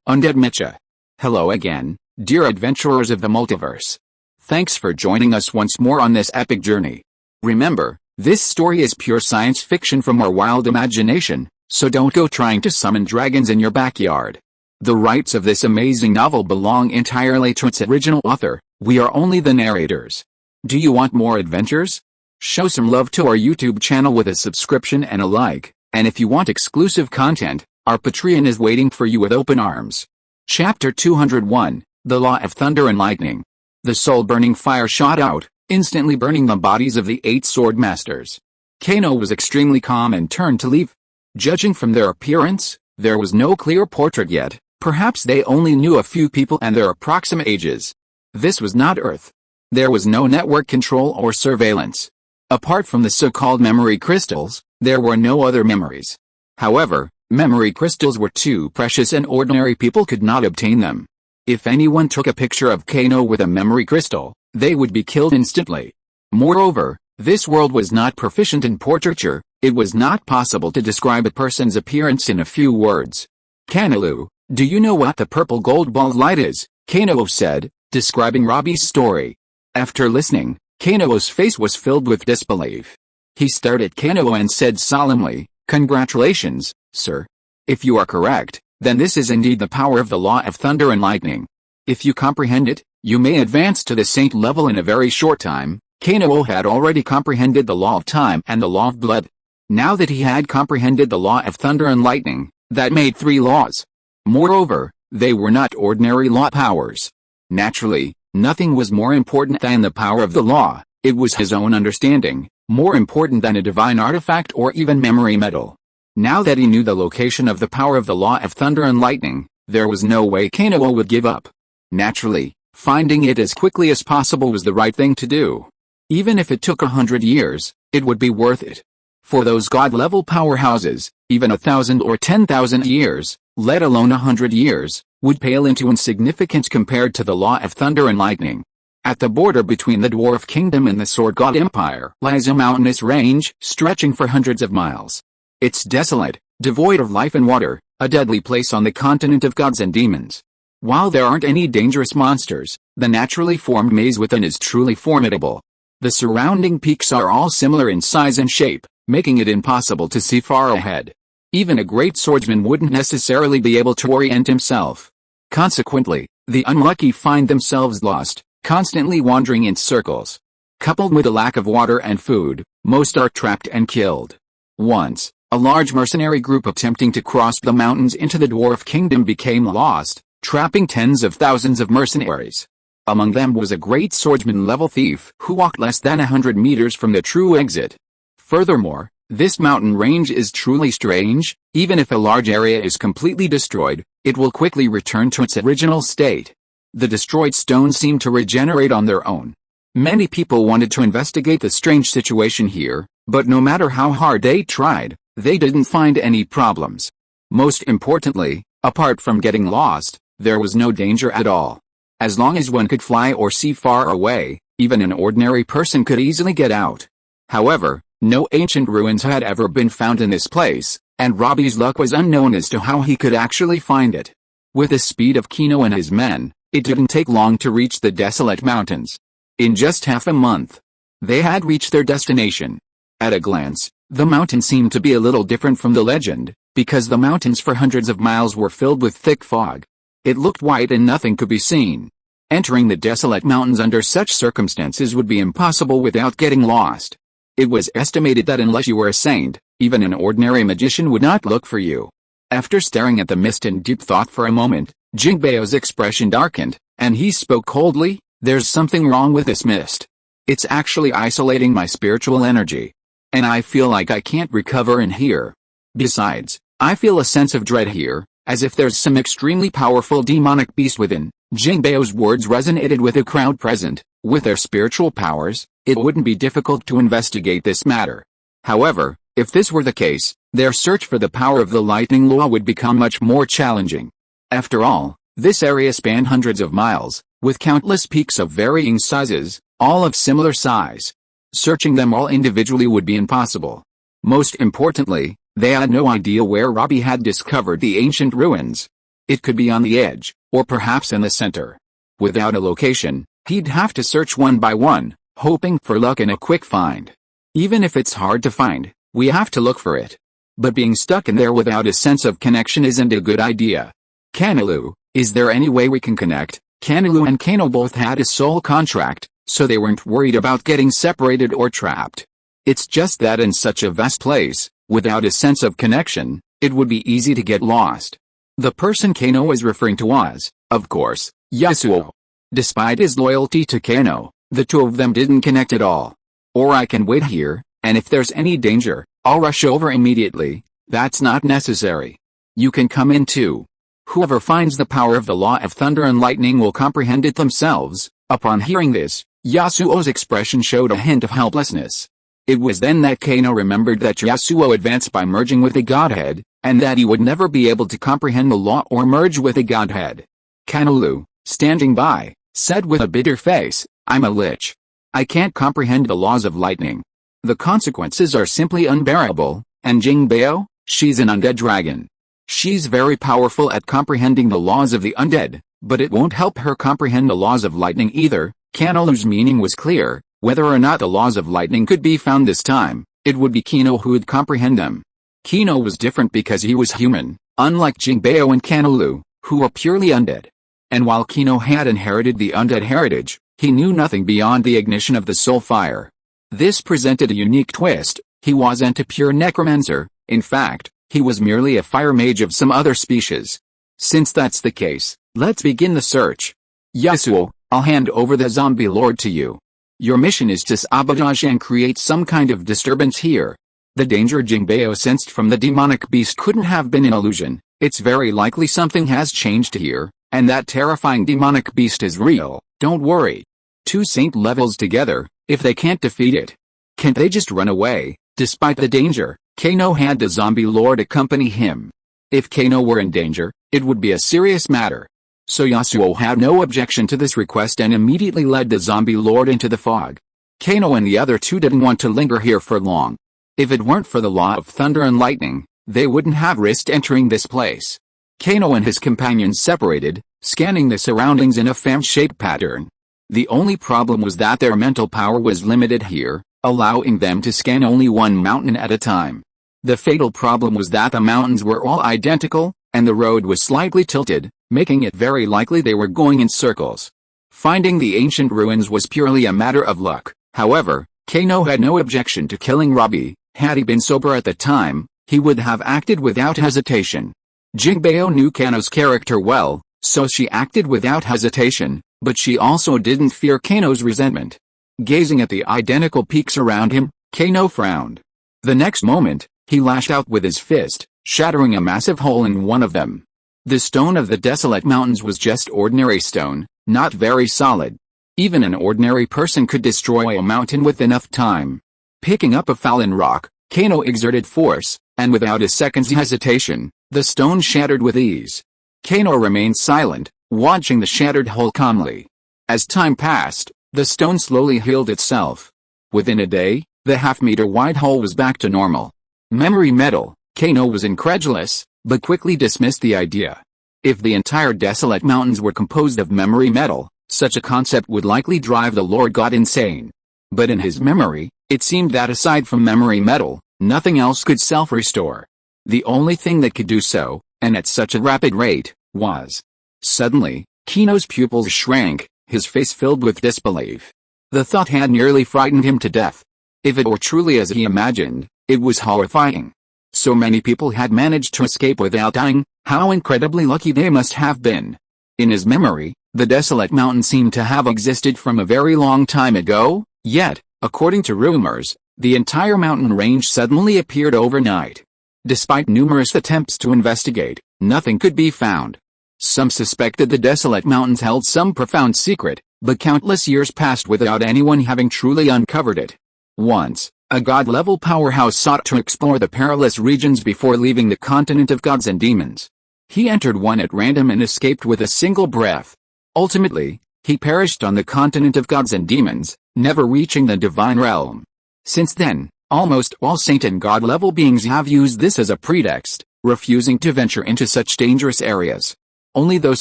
Undead Mecha. Hello again, dear adventurers of the multiverse. Thanks for joining us once more on this epic journey. Remember, this story is pure science fiction from our wild imagination, so don't go trying to summon dragons in your backyard. The rights of this amazing novel belong entirely to its original author, we are only the narrators. Do you want more adventures? Show some love to our YouTube channel with a subscription and a like, and if you want exclusive content, our Patreon is waiting for you with open arms. Chapter 201, The Law of Thunder and Lightning. The soul-burning fire shot out, instantly burning the bodies of the 8 sword masters. Kano was extremely calm and turned to leave. Judging from their appearance, there was no clear portrait yet, perhaps they only knew a few people and their approximate ages. This was not Earth. There was no network control or surveillance. Apart from the so-called memory crystals, there were no other memories. However, memory crystals were too precious and ordinary people could not obtain them. If anyone took a picture of Kano with a memory crystal, they would be killed instantly. Moreover, this world was not proficient in portraiture, it was not possible to describe a person's appearance in a few words. Kanalu, do you know what the purple gold ball light is? Kano said, describing Robbie's story. After listening, Kano's face was filled with disbelief. He stared at Kano and said solemnly, "Congratulations, sir. If you are correct, then this is indeed the power of the law of thunder and lightning. If you comprehend it, you may advance to the saint level in a very short time." Kano had already comprehended the law of time and the law of blood. Now that he had comprehended the law of thunder and lightning, that made 3 laws. Moreover, they were not ordinary law powers. Naturally, nothing was more important than the power of the law, it was his own understanding, more important than a divine artifact or even memory metal. Now that he knew the location of the power of the law of thunder and lightning, there was no way Kano would give up. Naturally, finding it as quickly as possible was the right thing to do. Even if it took 100 years, it would be worth it. For those god-level powerhouses, even 1,000 or 10,000 years, let alone 100 years, would pale into insignificance compared to the law of thunder and lightning. At the border between the Dwarf Kingdom and the Sword God Empire lies a mountainous range stretching for hundreds of miles. It's desolate, devoid of life and water, a deadly place on the continent of gods and demons. While there aren't any dangerous monsters, the naturally formed maze within is truly formidable. The surrounding peaks are all similar in size and shape, making it impossible to see far ahead. Even a great swordsman wouldn't necessarily be able to orient himself. Consequently, the unlucky find themselves lost, constantly wandering in circles. Coupled with a lack of water and food, most are trapped and killed. Once, a large mercenary group attempting to cross the mountains into the Dwarf Kingdom became lost, trapping tens of thousands of mercenaries. Among them was a great swordsman-level thief who walked less than 100 meters from the true exit. Furthermore, this mountain range is truly strange. Even if a large area is completely destroyed, it will quickly return to its original state. The destroyed stones seem to regenerate on their own. Many people wanted to investigate the strange situation here, but no matter how hard they tried, they didn't find any problems. Most importantly, apart from getting lost, there was no danger at all. As long as one could fly or see far away, even an ordinary person could easily get out. However, no ancient ruins had ever been found in this place, and Robbie's luck was unknown as to how he could actually find it. With the speed of Kano and his men, it didn't take long to reach the desolate mountains. In just half a month, they had reached their destination. At a glance, the mountain seemed to be a little different from the legend, because the mountains for hundreds of miles were filled with thick fog. It looked white and nothing could be seen. Entering the desolate mountains under such circumstances would be impossible without getting lost. It was estimated that unless you were a saint, even an ordinary magician would not look for you. After staring at the mist in deep thought for a moment, Jingbao's expression darkened, and he spoke coldly, "There's something wrong with this mist. It's actually isolating my spiritual energy. And I feel like I can't recover in here. Besides, I feel a sense of dread here, as if there's some extremely powerful demonic beast within." Jingbao's words resonated with the crowd present. With their spiritual powers, it wouldn't be difficult to investigate this matter. However, if this were the case, their search for the power of the lightning law would become much more challenging. After all, this area spanned hundreds of miles, with countless peaks of varying sizes, all of similar size. Searching them all individually would be impossible. Most importantly, they had no idea where Robbie had discovered the ancient ruins. It could be on the edge, or perhaps in the center. Without a location, he'd have to search one by one, hoping for luck and a quick find. Even if it's hard to find, we have to look for it. But being stuck in there without a sense of connection isn't a good idea. Kenolu, is there any way we can connect? Kenolu and Kano both had a soul contract, so they weren't worried about getting separated or trapped. It's just that in such a vast place, without a sense of connection, it would be easy to get lost. The person Kano was referring to was, of course, Yasuo. Despite his loyalty to Kano, the two of them didn't connect at all. Or I can wait here, and if there's any danger, I'll rush over immediately. That's not necessary. You can come in too. Whoever finds the power of the law of thunder and lightning will comprehend it themselves. Upon hearing this, Yasuo's expression showed a hint of helplessness. It was then that Kano remembered that Yasuo advanced by merging with a godhead, and that he would never be able to comprehend the law or merge with a godhead. Kenolu, standing by, said with a bitter face, I'm a lich. I can't comprehend the laws of lightning. The consequences are simply unbearable, and Jingbeo, she's an undead dragon. She's very powerful at comprehending the laws of the undead, but it won't help her comprehend the laws of lightning either. Kenolu's meaning was clear. Whether or not the laws of lightning could be found this time, it would be Kino who would comprehend them. Kino was different because he was human, unlike Jingbeo and Kenolu, who were purely undead. And while Kino had inherited the undead heritage, he knew nothing beyond the ignition of the soul fire. This presented a unique twist. He wasn't a pure necromancer. In fact, he was merely a fire mage of some other species. Since that's the case, let's begin the search. Yasuo, I'll hand over the zombie lord to you. Your mission is to sabotage and create some kind of disturbance here. The danger Jingbeo sensed from the demonic beast couldn't have been an illusion. It's very likely something has changed here, and that terrifying demonic beast is real. Don't worry. Two saint levels together, if they can't defeat it, can't they just run away? Despite the danger, Kano had the zombie lord accompany him. If Kano were in danger, it would be a serious matter. So Yasuo had no objection to this request and immediately led the zombie lord into the fog. Kano and the other two didn't want to linger here for long. If it weren't for the law of thunder and lightning, they wouldn't have risked entering this place. Kano and his companions separated, scanning the surroundings in a fan-shaped pattern. The only problem was that their mental power was limited here, allowing them to scan only one mountain at a time. The fatal problem was that the mountains were all identical, and the road was slightly tilted, making it very likely they were going in circles. Finding the ancient ruins was purely a matter of luck. However, Kano had no objection to killing Robbie. Had he been sober at the time, he would have acted without hesitation. Jingbeo knew Kano's character well, so she acted without hesitation, but she also didn't fear Kano's resentment. Gazing at the identical peaks around him, Kano frowned. The next moment, he lashed out with his fist, shattering a massive hole in one of them. The stone of the desolate mountains was just ordinary stone, not very solid. Even an ordinary person could destroy a mountain with enough time. Picking up a fallen rock, Kano exerted force, and without a second's hesitation, the stone shattered with ease. Kano remained silent, watching the shattered hole calmly. As time passed, the stone slowly healed itself. Within a day, the half-meter-wide hole was back to normal. Memory metal, Kano was incredulous, but quickly dismissed the idea. If the entire desolate mountains were composed of memory metal, such a concept would likely drive the Lord God insane. But in his memory, it seemed that aside from memory metal, nothing else could self-restore. The only thing that could do so, and at such a rapid rate, was. Suddenly, Kano's pupils shrank, his face filled with disbelief. The thought had nearly frightened him to death. If it were truly as he imagined, it was horrifying. So many people had managed to escape without dying. How incredibly lucky they must have been. In his memory, the desolate mountain seemed to have existed from a very long time ago, yet, according to rumors, the entire mountain range suddenly appeared overnight. Despite numerous attempts to investigate, nothing could be found. Some suspected the desolate mountains held some profound secret, but countless years passed without anyone having truly uncovered it. Once, a god-level powerhouse sought to explore the perilous regions before leaving the continent of gods and demons. He entered one at random and escaped with a single breath. Ultimately, he perished on the continent of gods and demons, never reaching the divine realm. Since then, almost all saint and god-level beings have used this as a pretext, refusing to venture into such dangerous areas. Only those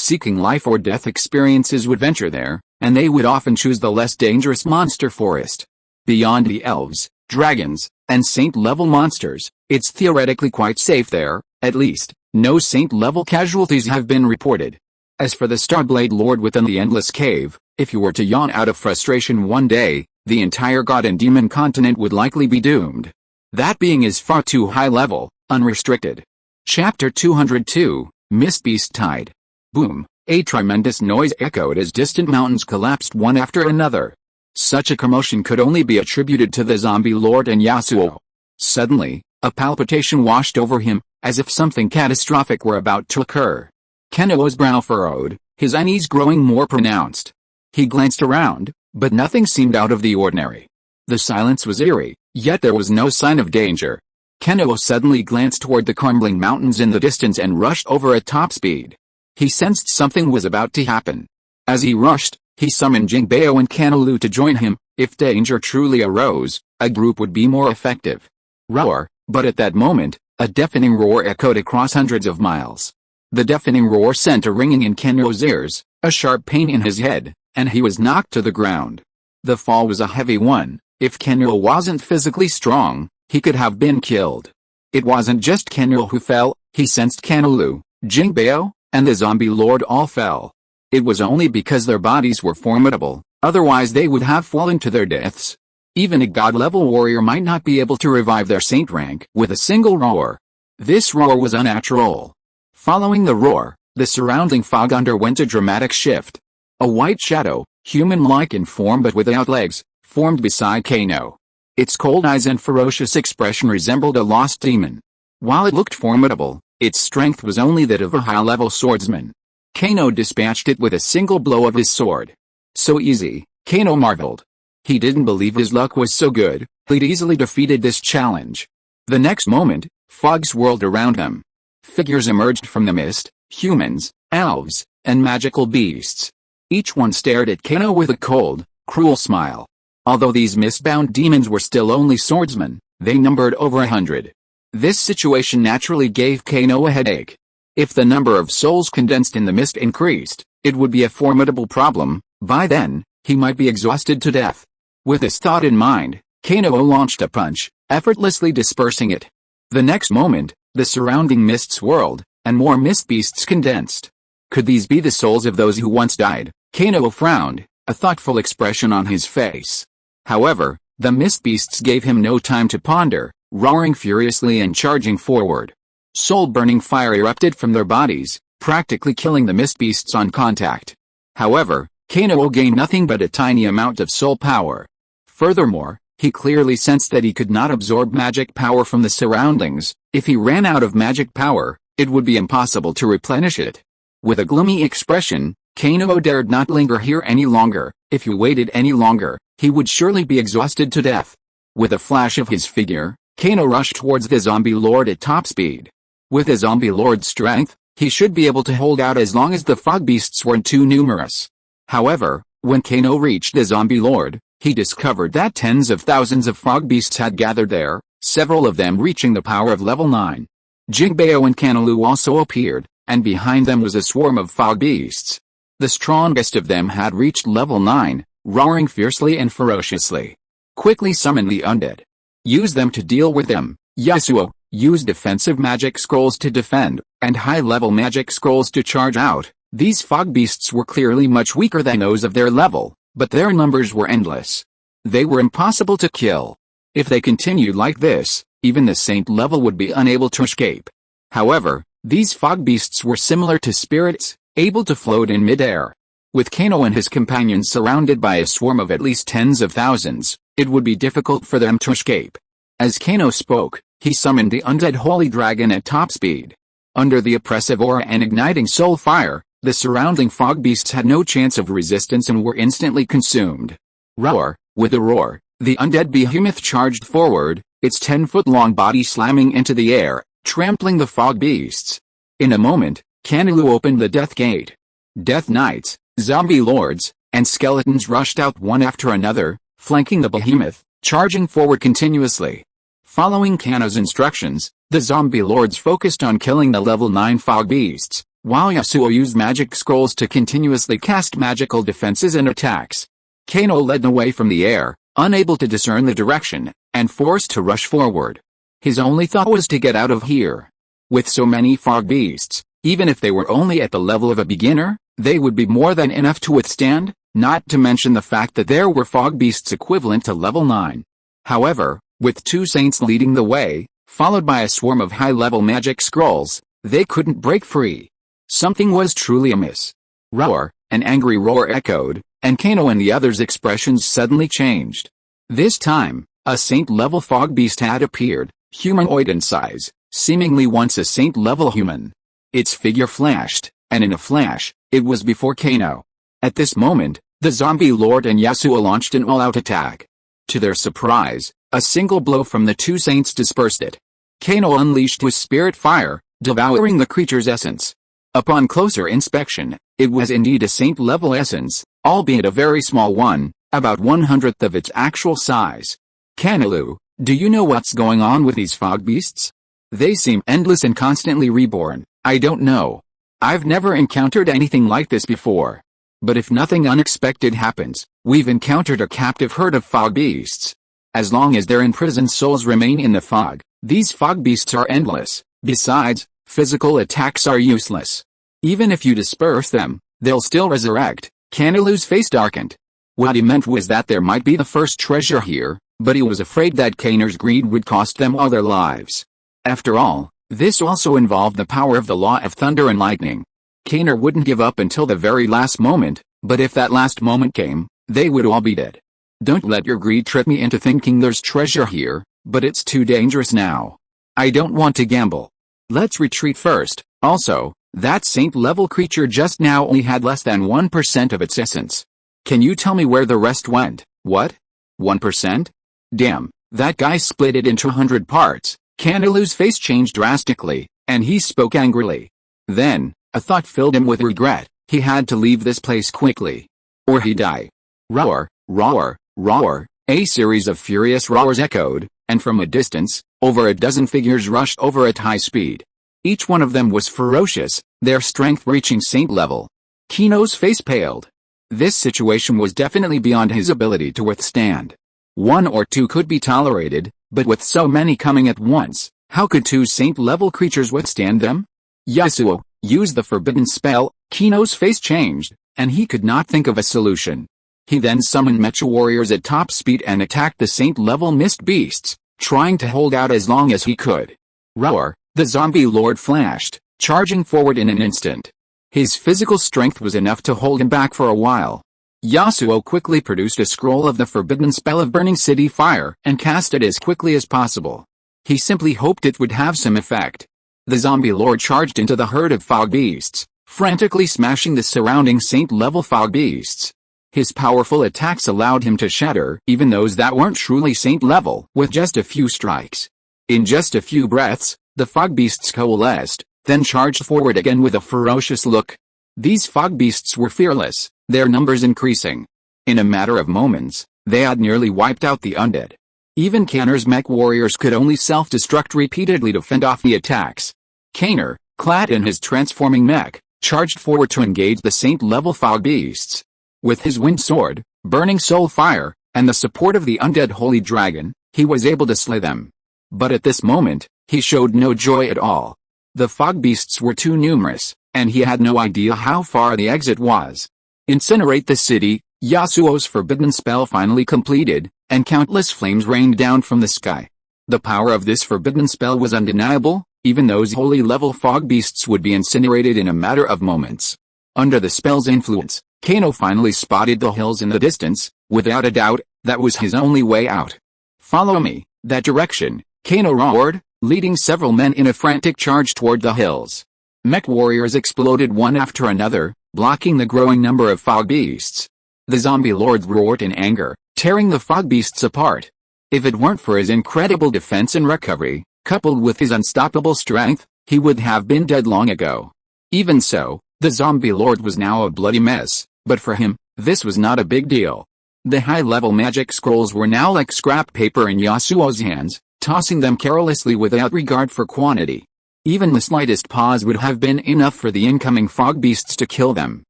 seeking life or death experiences would venture there, and they would often choose the less dangerous monster forest. Beyond the elves, dragons, and saint-level monsters, it's theoretically quite safe there. At least, no saint-level casualties have been reported. As for the Starblade Lord within the Endless Cave, if you were to yawn out of frustration one day, the entire god and demon continent would likely be doomed. That being is far too high level, unrestricted. Chapter 202, Mistbeast Tide. Boom, a tremendous noise echoed as distant mountains collapsed one after another. Such a commotion could only be attributed to the zombie lord and Yasuo. Suddenly, a palpitation washed over him, as if something catastrophic were about to occur. Kenolo's brow furrowed, his unease growing more pronounced. He glanced around, but nothing seemed out of the ordinary. The silence was eerie, yet there was no sign of danger. Kenolo suddenly glanced toward the crumbling mountains in the distance and rushed over at top speed. He sensed something was about to happen. As he rushed, he summoned Jingbeo and Kenolu to join him. If danger truly arose, a group would be more effective. Roar, but at that moment, a deafening roar echoed across hundreds of miles. The deafening roar sent a ringing in Kenolo's ears, a sharp pain in his head, and he was knocked to the ground. The fall was a heavy one. If Kenolo wasn't physically strong, he could have been killed. It wasn't just Kenolo who fell, he sensed Kenolu, Jingbeo, and the zombie lord all fell. It was only because their bodies were formidable, otherwise they would have fallen to their deaths. Even a god-level warrior might not be able to revive their saint rank with a single roar. This roar was unnatural. Following the roar, the surrounding fog underwent a dramatic shift. A white shadow, human-like in form but without legs, formed beside Kano. Its cold eyes and ferocious expression resembled a lost demon. While it looked formidable, its strength was only that of a high-level swordsman. Kano dispatched it with a single blow of his sword. So easy, Kano marveled. He didn't believe his luck was so good, he'd easily defeated this challenge. The next moment, fog swirled around them. Figures emerged from the mist, humans, elves, and magical beasts. Each one stared at Kano with a cold, cruel smile. Although these mist-bound demons were still only swordsmen, they numbered over 100. This situation naturally gave Kano a headache. If the number of souls condensed in the mist increased, it would be a formidable problem. By then, he might be exhausted to death. With this thought in mind, Kano launched a punch, effortlessly dispersing it. The next moment, the surrounding mist swirled, and more mist beasts condensed. Could these be the souls of those who once died? Kano frowned, a thoughtful expression on his face. However, the mist beasts gave him no time to ponder, roaring furiously and charging forward. Soul-burning fire erupted from their bodies, practically killing the mist beasts on contact. However, Kano gained nothing but a tiny amount of soul power. Furthermore, he clearly sensed that he could not absorb magic power from the surroundings. If he ran out of magic power, it would be impossible to replenish it. With a gloomy expression, Kano dared not linger here any longer. If he waited any longer, he would surely be exhausted to death. With a flash of his figure, Kano rushed towards the zombie lord at top speed. With the zombie lord's strength, he should be able to hold out as long as the fog beasts weren't too numerous. However, when Kano reached the zombie lord, he discovered that tens of thousands of fog beasts had gathered there, several of them reaching the power of level 9. Jingbeo and Kenolu also appeared, and behind them was a swarm of fog beasts. The strongest of them had reached level 9, roaring fiercely and ferociously. Quickly summon the undead. Use them to deal with them. Yasuo, use defensive magic scrolls to defend, and high-level magic scrolls to charge out. These fog beasts were clearly much weaker than those of their level, but their numbers were endless. They were impossible to kill. If they continued like this, even the saint level would be unable to escape. However, these fog beasts were similar to spirits, able to float in midair. With Kano and his companions surrounded by a swarm of at least tens of thousands, it would be difficult for them to escape. As Kano spoke, he summoned the undead holy dragon at top speed. Under the oppressive aura and igniting soul fire, the surrounding fog beasts had no chance of resistance and were instantly consumed. Roar! With a roar, the undead behemoth charged forward, its 10-foot-long body slamming into the air, trampling the fog beasts. In a moment, Kenolu opened the death gate. Death knights, zombie lords, and skeletons rushed out one after another, flanking the behemoth, charging forward continuously. Following Kano's instructions, the zombie lords focused on killing the level 9 fog beasts, while Yasuo used magic scrolls to continuously cast magical defenses and attacks. Kano led the way from the air, unable to discern the direction, and forced to rush forward. His only thought was to get out of here. With so many fog beasts, even if they were only at the level of a beginner, they would be more than enough to withstand, not to mention the fact that there were fog beasts equivalent to level 9. However, with 2 saints leading the way, followed by a swarm of high-level magic scrolls, they couldn't break free. Something was truly amiss. Roar, an angry roar echoed, and Kano and the others' expressions suddenly changed. This time, a saint-level fog beast had appeared, humanoid in size, seemingly once a saint-level human. Its figure flashed, and in a flash, it was before Kano. At this moment, the zombie lord and Yasuo launched an all-out attack. To their surprise, a single blow from the 2 saints dispersed it. Kano unleashed his spirit fire, devouring the creature's essence. Upon closer inspection, it was indeed a saint-level essence, albeit a very small one, about 1/100th of its actual size. Kanalu, do you know what's going on with these fog beasts? They seem endless and constantly reborn. I don't know. I've never encountered anything like this before. But if nothing unexpected happens, we've encountered a captive herd of fog beasts. As long as their imprisoned souls remain in the fog, these fog beasts are endless. Besides, physical attacks are useless. Even if you disperse them, they'll still resurrect. Kanalu's face darkened. What he meant was that there might be the first treasure here, but he was afraid that Kaner's greed would cost them all their lives. After all, this also involved the power of the law of thunder and lightning. Kaner wouldn't give up until the very last moment, but if that last moment came, they would all be dead. Don't let your greed trick me into thinking there's treasure here, but it's too dangerous now. I don't want to gamble. Let's retreat first. Also, that saint-level creature just now only had less than 1% of its essence. Can you tell me where the rest went? What? 1%? Damn, that guy split it into 100 parts. Kanalu's face changed drastically, and he spoke angrily. Then, a thought filled him with regret. He had to leave this place quickly, or he'd die. Roar, roar, roar. A series of furious roars echoed, and from a distance, over a dozen figures rushed over at high speed. Each one of them was ferocious, their strength reaching saint level. Kino's face paled. This situation was definitely beyond his ability to withstand. 1 or 2 could be tolerated, but with so many coming at once, how could 2 saint-level creatures withstand them? Yasuo, use the forbidden spell. Kino's face changed, and he could not think of a solution. He then summoned mecha warriors at top speed and attacked the saint-level mist beasts, trying to hold out as long as he could. Roar, the zombie lord flashed, charging forward in an instant. His physical strength was enough to hold him back for a while. Yasuo quickly produced a scroll of the forbidden spell of burning city fire and cast it as quickly as possible. He simply hoped it would have some effect. The zombie lord charged into the herd of fog beasts, frantically smashing the surrounding saint-level fog beasts. His powerful attacks allowed him to shatter even those that weren't truly saint-level with just a few strikes. In just a few breaths, the fog beasts coalesced, then charged forward again with a ferocious look. These fog beasts were fearless, their numbers increasing. In a matter of moments, they had nearly wiped out the undead. Even Kaner's mech warriors could only self-destruct repeatedly to fend off the attacks. Kaner, clad in his transforming mech, charged forward to engage the saint-level fog beasts. With his wind sword, burning soul fire, and the support of the undead holy dragon, he was able to slay them. But at this moment, he showed no joy at all. The fog beasts were too numerous, and he had no idea how far the exit was. Incinerate the city. Yasuo's forbidden spell finally completed, and countless flames rained down from the sky. The power of this forbidden spell was undeniable. Even those holy-level fog beasts would be incinerated in a matter of moments. Under the spell's influence, Kano finally spotted the hills in the distance. Without a doubt, that was his only way out. Follow me. That direction, Kano roared, leading several men in a frantic charge toward the hills. Mech warriors exploded one after another, blocking the growing number of fog beasts. The zombie lord roared in anger, tearing the fog beasts apart. If it weren't for his incredible defense and recovery, coupled with his unstoppable strength, he would have been dead long ago. Even so, the zombie lord was now a bloody mess, but for him, this was not a big deal. The high-level magic scrolls were now like scrap paper in Yasuo's hands, tossing them carelessly without regard for quantity. Even the slightest pause would have been enough for the incoming fog beasts to kill them.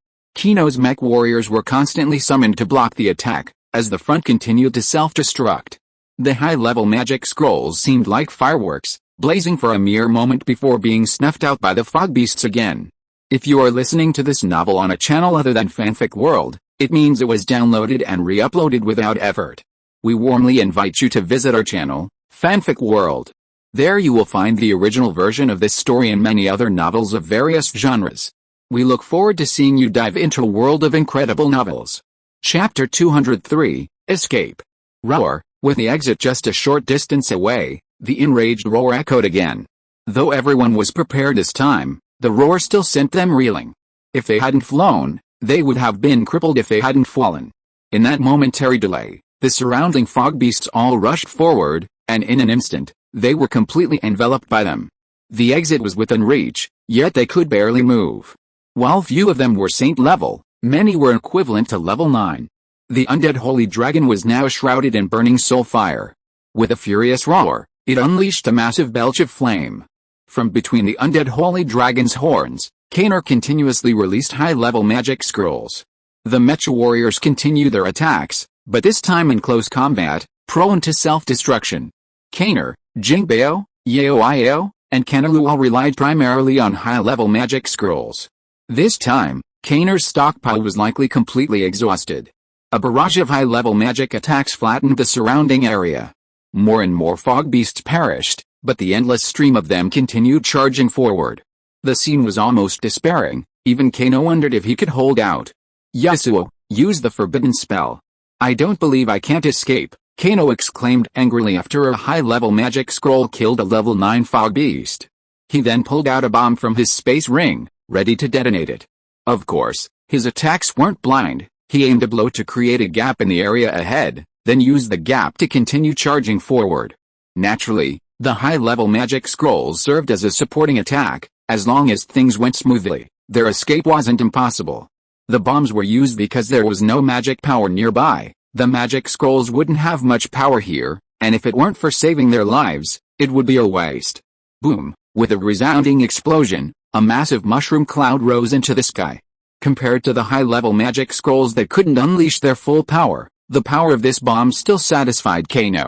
Keno's mech warriors were constantly summoned to block the attack, as the front continued to self-destruct. The high-level magic scrolls seemed like fireworks, blazing for a mere moment before being snuffed out by the fog beasts again. If you are listening to this novel on a channel other than Fanfic World, it means it was downloaded and re-uploaded without effort. We warmly invite you to visit our channel, Fanfic World. There you will find the original version of this story and many other novels of various genres. We look forward to seeing you dive into a world of incredible novels. Chapter 203, Escape. Roar. With the exit just a short distance away, the enraged roar echoed again. Though everyone was prepared this time, the roar still sent them reeling. If they hadn't flown, they would have been crippled if they hadn't fallen. In that momentary delay, the surrounding fog beasts all rushed forward, and in an instant, they were completely enveloped by them. The exit was within reach, yet they could barely move. While few of them were saint level, many were equivalent to level 9. The undead holy dragon was now shrouded in burning soul fire. With a furious roar, it unleashed a massive belch of flame. From between the undead holy dragon's horns, Keri continuously released high-level magic scrolls. The mecha warriors continued their attacks, but this time in close combat, prone to self-destruction. Keri, Jingbeo, Yaoio, and Kenolite all relied primarily on high-level magic scrolls. This time, Keri's stockpile was likely completely exhausted. A barrage of high-level magic attacks flattened the surrounding area. More and more fog beasts perished, but the endless stream of them continued charging forward. The scene was almost despairing. Even Keri wondered if he could hold out. Yasuo, use the forbidden spell. I don't believe I can't escape, Keri exclaimed angrily after a high-level magic scroll killed a level 9 fog beast. He then pulled out a bomb from his space ring, ready to detonate it. Of course, his attacks weren't blind. He aimed a blow to create a gap in the area ahead, then used the gap to continue charging forward. Naturally, the high-level magic scrolls served as a supporting attack. As long as things went smoothly, their escape wasn't impossible. The bombs were used because there was no magic power nearby. The magic scrolls wouldn't have much power here, and if it weren't for saving their lives, it would be a waste. Boom! With a resounding explosion, a massive mushroom cloud rose into the sky. Compared to the high-level magic scrolls that couldn't unleash their full power, the power of this bomb still satisfied Keri.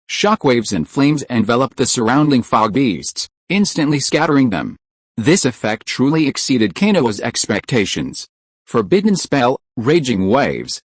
Shockwaves and flames enveloped the surrounding fog beasts, instantly scattering them. This effect truly exceeded Keri's expectations. Forbidden spell, Raging Waves,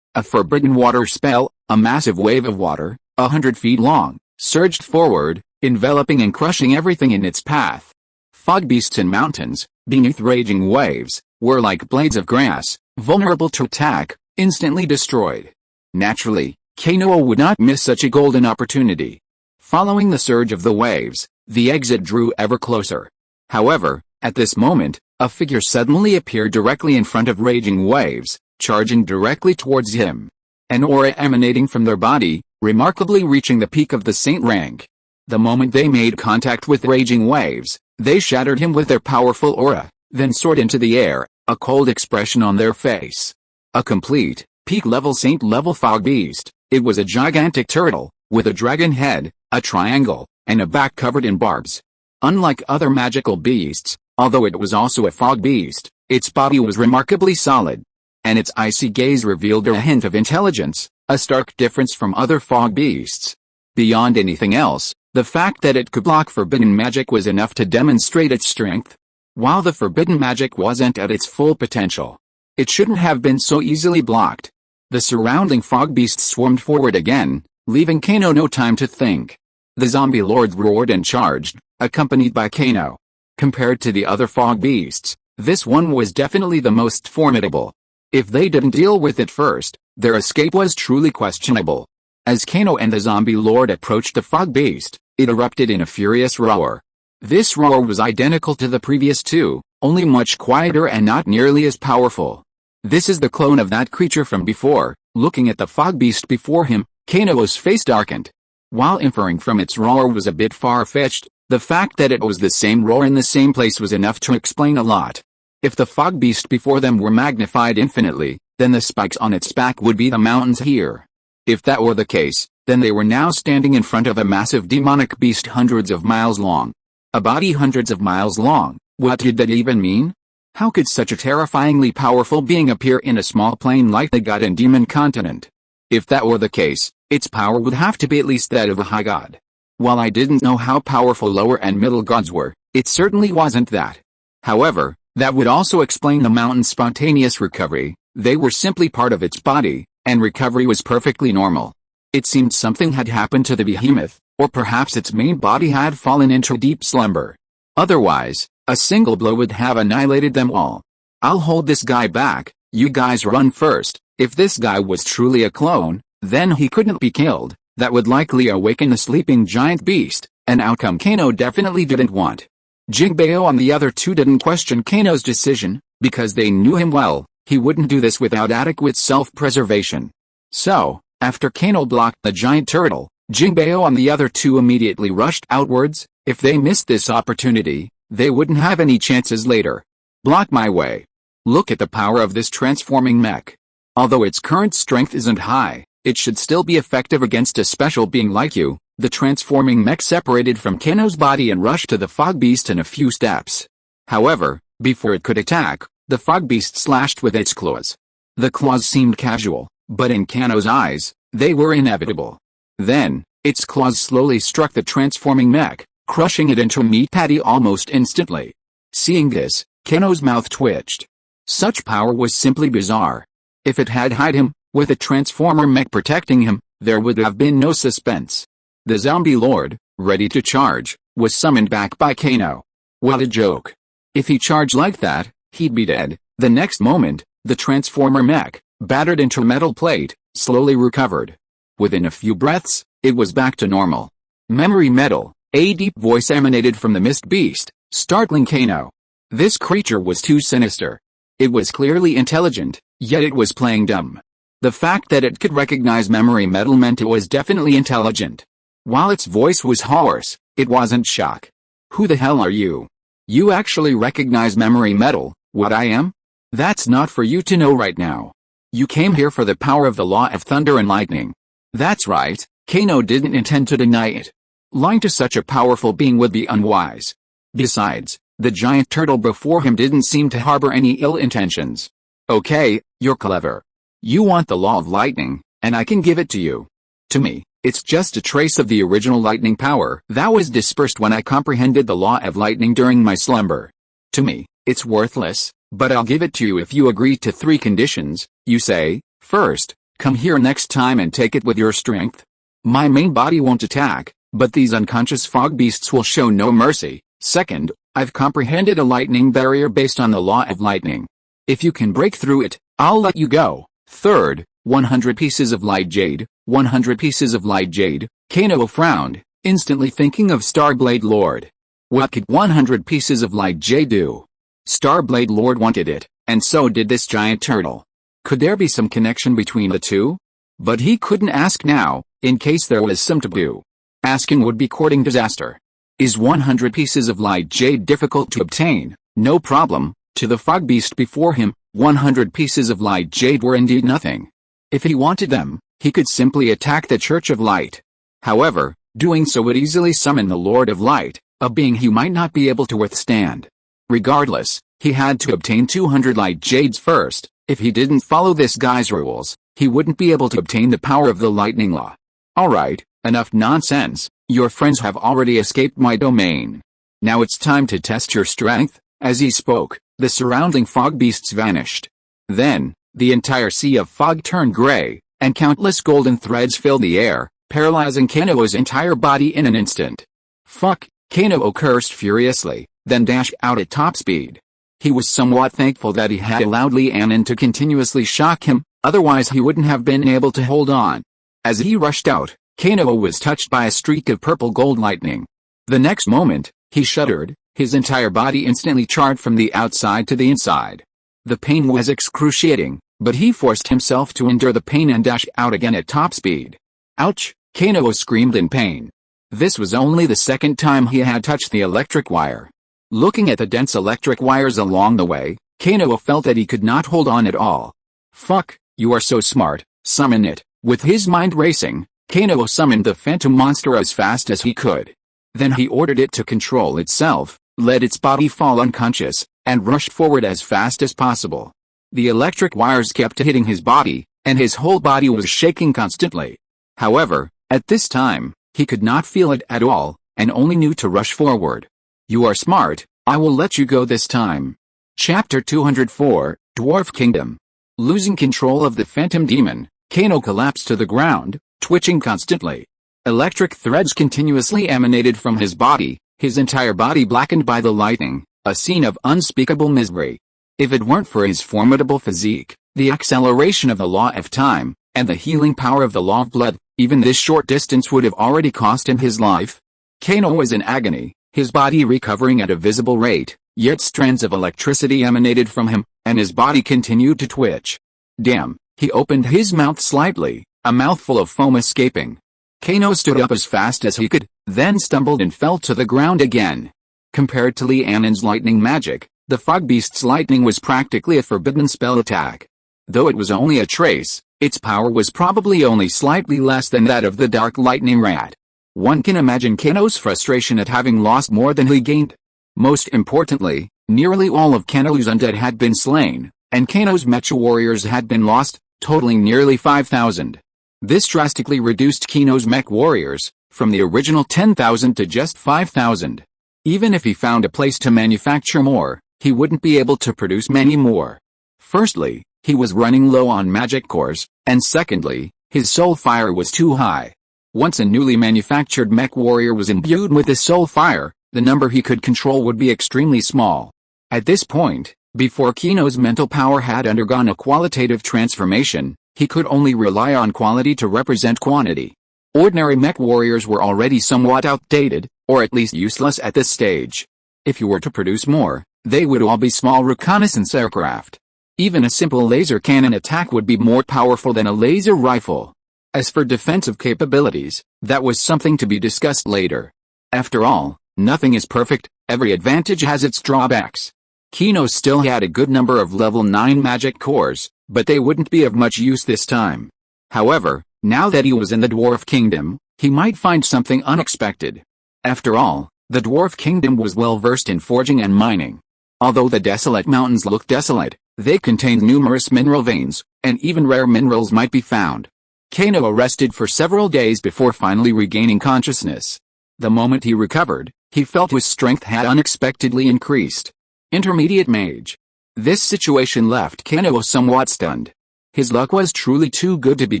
a forbidden water spell, a massive wave of water, 100 feet long, surged forward, enveloping and crushing everything in its path. Fog beasts and mountains, beneath raging waves, were like blades of grass, vulnerable to attack, instantly destroyed. Naturally, Keri would not miss such a golden opportunity. Following the surge of the waves, the exit drew ever closer. However, at this moment, a figure suddenly appeared directly in front of raging waves, charging directly towards him. An aura emanating from their body, remarkably reaching the peak of the saint rank. The moment they made contact with raging waves, they shattered him with their powerful aura, then soared into the air, a cold expression on their face. A complete, peak-level saint-level fog beast, it was a gigantic turtle, with a dragon head, a triangle, and a back covered in barbs. Unlike other magical beasts, although it was also a fog beast, its body was remarkably solid. And its icy gaze revealed a hint of intelligence, a stark difference from other fog beasts. Beyond anything else, the fact that it could block forbidden magic was enough to demonstrate its strength. While the forbidden magic wasn't at its full potential, it shouldn't have been so easily blocked. The surrounding fog beasts swarmed forward again, leaving Keri no time to think. The zombie lords roared and charged, accompanied by Keri. Compared to the other fog beasts, this one was definitely the most formidable. If they didn't deal with it first, their escape was truly questionable. As Keri and the zombie lord approached the fog beast, it erupted in a furious roar. This roar was identical to the previous two, only much quieter and not nearly as powerful. This is the clone of that creature from before. Looking at the fog beast before him, Keri's face darkened. While inferring from its roar was a bit far-fetched, the fact that it was the same roar in the same place was enough to explain a lot. If the fog beast before them were magnified infinitely, then the spikes on its back would be the mountains here. If that were the case, then they were now standing in front of a massive demonic beast hundreds of miles long. A body hundreds of miles long. What did that even mean? How could such a terrifyingly powerful being appear in a small plane like the god and demon continent? If that were the case, its power would have to be at least that of a high god. While I didn't know how powerful lower and middle gods were, it certainly wasn't that. However, that would also explain the mountain's spontaneous recovery. They were simply part of its body, and recovery was perfectly normal. It seemed something had happened to the behemoth, or perhaps its main body had fallen into deep slumber. Otherwise, a single blow would have annihilated them all. I'll hold this guy back, you guys run first. If this guy was truly a clone, then he couldn't be killed. That would likely awaken the sleeping giant beast, an outcome Kano definitely didn't want. Jinbeo and the other two didn't question Kano's decision, because they knew him well. He wouldn't do this without adequate self-preservation. So, after Kano blocked the giant turtle, Jinbeo and the other two immediately rushed outwards. If they missed this opportunity, they wouldn't have any chances later. Block my way. Look at the power of this transforming mech. Although its current strength isn't high, it should still be effective against a special being like you. The transforming mech separated from Kano's body and rushed to the fog beast in a few steps. However, before it could attack, the fog beast slashed with its claws. The claws seemed casual, but in Kano's eyes, they were inevitable. Then, its claws slowly struck the transforming mech, crushing it into a meat patty almost instantly. Seeing this, Kano's mouth twitched. Such power was simply bizarre. If it had hid him, with a transformer mech protecting him, there would have been no suspense. The zombie lord, ready to charge, was summoned back by Kano. What a joke. If he charged like that, he'd be dead. The next moment, the transformer mech, battered into a metal plate, slowly recovered. Within a few breaths, it was back to normal. Memory metal. A deep voice emanated from the mist beast, startling Kano. This creature was too sinister. It was clearly intelligent, yet it was playing dumb. The fact that it could recognize memory metal meant it was definitely intelligent. While its voice was hoarse, it wasn't shock. Who the hell are you? You actually recognize memory metal, what I am? That's not for you to know right now. You came here for the power of the law of thunder and lightning. That's right, Kano didn't intend to deny it. Lying to such a powerful being would be unwise. Besides, the giant turtle before him didn't seem to harbor any ill intentions. Okay, you're clever. You want the law of lightning, and I can give it to you. To me, it's just a trace of the original lightning power that was dispersed when I comprehended the law of lightning during my slumber. To me, it's worthless, but I'll give it to you if you agree to 3 conditions. You say, first, come here next time and take it with your strength. My main body won't attack, but these unconscious fog beasts will show no mercy. Second, I've comprehended a lightning barrier based on the law of lightning. If you can break through it, I'll let you go. Third, 100 pieces of light jade. 100 pieces of light jade. Kano frowned, instantly thinking of Starblade Lord. What could 100 pieces of light jade do? Starblade Lord wanted it, and so did this giant turtle. Could there be some connection between the two? But he couldn't ask now, in case there was some taboo. Asking would be courting disaster. Is 100 pieces of light jade difficult to obtain? No problem. To the fog beast before him, 100 pieces of light jade were indeed nothing. If he wanted them, he could simply attack the Church of Light. However, doing so would easily summon the Lord of Light, a being he might not be able to withstand. Regardless, he had to obtain 200 light jades first. If he didn't follow this guy's rules, he wouldn't be able to obtain the power of the lightning law. Alright, enough nonsense. Your friends have already escaped my domain. Now it's time to test your strength. As he spoke, the surrounding fog beasts vanished. Then, the entire sea of fog turned gray, and countless golden threads filled the air, paralyzing Kano's entire body in an instant. Fuck, Kano cursed furiously, then dashed out at top speed. He was somewhat thankful that he had allowed Lianon to continuously shock him, otherwise he wouldn't have been able to hold on. As he rushed out, Kano was touched by a streak of purple gold lightning. The next moment, he shuddered, his entire body instantly charred from the outside to the inside. The pain was excruciating, but he forced himself to endure the pain and dash out again at top speed. Ouch! Kano screamed in pain. This was only the second time he had touched the electric wire. Looking at the dense electric wires along the way, Kano felt that he could not hold on at all. Fuck, you are so smart, summon it. With his mind racing, Kano summoned the phantom monster as fast as he could. Then he ordered it to control itself, let its body fall unconscious, and rushed forward as fast as possible. The electric wires kept hitting his body, and his whole body was shaking constantly. However, at this time, he could not feel it at all, and only knew to rush forward. "You are smart, I will let you go this time." Chapter 204, Dwarf Kingdom. Losing control of the phantom demon, Kano collapsed to the ground, twitching constantly. Electric threads continuously emanated from his body, his entire body blackened by the lightning, a scene of unspeakable misery. If it weren't for his formidable physique, the acceleration of the law of time, and the healing power of the law of blood, even this short distance would have already cost him his life. Kano was in agony, his body recovering at a visible rate, yet strands of electricity emanated from him, and his body continued to twitch. Damn, he opened his mouth slightly, a mouthful of foam escaping. Kano stood up as fast as he could, then stumbled and fell to the ground again. Compared to Lianen's lightning magic, the fog beast's lightning was practically a forbidden spell attack. Though it was only a trace, its power was probably only slightly less than that of the dark lightning rat. One can imagine Kano's frustration at having lost more than he gained. Most importantly, nearly all of Kano's undead had been slain, and Kano's mecha warriors had been lost, totaling nearly 5,000. This drastically reduced Kano's mech warriors, from the original 10,000 to just 5,000. Even if he found a place to manufacture more, he wouldn't be able to produce many more. Firstly, he was running low on magic cores, and secondly, his soul fire was too high. Once a newly manufactured mech warrior was imbued with his soul fire, the number he could control would be extremely small. At this point, before Kano's mental power had undergone a qualitative transformation, he could only rely on quality to represent quantity. Ordinary mech warriors were already somewhat outdated, or at least useless at this stage. If you were to produce more, they would all be small reconnaissance aircraft. Even a simple laser cannon attack would be more powerful than a laser rifle. As for defensive capabilities, that was something to be discussed later. After all, nothing is perfect, every advantage has its drawbacks. Kano still had a good number of level 9 magic cores, but they wouldn't be of much use this time. However, now that he was in the Dwarf Kingdom, he might find something unexpected. After all, the Dwarf Kingdom was well versed in forging and mining. Although the desolate mountains looked desolate, they contained numerous mineral veins, and even rare minerals might be found. Kano rested for several days before finally regaining consciousness. The moment he recovered, he felt his strength had unexpectedly increased. Intermediate Mage. This situation left Kano somewhat stunned. His luck was truly too good to be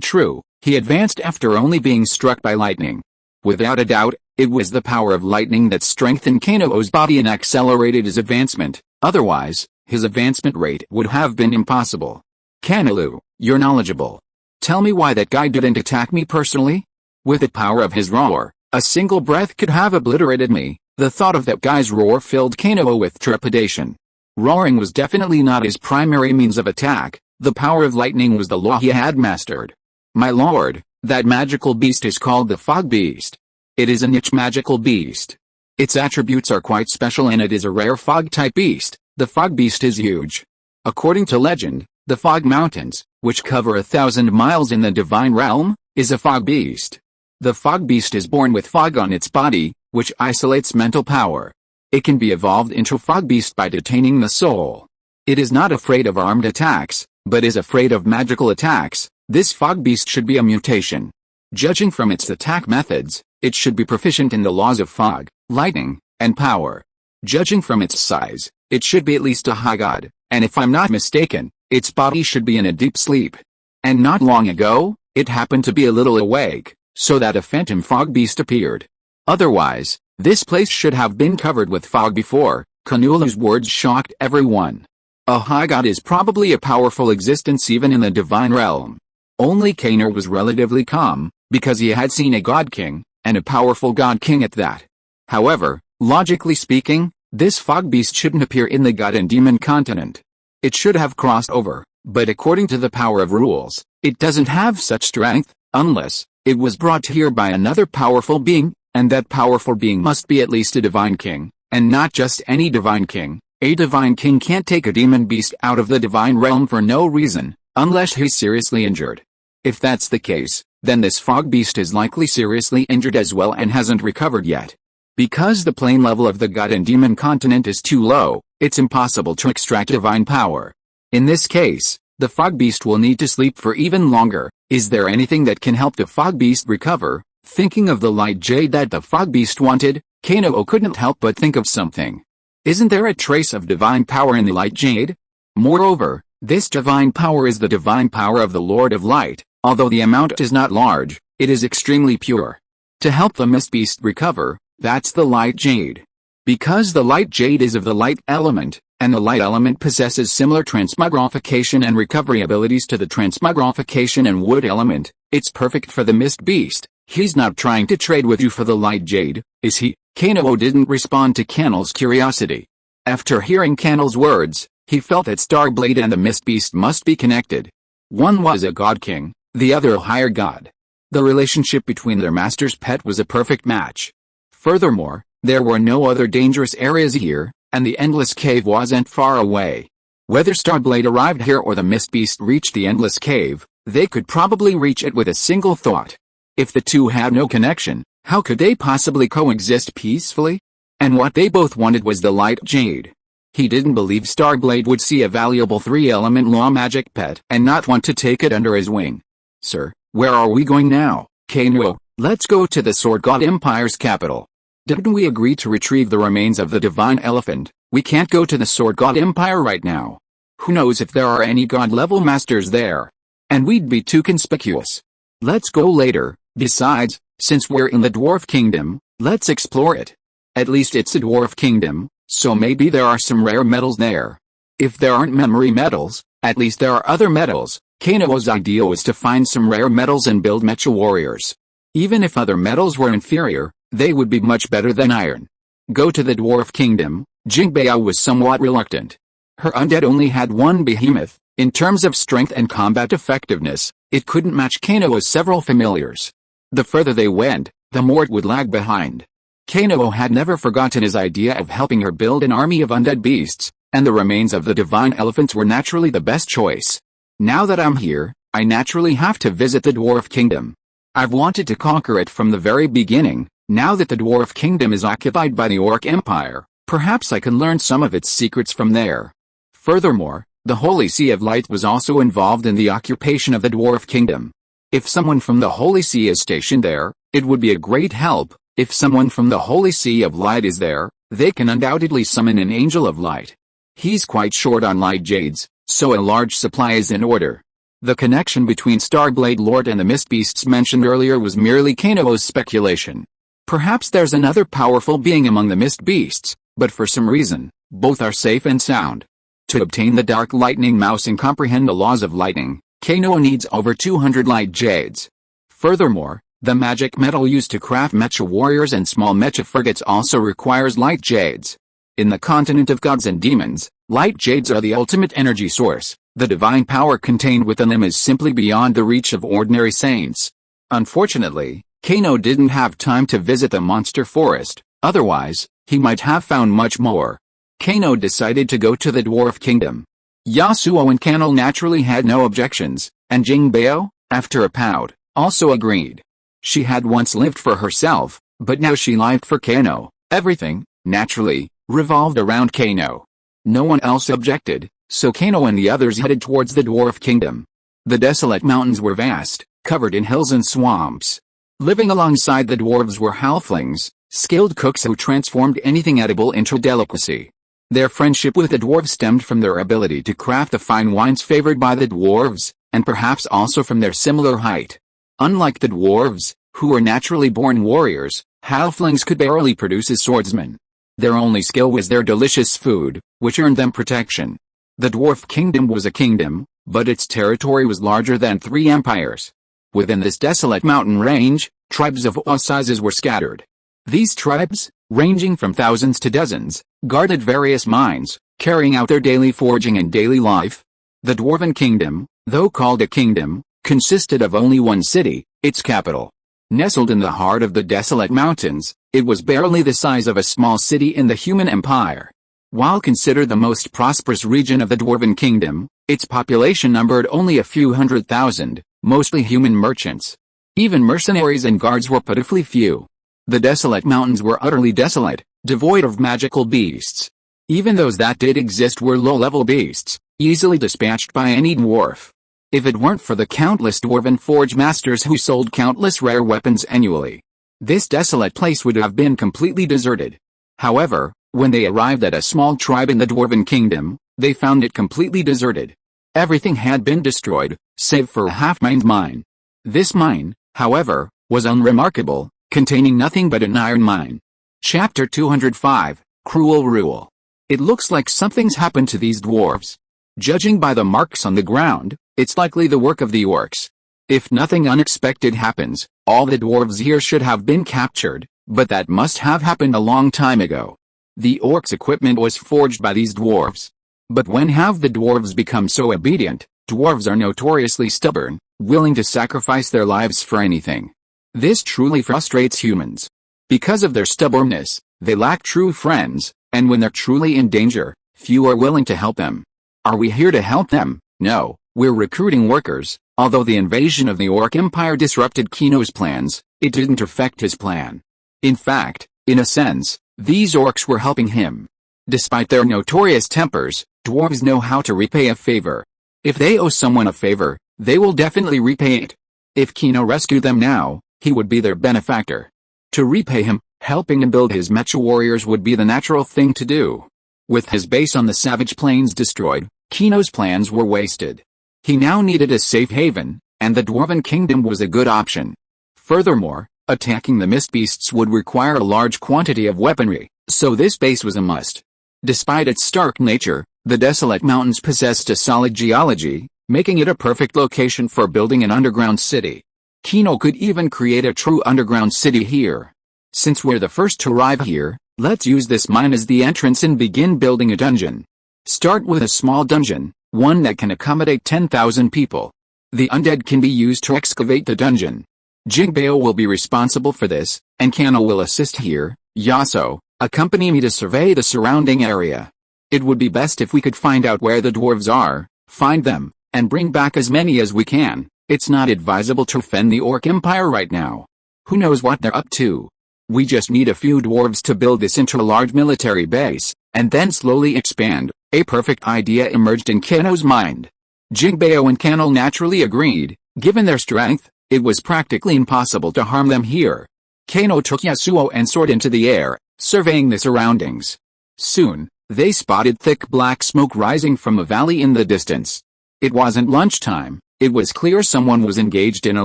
true. He advanced after only being struck by lightning. Without a doubt, it was the power of lightning that strengthened Kano's body and accelerated his advancement, otherwise, his advancement rate would have been impossible. Kanalu, you're knowledgeable. Tell me why that guy didn't attack me personally? With the power of his roar, a single breath could have obliterated me. The thought of that guy's roar filled Kano with trepidation. Roaring was definitely not his primary means of attack, the power of lightning was the law he had mastered. My lord, that magical beast is called the Fog Beast. It is a niche magical beast. Its attributes are quite special and it is a rare fog-type beast. The Fog Beast is huge. According to legend, the Fog Mountains, which cover 1,000 miles in the Divine Realm, is a Fog Beast. The Fog Beast is born with fog on its body, which isolates mental power. It can be evolved into a Fog Beast by detaining the soul. It is not afraid of armed attacks, but is afraid of magical attacks. This Fog Beast should be a mutation. Judging from its attack methods, it should be proficient in the laws of fog, lightning, and power. Judging from its size, it should be at least a high god, and if I'm not mistaken, its body should be in a deep sleep. And not long ago, it happened to be a little awake, so that a phantom fog beast appeared. Otherwise, this place should have been covered with fog before. Kanulu's words shocked everyone. A high god is probably a powerful existence even in the divine realm. Only Kano was relatively calm, because he had seen a god king, and a powerful god king at that. However, logically speaking, this fog beast shouldn't appear in the god and demon continent. It should have crossed over, but according to the power of rules, it doesn't have such strength, unless it was brought here by another powerful being, and that powerful being must be at least a divine king, and not just any divine king. A divine king can't take a demon beast out of the divine realm for no reason, unless he's seriously injured. If that's the case, then this fog beast is likely seriously injured as well and hasn't recovered yet. Because the plane level of the god and demon continent is too low, it's impossible to extract divine power. In this case, the fog beast will need to sleep for even longer. Is there anything that can help the fog beast recover? Thinking of the light jade that the fog beast wanted, Kenolite couldn't help but think of something. Isn't there a trace of divine power in the light jade? Moreover, this divine power is the divine power of the Lord of Light. Although the amount is not large, it is extremely pure. To help the mist beast recover, that's the light jade. Because the light jade is of the light element, and the light element possesses similar transmogrification and recovery abilities to the transmogrification and wood element, it's perfect for the mist beast. He's not trying to trade with you for the light jade, is he? Kenolite didn't respond to Kenolite's curiosity. After hearing Kenolite's words, he felt that Starblade and the mist beast must be connected. One was a god king, the other a higher god. The relationship between their master's pet was a perfect match. Furthermore, there were no other dangerous areas here, and the endless cave wasn't far away. Whether Starblade arrived here or the mist beast reached the endless cave, they could probably reach it with a single thought. If the two had no connection, how could they possibly coexist peacefully? And what they both wanted was the light jade. He didn't believe Starblade would see a valuable 3-element law magic pet and not want to take it under his wing. Sir, where are we going now? Kenolite, let's go to the Sword God Empire's capital. Didn't we agree to retrieve the remains of the divine elephant? We can't go to the Sword God Empire right now. Who knows if there are any god-level masters there? And we'd be too conspicuous. Let's go later. Besides, since we're in the dwarf kingdom, let's explore it. At least it's a dwarf kingdom, so maybe there are some rare metals there. If there aren't memory metals, at least there are other metals. Kenolite's idea was to find some rare metals and build mecha warriors. Even if other metals were inferior, they would be much better than iron. Go to the dwarf kingdom. Jingbao was somewhat reluctant. Her undead only had one behemoth. In terms of strength and combat effectiveness, it couldn't match Kenolite's several familiars. The further they went, the more it would lag behind. Kenolite had never forgotten his idea of helping her build an army of undead beasts, and the remains of the divine elephants were naturally the best choice. Now that I'm here, I naturally have to visit the dwarf kingdom. I've wanted to conquer it from the very beginning. Now that the dwarf kingdom is occupied by the orc empire, perhaps I can learn some of its secrets from there. Furthermore, the Holy See of Light was also involved in the occupation of the dwarf kingdom. If someone from the Holy See is stationed there, it would be a great help. If someone from the Holy See of Light is there, they can undoubtedly summon an angel of light. He's quite short on light jades, so a large supply is in order. The connection between Starblade Lord and the mist beasts mentioned earlier was merely Kenolite's speculation. Perhaps there's another powerful being among the mist beasts, but for some reason, both are safe and sound. To obtain the dark lightning mouse and comprehend the laws of lightning, Kenolite needs over 200 light jades. Furthermore, the magic metal used to craft mecha warriors and small mecha frigates also requires light jades. In the continent of gods and demons, light jades are the ultimate energy source. The divine power contained within them is simply beyond the reach of ordinary saints. Unfortunately, Kenolite didn't have time to visit the monster forest, otherwise, he might have found much more. Kenolite decided to go to the dwarf kingdom. Yasuo and Kenolite naturally had no objections, and Jingbao, after a pout, also agreed. She had once lived for herself, but now she lived for Kenolite. Everything, naturally, revolved around Kenolite. No one else objected, so Kenolite and the others headed towards the dwarf kingdom. The desolate mountains were vast, covered in hills and swamps. Living alongside the dwarves were halflings, skilled cooks who transformed anything edible into delicacy. Their friendship with the dwarves stemmed from their ability to craft the fine wines favored by the dwarves, and perhaps also from their similar height. Unlike the dwarves, who were naturally born warriors, halflings could barely produce as swordsmen. Their only skill was their delicious food, which earned them protection. The dwarf kingdom was a kingdom, but its territory was larger than 3 empires. Within this desolate mountain range, tribes of all sizes were scattered. These tribes, ranging from thousands to dozens, guarded various mines, carrying out their daily foraging and daily life. The dwarven kingdom, though called a kingdom, consisted of only one city, its capital. Nestled in the heart of the desolate mountains, it was barely the size of a small city in the human empire. While considered the most prosperous region of the dwarven kingdom, its population numbered only a few 100,000, mostly human merchants. Even mercenaries and guards were pitifully few. The desolate mountains were utterly desolate, devoid of magical beasts. Even those that did exist were low-level beasts, easily dispatched by any dwarf. If it weren't for the countless dwarven forge masters who sold countless rare weapons annually, this desolate place would have been completely deserted. However, when they arrived at a small tribe in the dwarven kingdom, they found it completely deserted. Everything had been destroyed, save for a half-mined mine. This mine, however, was unremarkable, containing nothing but an iron mine. Chapter 205, Cruel Rule. It looks like something's happened to these dwarves. Judging by the marks on the ground, it's likely the work of the orcs. If nothing unexpected happens, all the dwarves here should have been captured, but that must have happened a long time ago. The orcs' equipment was forged by these dwarves. But when have the dwarves become so obedient? Dwarves are notoriously stubborn, willing to sacrifice their lives for anything. This truly frustrates humans. Because of their stubbornness, they lack true friends, and when they're truly in danger, few are willing to help them. Are we here to help them? No, we're recruiting workers. Although the invasion of the Orc Empire disrupted Keno's plans, it didn't affect his plan. In fact, in a sense, these orcs were helping him. Despite their notorious tempers, dwarves know how to repay a favor. If they owe someone a favor, they will definitely repay it. If Keno rescued them now, he would be their benefactor. To repay him, helping him build his mecha warriors would be the natural thing to do. With his base on the Savage Plains destroyed, Keno's plans were wasted. He now needed a safe haven, and the Dwarven Kingdom was a good option. Furthermore, attacking the Mist Beasts would require a large quantity of weaponry, so this base was a must. Despite its stark nature, the desolate mountains possessed a solid geology, making it a perfect location for building an underground city. Keno could even create a true underground city here. Since we're the first to arrive here, let's use this mine as the entrance and begin building a dungeon. Start with a small dungeon, one that can accommodate 10,000 people. The undead can be used to excavate the dungeon. Jingbeo will be responsible for this, and Kano will assist here. Yaso, accompany me to survey the surrounding area. It would be best if we could find out where the dwarves are, find them, and bring back as many as we can. It's not advisable to defend the Orc Empire right now. Who knows what they're up to? We just need a few dwarves to build this into a large military base, and then slowly expand. A perfect idea emerged in Kano's mind. Jingbeo and Kano naturally agreed. Given their strength, it was practically impossible to harm them here. Kano took Yasuo and sword into the air, surveying the surroundings. Soon, they spotted thick black smoke rising from a valley in the distance. It wasn't lunchtime. It was clear someone was engaged in a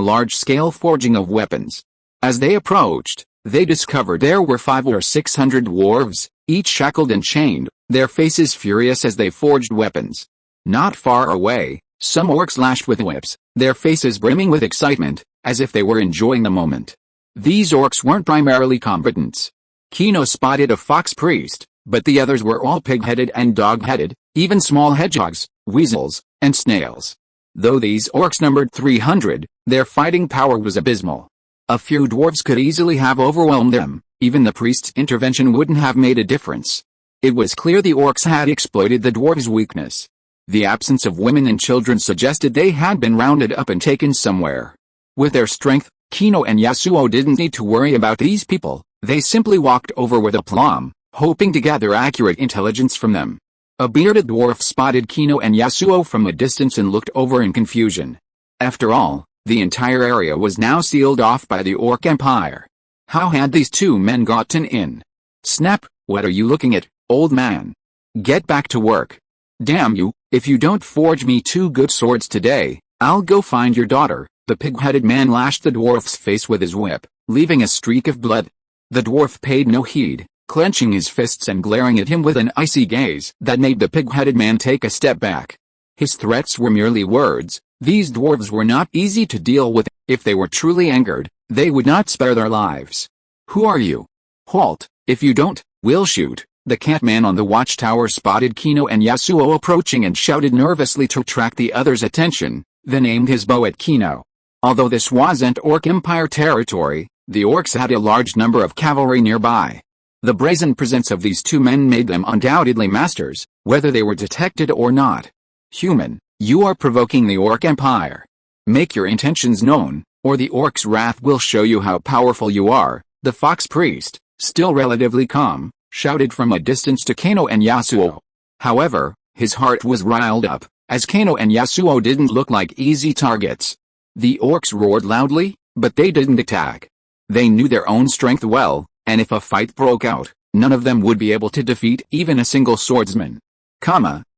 large-scale forging of weapons. As they approached, they discovered there were 500 or 600 dwarves, each shackled and chained, their faces furious as they forged weapons. Not far away, some orcs lashed with whips, their faces brimming with excitement, as if they were enjoying the moment. These orcs weren't primarily combatants. Keno spotted a fox priest, but the others were all pig-headed and dog-headed, even small hedgehogs, weasels, and snails. Though these orcs numbered 300, their fighting power was abysmal. A few dwarves could easily have overwhelmed them, even the priest's intervention wouldn't have made a difference. It was clear the orcs had exploited the dwarves' weakness. The absence of women and children suggested they had been rounded up and taken somewhere. With their strength, Keno and Yasuo didn't need to worry about these people, they simply walked over with aplomb, hoping to gather accurate intelligence from them. A bearded dwarf spotted Keno and Yasuo from a distance and looked over in confusion. After all, the entire area was now sealed off by the Orc Empire. How had these two men gotten in? Snap, what are you looking at, old man? Get back to work. Damn you, if you don't forge me 2 good swords today, I'll go find your daughter. The pig-headed man lashed the dwarf's face with his whip, leaving a streak of blood. The dwarf paid no heed, clenching his fists and glaring at him with an icy gaze that made the pig-headed man take a step back. His threats were merely words. These dwarves were not easy to deal with. If they were truly angered, they would not spare their lives. Who are you? Halt, if you don't, we'll shoot. The catman on the watchtower spotted Keno and Yasuo approaching and shouted nervously to attract the others' attention, then aimed his bow at Keno. Although this wasn't Orc Empire territory, the orcs had a large number of cavalry nearby. The brazen presence of these two men made them undoubtedly masters, whether they were detected or not. Human, you are provoking the Orc Empire. Make your intentions known, or the orcs' wrath will show you how powerful you are. The fox priest, still relatively calm, shouted from a distance to Kano and Yasuo. However, his heart was riled up, as Kano and Yasuo didn't look like easy targets. The orcs roared loudly, but they didn't attack. They knew their own strength well, and if a fight broke out, none of them would be able to defeat even a single swordsman.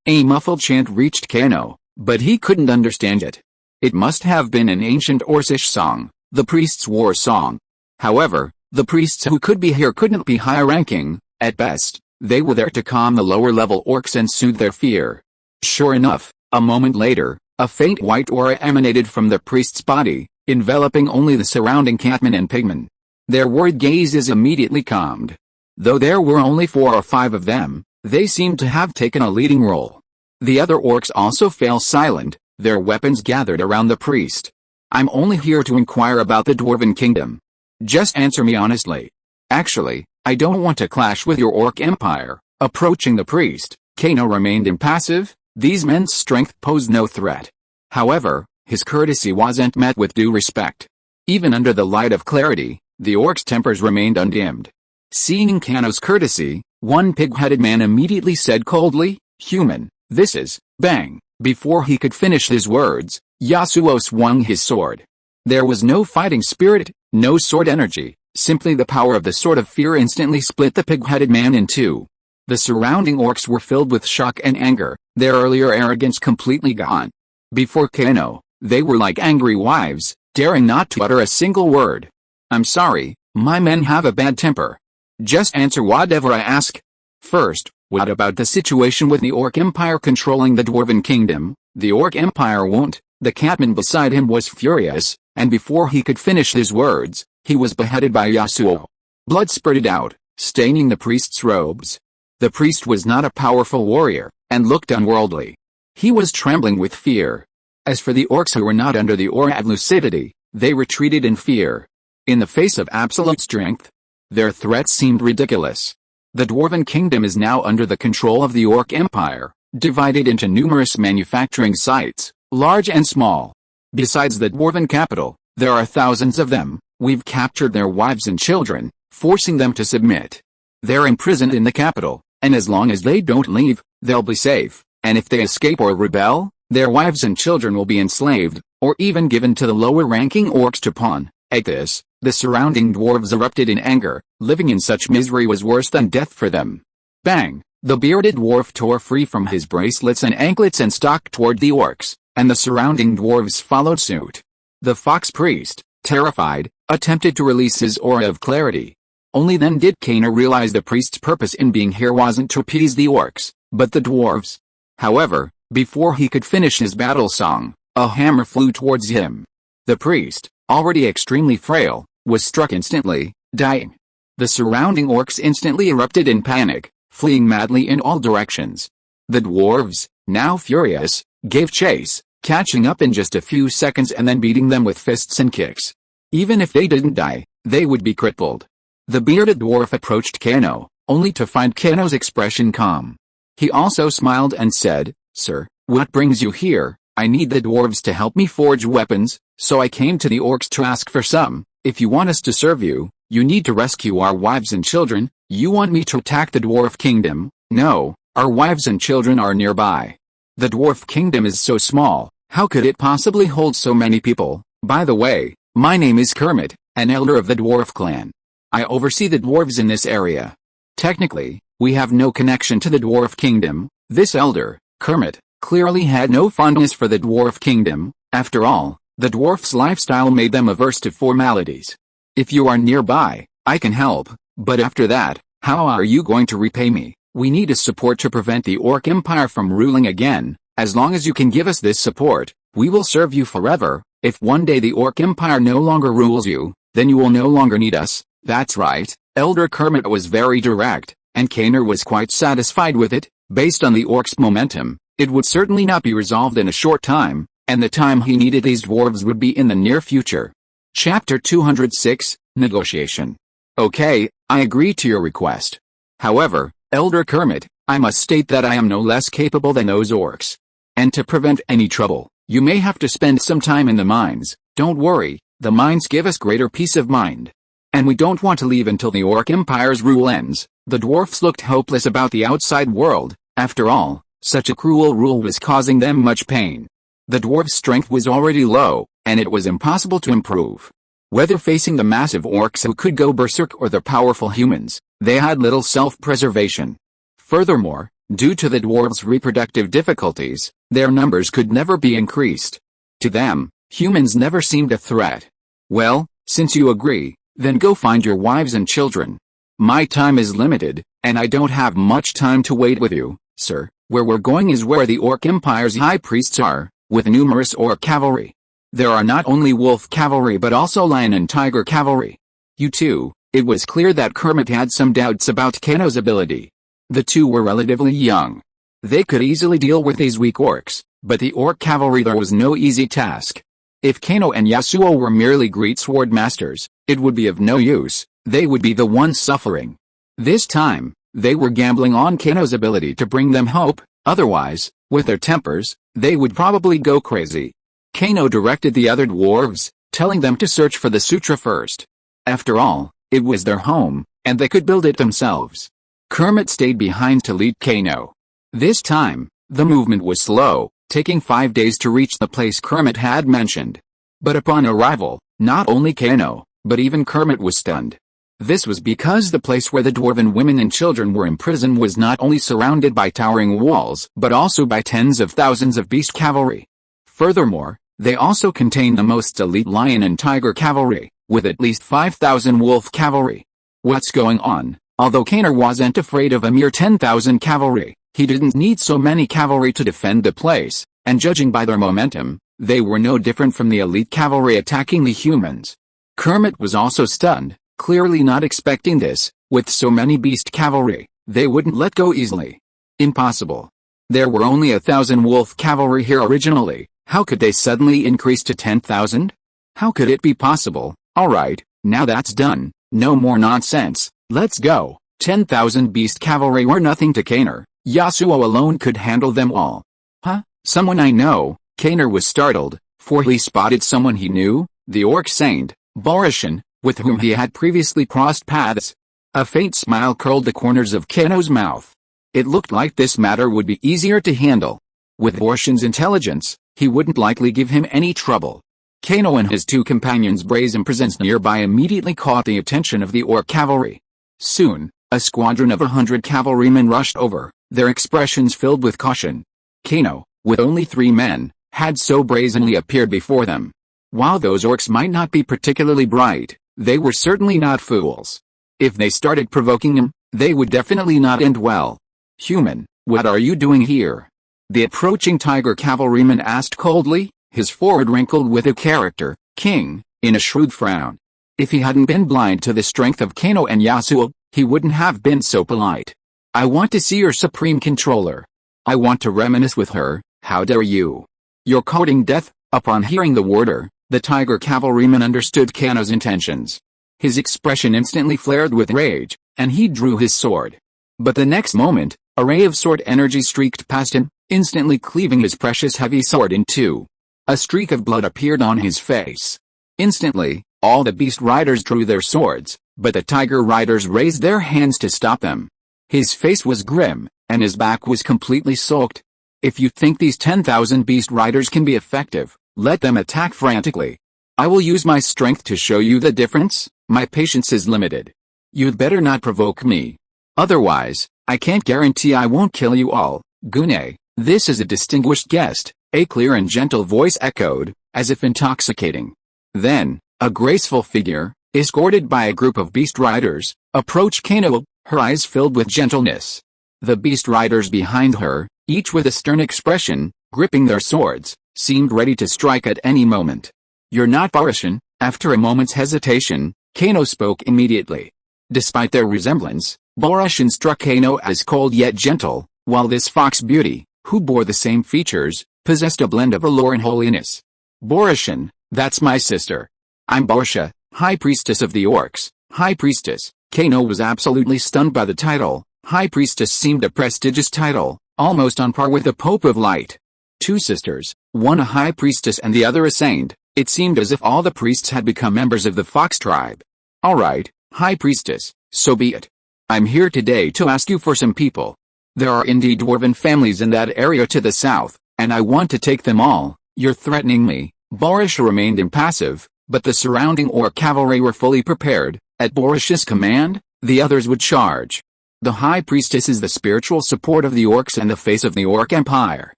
A muffled chant reached Kano, but he couldn't understand it. It must have been an ancient Orcish song, the priest's war song. However, the priests who could be here couldn't be high-ranking. At best, they were there to calm the lower-level orcs and soothe their fear. Sure enough, a moment later, a faint white aura emanated from the priest's body, enveloping only the surrounding catmen and pigmen. Their worried gazes immediately calmed. Though there were only 4 or 5 of them, they seemed to have taken a leading role. The other orcs also fell silent, their weapons gathered around the priest. I'm only here to inquire about the Dwarven Kingdom. Just answer me honestly. Actually, I don't want to clash with your orc empire. Approaching the priest, Kano remained impassive. These men's strength posed no threat. However, his courtesy wasn't met with due respect. Even under the light of clarity, the orcs' tempers remained undimmed. Seeing Kano's courtesy, one pig-headed man immediately said coldly, "Human, this is..." Bang! Before he could finish his words, Yasuo swung his sword. There was no fighting spirit, no sword energy, simply the power of the sword of fear instantly split the pig-headed man in two. The surrounding orcs were filled with shock and anger, their earlier arrogance completely gone. Before Kano, they were like angry wives, daring not to utter a single word. "I'm sorry, my men have a bad temper. Just answer whatever I ask. First, what about the situation with the Orc Empire controlling the Dwarven Kingdom?" "The Orc Empire won't." The catman beside him was furious, and before he could finish his words, he was beheaded by Yasuo. Blood spurted out, staining the priest's robes. The priest was not a powerful warrior, and looked unworldly. He was trembling with fear. As for the orcs who were not under the aura of lucidity, they retreated in fear. In the face of absolute strength, their threats seemed ridiculous. The Dwarven Kingdom is now under the control of the Orc Empire, divided into numerous manufacturing sites, large and small. Besides the Dwarven capital, there are thousands of them. We've captured their wives and children, forcing them to submit. They're imprisoned in the capital, and as long as they don't leave, they'll be safe, and if they escape or rebel, their wives and children will be enslaved, or even given to the lower-ranking orcs to pawn. At this, the surrounding dwarves erupted in anger. Living in such misery was worse than death for them. Bang! The bearded dwarf tore free from his bracelets and anklets and stalked toward the orcs, and the surrounding dwarves followed suit. The fox priest, terrified, attempted to release his aura of clarity. Only then did Kano realize the priest's purpose in being here wasn't to appease the orcs, but the dwarves. However, before he could finish his battle song, a hammer flew towards him. The priest, already extremely frail, was struck instantly, dying. The surrounding orcs instantly erupted in panic, fleeing madly in all directions. The dwarves, now furious, gave chase, catching up in just a few seconds and then beating them with fists and kicks. Even if they didn't die, they would be crippled. The bearded dwarf approached Kano, only to find Kano's expression calm. He also smiled and said, "Sir, what brings you here? I need the dwarves to help me forge weapons, so I came to the orcs to ask for some. If you want us to serve you, you need to rescue our wives and children." "You want me to attack the dwarf kingdom?" "No, our wives and children are nearby. The dwarf kingdom is so small, how could it possibly hold so many people? By the way, my name is Kermit, an elder of the dwarf clan. I oversee the dwarves in this area. Technically, we have no connection to the dwarf kingdom." This elder, Kermit, clearly had no fondness for the dwarf kingdom. After all, the dwarf's lifestyle made them averse to formalities. "If you are nearby, I can help, but after that, how are you going to repay me? We need a support to prevent the Orc Empire from ruling again. As long as you can give us this support, we will serve you forever. If one day the Orc Empire no longer rules you, then you will no longer need us." That's right, Elder Kermit was very direct, and Kano was quite satisfied with it. Based on the orcs' momentum, it would certainly not be resolved in a short time, and the time he needed these dwarves would be in the near future. Chapter 206, Negotiation. "Okay, I agree to your request. However, Elder Kermit, I must state that I am no less capable than those orcs. And to prevent any trouble, you may have to spend some time in the mines. Don't worry, the mines give us greater peace of mind." And we don't want to leave until the Orc Empire's rule ends. The dwarfs looked hopeless about the outside world. After all, such a cruel rule was causing them much pain. The dwarves' strength was already low, and it was impossible to improve. Whether facing the massive orcs who could go berserk or the powerful humans, they had little self-preservation. Furthermore, due to the dwarves' reproductive difficulties, their numbers could never be increased. To them, humans never seemed a threat. Well, since you agree, then go find your wives and children. My time is limited, and I don't have much time to wait with you, sir. Where we're going is where the Orc Empire's high priests are, with numerous orc cavalry. There are not only wolf cavalry but also lion and tiger cavalry. You too. It was clear that Kermit had some doubts about Kano's ability. The two were relatively young. They could easily deal with these weak orcs, but the orc cavalry there was no easy task. If Kano and Yasuo were merely great sword masters, it would be of no use. They would be the ones suffering. This time, they were gambling on Kano's ability to bring them hope, otherwise, with their tempers, they would probably go crazy. Kano directed the other dwarves, telling them to search for the sutra first. After all, it was their home, and they could build it themselves. Kermit stayed behind to lead Kano. This time, the movement was slow, taking 5 days to reach the place Kermit had mentioned. But upon arrival, not only Kano, but even Kermit was stunned. This was because the place where the dwarven women and children were imprisoned was not only surrounded by towering walls but also by tens of thousands of beast cavalry. Furthermore, they also contained the most elite lion and tiger cavalry, with at least 5,000 wolf cavalry. What's going on? Although Kano wasn't afraid of a mere 10,000 cavalry, he didn't need so many cavalry to defend the place, and judging by their momentum, they were no different from the elite cavalry attacking the humans. Kermit was also stunned. Clearly not expecting this. With so many beast cavalry, they wouldn't let go easily. Impossible. There were only 1,000 wolf cavalry here originally. How could they suddenly increase to 10,000? How could it be possible? Alright, now that's done. No more nonsense. Let's go. 10,000 beast cavalry were nothing to Kano. Yasuo alone could handle them all. Huh? Someone I know? Kano was startled, for he spotted someone he knew, the orc saint, Borashan, with whom he had previously crossed paths. A faint smile curled the corners of Kano's mouth. It looked like this matter would be easier to handle. With Borashan's intelligence, he wouldn't likely give him any trouble. Kano and his two companions' brazen presence nearby immediately caught the attention of the orc cavalry. Soon, a squadron of 100 cavalrymen rushed over, their expressions filled with caution. Kano, with only 3 men, had so brazenly appeared before them. While those orcs might not be particularly bright, they were certainly not fools. If they started provoking him, they would definitely not end well. Human, what are you doing here? The approaching tiger cavalryman asked coldly, his forehead wrinkled with a character, king, in a shrewd frown. If he hadn't been blind to the strength of Kano and Yasuo, he wouldn't have been so polite. I want to see your supreme controller. I want to reminisce with her. How dare you? You're courting death. Upon hearing the warder, the tiger cavalryman understood Kano's intentions. His expression instantly flared with rage, and he drew his sword. But the next moment, a ray of sword energy streaked past him, instantly cleaving his precious heavy sword in two. A streak of blood appeared on his face. Instantly, all the beast riders drew their swords, but the tiger riders raised their hands to stop them. His face was grim, and his back was completely soaked. If you think these 10,000 beast riders can be effective, let them attack frantically. I will use my strength to show you the difference. My patience is limited. You'd better not provoke me. Otherwise, I can't guarantee I won't kill you all. Gune, this is a distinguished guest, a clear and gentle voice echoed, as if intoxicating. Then, a graceful figure, escorted by a group of beast riders, approached Kano, her eyes filled with gentleness. The beast riders behind her, each with a stern expression, gripping their swords, seemed ready to strike at any moment. You're not Borashan. After a moment's hesitation, Kano spoke immediately. Despite their resemblance, Borashan struck Kano as cold yet gentle, while this fox beauty, who bore the same features, possessed a blend of allure and holiness. Borashan, that's my sister. I'm Borsha, High Priestess of the Orcs. High Priestess. Kano was absolutely stunned by the title. High Priestess seemed a prestigious title, almost on par with the Pope of Light. Two sisters, one a High Priestess and the other a saint. It seemed as if all the priests had become members of the Fox tribe. Alright, High Priestess, so be it. I'm here today to ask you for some people. There are indeed dwarven families in that area to the south, and I want to take them all. You're threatening me. Borussia remained impassive, but the surrounding orc cavalry were fully prepared. At Borussia's command, the others would charge. The High Priestess is the spiritual support of the orcs and the face of the Orc Empire.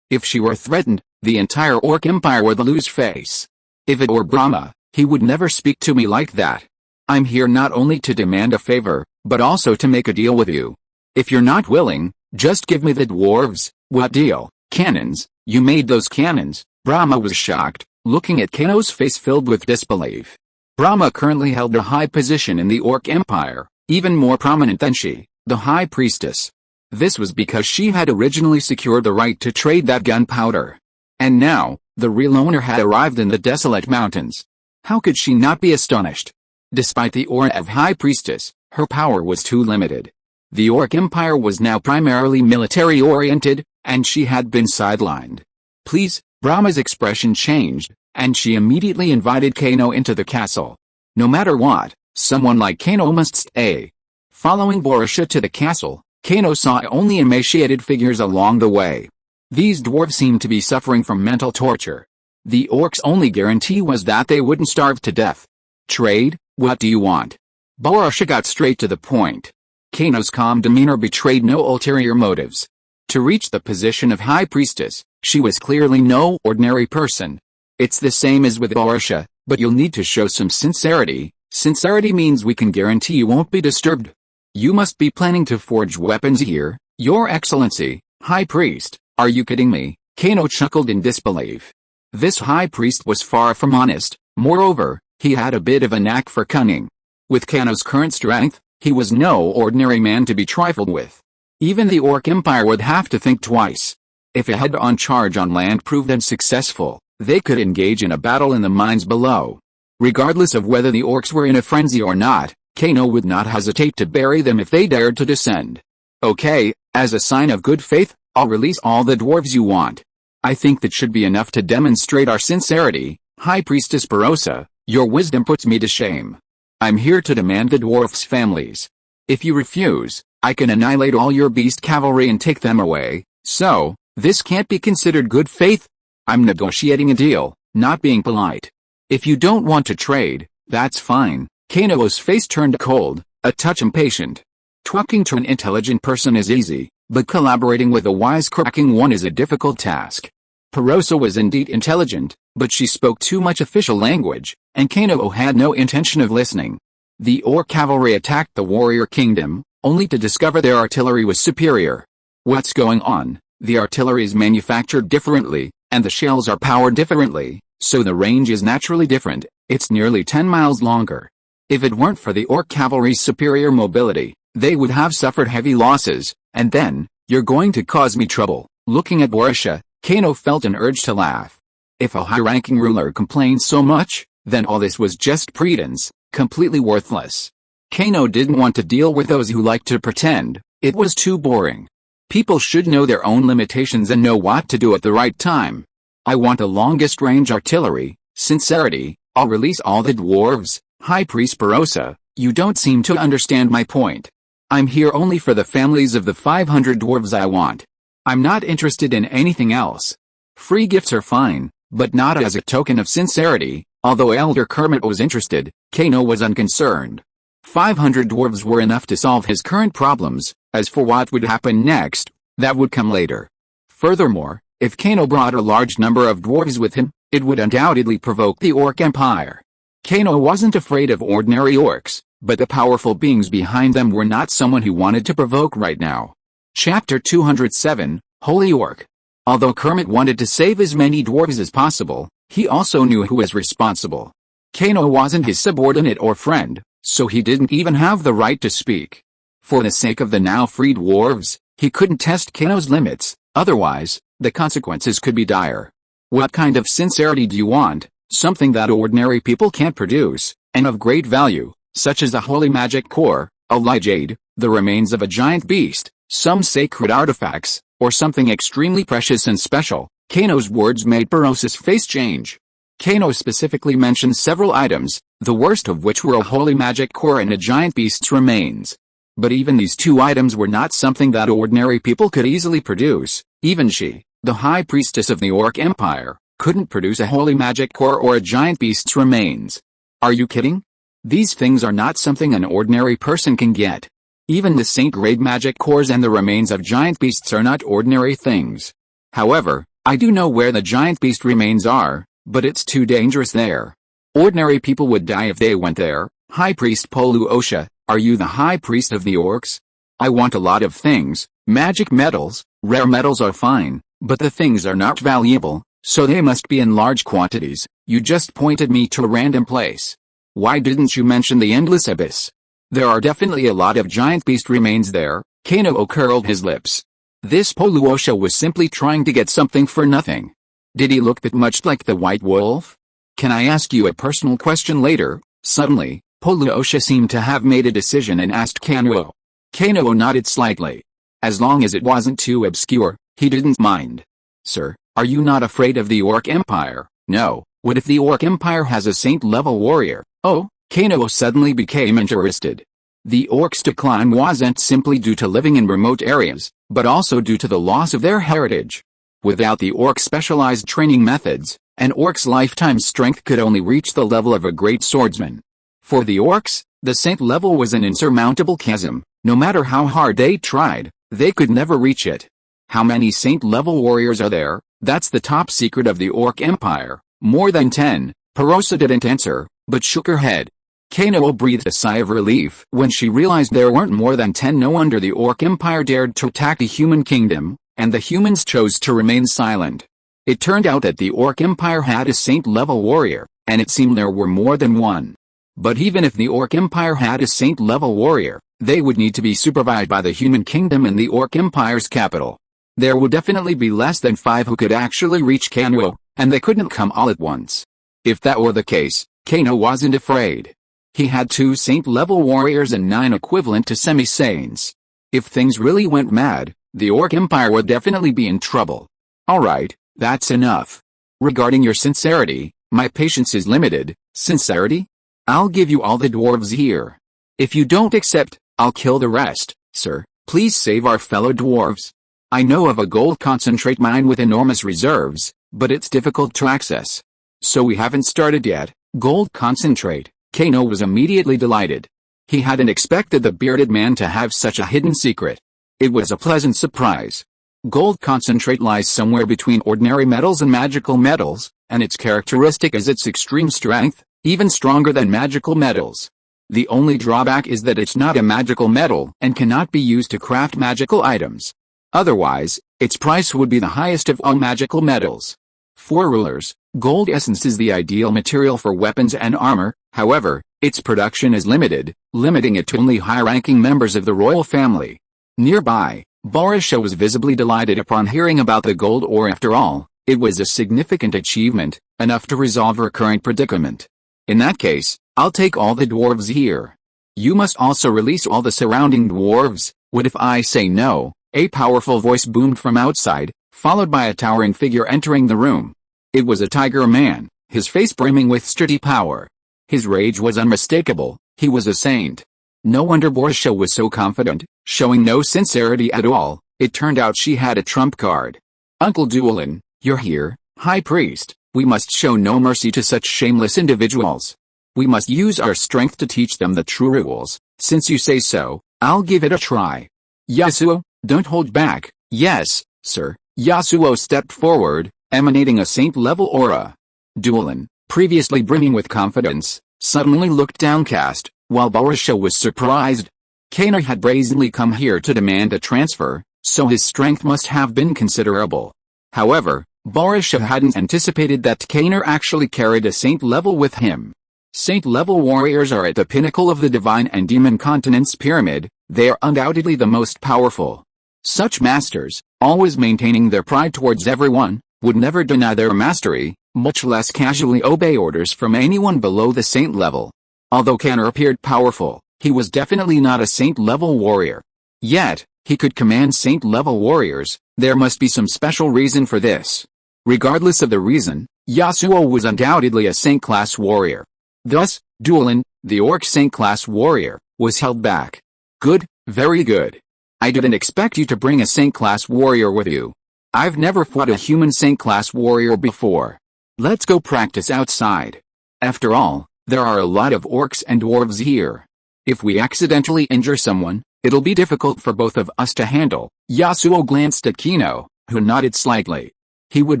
If she were threatened, the entire Orc Empire would lose face. If it were Brahma, he would never speak to me like that. I'm here not only to demand a favor, but also to make a deal with you. If you're not willing, just give me the dwarves. What deal? Cannons? You made those cannons? Brahma was shocked, looking at Kano's face filled with disbelief. Brahma currently held a high position in the Orc Empire, even more prominent than she, the High Priestess. This was because she had originally secured the right to trade that gunpowder. And now, the real owner had arrived in the desolate mountains. How could she not be astonished? Despite the aura of High Priestess, her power was too limited. The Orc Empire was now primarily military-oriented, and she had been sidelined. Please, Brahma's expression changed, and she immediately invited Kano into the castle. No matter what, someone like Kano must stay. Following Borussia to the castle, Kano saw only emaciated figures along the way. These dwarves seemed to be suffering from mental torture. The orcs' only guarantee was that they wouldn't starve to death. Trade? What do you want? Borussia got straight to the point. Kano's calm demeanor betrayed no ulterior motives. To reach the position of High Priestess, she was clearly no ordinary person. It's the same as with Borussia, but you'll need to show some sincerity. Sincerity means we can guarantee you won't be disturbed. You must be planning to forge weapons here, Your Excellency, High Priest. Are you kidding me? Kano chuckled in disbelief. This High Priest was far from honest. Moreover, he had a bit of a knack for cunning. With Kano's current strength, he was no ordinary man to be trifled with. Even the Orc Empire would have to think twice. If a head-on charge on land proved unsuccessful, they could engage in a battle in the mines below. Regardless of whether the orcs were in a frenzy or not, Kano would not hesitate to bury them if they dared to descend. Okay, as a sign of good faith, I'll release all the dwarves you want. I think that should be enough to demonstrate our sincerity. High Priestess Borussia, your wisdom puts me to shame. I'm here to demand the dwarfs' families. If you refuse, I can annihilate all your beast cavalry and take them away. So, this can't be considered good faith. I'm negotiating a deal, not being polite. If you don't want to trade, that's fine. Kano's face turned cold, a touch impatient. Talking to an intelligent person is easy, but collaborating with a wisecracking one is a difficult task. Borussia was indeed intelligent, but she spoke too much official language, and Kano had no intention of listening. The Orc cavalry attacked the warrior kingdom, only to discover their artillery was superior. What's going on? The artillery is manufactured differently, and the shells are powered differently, so the range is naturally different. It's nearly 10 miles longer. If it weren't for the Orc cavalry's superior mobility, they would have suffered heavy losses, and then, you're going to cause me trouble. Looking at Borussia, Kano felt an urge to laugh. If a high-ranking ruler complained so much, then all this was just pretense, completely worthless. Kano didn't want to deal with those who liked to pretend. It was too boring. People should know their own limitations and know what to do at the right time. I want the longest-range artillery. Sincerity. I'll release all the dwarves. High Priest Borussia, you don't seem to understand my point. I'm here only for the families of the 500 dwarves I want. I'm not interested in anything else. Free gifts are fine, but not as a token of sincerity. Although Elder Kermit was interested, Kano was unconcerned. 500 dwarves were enough to solve his current problems. As for what would happen next, that would come later. Furthermore, if Kano brought a large number of dwarves with him, it would undoubtedly provoke the Orc Empire. Kano wasn't afraid of ordinary orcs, but the powerful beings behind them were not someone he wanted to provoke right now. Chapter 207, Holy Orc. Although Kermit wanted to save as many dwarves as possible, he also knew who was responsible. Kano wasn't his subordinate or friend, so he didn't even have the right to speak. For the sake of the now freed dwarves, he couldn't test Kano's limits, otherwise, the consequences could be dire. What kind of sincerity do you want? Something that ordinary people can't produce, and of great value, such as a holy magic core, a light jade, the remains of a giant beast, some sacred artifacts, or something extremely precious and special. Kano's words made Borussia's face change. Kano specifically mentioned several items, the worst of which were a holy magic core and a giant beast's remains. But even these two items were not something that ordinary people could easily produce. Even she, the high priestess of the Orc Empire, couldn't produce a holy magic core or a giant beast's remains. Are you kidding? These things are not something an ordinary person can get. Even the saint-grade magic cores and the remains of giant beasts are not ordinary things. However, I do know where the giant beast remains are, but it's too dangerous there. Ordinary people would die if they went there. High Priest Polu Osha, are you the High Priest of the Orcs? I want a lot of things. Magic metals, rare metals are fine, but the things are not valuable, so they must be in large quantities. You just pointed me to a random place. Why didn't you mention the endless abyss? There are definitely a lot of giant beast remains there. Kano curled his lips. This Poluosha was simply trying to get something for nothing. Did he look that much like the White Wolf? Can I ask you a personal question later? Suddenly, Poluosha seemed to have made a decision and asked Kano. Kano nodded slightly. As long as it wasn't too obscure, he didn't mind. Sir, are you not afraid of the Orc Empire? No. What if the Orc Empire has a saint-level warrior? Oh, Kano suddenly became interested. The Orcs' decline wasn't simply due to living in remote areas, but also due to the loss of their heritage. Without the Orcs' specialized training methods, an Orc's lifetime strength could only reach the level of a great swordsman. For the Orcs, the saint level was an insurmountable chasm. No matter how hard they tried, they could never reach it. How many saint-level warriors are there? That's the top secret of the Orc Empire. More than 10. Perosa didn't answer, but shook her head. Kano breathed a sigh of relief when she realized there weren't more than 10. No wonder the Orc Empire dared to attack the human kingdom, and the humans chose to remain silent. It turned out that the Orc Empire had a saint-level warrior, and it seemed there were more than one. But even if the Orc Empire had a saint-level warrior, they would need to be supervised by the human kingdom in the Orc Empire's capital. There would definitely be less than 5 who could actually reach Kano, and they couldn't come all at once. If that were the case, Kano wasn't afraid. He had 2 saint-level warriors and 9 equivalent to semi-saints. If things really went mad, the Orc Empire would definitely be in trouble. Alright, that's enough. Regarding your sincerity, my patience is limited. Sincerity? I'll give you all the dwarves here. If you don't accept, I'll kill the rest. Sir, please save our fellow dwarves. I know of a gold concentrate mine with enormous reserves, but it's difficult to access. So we haven't started yet. Gold concentrate. Kano was immediately delighted. He hadn't expected the bearded man to have such a hidden secret. It was a pleasant surprise. Gold concentrate lies somewhere between ordinary metals and magical metals, and its characteristic is its extreme strength, even stronger than magical metals. The only drawback is that it's not a magical metal and cannot be used to craft magical items. Otherwise, its price would be the highest of all magical metals. For rulers, gold essence is the ideal material for weapons and armor. However, its production is limited, limiting it to only high-ranking members of the royal family. Nearby, Barisha was visibly delighted upon hearing about the gold ore. After all, it was a significant achievement, enough to resolve her current predicament. In that case, I'll take all the dwarves here. You must also release all the surrounding dwarves. What if I say no? A powerful voice boomed from outside, followed by a towering figure entering the room. It was a tiger man, his face brimming with sturdy power. His rage was unmistakable. He was a saint. No wonder Barisha was so confident, showing no sincerity at all. It turned out she had a trump card. Uncle Duelin, you're here, High Priest. We must show no mercy to such shameless individuals. We must use our strength to teach them the true rules. Since you say so, I'll give it a try. Yasuo, don't hold back. Yes, sir. Yasuo stepped forward, emanating a saint-level aura. Duelin, previously brimming with confidence, suddenly looked downcast, while Barisha was surprised. Kano had brazenly come here to demand a transfer, so his strength must have been considerable. However, Barisha hadn't anticipated that Kano actually carried a saint level with him. Saint-level warriors are at the pinnacle of the divine and demon continent's pyramid. They are undoubtedly the most powerful. Such masters, always maintaining their pride towards everyone, would never deny their mastery, much less casually obey orders from anyone below the saint level. Although Kano appeared powerful, he was definitely not a saint-level warrior. Yet, he could command saint-level warriors. There must be some special reason for this. Regardless of the reason, Yasuo was undoubtedly a Saint-class warrior. Thus, Duelin, the orc Saint-class warrior, was held back. Good, very good. I didn't expect you to bring a Saint-class warrior with you. I've never fought a human Saint-class warrior before. Let's go practice outside. After all, there are a lot of orcs and dwarves here. If we accidentally injure someone, it'll be difficult for both of us to handle. Yasuo glanced at Kino, who nodded slightly. He would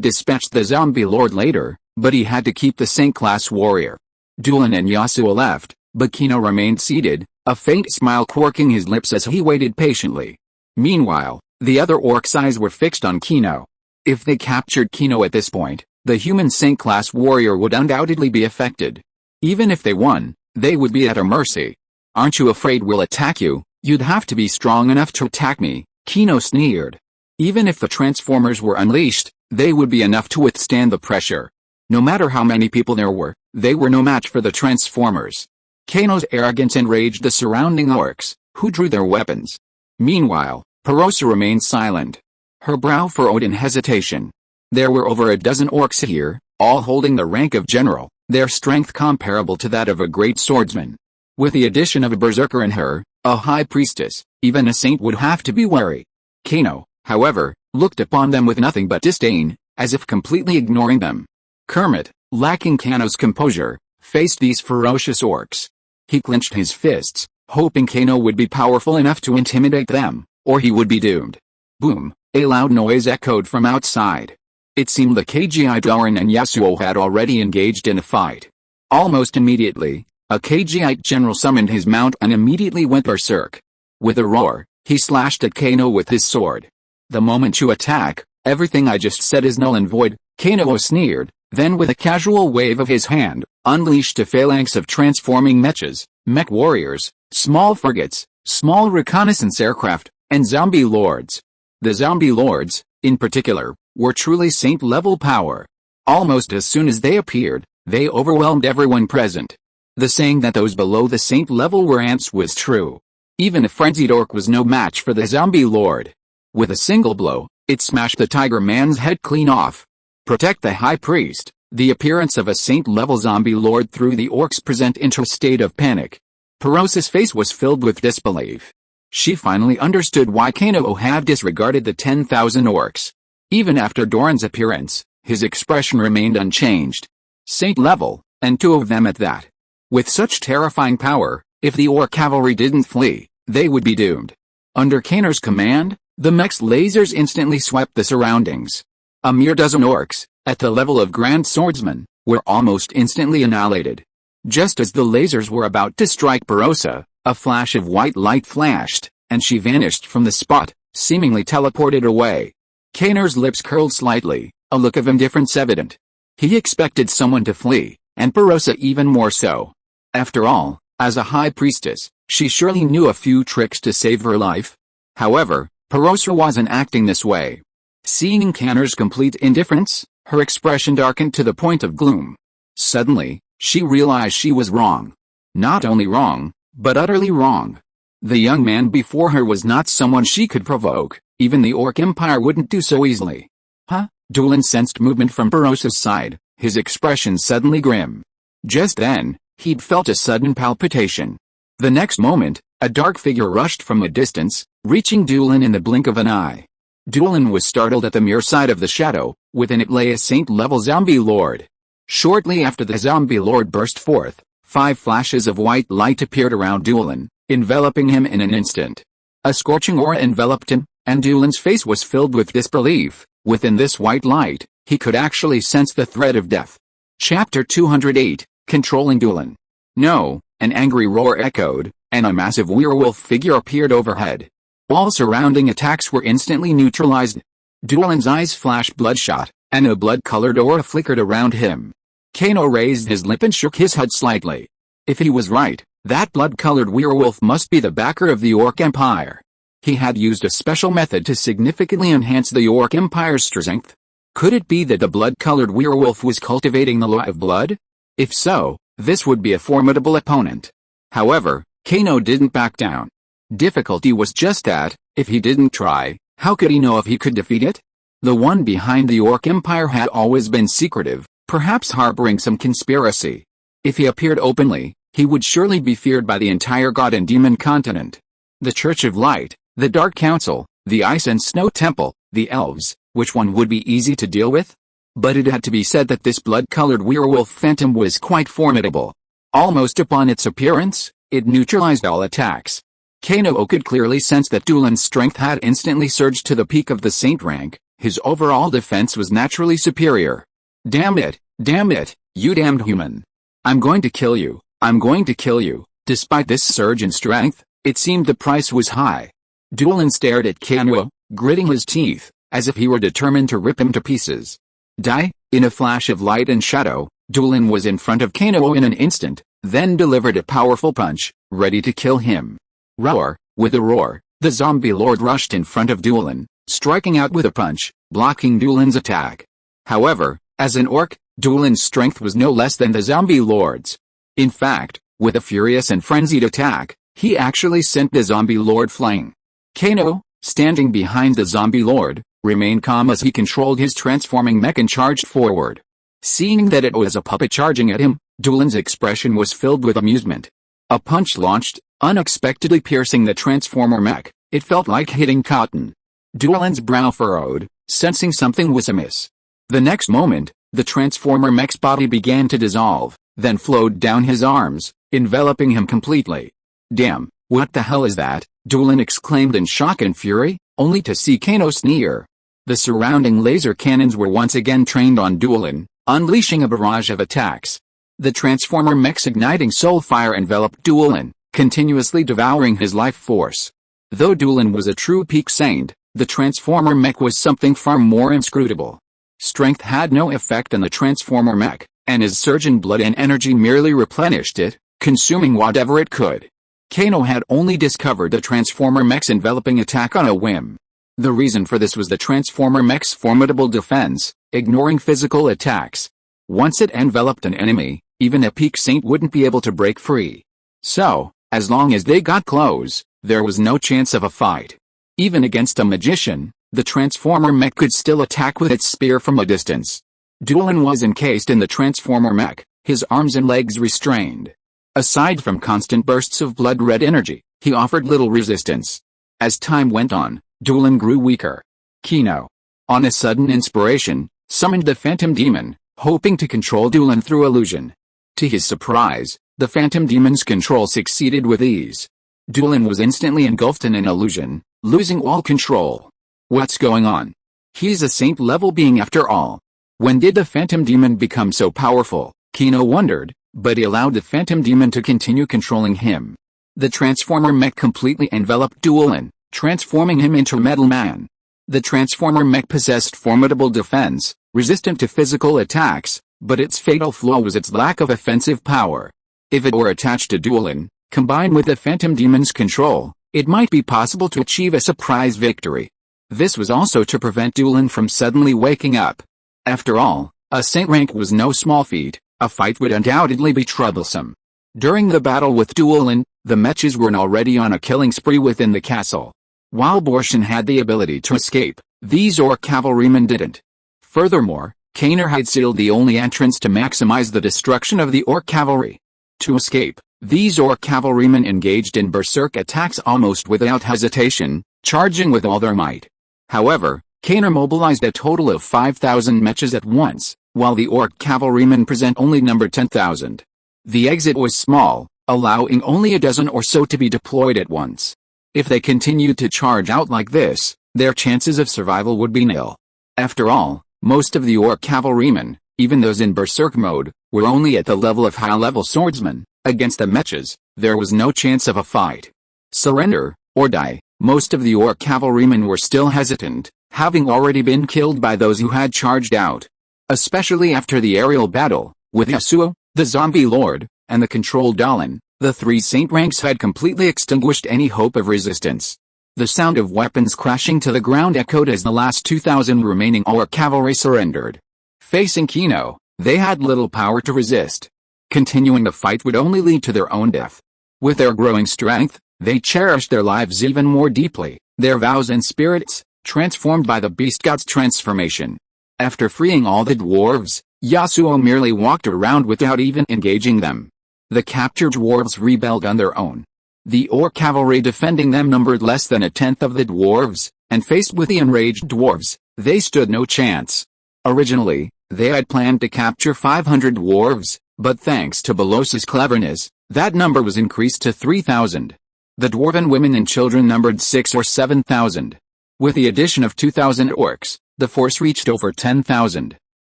dispatch the zombie lord later, but he had to keep the Saint-class warrior. Duelin and Yasuo left, but Kino remained seated, a faint smile quirking his lips as he waited patiently. Meanwhile, the other orcs' eyes were fixed on Kino. If they captured Kino at this point, the human Saint-class warrior would undoubtedly be affected. Even if they won, they would be at our mercy. Aren't you afraid we'll attack you? You'd have to be strong enough to attack me, Kino sneered. Even if the Transformers were unleashed, they would be enough to withstand the pressure. No matter how many people there were, they were no match for the Transformers. Kano's arrogance enraged the surrounding orcs, who drew their weapons. Meanwhile, Perosa remained silent. Her brow furrowed in hesitation. There were over a dozen orcs here, all holding the rank of general, their strength comparable to that of a great swordsman. With the addition of a berserker in her, a high priestess, even a saint would have to be wary. Kano, however, looked upon them with nothing but disdain, as if completely ignoring them. Kermit, lacking Kano's composure, faced these ferocious orcs. He clenched his fists, hoping Kano would be powerful enough to intimidate them, or he would be doomed. Boom, a loud noise echoed from outside. It seemed the KGI Doran and Yasuo had already engaged in a fight. Almost immediately, a KGite general summoned his mount and immediately went berserk. With a roar, he slashed at Kano with his sword. The moment you attack, everything I just said is null and void, Kano sneered, then with a casual wave of his hand, unleashed a phalanx of transforming mechas, mech warriors, small frigates, small reconnaissance aircraft, and zombie lords. The zombie lords, in particular, were truly saint-level power. Almost as soon as they appeared, they overwhelmed everyone present. The saying that those below the saint level were ants was true. Even a frenzied orc was no match for the zombie lord. With a single blow, it smashed the tiger man's head clean off. Protect the high priest. The appearance of a saint-level zombie lord threw the orcs present into a state of panic. Perosa's face was filled with disbelief. She finally understood why Kano had disregarded the 10,000 orcs. Even after Doran's appearance, his expression remained unchanged. Saint level, and two of them at that. With such terrifying power, if the orc cavalry didn't flee, they would be doomed. Under Kano's command, the mech's lasers instantly swept the surroundings. A mere dozen orcs, at the level of grand swordsmen, were almost instantly annihilated. Just as the lasers were about to strike Perosa, a flash of white light flashed, and she vanished from the spot, seemingly teleported away. Kano's lips curled slightly, a look of indifference evident. He expected someone to flee, and Perosa even more so. After all, as a high priestess, she surely knew a few tricks to save her life. However, Perosa wasn't acting this way. Seeing Kano's complete indifference, her expression darkened to the point of gloom. Suddenly, she realized she was wrong. Not only wrong, but utterly wrong. The young man before her was not someone she could provoke, even the Orc Empire wouldn't do so easily. Huh? Duelin sensed movement from Perosa's side, his expression suddenly grim. Just then, he'd felt a sudden palpitation. The next moment, a dark figure rushed from a distance, reaching Duelin in the blink of an eye. Duelin was startled at the mere sight of the shadow. Within it lay a saint-level zombie lord. Shortly after the zombie lord burst forth, 5 flashes of white light appeared around Duelin, enveloping him in an instant. A scorching aura enveloped him, and Duelin's face was filled with disbelief. Within this white light, he could actually sense the threat of death. Chapter 208, Controlling Duelin. No, an angry roar echoed, and a massive werewolf figure appeared overhead. All surrounding attacks were instantly neutralized. Duelin's eyes flashed bloodshot, and a blood-colored aura flickered around him. Kano raised his lip and shook his head slightly. If he was right, that blood-colored werewolf must be the backer of the Orc Empire. He had used a special method to significantly enhance the Orc Empire's strength. Could it be that the blood-colored werewolf was cultivating the law of blood? If so, this would be a formidable opponent. However, Kano didn't back down. Difficulty was just that, if he didn't try, how could he know if he could defeat it? The one behind the Orc Empire had always been secretive, perhaps harboring some conspiracy. If he appeared openly, he would surely be feared by the entire god and demon continent. The Church of Light, the Dark Council, the Ice and Snow Temple, the Elves, which one would be easy to deal with? But it had to be said that this blood-colored werewolf phantom was quite formidable. Almost upon its appearance, it neutralized all attacks. Kano could clearly sense that Duelin's strength had instantly surged to the peak of the saint rank. His overall defense was naturally superior. Damn it, you damned human. I'm going to kill you, I'm going to kill you. Despite this surge in strength, it seemed the price was high. Duelin stared at Kano, gritting his teeth, as if he were determined to rip him to pieces. Die! In a flash of light and shadow, Duelin was in front of Kano in an instant, then delivered a powerful punch, ready to kill him. Roar! With a roar, the zombie lord rushed in front of Duelin, striking out with a punch, blocking Duelin's attack. However, as an orc, Duelin's strength was no less than the zombie lord's. In fact, with a furious and frenzied attack, he actually sent the zombie lord flying. Kano, standing behind the zombie lord, remained calm as he controlled his transforming mech and charged forward. Seeing that it was a puppet charging at him, Duelin's expression was filled with amusement. A punch launched, unexpectedly piercing the transformer mech. It felt like hitting cotton. Duelin's brow furrowed, sensing something was amiss. The next moment, the transformer mech's body began to dissolve, then flowed down his arms, enveloping him completely. Damn, what the hell is that? Duelin exclaimed in shock and fury, only to see Kano sneer. The surrounding laser cannons were once again trained on Duelin, unleashing a barrage of attacks. The transformer mech's igniting soul fire enveloped Duelin, continuously devouring his life force. Though Duelin was a true peak saint, the transformer mech was something far more inscrutable. Strength had no effect on the transformer mech, and his surge in blood and energy merely replenished it, consuming whatever it could. Kano had only discovered the transformer mech's enveloping attack on a whim. The reason for this was the transformer mech's formidable defense, ignoring physical attacks. Once it enveloped an enemy, even a peak saint wouldn't be able to break free. So, as long as they got close, there was no chance of a fight. Even against a magician, the transformer mech could still attack with its spear from a distance. Duelin was encased in the transformer mech, his arms and legs restrained. Aside from constant bursts of blood-red energy, he offered little resistance. As time went on, Duelin grew weaker. Kano, on a sudden inspiration, summoned the Phantom Demon, hoping to control Duelin through illusion. To his surprise, the Phantom Demon's control succeeded with ease. Duelin was instantly engulfed in an illusion, losing all control. What's going on? He's a saint-level being after all. When did the Phantom Demon become so powerful? Kano wondered, but he allowed the Phantom Demon to continue controlling him. The transformer mech completely enveloped Duelin, transforming him into Metal Man. The transformer mech possessed formidable defense, resistant to physical attacks, but its fatal flaw was its lack of offensive power. If it were attached to Duelin, combined with the Phantom Demon's control, it might be possible to achieve a surprise victory. This was also to prevent Duelin from suddenly waking up. After all, a saint rank was no small feat. A fight would undoubtedly be troublesome. During the battle with Duelin, the mechas were already on a killing spree within the castle. While Borshin had the ability to escape, these orc cavalrymen didn't. Furthermore, Kaner had sealed the only entrance to maximize the destruction of the orc cavalry. To escape, these orc cavalrymen engaged in berserk attacks almost without hesitation, charging with all their might. However, Kaner mobilized a total of 5,000 mechas at once, while the orc cavalrymen present only number 10,000. The exit was small, allowing only a dozen or so to be deployed at once. If they continued to charge out like this, their chances of survival would be nil. After all, most of the orc cavalrymen, even those in berserk mode, were only at the level of high-level swordsmen. Against the mechas, there was no chance of a fight. Surrender, or die. Most of the orc cavalrymen were still hesitant, having already been killed by those who had charged out. Especially after the aerial battle, with Yasuo, the zombie lord, and the controlled Dalin, the three saint ranks had completely extinguished any hope of resistance. The sound of weapons crashing to the ground echoed as the last 2,000 remaining orc cavalry surrendered. Facing Kano, they had little power to resist. Continuing the fight would only lead to their own death. With their growing strength, they cherished their lives even more deeply, their vows and spirits, transformed by the beast god's transformation. After freeing all the dwarves, Yasuo merely walked around without even engaging them. The captured dwarves rebelled on their own. The orc cavalry defending them numbered less than a tenth of the dwarves, and faced with the enraged dwarves, they stood no chance. Originally, they had planned to capture 500 dwarves, but thanks to Belos's cleverness, that number was increased to 3,000. The dwarven women and children numbered 6 or 7,000. With the addition of 2,000 orcs, the force reached over 10,000.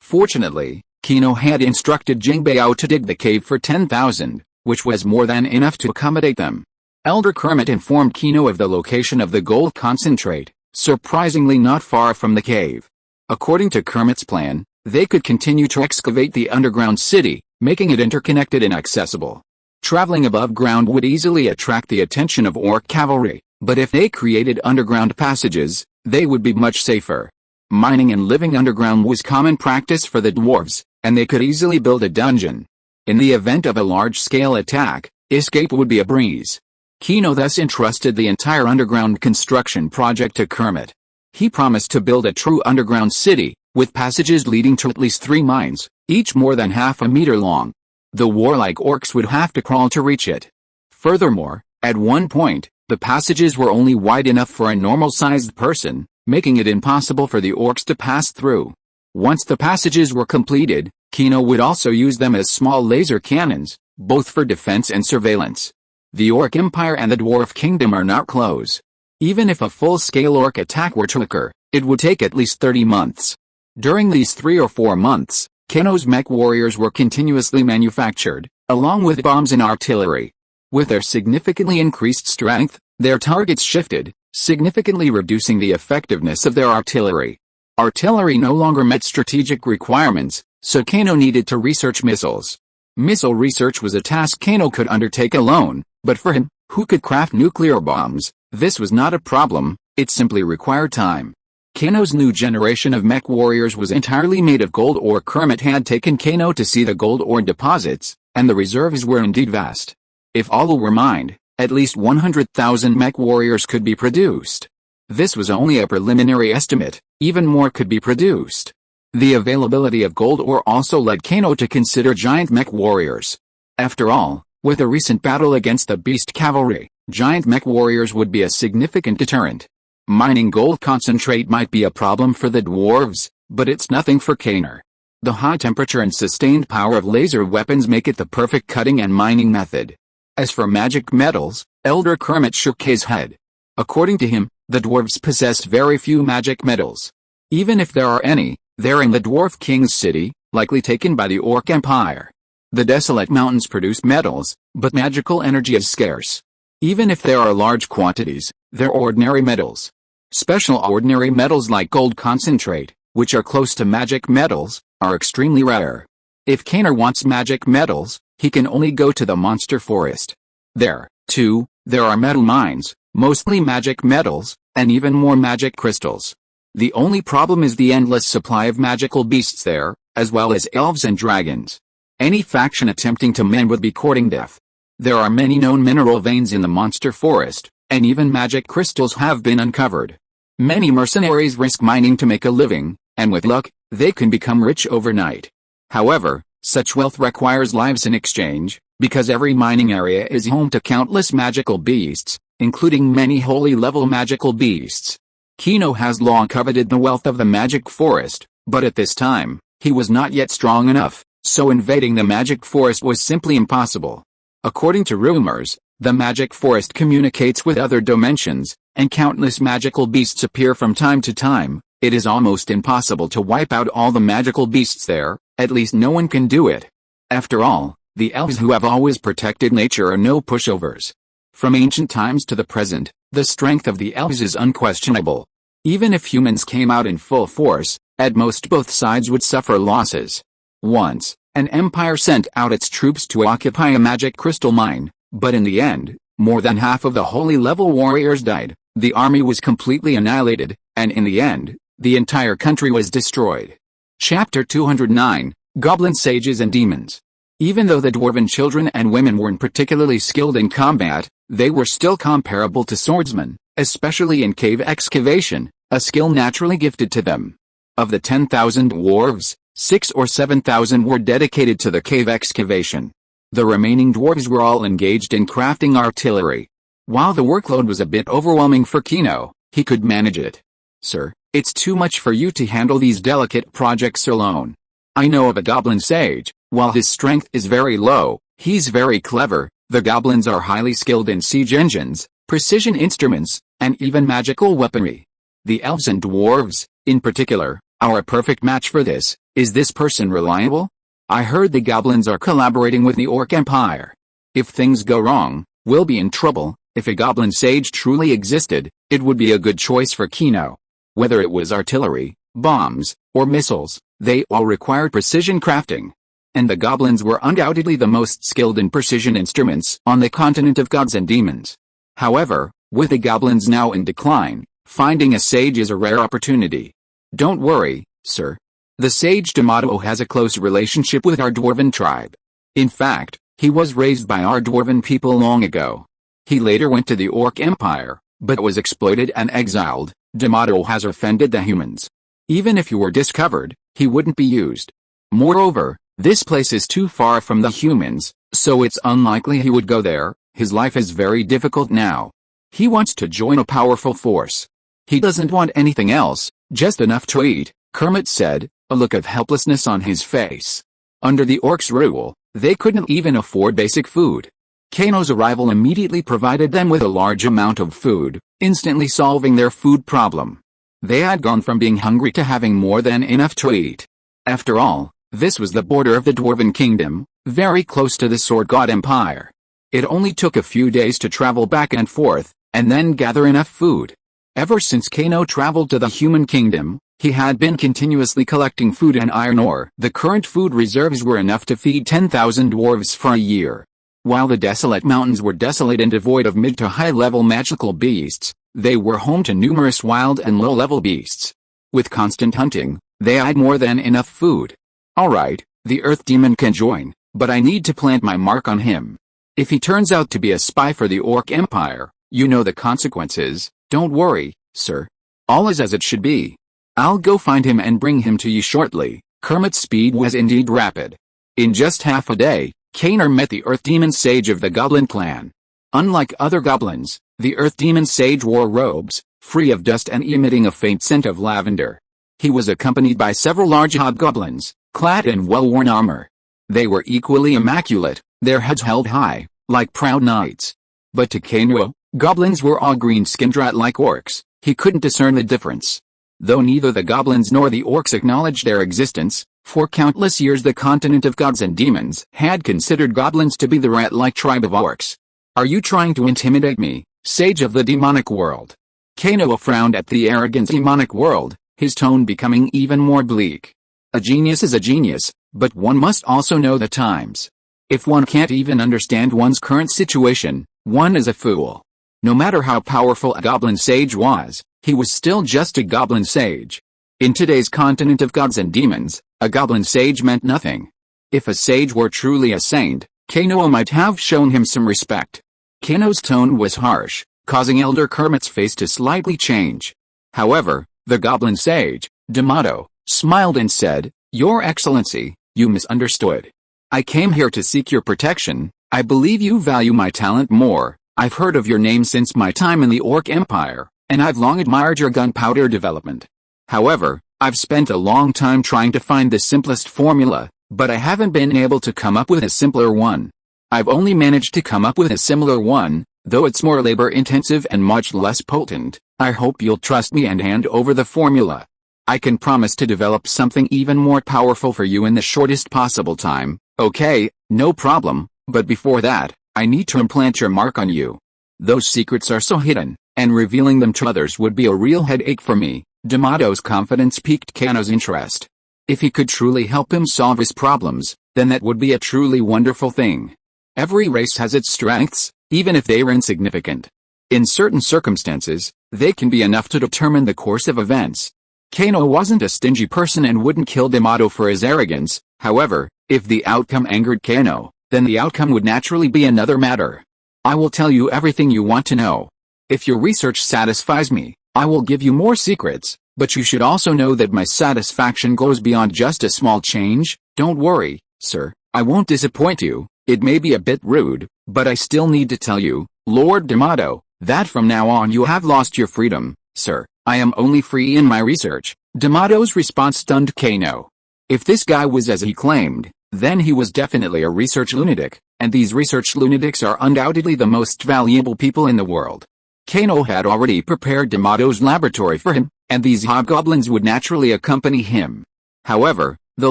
Fortunately, Keno had instructed Jingbao to dig the cave for 10,000, which was more than enough to accommodate them. Elder Kermit informed Keno of the location of the gold concentrate, surprisingly not far from the cave. According to Kermit's plan, they could continue to excavate the underground city, making it interconnected and accessible. Traveling above ground would easily attract the attention of orc cavalry, but if they created underground passages, they would be much safer. Mining and living underground was common practice for the dwarves, and they could easily build a dungeon. In the event of a large-scale attack, escape would be a breeze. Keno thus entrusted the entire underground construction project to Kermit. He promised to build a true underground city, with passages leading to at least 3 mines, each more than half a meter long. The warlike orcs would have to crawl to reach it. Furthermore, at one point, the passages were only wide enough for a normal-sized person, making it impossible for the orcs to pass through. Once the passages were completed, Keno would also use them as small laser cannons, both for defense and surveillance. The Orc Empire and the Dwarf Kingdom are not close. Even if a full-scale orc attack were to occur, it would take at least 30 months. During these 3 or 4 months, Keno's mech warriors were continuously manufactured, along with bombs and artillery. With their significantly increased strength, their targets shifted, significantly reducing the effectiveness of their artillery. Artillery no longer met strategic requirements, so Keno needed to research missiles. Missile research was a task Keno could undertake alone, but for him, who could craft nuclear bombs, this was not a problem, it simply required time. Keno's new generation of mech warriors was entirely made of gold ore. Kermit had taken Keno to see the gold ore deposits, and the reserves were indeed vast. If all were mined, at least 100,000 mech warriors could be produced. This was only a preliminary estimate, even more could be produced. The availability of gold ore also led Keno to consider giant mech warriors. After all, with a recent battle against the beast cavalry, giant mech warriors would be a significant deterrent. Mining gold concentrate might be a problem for the dwarves, but it's nothing for Keno. The high temperature and sustained power of laser weapons make it the perfect cutting and mining method. As for magic metals, Elder Kermit shook his head. According to him, the dwarves possessed very few magic metals. Even if there are any, they're in the Dwarf King's city, likely taken by the Orc Empire. The desolate mountains produce metals, but magical energy is scarce. Even if there are large quantities, they're ordinary metals. Special ordinary metals like gold concentrate, which are close to magic metals, are extremely rare. If Keno wants magic metals, he can only go to the monster forest. There, too, there are metal mines, mostly magic metals, and even more magic crystals. The only problem is the endless supply of magical beasts there, as well as elves and dragons. Any faction attempting to mine would be courting death. There are many known mineral veins in the monster forest, and even magic crystals have been uncovered. Many mercenaries risk mining to make a living, and with luck, they can become rich overnight. However, such wealth requires lives in exchange, because every mining area is home to countless magical beasts, including many holy level magical beasts. Keno has long coveted the wealth of the magic forest, but at this time, he was not yet strong enough, so invading the magic forest was simply impossible. According to rumors, the magic forest communicates with other dimensions, and countless magical beasts appear from time to time. It is almost impossible to wipe out all the magical beasts there, at least no one can do it. After all, the elves who have always protected nature are no pushovers. From ancient times to the present, the strength of the elves is unquestionable. Even if humans came out in full force, at most both sides would suffer losses. Once, an empire sent out its troops to occupy a magic crystal mine, but in the end, more than half of the holy level warriors died, the army was completely annihilated, and in the end, the entire country was destroyed. Chapter 209, Goblin Sages and Demons. Even though the dwarven children and women weren't particularly skilled in combat, they were still comparable to swordsmen, especially in cave excavation, a skill naturally gifted to them. Of the 10,000 dwarves, 6 or 7,000 were dedicated to the cave excavation. The remaining dwarves were all engaged in crafting artillery. While the workload was a bit overwhelming for Keno, he could manage it. "Sir, it's too much for you to handle these delicate projects alone. I know of a goblin sage. While his strength is very low, he's very clever. The goblins are highly skilled in siege engines, precision instruments, and even magical weaponry. The elves and dwarves, in particular, are a perfect match for this. Is this person reliable? I heard the goblins are collaborating with the Orc Empire. If things go wrong, we'll be in trouble." If a goblin sage truly existed, it would be a good choice for Keno. Whether it was artillery, bombs, or missiles, they all required precision crafting. And the goblins were undoubtedly the most skilled in precision instruments on the continent of gods and demons. However, with the goblins now in decline, finding a sage is a rare opportunity. Don't worry, sir. The sage D'Amato has a close relationship with our dwarven tribe. In fact, he was raised by our dwarven people long ago. He later went to the Orc Empire, but was exploited and exiled. D'Amato has offended the humans. Even if you were discovered, he wouldn't be used. Moreover, this place is too far from the humans, so it's unlikely he would go there. His life is very difficult now. He wants to join a powerful force. He doesn't want anything else, just enough to eat, Kermit said, a look of helplessness on his face. Under the orcs' rule, they couldn't even afford basic food. Keno's arrival immediately provided them with a large amount of food, instantly solving their food problem. They had gone from being hungry to having more than enough to eat. After all, this was the border of the Dwarven Kingdom, very close to the Sword God Empire. It only took a few days to travel back and forth, and then gather enough food. Ever since Keno traveled to the Human Kingdom, he had been continuously collecting food and iron ore. The current food reserves were enough to feed 10,000 dwarves for a year. While the desolate mountains were desolate and devoid of mid to high-level magical beasts, they were home to numerous wild and low-level beasts. With constant hunting, they had more than enough food. Alright, the Earth Demon can join, but I need to plant my mark on him. If he turns out to be a spy for the Orc Empire, you know the consequences. Don't worry, sir. All is as it should be. I'll go find him and bring him to you shortly. Kermit's speed was indeed rapid. In just half a day, Keno met the Earth Demon Sage of the Goblin clan. Unlike other goblins, the Earth Demon Sage wore robes, free of dust and emitting a faint scent of lavender. He was accompanied by several large hobgoblins, clad in well-worn armor. They were equally immaculate, their heads held high, like proud knights. But to Keno, goblins were all green-skinned rat-like orcs. He couldn't discern the difference. Though neither the goblins nor the orcs acknowledged their existence, for countless years the continent of gods and demons had considered goblins to be the rat-like tribe of orcs. Are you trying to intimidate me, sage of the demonic world? Keno frowned at the arrogant demonic world, his tone becoming even more bleak. A genius is a genius, but one must also know the times. If one can't even understand one's current situation, one is a fool. No matter how powerful a goblin sage was, he was still just a goblin sage. In today's continent of gods and demons, a goblin sage meant nothing. If a sage were truly a saint, Keno might have shown him some respect. Keno's tone was harsh, causing Elder Kermit's face to slightly change. However, the goblin sage, D'Amato, smiled and said, "Your Excellency, you misunderstood. I came here to seek your protection. I believe you value my talent more. I've heard of your name since my time in the Orc Empire, and I've long admired your gunpowder development. However, I've spent a long time trying to find the simplest formula, but I haven't been able to come up with a simpler one. I've only managed to come up with a similar one, though it's more labor-intensive and much less potent. I hope you'll trust me and hand over the formula. I can promise to develop something even more powerful for you in the shortest possible time." "Okay, no problem, but before that, I need to implant your mark on you. Those secrets are so hidden, and revealing them to others would be a real headache for me." D'Amato's confidence piqued Keno's interest. If he could truly help him solve his problems, then that would be a truly wonderful thing. Every race has its strengths, even if they are insignificant. In certain circumstances, they can be enough to determine the course of events. Keno wasn't a stingy person and wouldn't kill D'Amato for his arrogance. However, if the outcome angered Keno, then the outcome would naturally be another matter. "I will tell you everything you want to know. If your research satisfies me, I will give you more secrets, but you should also know that my satisfaction goes beyond just a small change. Don't worry, sir, I won't disappoint you. It may be a bit rude, but I still need to tell you, Lord D'Amato, that from now on you have lost your freedom, sir. I am only free in my research. D'Amato's response stunned Kano. If this guy was as he claimed, then he was definitely a research lunatic, and these research lunatics are undoubtedly the most valuable people in the world. Kano had already prepared D'Amato's laboratory for him, and these hobgoblins would naturally accompany him. However, the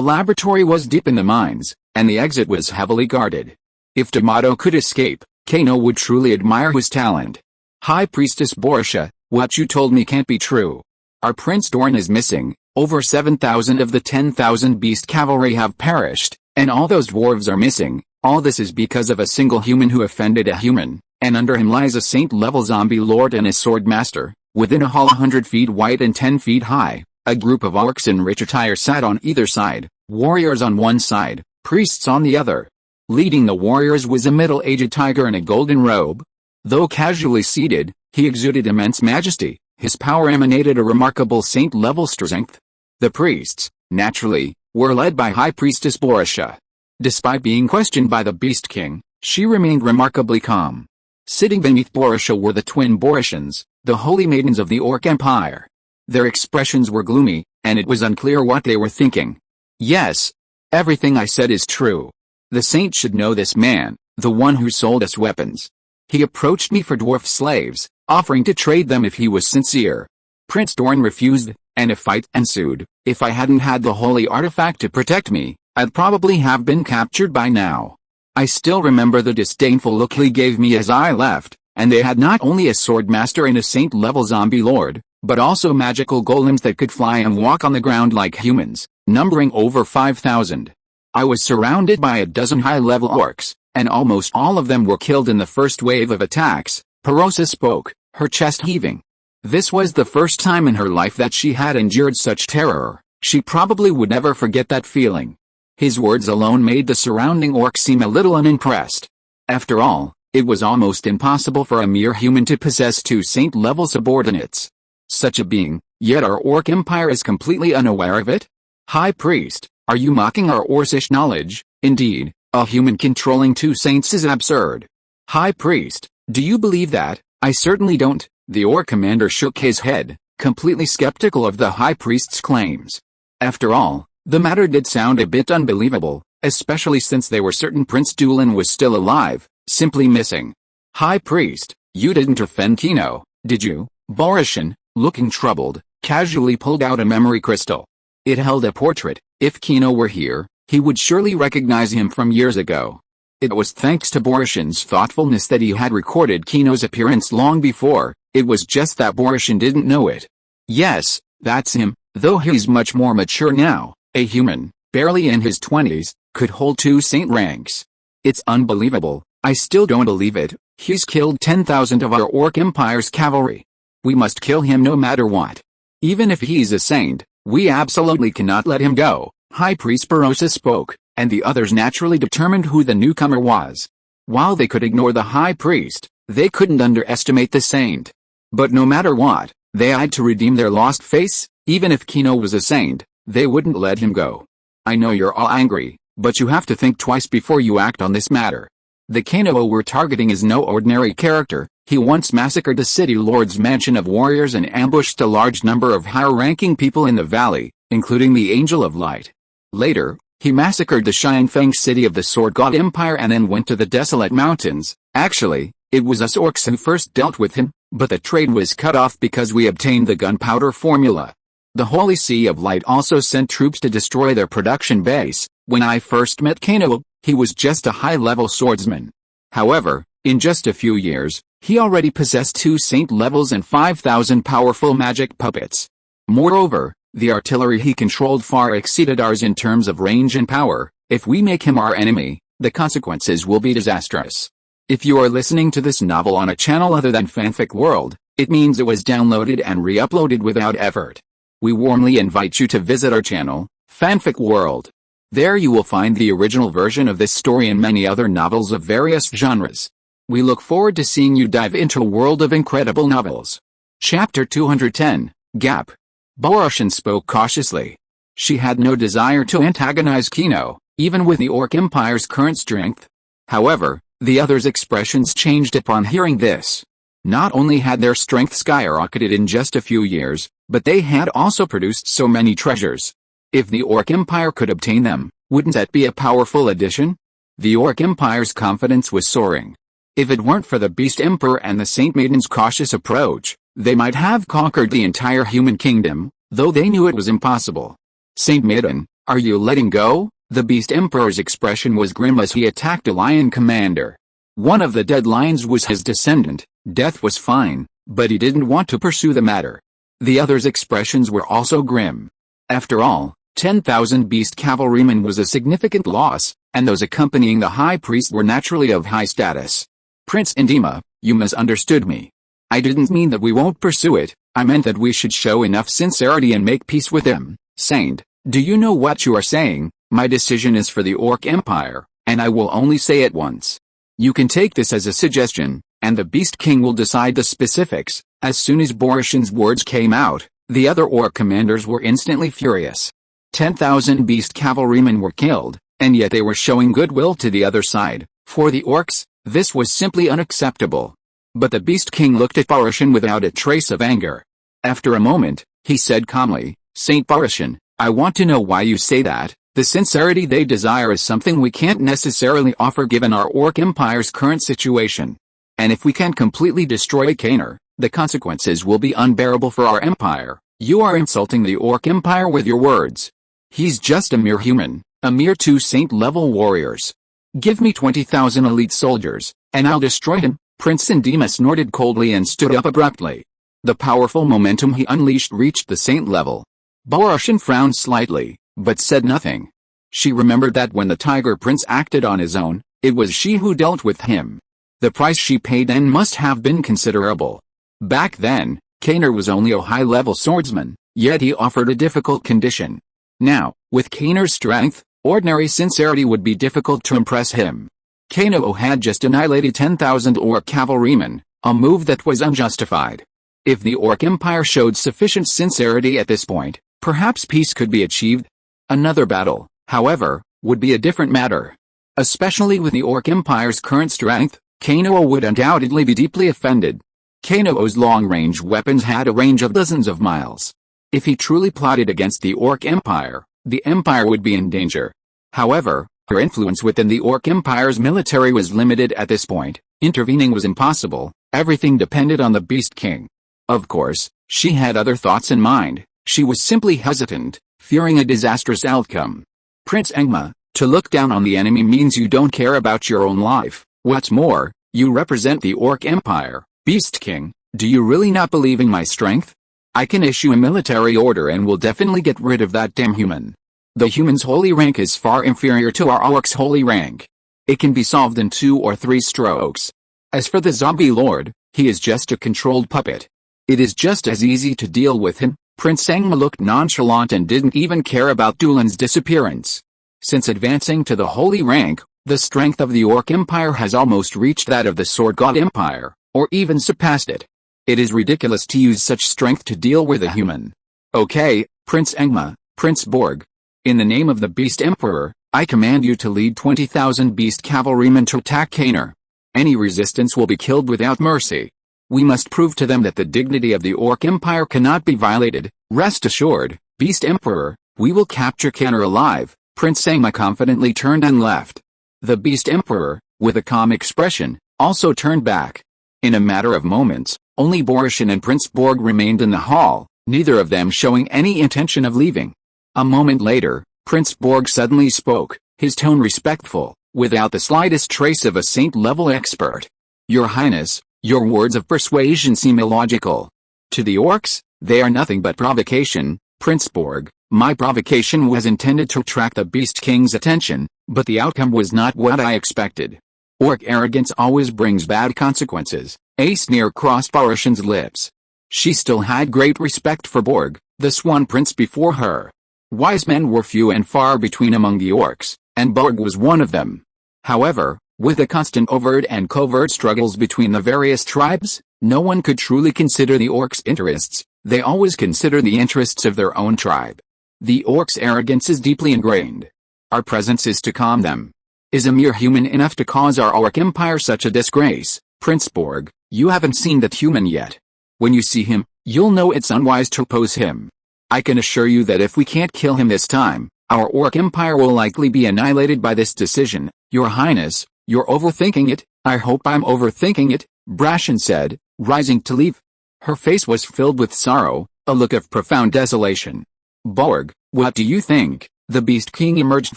laboratory was deep in the mines, and the exit was heavily guarded. If D'Amato could escape, Kano would truly admire his talent. High Priestess Borisha, what you told me can't be true. Our Prince Dorn is missing, over 7,000 of the 10,000 beast cavalry have perished, and all those dwarves are missing. All this is because of a single human who offended a human, and under him lies a saint-level zombie lord and his sword master. Within a hall 100 feet wide and 10 feet high, a group of orcs in rich attire sat on either side, warriors on one side, priests on the other. Leading the warriors was a middle-aged tiger in a golden robe. Though casually seated, he exuded immense majesty. His power emanated a remarkable saint-level strength. The priests, naturally, were led by High Priestess Borisha. Despite being questioned by the Beast King, she remained remarkably calm. Sitting beneath Borisha were the twin Borishans, the holy maidens of the Orc Empire. Their expressions were gloomy, and it was unclear what they were thinking. Yes, everything I said is true. The saint should know this man, the one who sold us weapons. He approached me for dwarf slaves, offering to trade them if he was sincere. Prince Dorn refused, and a fight ensued. If I hadn't had the holy artifact to protect me, I'd probably have been captured by now. I still remember the disdainful look he gave me as I left, and they had not only a sword master and a saint-level zombie lord, but also magical golems that could fly and walk on the ground like humans, numbering over 5,000. I was surrounded by a dozen high-level orcs, and almost all of them were killed in the first wave of attacks. Perosa spoke, her chest heaving. This was the first time in her life that she had endured such terror. She probably would never forget that feeling. His words alone made the surrounding orcs seem a little unimpressed. After all, it was almost impossible for a mere human to possess two saint-level subordinates. Such a being, yet our orc empire is completely unaware of it? High Priest, are you mocking our orcish knowledge? Indeed, a human controlling two saints is absurd. High Priest, do you believe that? I certainly don't. The orc commander shook his head, completely skeptical of the High Priest's claims. After all, the matter did sound a bit unbelievable, especially since they were certain Prince Dulin was still alive, simply missing. High Priest, you didn't offend Kino, did you? Borishan, looking troubled, casually pulled out a memory crystal. It held a portrait. If Kino were here, he would surely recognize him from years ago. It was thanks to Borishan's thoughtfulness that he had recorded Kino's appearance long before. It was just that Borishan didn't know it. Yes, that's him, though he's much more mature now. A human, barely in his 20s, could hold two saint ranks. It's unbelievable. I still don't believe it. He's killed 10,000 of our Orc Empire's cavalry. We must kill him no matter what. Even if he's a saint, we absolutely cannot let him go. High Priest Perosa spoke, and the others naturally determined who the newcomer was. While they could ignore the High Priest, they couldn't underestimate the saint. But no matter what, they had to redeem their lost face. Even if Kino was a saint, they wouldn't let him go. I know you're all angry, but you have to think twice before you act on this matter. The Kano we're targeting is no ordinary character. He once massacred the city lord's mansion of warriors and ambushed a large number of higher-ranking people in the valley, including the Angel of Light. Later, he massacred the Shinefeng city of the Sword God Empire and then went to the Desolate Mountains. Actually, it was us orcs who first dealt with him, but the trade was cut off because we obtained the gunpowder formula. The Holy Sea of Light also sent troops to destroy their production base. When I first met Kano, he was just a high-level swordsman. However, in just a few years, he already possessed 2 saint levels and 5,000 powerful magic puppets. Moreover, the artillery he controlled far exceeded ours in terms of range and power. If we make him our enemy, the consequences will be disastrous. If you are listening to this novel on a channel other than Fanfic World, it means it was downloaded and re-uploaded without effort. We warmly invite you to visit our channel, Fanfic World. There you will find the original version of this story and many other novels of various genres. We look forward to seeing you dive into a world of incredible novels. Chapter 210, Gap. Borishan spoke cautiously. She had no desire to antagonize Keno, even with the Orc Empire's current strength. However, the others' expressions changed upon hearing this. Not only had their strength skyrocketed in just a few years, but they had also produced so many treasures. If the Orc Empire could obtain them, wouldn't that be a powerful addition? The Orc Empire's confidence was soaring. If it weren't for the Beast Emperor and the Saint Maiden's cautious approach, they might have conquered the entire human kingdom, though they knew it was impossible. Saint Maiden, are you letting go? The Beast Emperor's expression was grim as he attacked a lion commander. One of the dead lions was his descendant. Death was fine, but he didn't want to pursue the matter. The others' expressions were also grim. After all, 10,000 beast cavalrymen was a significant loss, and those accompanying the high priest were naturally of high status. Prince Indima, you misunderstood me. I didn't mean that we won't pursue it, I meant that we should show enough sincerity and make peace with him. Saint, do you know what you are saying? My decision is for the Orc Empire, and I will only say it once. You can take this as a suggestion, and the Beast King will decide the specifics. As soon as Borishan's words came out, the other Orc commanders were instantly furious. 10,000 beast cavalrymen were killed, and yet they were showing goodwill to the other side. For the Orcs, this was simply unacceptable. But the Beast King looked at Borishan without a trace of anger. After a moment, he said calmly, Saint Borishan, I want to know why you say that. The sincerity they desire is something we can't necessarily offer given our Orc Empire's current situation. And if we can't completely destroy Kaner, the consequences will be unbearable for our empire. You are insulting the Orc Empire with your words. He's just a mere human, a mere 2 saint-level warriors. Give me 20,000 elite soldiers, and I'll destroy him. Prince Indima snorted coldly and stood up abruptly. The powerful momentum he unleashed reached the saint level. Borishan frowned slightly, but said nothing. She remembered that when the Tiger Prince acted on his own, it was she who dealt with him. The price she paid then must have been considerable. Back then, Kaner was only a high-level swordsman, yet he offered a difficult condition. Now, with Kaner's strength, ordinary sincerity would be difficult to impress him. Kano had just annihilated 10,000 Orc cavalrymen, a move that was unjustified. If the Orc Empire showed sufficient sincerity at this point, perhaps peace could be achieved. Another battle, however, would be a different matter. Especially with the Orc Empire's current strength, Kano would undoubtedly be deeply offended. Kano's long-range weapons had a range of dozens of miles. If he truly plotted against the Orc Empire, the Empire would be in danger. However, her influence within the Orc Empire's military was limited at this point. Intervening was impossible. Everything depended on the Beast King. Of course, she had other thoughts in mind. She was simply hesitant, fearing a disastrous outcome. Prince Engma, to look down on the enemy means you don't care about your own life. What's more, you represent the Orc Empire. Beast King, do you really not believe in my strength? I can issue a military order and will definitely get rid of that damn human. The human's holy rank is far inferior to our Orc's holy rank. It can be solved in 2 or 3 strokes. As for the zombie lord, he is just a controlled puppet. It is just as easy to deal with him. Prince Engma looked nonchalant and didn't even care about Dulan's disappearance. Since advancing to the holy rank, the strength of the Orc Empire has almost reached that of the Sword God Empire, or even surpassed it. It is ridiculous to use such strength to deal with a human. Okay, Prince Engma, Prince Borg. In the name of the Beast Emperor, I command you to lead 20,000 beast cavalrymen to attack Kaner. Any resistance will be killed without mercy. We must prove to them that the dignity of the Orc Empire cannot be violated. Rest assured, Beast Emperor, we will capture Kaner alive. Prince Engma confidently turned and left. The Beast Emperor, with a calm expression, also turned back. In a matter of moments, only Borishan and Prince Borg remained in the hall, neither of them showing any intention of leaving. A moment later, Prince Borg suddenly spoke, his tone respectful, without the slightest trace of a saint-level expert. Your Highness, your words of persuasion seem illogical. To the Orcs, they are nothing but provocation. Prince Borg, my provocation was intended to attract the Beast King's attention, but the outcome was not what I expected. Orc arrogance always brings bad consequences. A sneer crossed Borishan's lips. She still had great respect for Borg, the Swan Prince before her. Wise men were few and far between among the Orcs, and Borg was one of them. However, With the constant overt and covert struggles between the various tribes, no one could truly consider the orcs' interests. They always consider the interests of their own tribe. The orcs' arrogance is deeply ingrained. Our presence is to calm them. Is a mere human enough to cause our orc empire such a disgrace? Prince Borg, you haven't seen that human yet. When you see him, you'll know it's unwise to oppose him. I can assure you that if we can't kill him this time, our orc empire will likely be annihilated by this decision. Your Highness, you're overthinking it. I hope I'm overthinking it, Brashen said, rising to leave. Her face was filled with sorrow, a look of profound desolation. Borg, what do you think? The Beast King emerged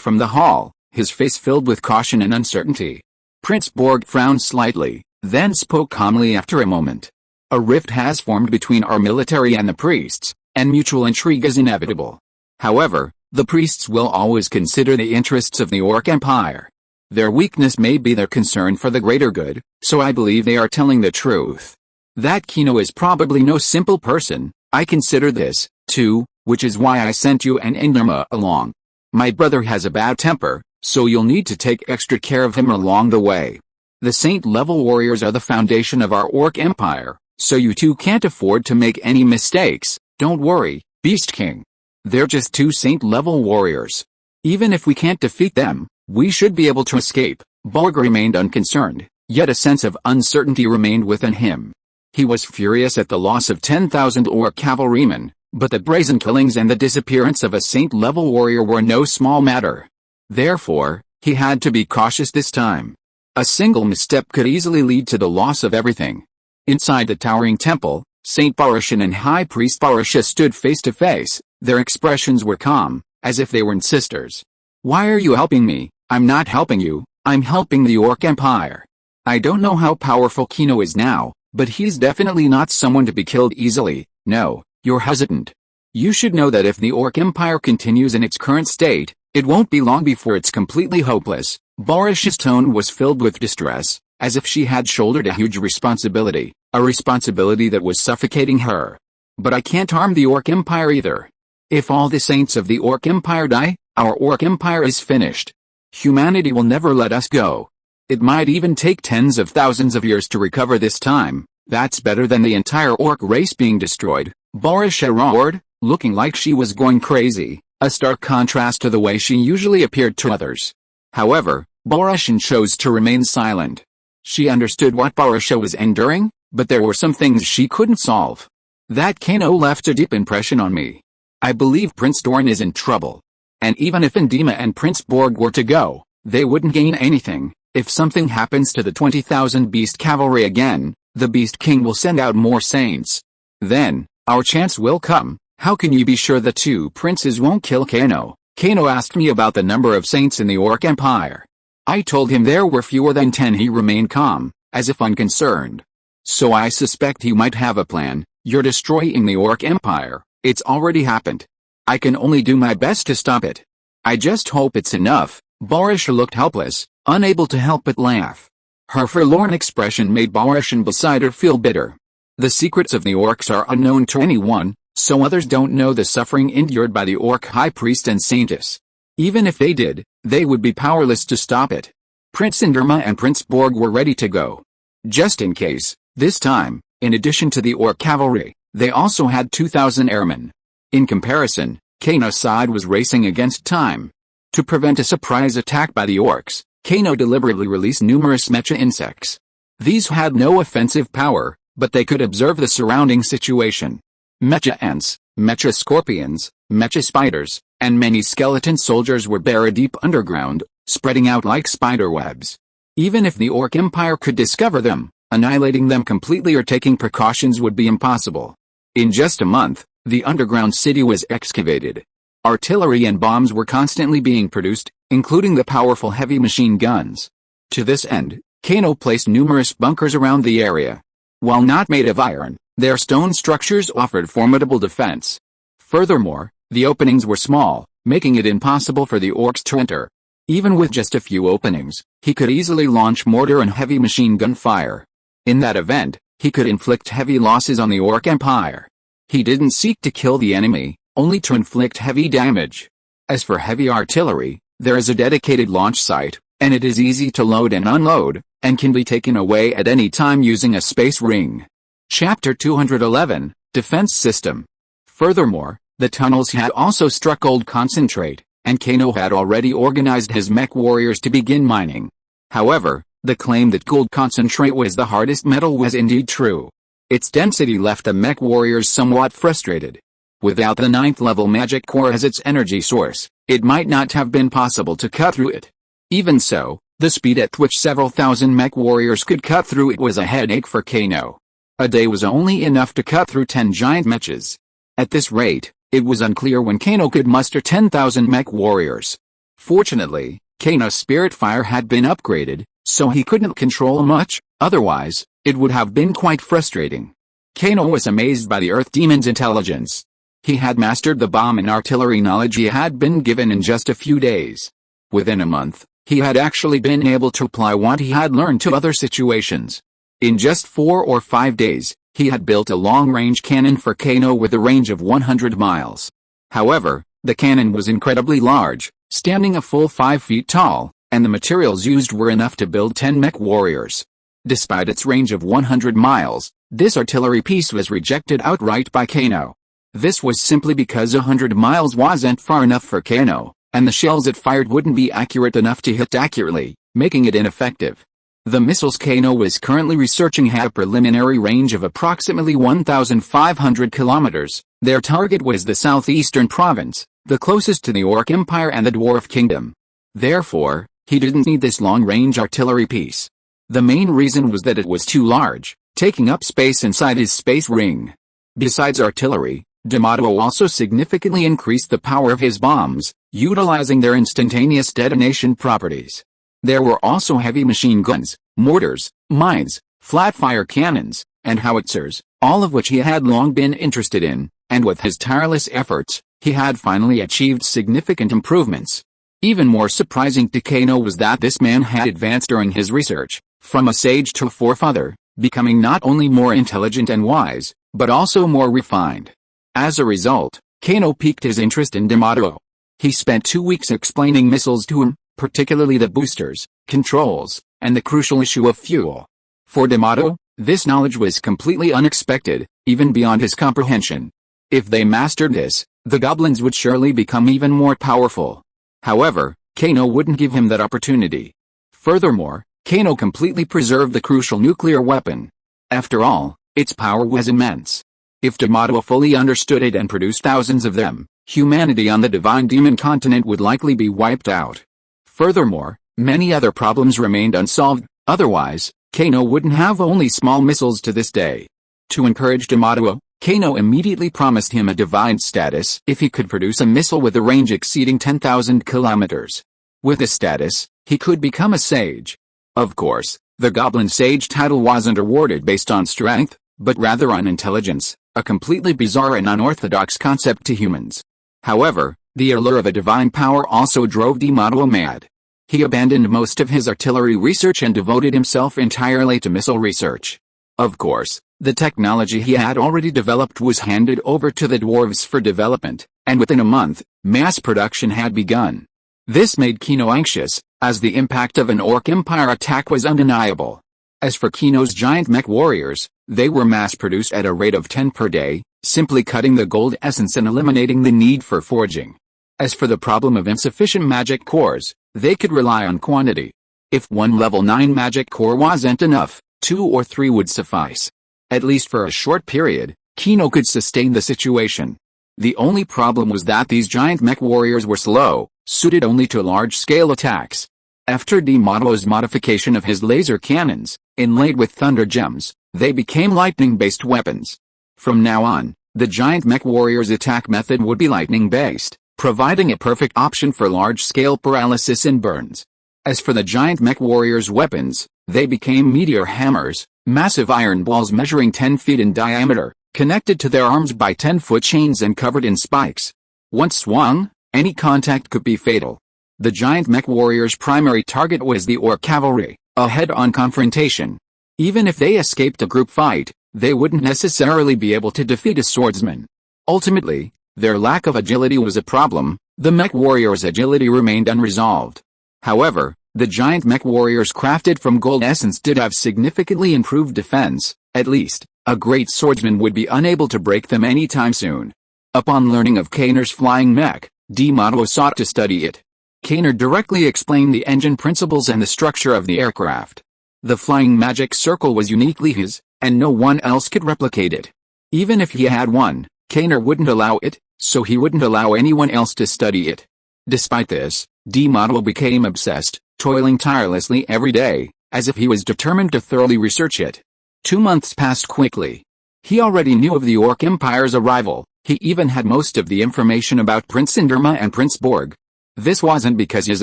from the hall, his face filled with caution and uncertainty. Prince Borg frowned slightly, then spoke calmly after a moment. A rift has formed between our military and the priests, and mutual intrigue is inevitable. However, the priests will always consider the interests of the Orc Empire. Their weakness may be their concern for the greater good, so I believe they are telling the truth. That Keno is probably no simple person. I consider this, too, which is why I sent you and Enderma along. My brother has a bad temper, so you'll need to take extra care of him along the way. The Saint-level warriors are the foundation of our Orc Empire, so you two can't afford to make any mistakes. Don't worry, Beast King. They're just two Saint-level warriors. Even if we can't defeat them, we should be able to escape. Borg remained unconcerned, yet a sense of uncertainty remained within him. He was furious at the loss of 10,000 Orc cavalrymen, but the brazen killings and the disappearance of a Saint-level warrior were no small matter. Therefore, he had to be cautious this time. A single misstep could easily lead to the loss of everything. Inside the towering temple, Saint Barashan and High Priest Barasha stood face to face. Their expressions were calm, as if they weren't sisters. Why are you helping me? I'm not helping you, I'm helping the Orc Empire. I don't know how powerful Keno is now, but he's definitely not someone to be killed easily. No, you're hesitant. You should know that if the Orc Empire continues in its current state, it won't be long before it's completely hopeless. Barash's tone was filled with distress, as if she had shouldered a huge responsibility, a responsibility that was suffocating her. But I can't harm the Orc Empire either. If all the saints of the Orc Empire die, our Orc Empire is finished. Humanity will never let us go. It might even take tens of thousands of years to recover this time. That's better than the entire Orc race being destroyed. Barasha roared, looking like she was going crazy, a stark contrast to the way she usually appeared to others. However, Barashan chose to remain silent. She understood what Barasha was enduring, but there were some things she couldn't solve. That Keno left a deep impression on me. I believe Prince Dorn is in trouble. And even if Endema and Prince Borg were to go, they wouldn't gain anything. If something happens to the 20,000 beast cavalry again, the Beast King will send out more saints. Then, our chance will come. How can you be sure the two princes won't kill Keno? Keno asked me about the number of saints in the Orc Empire. I told him there were fewer than 10. He remained calm, as if unconcerned. So I suspect he might have a plan. You're destroying the Orc Empire. It's already happened. I can only do my best to stop it. I just hope it's enough. Barasha looked helpless, unable to help but laugh. Her forlorn expression made Barashan beside her feel bitter. The secrets of the orcs are unknown to anyone, so others don't know the suffering endured by the Orc High Priest and Saintess. Even if they did, they would be powerless to stop it. Prince Enderma and Prince Borg were ready to go. Just in case, this time, in addition to the Orc cavalry, they also had 2,000 airmen. In comparison, Keno's side was racing against time. To prevent a surprise attack by the orcs, Keno deliberately released numerous mecha insects. These had no offensive power, but they could observe the surrounding situation. Mecha ants, mecha scorpions, mecha spiders, and many skeleton soldiers were buried deep underground, spreading out like spider webs. Even if the Orc Empire could discover them, annihilating them completely or taking precautions would be impossible. In just a month, the underground city was excavated. Artillery and bombs were constantly being produced, including the powerful heavy machine guns. To this end, Keno placed numerous bunkers around the area. While not made of iron, their stone structures offered formidable defense. Furthermore, the openings were small, making it impossible for the orcs to enter. Even with just a few openings, he could easily launch mortar and heavy machine gun fire. In that event, he could inflict heavy losses on the Orc Empire. He didn't seek to kill the enemy, only to inflict heavy damage. As for heavy artillery, there is a dedicated launch site, and it is easy to load and unload, and can be taken away at any time using a space ring. Chapter 211, Defense System. Furthermore, the tunnels had also struck gold concentrate, and Keno had already organized his mech warriors to begin mining. However, the claim that gold concentrate was the hardest metal was indeed true. Its density left the mech warriors somewhat frustrated. Without the 9th level magic core as its energy source, it might not have been possible to cut through it. Even so, the speed at which several thousand mech warriors could cut through it was a headache for Keno. A day was only enough to cut through 10 giant mechas. At this rate, it was unclear when Keno could muster 10,000 mech warriors. Fortunately, Keno's spirit fire had been upgraded, so he couldn't control much, otherwise, it would have been quite frustrating. Keno was amazed by the Earth Demon's intelligence. He had mastered the bomb and artillery knowledge he had been given in just a few days. Within a month, he had actually been able to apply what he had learned to other situations. In just 4 or 5 days, he had built a long-range cannon for Keno with a range of 100 miles. However, the cannon was incredibly large, standing a full 5 feet tall, and the materials used were enough to build 10 mech warriors. Despite its range of 100 miles, this artillery piece was rejected outright by Keno. This was simply because 100 miles wasn't far enough for Keno, and the shells it fired wouldn't be accurate enough to hit accurately, making it ineffective. The missiles Keno was currently researching had a preliminary range of approximately 1,500 kilometers. Their target was the southeastern province, the closest to the Orc Empire and the Dwarf Kingdom. Therefore, he didn't need this long-range artillery piece. The main reason was that it was too large, taking up space inside his space ring. Besides artillery, D'Amato also significantly increased the power of his bombs, utilizing their instantaneous detonation properties. There were also heavy machine guns, mortars, mines, flat-fire cannons, and howitzers, all of which he had long been interested in, and with his tireless efforts, he had finally achieved significant improvements. Even more surprising to Keno was that this man had advanced during his research, from a sage to a forefather, becoming not only more intelligent and wise, but also more refined. As a result, Keno piqued his interest in D'Amato. He spent 2 weeks explaining missiles to him, particularly the boosters, controls, and the crucial issue of fuel. For D'Amato, this knowledge was completely unexpected, even beyond his comprehension. If they mastered this, the goblins would surely become even more powerful. However, Keno wouldn't give him that opportunity. Furthermore, Keno completely preserved the crucial nuclear weapon. After all, its power was immense. If D'Amato fully understood it and produced thousands of them, humanity on the Divine Demon continent would likely be wiped out. Furthermore, many other problems remained unsolved, otherwise, Keno wouldn't have only small missiles to this day. To encourage D'Amato, Keno immediately promised him a divine status if he could produce a missile with a range exceeding 10,000 kilometers. With this status, he could become a sage. Of course, the Goblin Sage title wasn't awarded based on strength, but rather on intelligence, a completely bizarre and unorthodox concept to humans. However, the allure of a divine power also drove D'Amato mad. He abandoned most of his artillery research and devoted himself entirely to missile research. Of course, the technology he had already developed was handed over to the dwarves for development, and within a month, mass production had begun. This made Keno anxious, as the impact of an Orc Empire attack was undeniable. As for Keno's giant mech warriors, they were mass-produced at a rate of 10 per day, simply cutting the gold essence and eliminating the need for forging. As for the problem of insufficient magic cores, they could rely on quantity. If one level 9 magic core wasn't enough, 2 or 3 would suffice. At least for a short period, Keno could sustain the situation. The only problem was that these giant mech warriors were slow, suited only to large-scale attacks. After D'Amato's modification of his laser cannons, inlaid with thunder gems, they became lightning-based weapons. From now on, the giant mech warrior's attack method would be lightning-based, providing a perfect option for large-scale paralysis and burns. As for the giant mech warrior's weapons, they became meteor hammers, massive iron balls measuring 10 feet in diameter, connected to their arms by 10-foot chains and covered in spikes. Once swung, any contact could be fatal. The giant mech warrior's primary target was the Orc cavalry, a head-on confrontation. Even if they escaped a group fight, they wouldn't necessarily be able to defeat a swordsman. Ultimately, their lack of agility was a problem. The mech warrior's agility remained unresolved. However, The giant mech warriors crafted from gold essence did have significantly improved defense. At least, a great swordsman would be unable to break them anytime soon. Upon learning of Kaner's flying mech, D'Amato sought to study it. Kaner directly explained the engine principles and the structure of the aircraft. The flying magic circle was uniquely his, and no one else could replicate it. Even if he had one, Kaner wouldn't allow it, so he wouldn't allow anyone else to study it. Despite this, D'Amato became obsessed, toiling tirelessly every day, as if he was determined to thoroughly research it. 2 months passed quickly. He already knew of the Orc Empire's arrival. He even had most of the information about Prince Inderma and Prince Borg. This wasn't because his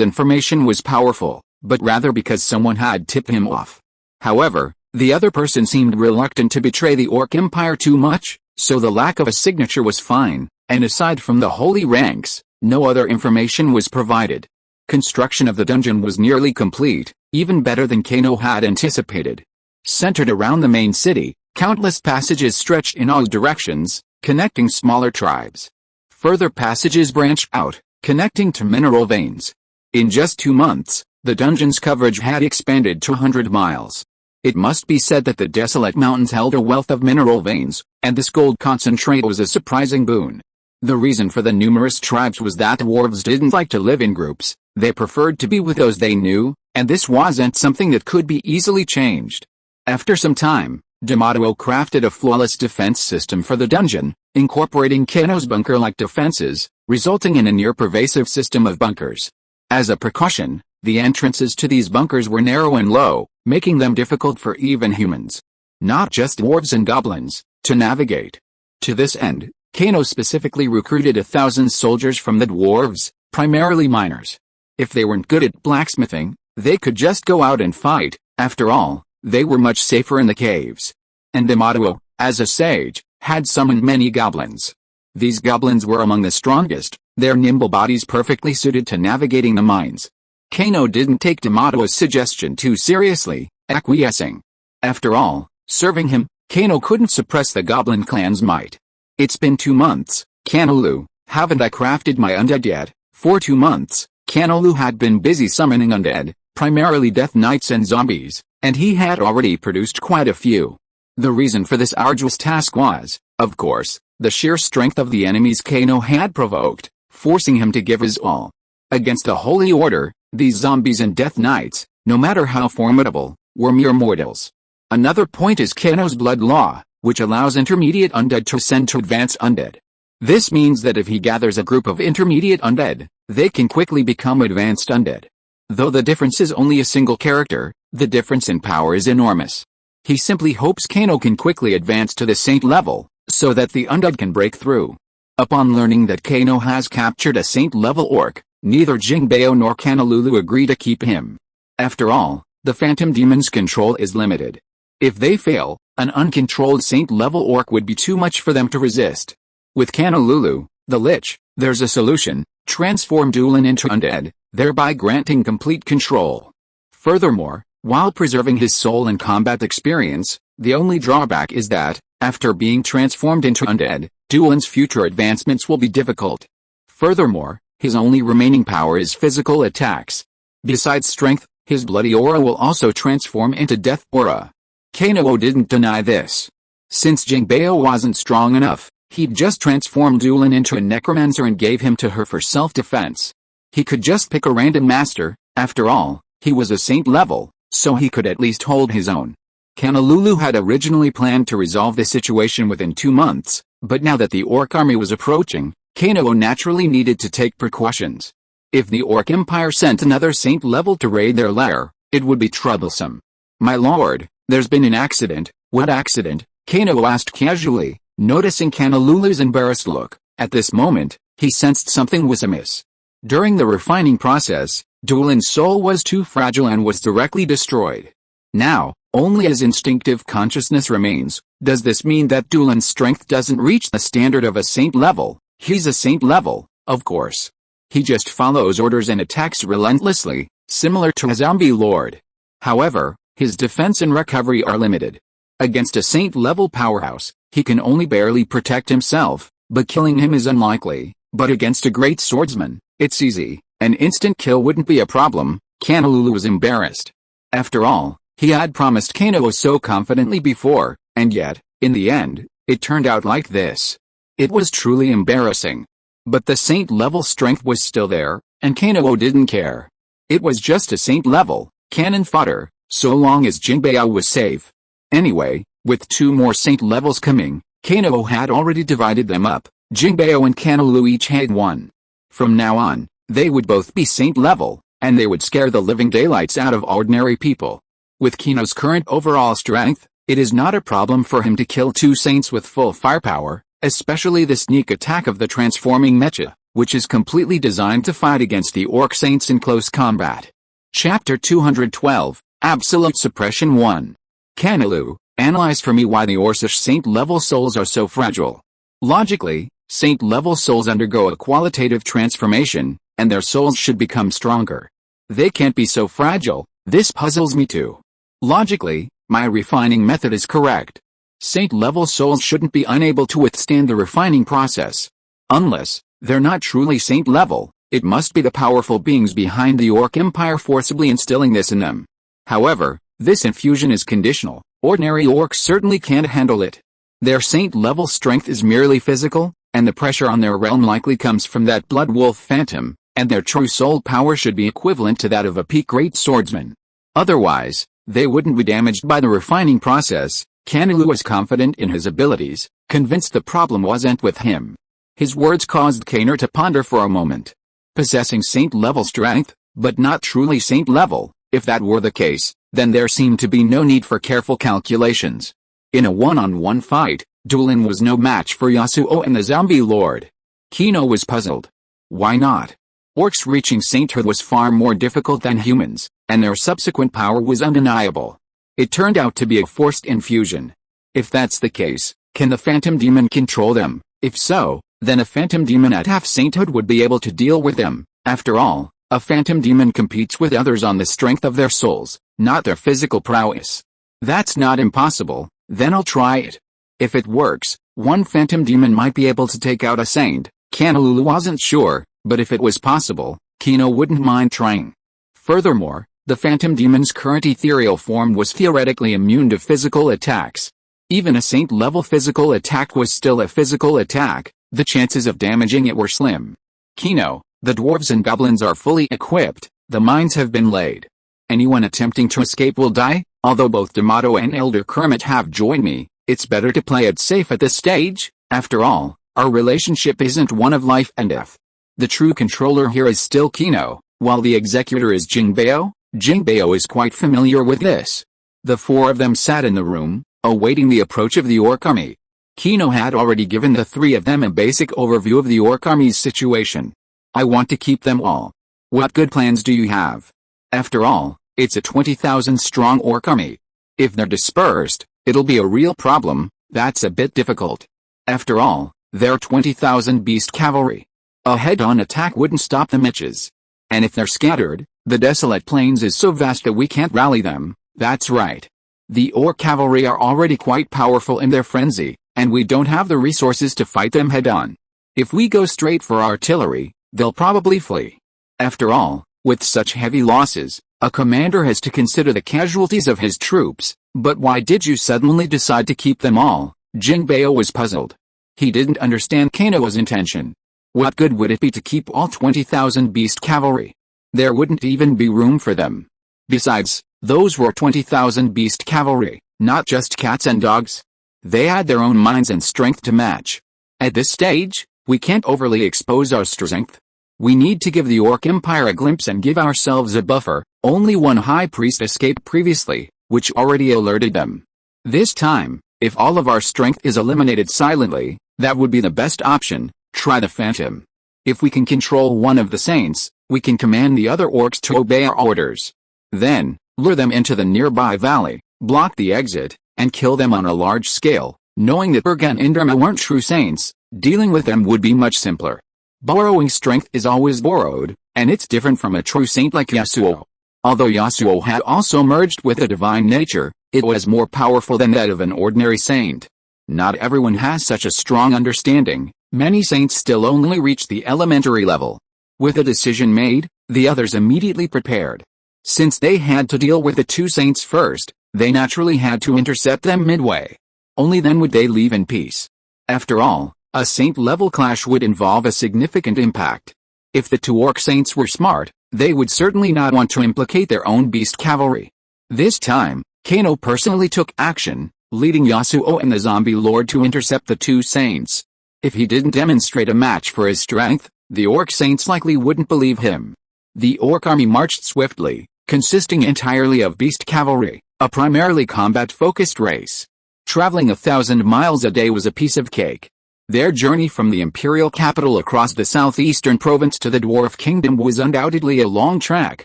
information was powerful, but rather because someone had tipped him off. However, the other person seemed reluctant to betray the Orc Empire too much, so the lack of a signature was fine, and aside from the holy ranks, no other information was provided. Construction of the dungeon was nearly complete, even better than Kano had anticipated. Centered around the main city, countless passages stretched in all directions, connecting smaller tribes. Further passages branched out, connecting to mineral veins. In just 2 months, the dungeon's coverage had expanded to 100 miles. It must be said that the desolate mountains held a wealth of mineral veins, and this gold concentrate was a surprising boon. The reason for the numerous tribes was that dwarves didn't like to live in groups, they preferred to be with those they knew, and this wasn't something that could be easily changed. After some time, D'Amato crafted a flawless defense system for the dungeon, incorporating Kano's bunker-like defenses, resulting in a near-pervasive system of bunkers. As a precaution, the entrances to these bunkers were narrow and low, making them difficult for even humans, not just dwarves and goblins, to navigate. To this end, Kano specifically recruited 1,000 soldiers from the dwarves, primarily miners. If they weren't good at blacksmithing, they could just go out and fight. After all, they were much safer in the caves. And D'Amato, as a sage, had summoned many goblins. These goblins were among the strongest, their nimble bodies perfectly suited to navigating the mines. Kano didn't take D'Amato's suggestion too seriously, acquiescing. After all, serving him, Kano couldn't suppress the goblin clan's might. It's been 2 months, Kanolu, haven't I crafted my undead yet? For 2 months, Kanolu had been busy summoning undead, primarily death knights and zombies, and he had already produced quite a few. The reason for this arduous task was, of course, the sheer strength of the enemies Kano had provoked, forcing him to give his all. Against the Holy Order, these zombies and death knights, no matter how formidable, were mere mortals. Another point is Kano's blood law, which allows intermediate undead to ascend to advanced undead. This means that if he gathers a group of intermediate undead, they can quickly become advanced undead. Though the difference is only a single character, the difference in power is enormous. He simply hopes Kano can quickly advance to the saint level, so that the undead can break through. Upon learning that Kano has captured a saint-level orc, neither Jingbeo nor Kanolulu agree to keep him. After all, the phantom demon's control is limited. If they fail, an uncontrolled saint-level orc would be too much for them to resist. With Kanolulu, the Lich, there's a solution: transform Dulan into undead, thereby granting complete control. Furthermore, while preserving his soul and combat experience, the only drawback is that, after being transformed into undead, Dulan's future advancements will be difficult. Furthermore, his only remaining power is physical attacks. Besides strength, his bloody aura will also transform into death aura. Kano didn't deny this. Since Jingbeo wasn't strong enough, he'd just transformed Dulan into a necromancer and gave him to her for self-defense. He could just pick a random master, after all, he was a saint level, so he could at least hold his own. Kanolulu had originally planned to resolve the situation within 2 months, but now that the orc army was approaching, Kano naturally needed to take precautions. If the Orc Empire sent another saint level to raid their lair, it would be troublesome. "My lord, there's been an accident." "What accident?" Kano asked casually, noticing Kanolulu's embarrassed look. At this moment, he sensed something was amiss. During the refining process, Dulan's soul was too fragile and was directly destroyed. Now, only his instinctive consciousness remains. Does this mean that Dulan's strength doesn't reach the standard of a saint level? He's a saint level, of course. He just follows orders and attacks relentlessly, similar to a zombie lord. However, his defense and recovery are limited. Against a saint-level powerhouse, he can only barely protect himself, but killing him is unlikely. But against a great swordsman, it's easy. An instant kill wouldn't be a problem, Kenolite was embarrassed. After all, he had promised Kano so confidently before, and yet, in the end, it turned out like this. It was truly embarrassing. But the saint level strength was still there, and Kano didn't care. It was just a saint level cannon fodder, so long as Jinbei was safe. Anyway, with 2 more saint levels coming, Kano had already divided them up. Jinbei and Kenolite each had 1. From now on, they would both be saint level, and they would scare the living daylights out of ordinary people. With Kano's current overall strength, it is not a problem for him to kill 2 saints with full firepower, especially the sneak attack of the transforming mecha, which is completely designed to fight against the orc saints in close combat. Chapter 212, Absolute Suppression 1. Kenolite, analyze for me why the Orcish saint-level souls are so fragile. Logically, saint-level souls undergo a qualitative transformation, and their souls should become stronger. They can't be so fragile. This puzzles me too. Logically, my refining method is correct. Saint-level souls shouldn't be unable to withstand the refining process. Unless they're not truly saint-level, it must be the powerful beings behind the Orc Empire forcibly instilling this in them. However, this infusion is conditional. Ordinary orcs certainly can't handle it. Their saint-level strength is merely physical, and the pressure on their realm likely comes from that blood wolf phantom, and their true soul power should be equivalent to that of a peak great swordsman. Otherwise, they wouldn't be damaged by the refining process. Kenolite was confident in his abilities, convinced the problem wasn't with him. His words caused Kano to ponder for a moment. Possessing saint-level strength, but not truly saint-level, if that were the case, then there seemed to be no need for careful calculations. In a one-on-one fight, Duelin was no match for Yasuo and the zombie lord. Kano was puzzled. Why not? Orcs reaching sainthood was far more difficult than humans, and their subsequent power was undeniable. It turned out to be a forced infusion. If that's the case, can the phantom demon control them? If so, then a phantom demon at half sainthood would be able to deal with them. After all, a phantom demon competes with others on the strength of their souls, not their physical prowess. That's not impossible, then I'll try it. If it works, one phantom demon might be able to take out a saint. Kenolite wasn't sure, but if it was possible, Kano wouldn't mind trying. Furthermore, the phantom demon's current ethereal form was theoretically immune to physical attacks. Even a saint-level physical attack was still a physical attack. The chances of damaging it were slim. Kano, the dwarves and goblins are fully equipped, the mines have been laid. Anyone attempting to escape will die. Although both D'Amato and Elder Kermit have joined me, it's better to play it safe at this stage. After all, our relationship isn't one of life and death. The true controller here is still Kano, while the executor is Jinbei. Jinbei is quite familiar with this. The 4 of them sat in the room, awaiting the approach of the orc army. Kano had already given the 3 of them a basic overview of the orc army's situation. I want to keep them all. What good plans do you have? After all, it's a 20,000 strong orc army. If they're dispersed, it'll be a real problem. That's a bit difficult. After all, they're 20,000 beast cavalry. A head-on attack wouldn't stop the mechas. And if they're scattered, the desolate plains is so vast that we can't rally them. That's right. The orc cavalry are already quite powerful in their frenzy, and we don't have the resources to fight them head-on. If we go straight for artillery, they'll probably flee. After all, with such heavy losses, a commander has to consider the casualties of his troops. But why did you suddenly decide to keep them all? Jinbei was puzzled. He didn't understand Kano's intention. What good would it be to keep all 20,000 beast cavalry? There wouldn't even be room for them. Besides, those were 20,000 beast cavalry, not just cats and dogs. They had their own minds and strength to match. At this stage, we can't overly expose our strength. We need to give the Orc Empire a glimpse and give ourselves a buffer. Only one high priest escaped previously, which already alerted them. This time, if all of our strength is eliminated silently, that would be the best option. Try the phantom. If we can control one of the saints, we can command the other orcs to obey our orders. Then, lure them into the nearby valley, block the exit, and kill them on a large scale. Knowing that Berg and Indrama weren't true saints, dealing with them would be much simpler. Borrowing strength is always borrowed, and it's different from a true saint like Yasuo. Although Yasuo had also merged with a divine nature, it was more powerful than that of an ordinary saint. Not everyone has such a strong understanding. Many saints still only reach the elementary level. With a decision made, the others immediately prepared. Since they had to deal with the two saints first, they naturally had to intercept them midway. Only then would they leave in peace. After all, a saint-level clash would involve a significant impact. If the two orc saints were smart, they would certainly not want to implicate their own beast cavalry. This time, Kano personally took action, leading Yasuo and the zombie lord to intercept the two saints. If he didn't demonstrate a match for his strength, the orc saints likely wouldn't believe him. The orc army marched swiftly, consisting entirely of beast cavalry, a primarily combat-focused race. Traveling 1,000 miles a day was a piece of cake. Their journey from the imperial capital across the southeastern province to the dwarf kingdom was undoubtedly a long trek,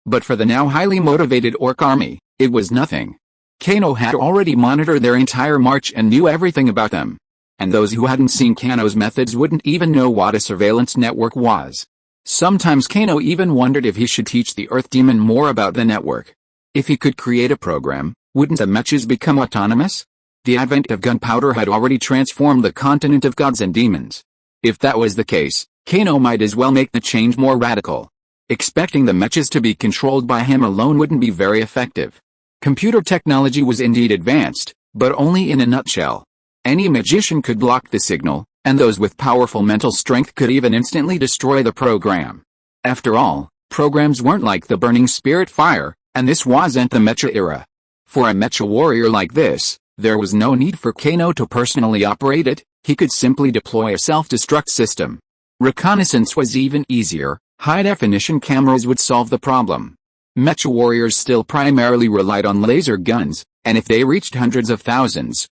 but for the now highly motivated orc army, it was nothing. Kano had already monitored their entire march and knew everything about them. And those who hadn't seen Kano's methods wouldn't even know what a surveillance network was. Sometimes Kano even wondered if he should teach the Earth Demon more about the network. If he could create a program, wouldn't the mechas become autonomous? The advent of gunpowder had already transformed the continent of gods and demons. If that was the case, Kano might as well make the change more radical. Expecting the mechas to be controlled by him alone wouldn't be very effective. Computer technology was indeed advanced, but only in a nutshell. Any magician could block the signal, and those with powerful mental strength could even instantly destroy the program. After all, programs weren't like the burning spirit fire, and this wasn't the mecha era. For a mecha warrior like this, there was no need for Kano to personally operate it, he could simply deploy a self-destruct system. Reconnaissance was even easier, high-definition cameras would solve the problem. Mecha warriors still primarily relied on laser guns, and if they reached hundreds of thousands,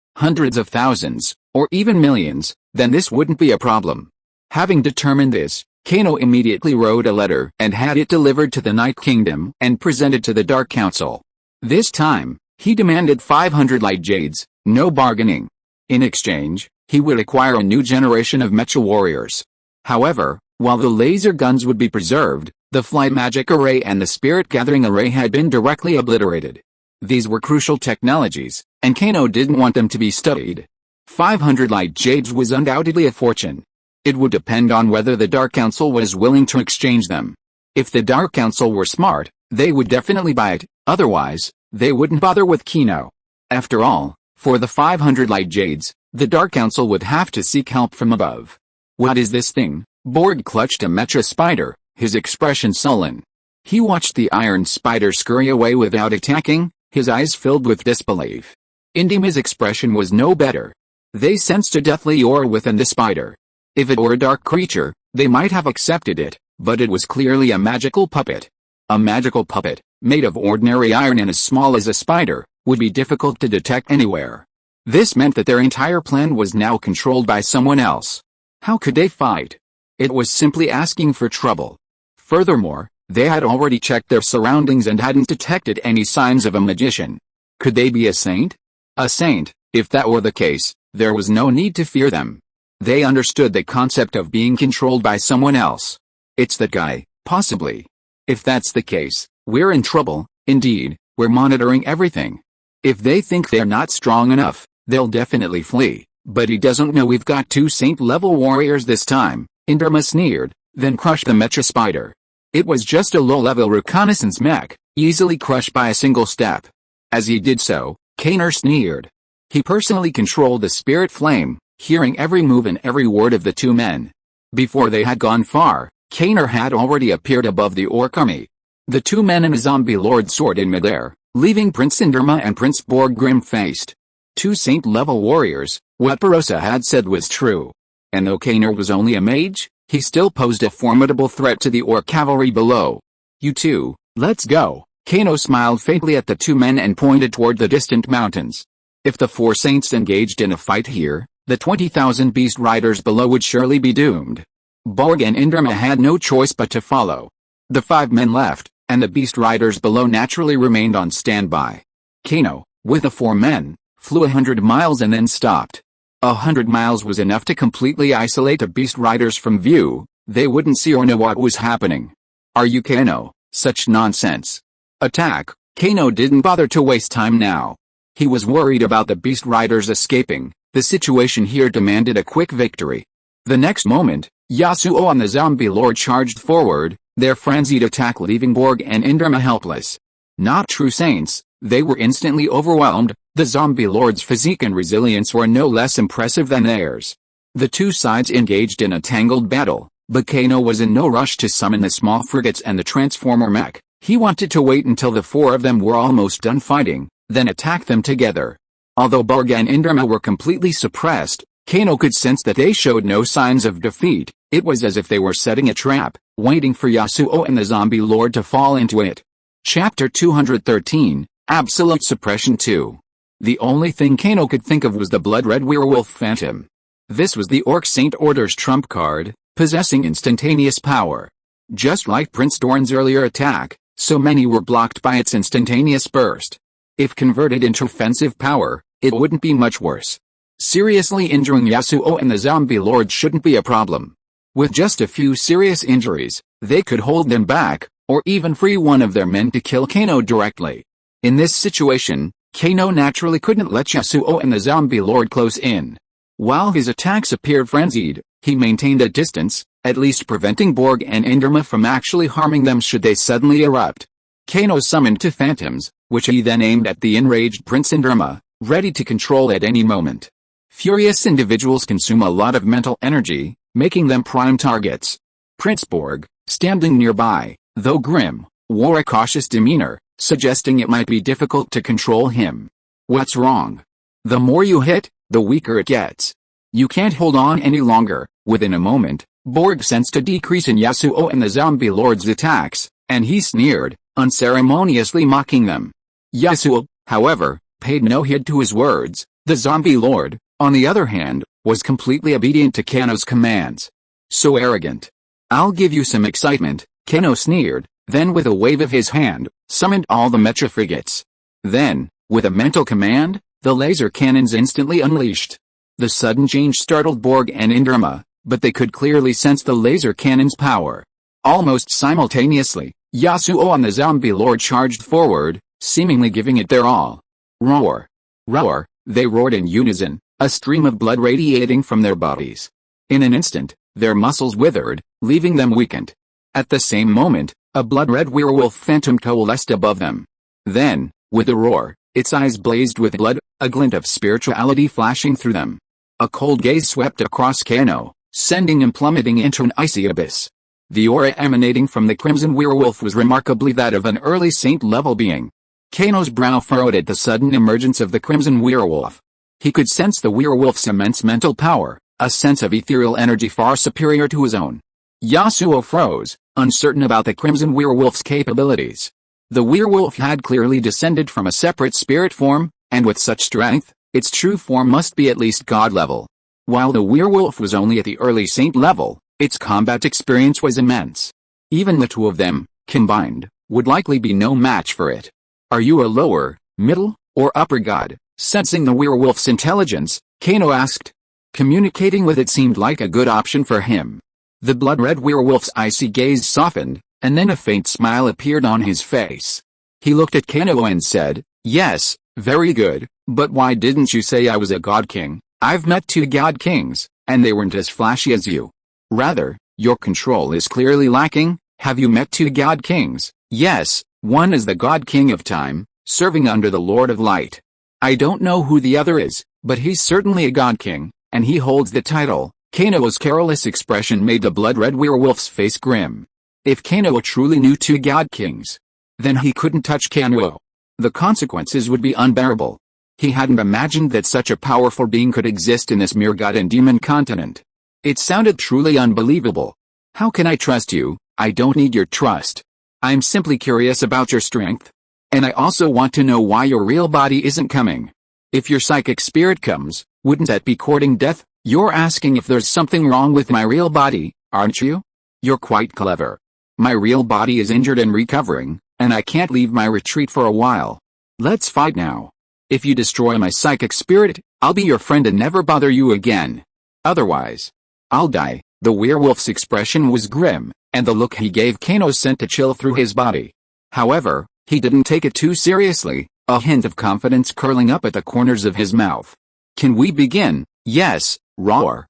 or even millions, then this wouldn't be a problem. Having determined this, Kano immediately wrote a letter and had it delivered to the Night Kingdom and presented to the Dark Council. This time, he demanded 500 light jades, no bargaining. In exchange, he would acquire a new generation of mecha warriors. However, while the laser guns would be preserved, the flight magic array and the spirit gathering array had been directly obliterated. These were crucial technologies, and Kano didn't want them to be studied. 500 light jades was undoubtedly a fortune. It would depend on whether the Dark Council was willing to exchange them. If the Dark Council were smart, they would definitely buy it, otherwise, they wouldn't bother with Kano. After all, for the 500 light jades, the Dark Council would have to seek help from above. What is this thing? Borg clutched a mecha spider, his expression sullen. He watched the iron spider scurry away without attacking, his eyes filled with disbelief. Indima's expression was no better. They sensed a deathly aura within the spider. If it were a dark creature, they might have accepted it, but it was clearly a magical puppet. A magical puppet, made of ordinary iron and as small as a spider, would be difficult to detect anywhere. This meant that their entire plan was now controlled by someone else. How could they fight? It was simply asking for trouble. Furthermore, they had already checked their surroundings and hadn't detected any signs of a magician. Could they be a saint? A saint, if that were the case, there was no need to fear them. They understood the concept of being controlled by someone else. It's that guy, possibly. If that's the case, we're in trouble. Indeed, we're monitoring everything. If they think they're not strong enough, they'll definitely flee. But he doesn't know we've got two saint-level warriors this time, Indra sneered, then crushed the mecha spider. It was just a low-level reconnaissance mech, easily crushed by a single step. As he did so, Kano sneered. He personally controlled the spirit flame, hearing every move and every word of the two men. Before they had gone far, Kano had already appeared above the orc army. The two men and a zombie lord soared in midair, leaving Prince Inderma and Prince Borg grim-faced. Two saint-level warriors, what Barossa had said was true. And though Kano was only a mage, he still posed a formidable threat to the orc cavalry below. You two, let's go. Kano smiled faintly at the two men and pointed toward the distant mountains. If the four saints engaged in a fight here, the 20,000 beast riders below would surely be doomed. Borg and Inderma had no choice but to follow. The 5 men left, and the beast riders below naturally remained on standby. Kano, with the 4 men, flew 100 miles and then stopped. 100 miles was enough to completely isolate the beast riders from view. They wouldn't see or know what was happening. Are you Kano? Such nonsense. Attack. Kano didn't bother to waste time now. He was worried about the beast riders escaping. The situation here demanded a quick victory. The next moment, Yasuo and the zombie lord charged forward, their frenzied attack leaving Borg and Inderma helpless. Not true saints, they were instantly overwhelmed. The zombie lord's physique and resilience were no less impressive than theirs. The two sides engaged in a tangled battle, but Kano was in no rush to summon the small frigates and the transformer mech. He wanted to wait until the four of them were almost done fighting, then attack them together. Although Borg and Indrama were completely suppressed, Kano could sense that they showed no signs of defeat. It was as if they were setting a trap, waiting for Yasuo and the zombie lord to fall into it. Chapter 213, Absolute Suppression 2. The only thing Kano could think of was the blood-red werewolf phantom. This was the Orc Saint Order's trump card, possessing instantaneous power. Just like Prince Dorn's earlier attack, so many were blocked by its instantaneous burst. If converted into offensive power, it wouldn't be much worse. Seriously injuring Yasuo and the zombie lord shouldn't be a problem. With just a few serious injuries, they could hold them back, or even free one of their men to kill Kano directly. In this situation, Kano naturally couldn't let Yasuo and the zombie lord close in. While his attacks appeared frenzied, he maintained a distance, at least preventing Borg and Indrama from actually harming them should they suddenly erupt. Kano summoned two phantoms, which he then aimed at the enraged Prince Indrama, ready to control at any moment. Furious individuals consume a lot of mental energy, making them prime targets. Prince Borg, standing nearby, though grim, wore a cautious demeanor, suggesting it might be difficult to control him. What's wrong? The more you hit, the weaker it gets. You can't hold on any longer. Within a moment, Borg sensed a decrease in Yasuo and the zombie lord's attacks, and he sneered, unceremoniously mocking them. Yasuo, however, paid no heed to his words. The zombie lord, on the other hand, was completely obedient to Kano's commands. So arrogant. I'll give you some excitement, Kano sneered, then with a wave of his hand, summoned all the mecha frigates. Then, with a mental command, the laser cannons instantly unleashed. The sudden change startled Borg and Indrama, but they could clearly sense the laser cannon's power. Almost simultaneously, Yasuo and the zombie lord charged forward, seemingly giving it their all. Roar! Roar! They roared in unison, a stream of blood radiating from their bodies. In an instant, their muscles withered, leaving them weakened. At the same moment, a blood-red werewolf phantom coalesced above them. Then, with a roar, its eyes blazed with blood, a glint of spirituality flashing through them. A cold gaze swept across Kano, sending him plummeting into an icy abyss. The aura emanating from the crimson werewolf was remarkably that of an early saint-level being. Kano's brow furrowed at the sudden emergence of the crimson werewolf. He could sense the werewolf's immense mental power, a sense of ethereal energy far superior to his own. Yasuo froze, uncertain about the crimson werewolf's capabilities. The werewolf had clearly descended from a separate spirit form, and with such strength, its true form must be at least god level. While the werewolf was only at the early saint level, its combat experience was immense. Even the two of them, combined, would likely be no match for it. Are you a lower, middle, or upper god? Sensing the werewolf's intelligence, Kano asked. Communicating with it seemed like a good option for him. The blood-red werewolf's icy gaze softened, and then a faint smile appeared on his face. He looked at Kano and said, yes, very good, but why didn't you say I was a god king? I've met two god kings, and they weren't as flashy as you. Rather, your control is clearly lacking. Have you met two god kings? Yes, one is the god king of time, serving under the Lord of Light. I don't know who the other is, but he's certainly a god king, and he holds the title. Kano's careless expression made the blood-red werewolf's face grim. If Kano truly knew two god kings, then he couldn't touch Kano. The consequences would be unbearable. He hadn't imagined that such a powerful being could exist in this mere god and demon continent. It sounded truly unbelievable. How can I trust you? I don't need your trust. I'm simply curious about your strength. And I also want to know why your real body isn't coming. If your psychic spirit comes, wouldn't that be courting death? You're asking if there's something wrong with my real body, aren't you? You're quite clever. My real body is injured and recovering, and I can't leave my retreat for a while. Let's fight now. If you destroy my psychic spirit, I'll be your friend and never bother you again. Otherwise, I'll die. The werewolf's expression was grim, and the look he gave Kano sent a chill through his body. However, he didn't take it too seriously, a hint of confidence curling up at the corners of his mouth. Can we begin? Yes, roar.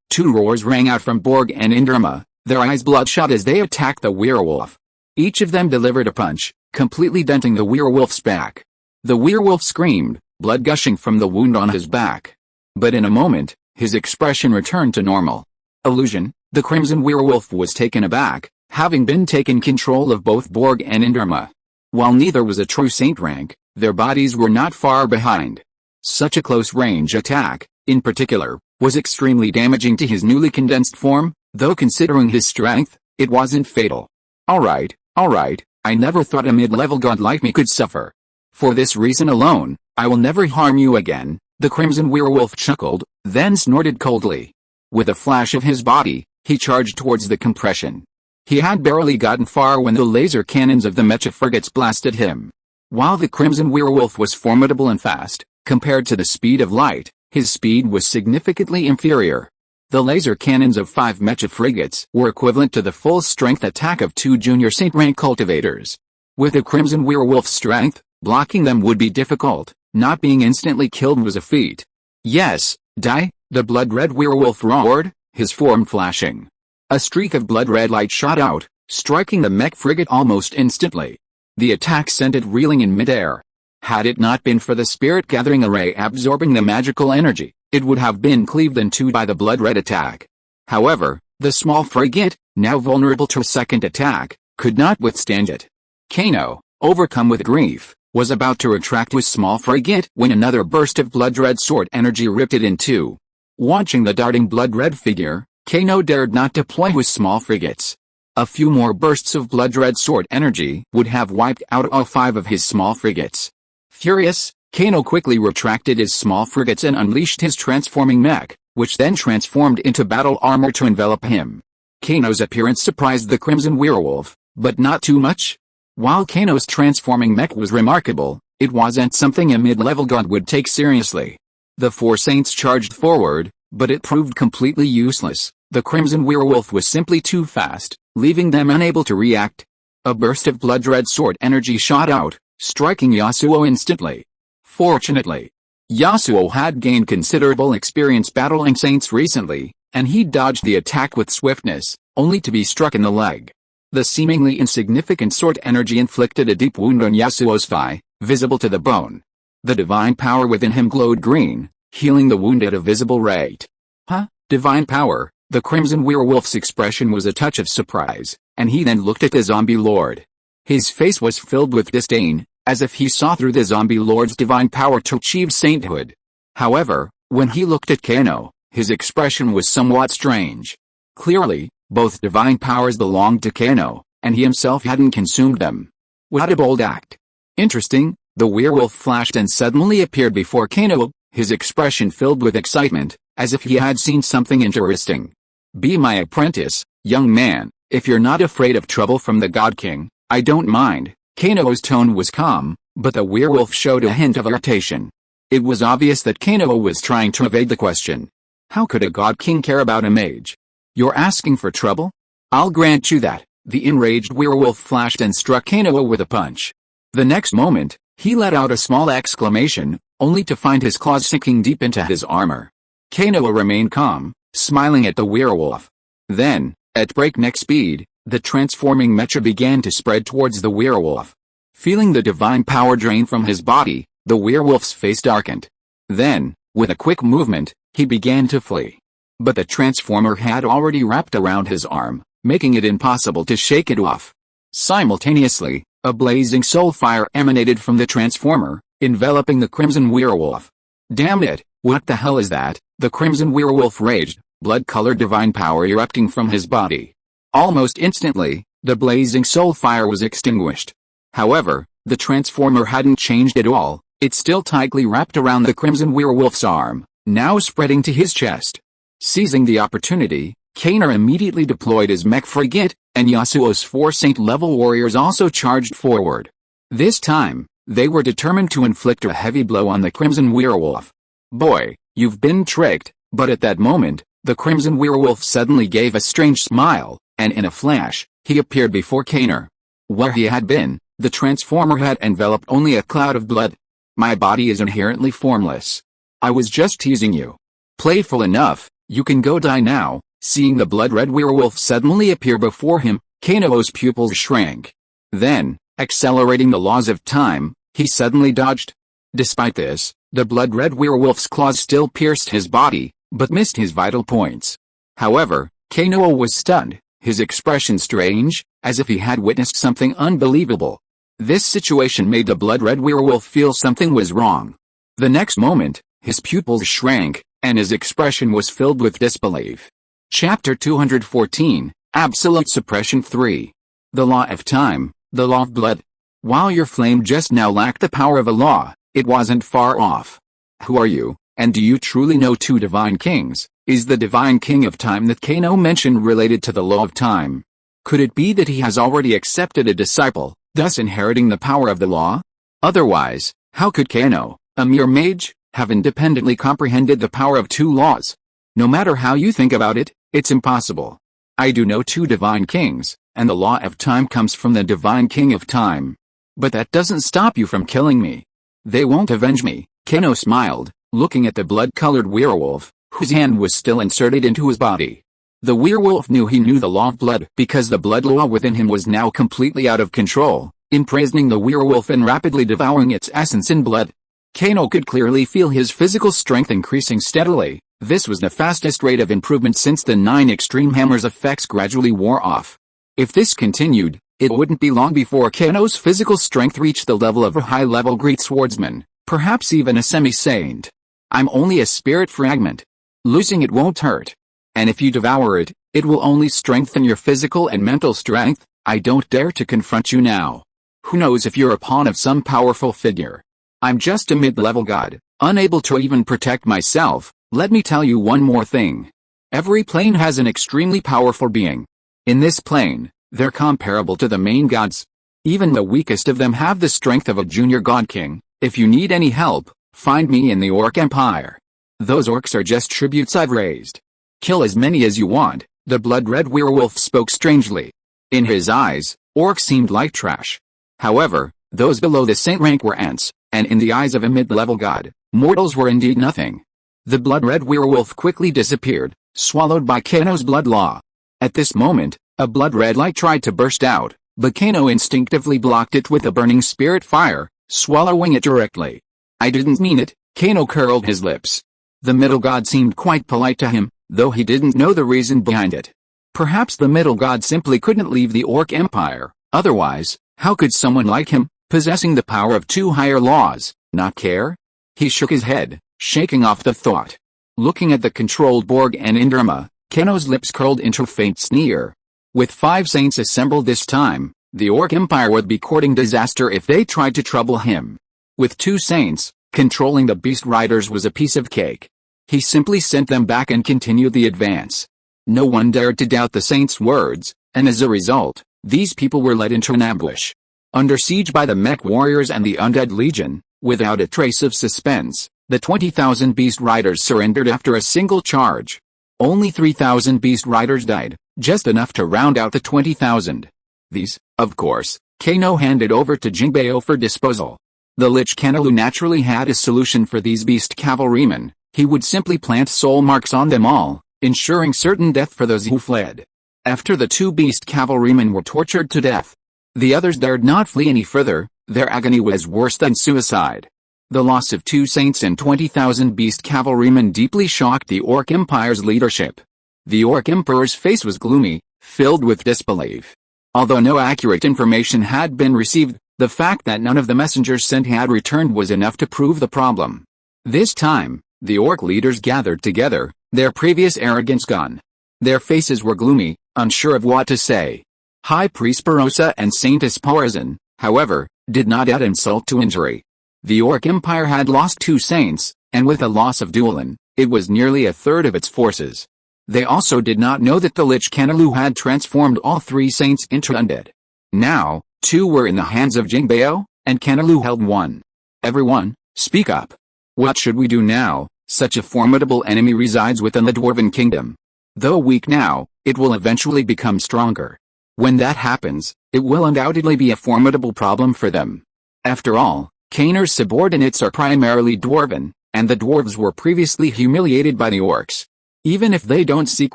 Two roars rang out from Borg and Indrama, their eyes bloodshot as they attacked the werewolf. Each of them delivered a punch, completely denting the werewolf's back. The werewolf screamed, blood gushing from the wound on his back. But in a moment, his expression returned to normal. Illusion, the crimson werewolf was taken aback, having been taken control of both Borg and Inderma. While neither was a true saint rank, their bodies were not far behind. Such a close-range attack, in particular, was extremely damaging to his newly condensed form, though considering his strength, it wasn't fatal. Alright, I never thought a mid-level god like me could suffer. For this reason alone, I will never harm you again, the crimson werewolf chuckled, then snorted coldly. With a flash of his body, he charged towards the compression. He had barely gotten far when the laser cannons of the mecha frigates blasted him. While the crimson werewolf was formidable and fast, compared to the speed of light, his speed was significantly inferior. The laser cannons of 5 mecha frigates were equivalent to the full-strength attack of 2 junior saint rank cultivators. With the crimson werewolf's strength, blocking them would be difficult, not being instantly killed was a feat. Yes, die, the blood-red werewolf roared, his form flashing. A streak of blood-red light shot out, striking the mech frigate almost instantly. The attack sent it reeling in midair. Had it not been for the spirit-gathering array absorbing the magical energy, it would have been cleaved in two by the blood-red attack. However, the small frigate, now vulnerable to a second attack, could not withstand it. Kano, overcome with grief, was about to retract his small frigate when another burst of blood-red sword energy ripped it in two. Watching the darting blood-red figure, Kano dared not deploy his small frigates. A few more bursts of blood-red sword energy would have wiped out all 5 of his small frigates. Furious, Kano quickly retracted his small frigates and unleashed his transforming mech, which then transformed into battle armor to envelop him. Kano's appearance surprised the crimson werewolf, but not too much. While Kano's transforming mech was remarkable, it wasn't something a mid-level god would take seriously. The 4 saints charged forward, but it proved completely useless. The crimson werewolf was simply too fast, leaving them unable to react. A burst of blood-red sword energy shot out, striking Yasuo instantly. Fortunately, Yasuo had gained considerable experience battling saints recently, and he dodged the attack with swiftness, only to be struck in the leg. The seemingly insignificant sword energy inflicted a deep wound on Yasuo's thigh, visible to the bone. The divine power within him glowed green, healing the wound at a visible rate. Huh? Divine power? The crimson werewolf's expression was a touch of surprise, and he then looked at the zombie lord. His face was filled with disdain, as if he saw through the zombie lord's divine power to achieve sainthood. However, when he looked at Kano, his expression was somewhat strange. Clearly, both divine powers belonged to Kano, and he himself hadn't consumed them. What a bold act. Interesting, the werewolf flashed and suddenly appeared before Kano, his expression filled with excitement, as if he had seen something interesting. Be my apprentice, young man, if you're not afraid of trouble from the God King, I don't mind. Kano's tone was calm, but the werewolf showed a hint of irritation. It was obvious that Kano was trying to evade the question. How could a God King care about a mage? You're asking for trouble? I'll grant you that. The enraged werewolf flashed and struck Kano with a punch. The next moment, he let out a small exclamation, only to find his claws sinking deep into his armor. Kano remained calm, smiling at the werewolf. Then, at breakneck speed, the transforming mecha began to spread towards the werewolf. Feeling the divine power drain from his body, the werewolf's face darkened. Then, with a quick movement, he began to flee. But the transformer had already wrapped around his arm, making it impossible to shake it off. Simultaneously, a blazing soul fire emanated from the transformer, enveloping the crimson werewolf. Damn it, what the hell is that? The crimson werewolf raged, blood-colored divine power erupting from his body. Almost instantly, the blazing soul fire was extinguished. However, the transformer hadn't changed at all, it still tightly wrapped around the crimson werewolf's arm, now spreading to his chest. Seizing the opportunity, Kano immediately deployed his mech frigate, and Yasuo's 4 saint-level warriors also charged forward. This time, they were determined to inflict a heavy blow on the crimson werewolf. Boy, you've been tricked, but at that moment, the crimson werewolf suddenly gave a strange smile, and in a flash, he appeared before Kano. Where he had been, the transformer had enveloped only a cloud of blood. My body is inherently formless. I was just teasing you. Playful enough, you can go die now. Seeing the blood-red werewolf suddenly appear before him, Kano's pupils shrank. Then, Accelerating the laws of time, he suddenly dodged. Despite this, the blood-red werewolf's claws still pierced his body, but missed his vital points. However, Keno was stunned, his expression strange, as if he had witnessed something unbelievable. This situation made the blood-red werewolf feel something was wrong. The next moment, his pupils shrank, and his expression was filled with disbelief. Chapter 214, Absolute Suppression 3. The Law of Time, the Law of Blood. While your flame just now lacked the power of a law, it wasn't far off. Who are you, and do you truly know two divine kings? Is the divine king of time that Keno mentioned related to the law of time? Could it be that he has already accepted a disciple, thus inheriting the power of the law? Otherwise, how could Keno, a mere mage, have independently comprehended the power of two laws? No matter how you think about it, it's impossible. I do know two divine kings, and the law of time comes from the divine king of time. But that doesn't stop you from killing me. They won't avenge me, Keno smiled, looking at the blood-colored werewolf, whose hand was still inserted into his body. The werewolf knew he knew the law of blood because the blood law within him was now completely out of control, imprisoning the werewolf and rapidly devouring its essence in blood. Keno could clearly feel his physical strength increasing steadily. This was the fastest rate of improvement since the 9 extreme hammers effects gradually wore off. If this continued, it wouldn't be long before Keno's physical strength reached the level of a high-level great swordsman, perhaps even a semi-saint. I'm only a spirit fragment. Losing it won't hurt. And if you devour it, it will only strengthen your physical and mental strength. I don't dare to confront you now. Who knows if you're a pawn of some powerful figure. I'm just a mid-level god, unable to even protect myself. Let me tell you one more thing. Every plane has an extremely powerful being. In this plane, they're comparable to the main gods. Even the weakest of them have the strength of a junior god king. If you need any help, find me in the Orc Empire. Those orcs are just tributes I've raised. Kill as many as you want, the blood-red werewolf spoke strangely. In his eyes, orcs seemed like trash. However, those below the saint rank were ants, and in the eyes of a mid-level god, mortals were indeed nothing. The blood-red werewolf quickly disappeared, swallowed by Keno's blood law. At this moment, a blood-red light tried to burst out, but Keno instinctively blocked it with a burning spirit fire, swallowing it directly. I didn't mean it, Keno curled his lips. The middle god seemed quite polite to him, though he didn't know the reason behind it. Perhaps the middle god simply couldn't leave the Orc Empire, otherwise, how could someone like him, possessing the power of two higher laws, not care? He shook his head, shaking off the thought. Looking at the controlled Borg and Inderma, Keno's lips curled into a faint sneer. With 5 saints assembled this time, the Orc Empire would be courting disaster if they tried to trouble him. With 2 saints, controlling the beast riders was a piece of cake. He simply sent them back and continued the advance. No one dared to doubt the saints' words, and as a result, these people were led into an ambush. Under siege by the mech warriors and the undead legion, without a trace of suspense, the 20,000 beast riders surrendered after a single charge. Only 3,000 beast riders died, just enough to round out the 20,000. These, of course, Keno handed over to Jinbeo for disposal. The Lich Kenolu naturally had a solution for these beast cavalrymen. He would simply plant soul marks on them all, ensuring certain death for those who fled. After the 2 beast cavalrymen were tortured to death, the others dared not flee any further. Their agony was worse than suicide. The loss of 2 saints and 20,000 beast cavalrymen deeply shocked the Orc Empire's leadership. The Orc Emperor's face was gloomy, filled with disbelief. Although no accurate information had been received, the fact that none of the messengers sent had returned was enough to prove the problem. This time, the Orc leaders gathered together, their previous arrogance gone. Their faces were gloomy, unsure of what to say. High Priest Barossa and Saintess Porizon, however, did not add insult to injury. The Orc Empire had lost 2 saints, and with the loss of Duelin, it was nearly a third of its forces. They also did not know that the Lich Kenolu had transformed all 3 saints into undead. Now, 2 were in the hands of Jinbeo, and Kenolu held 1. Everyone, speak up. What should we do now? Such a formidable enemy resides within the Dwarven Kingdom. Though weak now, it will eventually become stronger. When that happens, it will undoubtedly be a formidable problem for them. After all, Kaner's subordinates are primarily Dwarven, and the Dwarves were previously humiliated by the Orcs. Even if they don't seek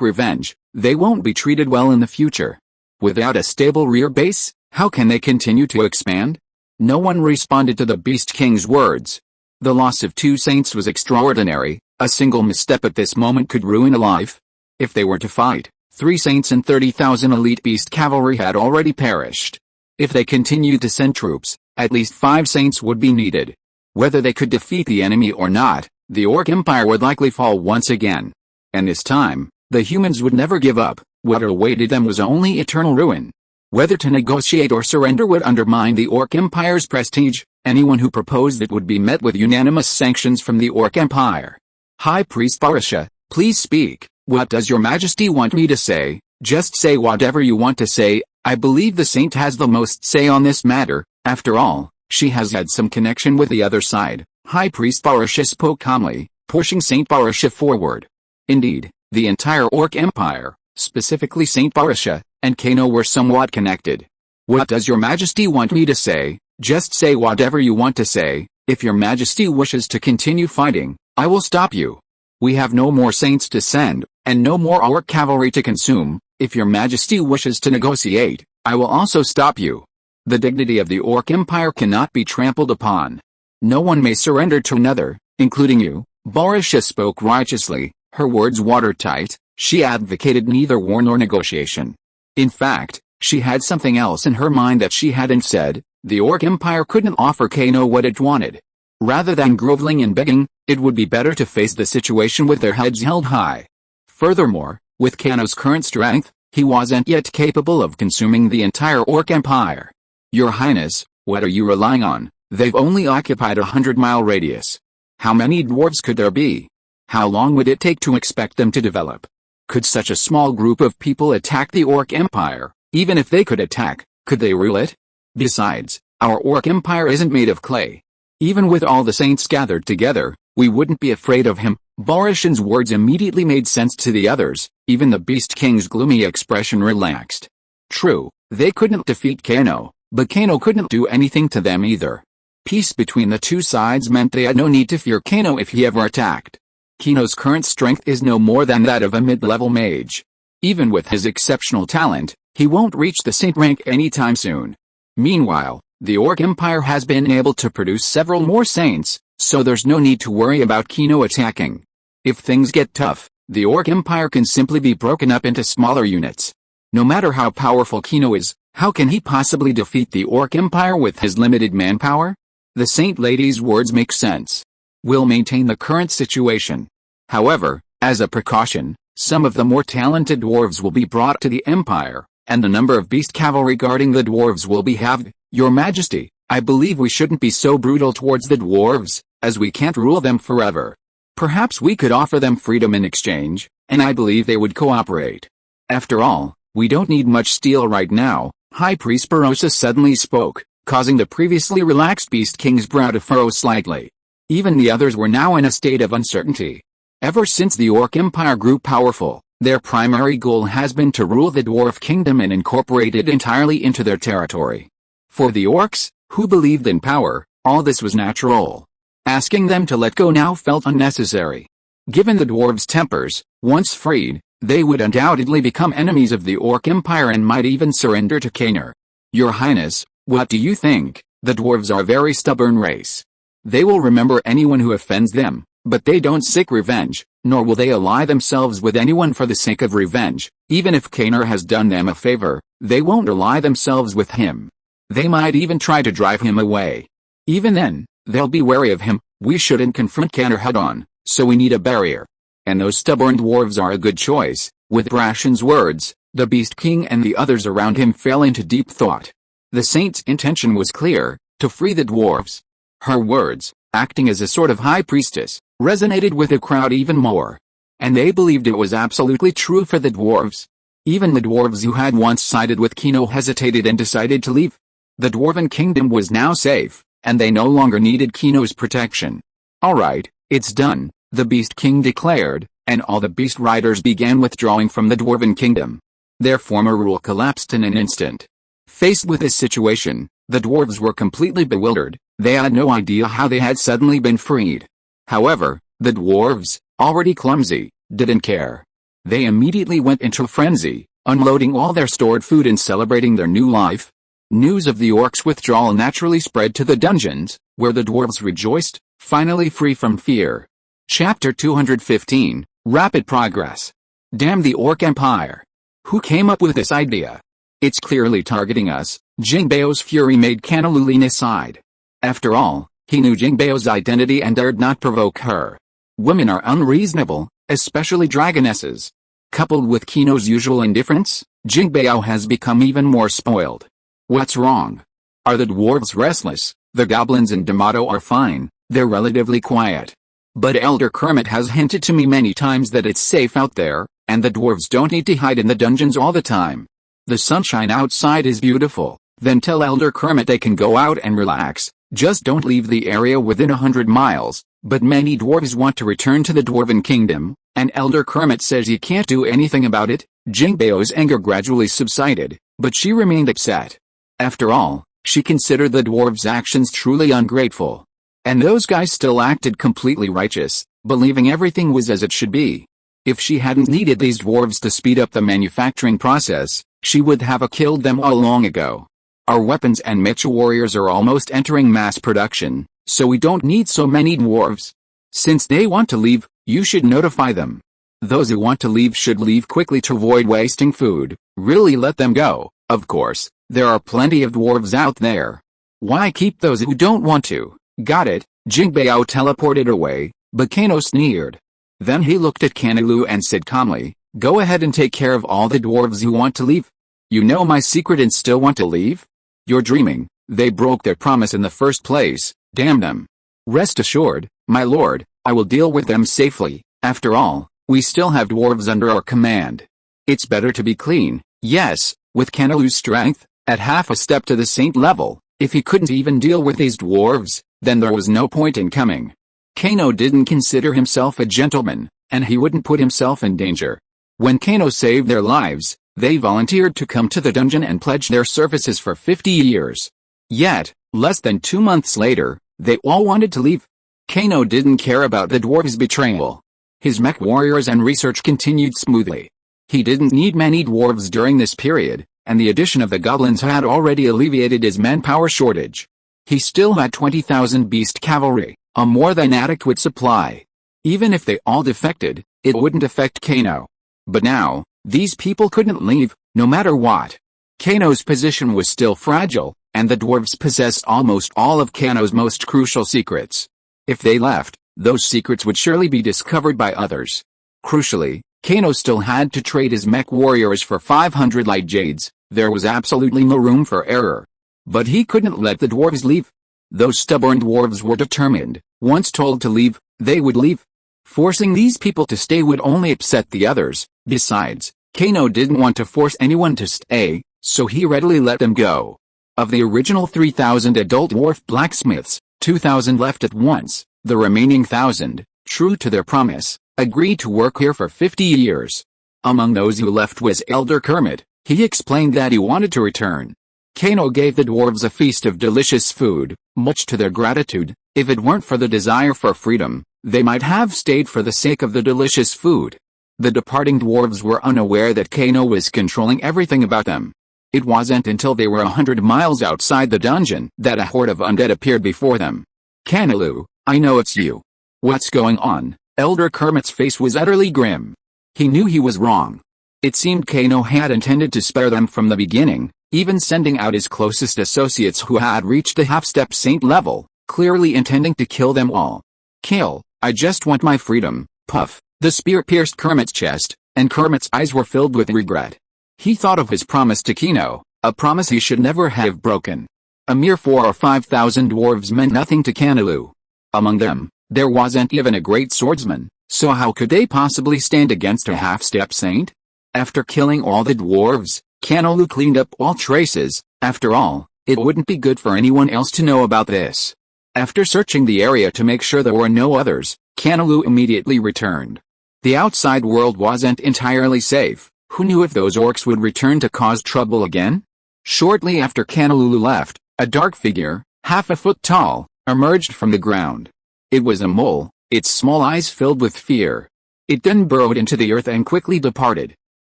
revenge, they won't be treated well in the future. Without a stable rear base, How can they continue to expand? No one responded to the Beast King's words. The loss of 2 saints was extraordinary. A single misstep at this moment could ruin a life. If they were to fight, 3 saints and 30,000 elite beast cavalry had already perished. If they continued to send troops, at least 5 saints would be needed. Whether they could defeat the enemy or not, the Orc Empire would likely fall once again. And this time, the humans would never give up. What awaited them was only eternal ruin. Whether to negotiate or surrender would undermine the Orc Empire's prestige. Anyone who proposed it would be met with unanimous sanctions from the Orc Empire. High Priest Pariah, please speak. What does your majesty want me to say? Just say whatever you want to say. I believe the saint has the most say on this matter. After all, she has had some connection with the other side. High Priest Pariah spoke calmly, pushing Saint Pariah forward. Indeed, the entire Orc Empire, specifically Saint Pariah, and Kano were somewhat connected. What does your majesty want me to say? Just say whatever you want to say. If your majesty wishes to continue fighting, I will stop you. We have no more saints to send, and no more Orc cavalry to consume. If your majesty wishes to negotiate, I will also stop you. The dignity of the Orc Empire cannot be trampled upon. No one may surrender to another, including you. Pariah spoke righteously, her words watertight. She advocated neither war nor negotiation. In fact, she had something else in her mind that she hadn't said. The Orc Empire couldn't offer Kano what it wanted. Rather than groveling and begging, it would be better to face the situation with their heads held high. Furthermore, with Kano's current strength, he wasn't yet capable of consuming the entire Orc Empire. Your Highness, what are you relying on? They've only occupied a 100-mile radius. How many dwarves could there be? How long would it take to expect them to develop? Could such a small group of people attack the Orc Empire? Even if they could attack, could they rule it? Besides, our Orc Empire isn't made of clay. Even with all the saints gathered together, we wouldn't be afraid of him. Pariah's words immediately made sense to the others. Even the Beast King's gloomy expression relaxed. True, they couldn't defeat Kano, but Kano couldn't do anything to them either. Peace between the two sides meant they had no need to fear Kano if he ever attacked. Kano's current strength is no more than that of a mid-level mage. Even with his exceptional talent, he won't reach the saint rank anytime soon. Meanwhile, the Orc Empire has been able to produce several more saints, so there's no need to worry about Kano attacking. If things get tough, the Orc Empire can simply be broken up into smaller units. No matter how powerful Kano is, how can he possibly defeat the Orc Empire with his limited manpower? The Saint Lady's words make sense. We'll maintain the current situation. However, as a precaution, some of the more talented dwarves will be brought to the Empire, and the number of beast cavalry guarding the dwarves will be halved. Your Majesty, I believe we shouldn't be so brutal towards the dwarves, as we can't rule them forever. Perhaps we could offer them freedom in exchange, and I believe they would cooperate. After all, we don't need much steel right now. High Priest Pariah suddenly spoke, causing the previously relaxed Beast King's brow to furrow slightly. Even the others were now in a state of uncertainty. Ever since the Orc Empire grew powerful, their primary goal has been to rule the Dwarf Kingdom and incorporate it entirely into their territory. For the Orcs, who believed in power, all this was natural. Asking them to let go now felt unnecessary. Given the dwarves' tempers, once freed, they would undoubtedly become enemies of the Orc Empire and might even surrender to Kano. Your Highness, what do you think? The dwarves are a very stubborn race. They will remember anyone who offends them, but they don't seek revenge, nor will they ally themselves with anyone for the sake of revenge. Even if Kano has done them a favor, they won't ally themselves with him. They might even try to drive him away. Even then, they'll be wary of him. We shouldn't confront Kano head-on, so we need a barrier. And those stubborn dwarves are a good choice. With Brashen's words, the Beast King and the others around him fell into deep thought. The saint's intention was clear, to free the dwarves. Her words, acting as a sort of high priestess, resonated with the crowd even more. And they believed it was absolutely true for the dwarves. Even the dwarves who had once sided with Kano hesitated and decided to leave. The Dwarven Kingdom was now safe, and they no longer needed Kano's protection. Alright, it's done, the Beast King declared, and all the beast riders began withdrawing from the Dwarven Kingdom. Their former rule collapsed in an instant. Faced with this situation, the dwarves were completely bewildered. They had no idea how they had suddenly been freed. However, the dwarves, already clumsy, didn't care. They immediately went into a frenzy, unloading all their stored food and celebrating their new life. News of the orcs' withdrawal naturally spread to the dungeons, where the dwarves rejoiced, finally free from fear. Chapter 215, Rapid Progress. Damn the Orc Empire. Who came up with this idea? It's clearly targeting us. Jingbao's fury made Kenolite lean aside. After all, he knew Jingbao's identity and dared not provoke her. Women are unreasonable, especially dragonesses. Coupled with Kino's usual indifference, Jingbao has become even more spoiled. What's wrong? Are the dwarves restless? The goblins in Damato are fine, they're relatively quiet. But Elder Kermit has hinted to me many times that it's safe out there, and the dwarves don't need to hide in the dungeons all the time. The sunshine outside is beautiful, then tell Elder Kermit they can go out and relax, just don't leave the area within 100 miles. But many dwarves want to return to the Dwarven Kingdom, and Elder Kermit says he can't do anything about it. Jingbao's anger gradually subsided, but she remained upset. After all, she considered the dwarves' actions truly ungrateful. And those guys still acted completely righteous, believing everything was as it should be. If she hadn't needed these dwarves to speed up the manufacturing process, she would have killed them all long ago. Our weapons and mecha warriors are almost entering mass production, so we don't need so many dwarves. Since they want to leave, you should notify them. Those who want to leave should leave quickly to avoid wasting food. Really let them go. Of course, there are plenty of dwarves out there. Why keep those who don't want to? Got it. Jingbao teleported away, but Kano sneered. Then he looked at Kenolite and said calmly, "Go ahead and take care of all the dwarves who want to leave. You know my secret and still want to leave? You're dreaming. They broke their promise in the first place. Damn them. Rest assured, my lord, I will deal with them safely. After all, we still have dwarves under our command. It's better to be clean." Yes, with Kenolite's strength, at half a step to the saint level, if he couldn't even deal with these dwarves, then there was no point in coming. Kano didn't consider himself a gentleman, and he wouldn't put himself in danger. When Kano saved their lives, they volunteered to come to the dungeon and pledge their services for 50 years. Yet, less than 2 months later, they all wanted to leave. Kano didn't care about the dwarves' betrayal. His mech warriors and research continued smoothly. He didn't need many dwarves during this period, and the addition of the goblins had already alleviated his manpower shortage. He still had 20,000 beast cavalry, a more than adequate supply. Even if they all defected, it wouldn't affect Kano. But now, these people couldn't leave, no matter what. Kano's position was still fragile, and the dwarves possessed almost all of Kano's most crucial secrets. If they left, those secrets would surely be discovered by others. Crucially, Kano still had to trade his mech warriors for 500 light jades. There was absolutely no room for error. But he couldn't let the dwarves leave. Those stubborn dwarves were determined. Once told to leave, they would leave. Forcing these people to stay would only upset the others. Besides, Kano didn't want to force anyone to stay, so he readily let them go. Of the original 3,000 adult dwarf blacksmiths, 2,000 left at once. The remaining 1,000, true to their promise, agreed to work here for 50 years. Among those who left was Elder Kermit. He explained that he wanted to return. Kano gave the dwarves a feast of delicious food, much to their gratitude. If it weren't for the desire for freedom, they might have stayed for the sake of the delicious food. The departing dwarves were unaware that Kano was controlling everything about them. It wasn't until they were 100 miles outside the dungeon that a horde of undead appeared before them. "Kenolite, I know it's you. What's going on?" Elder Kermit's face was utterly grim. He knew he was wrong. It seemed Kano had intended to spare them from the beginning, even sending out his closest associates who had reached the half-step saint level, clearly intending to kill them all. "Kill, I just want my freedom." Puff. The spear pierced Kermit's chest, and Kermit's eyes were filled with regret. He thought of his promise to Kano, a promise he should never have broken. A mere 4,000 or 5,000 dwarves meant nothing to Kenolite. Among them, there wasn't even a great swordsman, so how could they possibly stand against a half-step saint? After killing all the dwarves, Kenolite cleaned up all traces. After all, it wouldn't be good for anyone else to know about this. After searching the area to make sure there were no others, Kenolite immediately returned. The outside world wasn't entirely safe. Who knew if those orcs would return to cause trouble again? Shortly after Kenolite left, a dark figure, half a foot tall, emerged from the ground. It was a mole, its small eyes filled with fear. It then burrowed into the earth and quickly departed.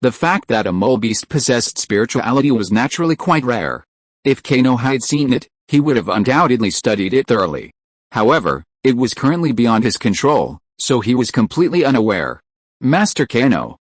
The fact that a mole beast possessed spirituality was naturally quite rare. If Kano had seen it, he would have undoubtedly studied it thoroughly. However, it was currently beyond his control, so he was completely unaware. Master Kano,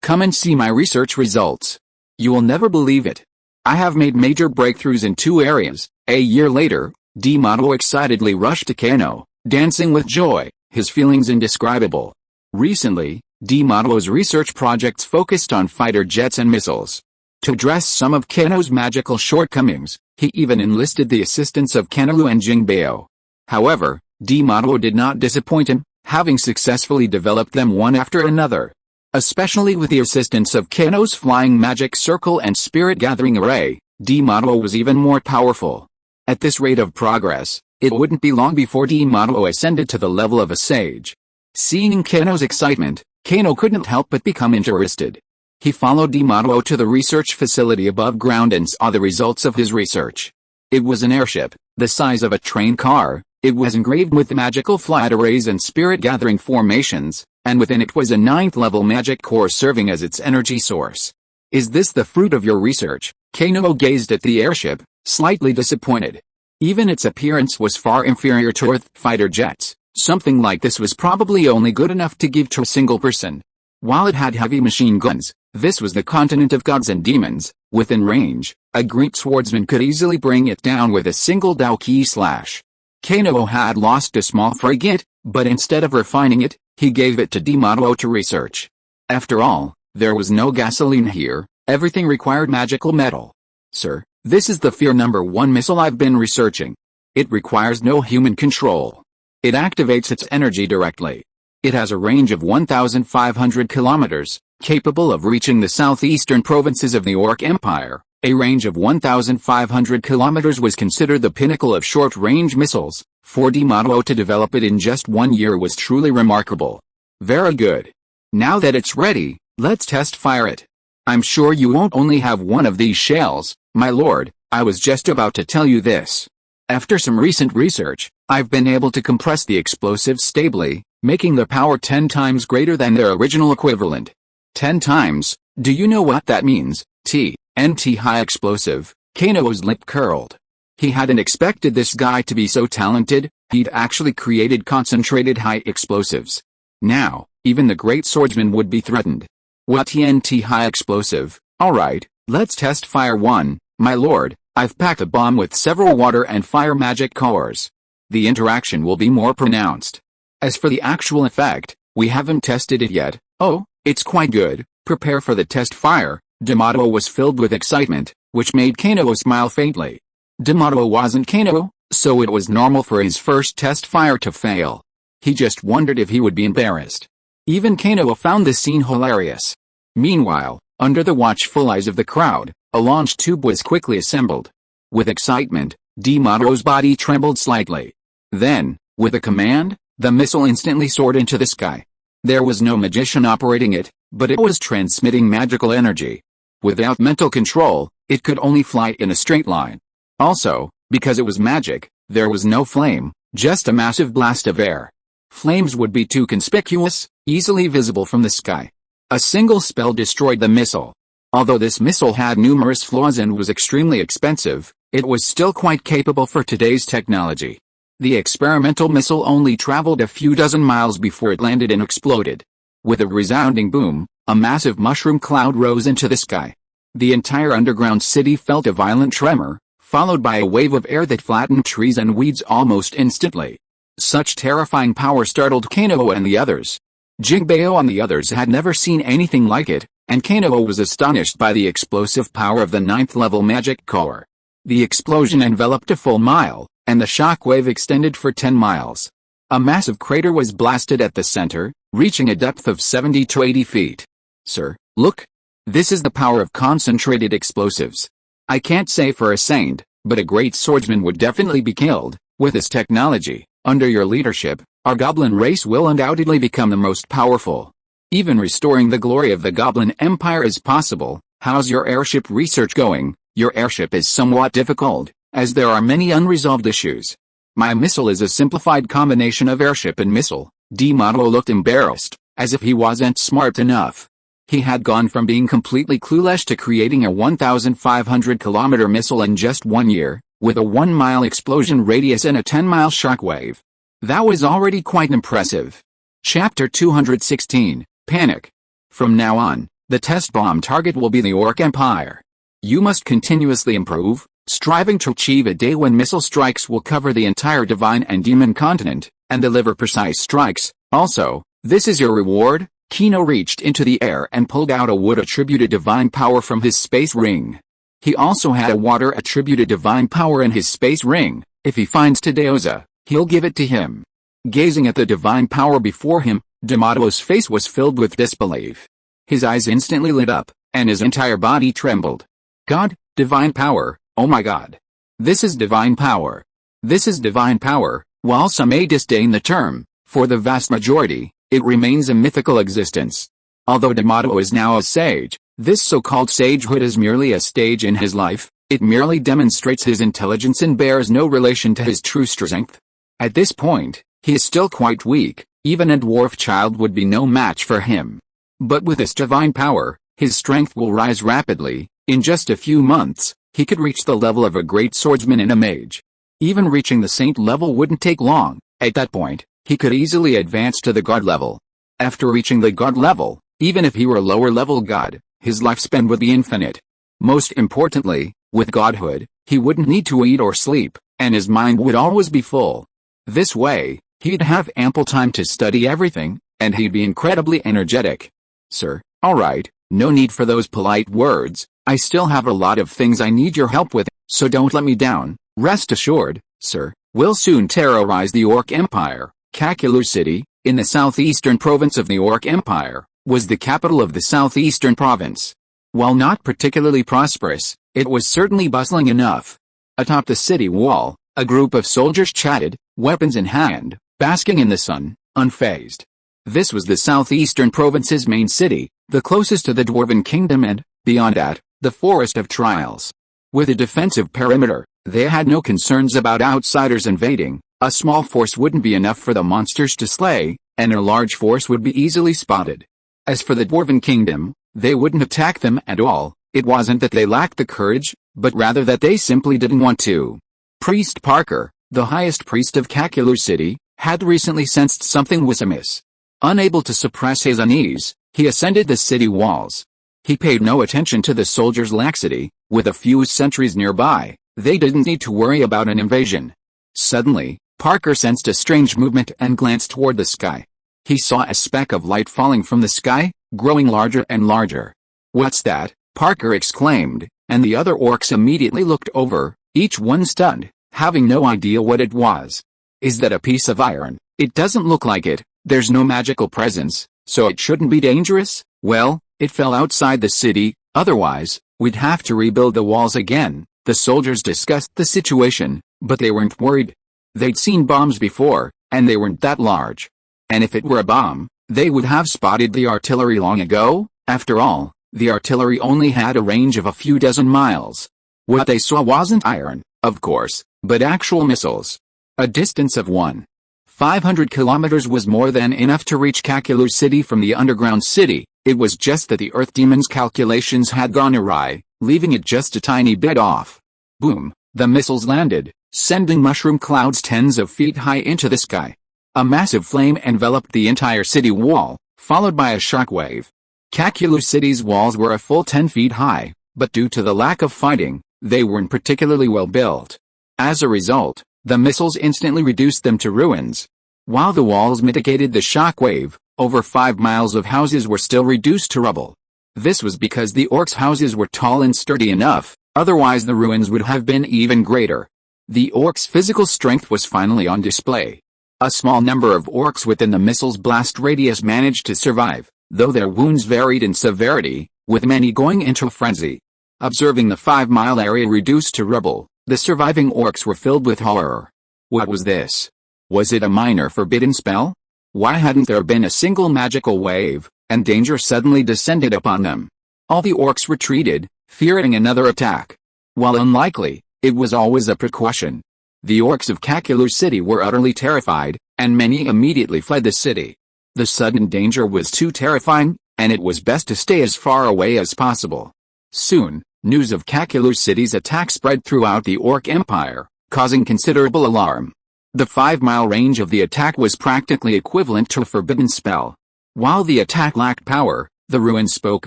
come and see my research results. You will never believe it. I have made major breakthroughs in 2 areas. A year later, D-Model excitedly rushed to Kano, dancing with joy, his feelings indescribable. Recently, D-Modelo's research projects focused on fighter jets and missiles. To address some of Kano's magical shortcomings, he even enlisted the assistance of Kenolite and Jingbeo. However, D-Modelo did not disappoint him, having successfully developed them one after another. Especially with the assistance of Kano's flying magic circle and spirit gathering array, D-Modelo was even more powerful. At this rate of progress, it wouldn't be long before D-Modelo ascended to the level of a sage. Seeing Kano's excitement, Kano couldn't help but become interested. He followed D-Modelo to the research facility above ground and saw the results of his research. It was an airship, the size of a train car. It was engraved with magical flight arrays and spirit-gathering formations, and within it was a 9th-level magic core serving as its energy source. Is this the fruit of your research? Kano gazed at the airship, slightly disappointed. Even its appearance was far inferior to Earth fighter jets. Something like this was probably only good enough to give to a single person. While it had heavy machine guns, this was the continent of gods and demons. Within range, a Greek swordsman could easily bring it down with a single Dao-ki slash. Kano had lost a small frigate, but instead of refining it, he gave it to D-Modelo to research. After all, there was no gasoline here, everything required magical metal. Sir, this is the Fear number 1 missile I've been researching. It requires no human control. It activates its energy directly. It has a range of 1,500 kilometers, capable of reaching the southeastern provinces of the Orc Empire. A range of 1,500 kilometers was considered the pinnacle of short-range missiles. For D-Modelo to develop it in just 1 year was truly remarkable. Very good. Now that it's ready, let's test fire it. I'm sure you won't only have one of these shells, my lord. I was just about to tell you this. After some recent research, I've been able to compress the explosives stably, making their power 10 times greater than their original equivalent. 10 times? Do you know what that means? TNT high explosive. Kano's lip curled. He hadn't expected this guy to be so talented. He'd actually created concentrated high explosives. Now, even the great swordsman would be threatened. What TNT high explosive? Alright, let's test fire 1, my lord. I've packed a bomb with several water and fire magic cores. The interaction will be more pronounced. As for the actual effect, we haven't tested it yet. Oh, it's quite good. Prepare for the test fire. D-Modelo was filled with excitement, which made Kano smile faintly. D-Modelo wasn't Kano, so it was normal for his first test fire to fail. He just wondered if he would be embarrassed. Even Kano found the scene hilarious. Meanwhile, under the watchful eyes of the crowd, a launch tube was quickly assembled. With excitement, D-Modelo's body trembled slightly. Then, with a command, the missile instantly soared into the sky. There was no magician operating it, but it was transmitting magical energy. Without mental control, it could only fly in a straight line. Also, because it was magic, there was no flame, just a massive blast of air. Flames would be too conspicuous, easily visible from the sky. A single spell destroyed the missile. Although this missile had numerous flaws and was extremely expensive, it was still quite capable for today's technology. The experimental missile only traveled a few dozen miles before it landed and exploded. With a resounding boom, a massive mushroom cloud rose into the sky. The entire underground city felt a violent tremor, followed by a wave of air that flattened trees and weeds almost instantly. Such terrifying power startled Kano and the others. Jingbeo and the others had never seen anything like it, and Kano was astonished by the explosive power of the 9th-level magic core. The explosion enveloped a full mile, and the shock wave extended for 10 miles. A massive crater was blasted at the center, reaching a depth of 70 to 80 feet. Sir, look. This is the power of concentrated explosives. I can't say for a saint, but a great swordsman would definitely be killed. With this technology, under your leadership, our goblin race will undoubtedly become the most powerful. Even restoring the glory of the Goblin Empire is possible. How's your airship research going? Your airship is somewhat difficult, as there are many unresolved issues. My missile is a simplified combination of airship and missile. D-Modelo looked embarrassed, as if he wasn't smart enough. He had gone from being completely clueless to creating a 1,500-kilometer missile in just 1 year, with a 1-mile explosion radius and a 10-mile shockwave. That was already quite impressive. Chapter 216, Panic. From now on, the test bomb target will be the Orc Empire. You must continuously improve, striving to achieve a day when missile strikes will cover the entire divine and demon continent, and deliver precise strikes. Also, this is your reward. Keno reached into the air and pulled out a wood-attributed divine power from his space ring. He also had a water-attributed divine power in his space ring. If he finds Tadeoza, he'll give it to him. Gazing at the divine power before him, D'Amato's face was filled with disbelief. His eyes instantly lit up, and his entire body trembled. God, divine power, oh my God. This is divine power. This is divine power. While some may disdain the term, for the vast majority, it remains a mythical existence. Although D'Amato is now a sage, this so-called sagehood is merely a stage in his life. It merely demonstrates his intelligence and bears no relation to his true strength. At this point, he is still quite weak. Even a dwarf child would be no match for him. But with this divine power, his strength will rise rapidly. In just a few months, he could reach the level of a great swordsman and a mage. Even reaching the saint level wouldn't take long. At that point, he could easily advance to the god level. After reaching the god level, even if he were a lower-level god, his lifespan would be infinite. Most importantly, with godhood, he wouldn't need to eat or sleep, and his mind would always be full. This way, he'd have ample time to study everything, and he'd be incredibly energetic. Sir, alright, no need for those polite words. I still have a lot of things I need your help with, so don't let me down. Rest assured, sir, we'll soon terrorize the Orc Empire. Kakulu City, in the southeastern province of the Orc Empire, was the capital of the southeastern province. While not particularly prosperous, it was certainly bustling enough. Atop the city wall, a group of soldiers chatted, weapons in hand, basking in the sun, unfazed. This was the southeastern province's main city, the closest to the Dwarven Kingdom and, beyond that, the Forest of Trials. With a defensive perimeter, they had no concerns about outsiders invading. A small force wouldn't be enough for the monsters to slay, and a large force would be easily spotted. As for the Dwarven Kingdom, they wouldn't attack them at all. It wasn't that they lacked the courage, but rather that they simply didn't want to. Priest Parker, the highest priest of Kakulu City, had recently sensed something was amiss. Unable to suppress his unease, he ascended the city walls. He paid no attention to the soldiers' laxity. With a few sentries nearby, they didn't need to worry about an invasion. Suddenly, Parker sensed a strange movement and glanced toward the sky. He saw a speck of light falling from the sky, growing larger and larger. "What's that?" Parker exclaimed, and the other orcs immediately looked over, each one stunned, having no idea what it was. "Is that a piece of iron? It doesn't look like it. There's no magical presence, so it shouldn't be dangerous." "Well, it fell outside the city, otherwise, we'd have to rebuild the walls again." The soldiers discussed the situation, but they weren't worried. They'd seen bombs before, and they weren't that large. And if it were a bomb, they would have spotted the artillery long ago. After all, the artillery only had a range of a few dozen miles. What they saw wasn't iron, of course, but actual missiles. A distance of 1,500 kilometers was more than enough to reach Kakulu City from the underground city. It was just that the Earth Demon's calculations had gone awry, leaving it just a tiny bit off. Boom! The missiles landed, sending mushroom clouds tens of feet high into the sky. A massive flame enveloped the entire city wall, followed by a shockwave. Kakulu City's walls were a full 10 feet high, but due to the lack of fighting, they weren't particularly well built. As a result, the missiles instantly reduced them to ruins. While the walls mitigated the shockwave, over 5 miles of houses were still reduced to rubble. This was because the orcs' houses were tall and sturdy enough, otherwise the ruins would have been even greater. The orcs' physical strength was finally on display. A small number of orcs within the missile's blast radius managed to survive, though their wounds varied in severity, with many going into a frenzy. Observing the 5-mile area reduced to rubble, the surviving orcs were filled with horror. What was this? Was it a minor forbidden spell? Why hadn't there been a single magical wave, and danger suddenly descended upon them? All the orcs retreated, fearing another attack. While unlikely, it was always a precaution. The orcs of Kakulu City were utterly terrified, and many immediately fled the city. The sudden danger was too terrifying, and it was best to stay as far away as possible. Soon, news of Kakulu City's attack spread throughout the Orc Empire, causing considerable alarm. The 5-mile range of the attack was practically equivalent to a forbidden spell. While the attack lacked power, the ruin spoke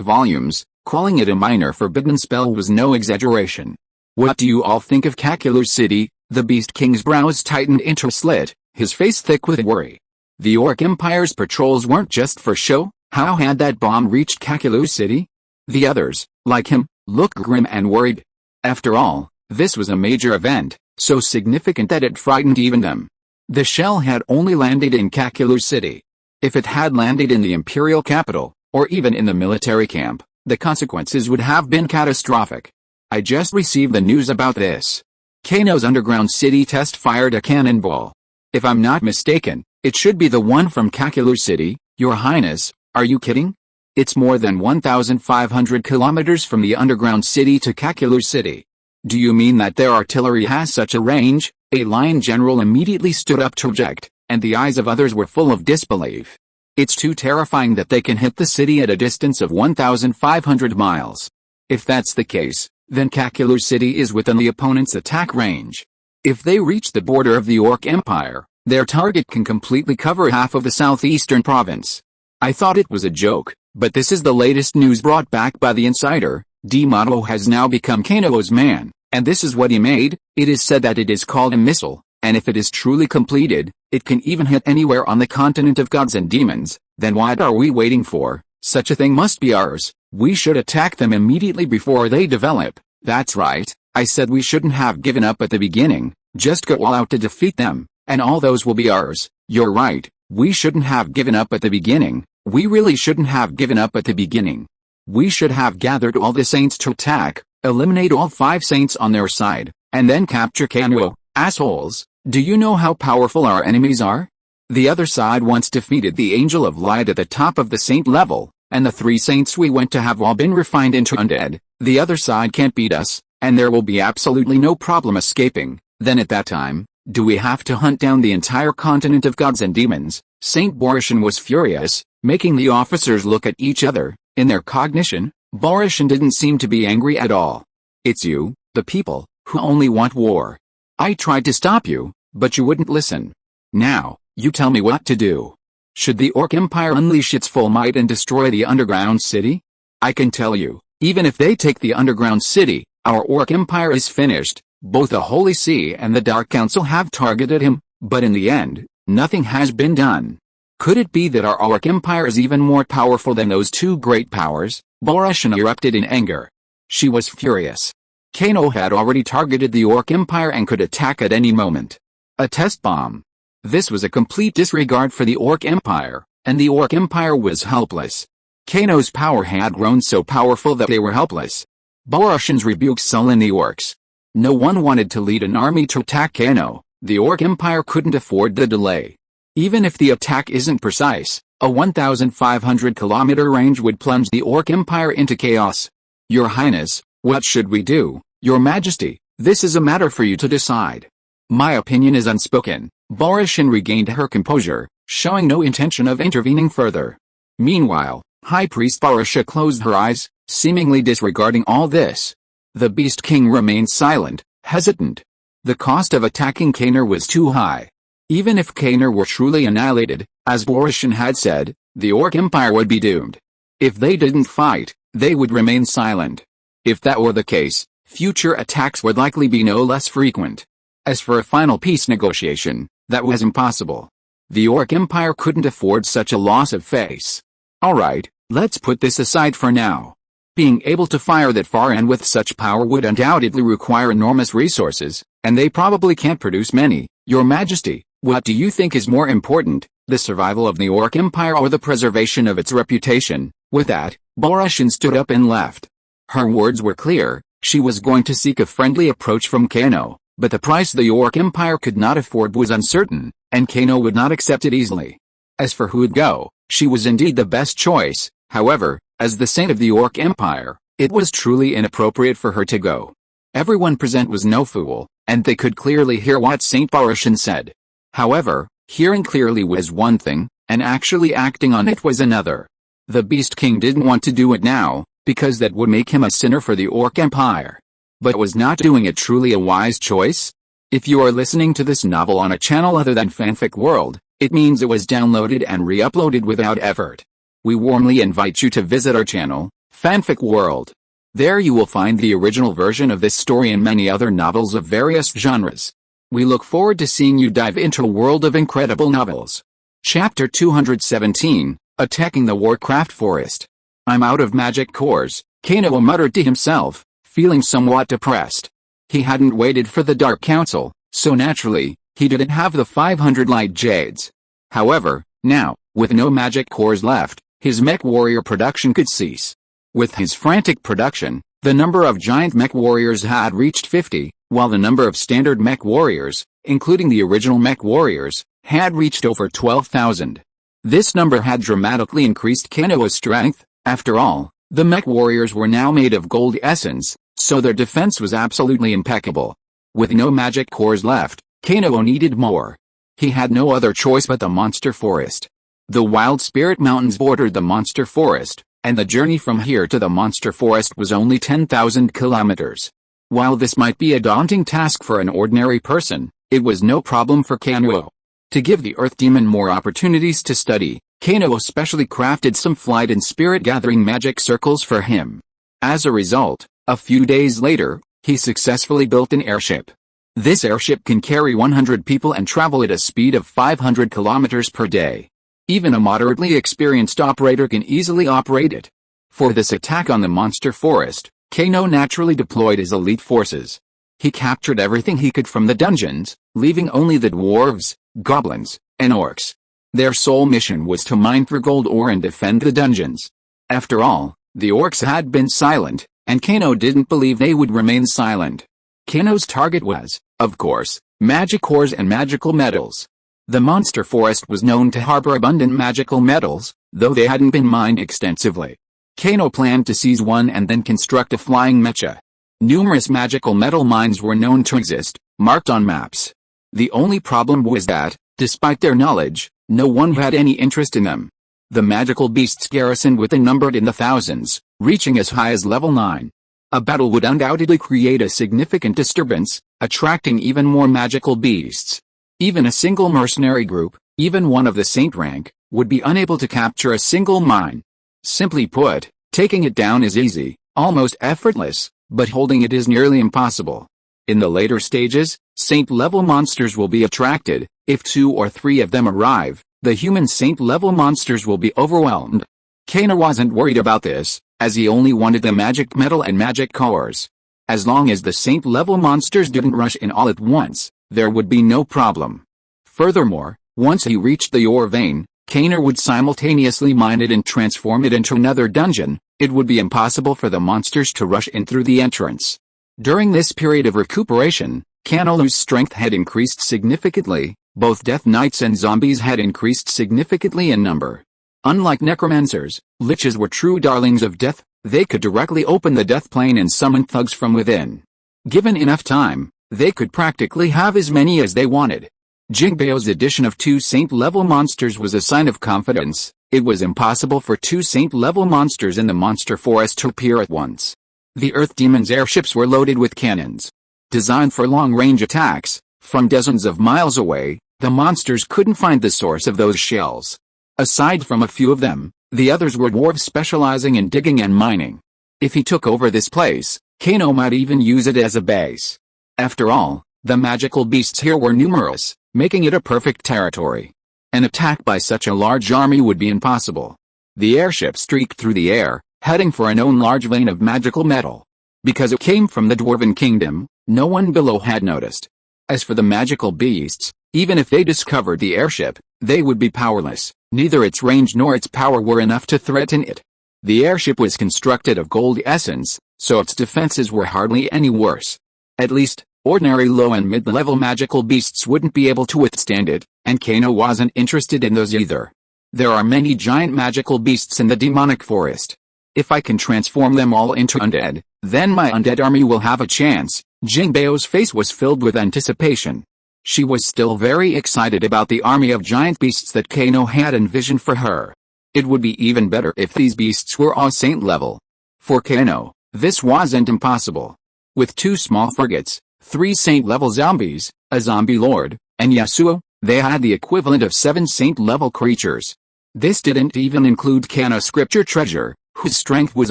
volumes. Calling it a minor forbidden spell was no exaggeration. What do you all think of Kakulu City? The Beast King's brows tightened into a slit, his face thick with worry. The Orc Empire's patrols weren't just for show. How had that bomb reached Kakulu City? The others, like him, looked grim and worried. After all, this was a major event, so significant that it frightened even them. The shell had only landed in Kakulu City. If it had landed in the imperial capital, or even in the military camp, the consequences would have been catastrophic. I just received the news about this. Kano's underground city test fired a cannonball. If I'm not mistaken, it should be the one from Kakulu City. Your Highness, are you kidding? It's more than 1,500 kilometers from the underground city to Kakulu City. Do you mean that their artillery has such a range? A lion general immediately stood up to object, and the eyes of others were full of disbelief. It's too terrifying that they can hit the city at a distance of 1,500 miles. If that's the case, then Kakulu City is within the opponent's attack range. If they reach the border of the Orc Empire, their target can completely cover half of the southeastern province. I thought it was a joke, but this is the latest news brought back by the insider. D-Moto has now become Kano's man, and this is what he made. It is said that it is called a missile, and if it is truly completed, it can even hit anywhere on the continent of gods and demons. Then what are we waiting for? Such a thing must be ours. We should attack them immediately before they develop. That's right, I said we shouldn't have given up at the beginning. Just go all out to defeat them, and all those will be ours. You're right, we shouldn't have given up at the beginning. We really shouldn't have given up at the beginning. We should have gathered all the saints to attack, eliminate all 5 saints on their side, and then capture Kano. Assholes, do you know how powerful our enemies are? The other side once defeated the Angel of Light at the top of the saint level, and the 3 saints we went to have all been refined into undead. The other side can't beat us, and there will be absolutely no problem escaping. Then at that time, do we have to hunt down the entire continent of gods and demons? Saint Borishan was furious, making the officers look at each other. In their cognition, Borishan didn't seem to be angry at all. It's you, the people, who only want war. I tried to stop you, but you wouldn't listen. Now, you tell me what to do. Should the Orc Empire unleash its full might and destroy the underground city? I can tell you, even if they take the underground city, our Orc Empire is finished. Both the Holy See and the Dark Council have targeted him, but in the end, nothing has been done. Could it be that our Orc Empire is even more powerful than those 2 great powers? Borishan erupted in anger. She was furious. Kano had already targeted the Orc Empire and could attack at any moment. A test bomb. This was a complete disregard for the Orc Empire, and the Orc Empire was helpless. Kano's power had grown so powerful that they were helpless. Borishan's rebukes sullen the Orcs. No one wanted to lead an army to attack Kano. The Orc Empire couldn't afford the delay. Even if the attack isn't precise, a 1,500-kilometer range would plunge the Orc Empire into chaos. Your Highness, what should we do? Your Majesty, this is a matter for you to decide. My opinion is unspoken. Borishan regained her composure, showing no intention of intervening further. Meanwhile, High Priest Barisha closed her eyes, seemingly disregarding all this. The Beast King remained silent, hesitant. The cost of attacking Kaner was too high. Even if Kaner were truly annihilated, as Borishan had said, the Orc Empire would be doomed. If they didn't fight, they would remain silent. If that were the case, future attacks would likely be no less frequent. As for a final peace negotiation, that was impossible. The Orc Empire couldn't afford such a loss of face. Alright, let's put this aside for now. Being able to fire that far and with such power would undoubtedly require enormous resources, and they probably can't produce many. Your Majesty, what do you think is more important, the survival of the Orc Empire or the preservation of its reputation? With that, Borishan stood up and left. Her words were clear, she was going to seek a friendly approach from Kano, but the price the Orc Empire could not afford was uncertain, and Kano would not accept it easily. As for who'd go, she was indeed the best choice. However, as the saint of the Orc Empire, it was truly inappropriate for her to go. Everyone present was no fool, and they could clearly hear what Saint Borishan said. However, hearing clearly was one thing, and actually acting on it was another. The Beast King didn't want to do it now, because that would make him a sinner for the Orc Empire. But was not doing it truly a wise choice? If you are listening to this novel on a channel other than Fanfic World, it means it was downloaded and re-uploaded without effort. We warmly invite you to visit our channel, Fanfic World. There you will find the original version of this story and many other novels of various genres. We look forward to seeing you dive into a world of incredible novels. Chapter 217, Attacking the Warcraft Forest. I'm out of magic cores, Kano muttered to himself, feeling somewhat depressed. He hadn't waited for the Dark Council, so naturally, he didn't have the 500 light jades. However, now, with no magic cores left, his mech warrior production could cease. With his frantic production, the number of giant mech warriors had reached 50, while the number of standard mech warriors, including the original mech warriors, had reached over 12,000. This number had dramatically increased Kanoa's strength. After all, the mech warriors were now made of gold essence, so their defense was absolutely impeccable. With no magic cores left, Kano needed more. He had no other choice but the monster forest. The wild spirit mountains bordered the monster forest, and the journey from here to the monster forest was only 10,000 kilometers. While this might be a daunting task for an ordinary person, it was no problem for Kano. To give the earth demon more opportunities to study, Kano specially crafted some flight and spirit gathering magic circles for him. As a result, a few days later, he successfully built an airship. This airship can carry 100 people and travel at a speed of 500 kilometers per day. Even a moderately experienced operator can easily operate it. For this attack on the monster forest, Kano naturally deployed his elite forces. He captured everything he could from the dungeons, leaving only the dwarves, goblins, and orcs. Their sole mission was to mine for gold ore and defend the dungeons. After all, the orcs had been silent, and Kano didn't believe they would remain silent. Kano's target was, of course, magic cores and magical metals. The monster forest was known to harbor abundant magical metals, though they hadn't been mined extensively. Kano planned to seize one and then construct a flying mecha. Numerous magical metal mines were known to exist, marked on maps. The only problem was that, despite their knowledge, no one had any interest in them. The magical beasts garrisoned within numbered in the thousands, reaching as high as level 9. A battle would undoubtedly create a significant disturbance, attracting even more magical beasts. Even a single mercenary group, even one of the saint rank, would be unable to capture a single mine. Simply put, taking it down is easy, almost effortless, but holding it is nearly impossible. In the later stages, saint-level monsters will be attracted. If 2 or 3 of them arrive, the human saint-level monsters will be overwhelmed. Kano wasn't worried about this, as he only wanted the magic metal and magic cores. As long as the saint-level monsters didn't rush in all at once, there would be no problem. Furthermore, once he reached the ore vein, Kano would simultaneously mine it and transform it into another dungeon. It would be impossible for the monsters to rush in through the entrance. During this period of recuperation, Kano's strength had increased significantly. Both death knights and zombies had increased significantly in number. Unlike necromancers, liches were true darlings of death. They could directly open the death plane and summon thugs from within. Given enough time, they could practically have as many as they wanted. Jingbao's addition of 2 saint-level monsters was a sign of confidence. It was impossible for 2 saint-level monsters in the monster forest to appear at once. The Earth Demon's airships were loaded with cannons. Designed for long-range attacks, from dozens of miles away, the monsters couldn't find the source of those shells. Aside from a few of them, the others were dwarves specializing in digging and mining. If he took over this place, Kano might even use it as a base. After all, the magical beasts here were numerous, making it a perfect territory. An attack by such a large army would be impossible. The airship streaked through the air, heading for a known large vein of magical metal. Because it came from the Dwarven Kingdom, no one below had noticed. As for the magical beasts, even if they discovered the airship, they would be powerless. Neither its range nor its power were enough to threaten it. The airship was constructed of gold essence, so its defenses were hardly any worse. At least, ordinary low and mid-level magical beasts wouldn't be able to withstand it, and Kano wasn't interested in those either. There are many giant magical beasts in the demonic forest. If I can transform them all into undead, then my undead army will have a chance. Jingbao's face was filled with anticipation. She was still very excited about the army of giant beasts that Kano had envisioned for her. It would be even better if these beasts were all saint level. For Keno, this wasn't impossible. With 2 small frigates, 3 saint-level zombies, a zombie lord, and Yasuo, they had the equivalent of 7 saint-level creatures. This didn't even include Keno scripture treasure, whose strength was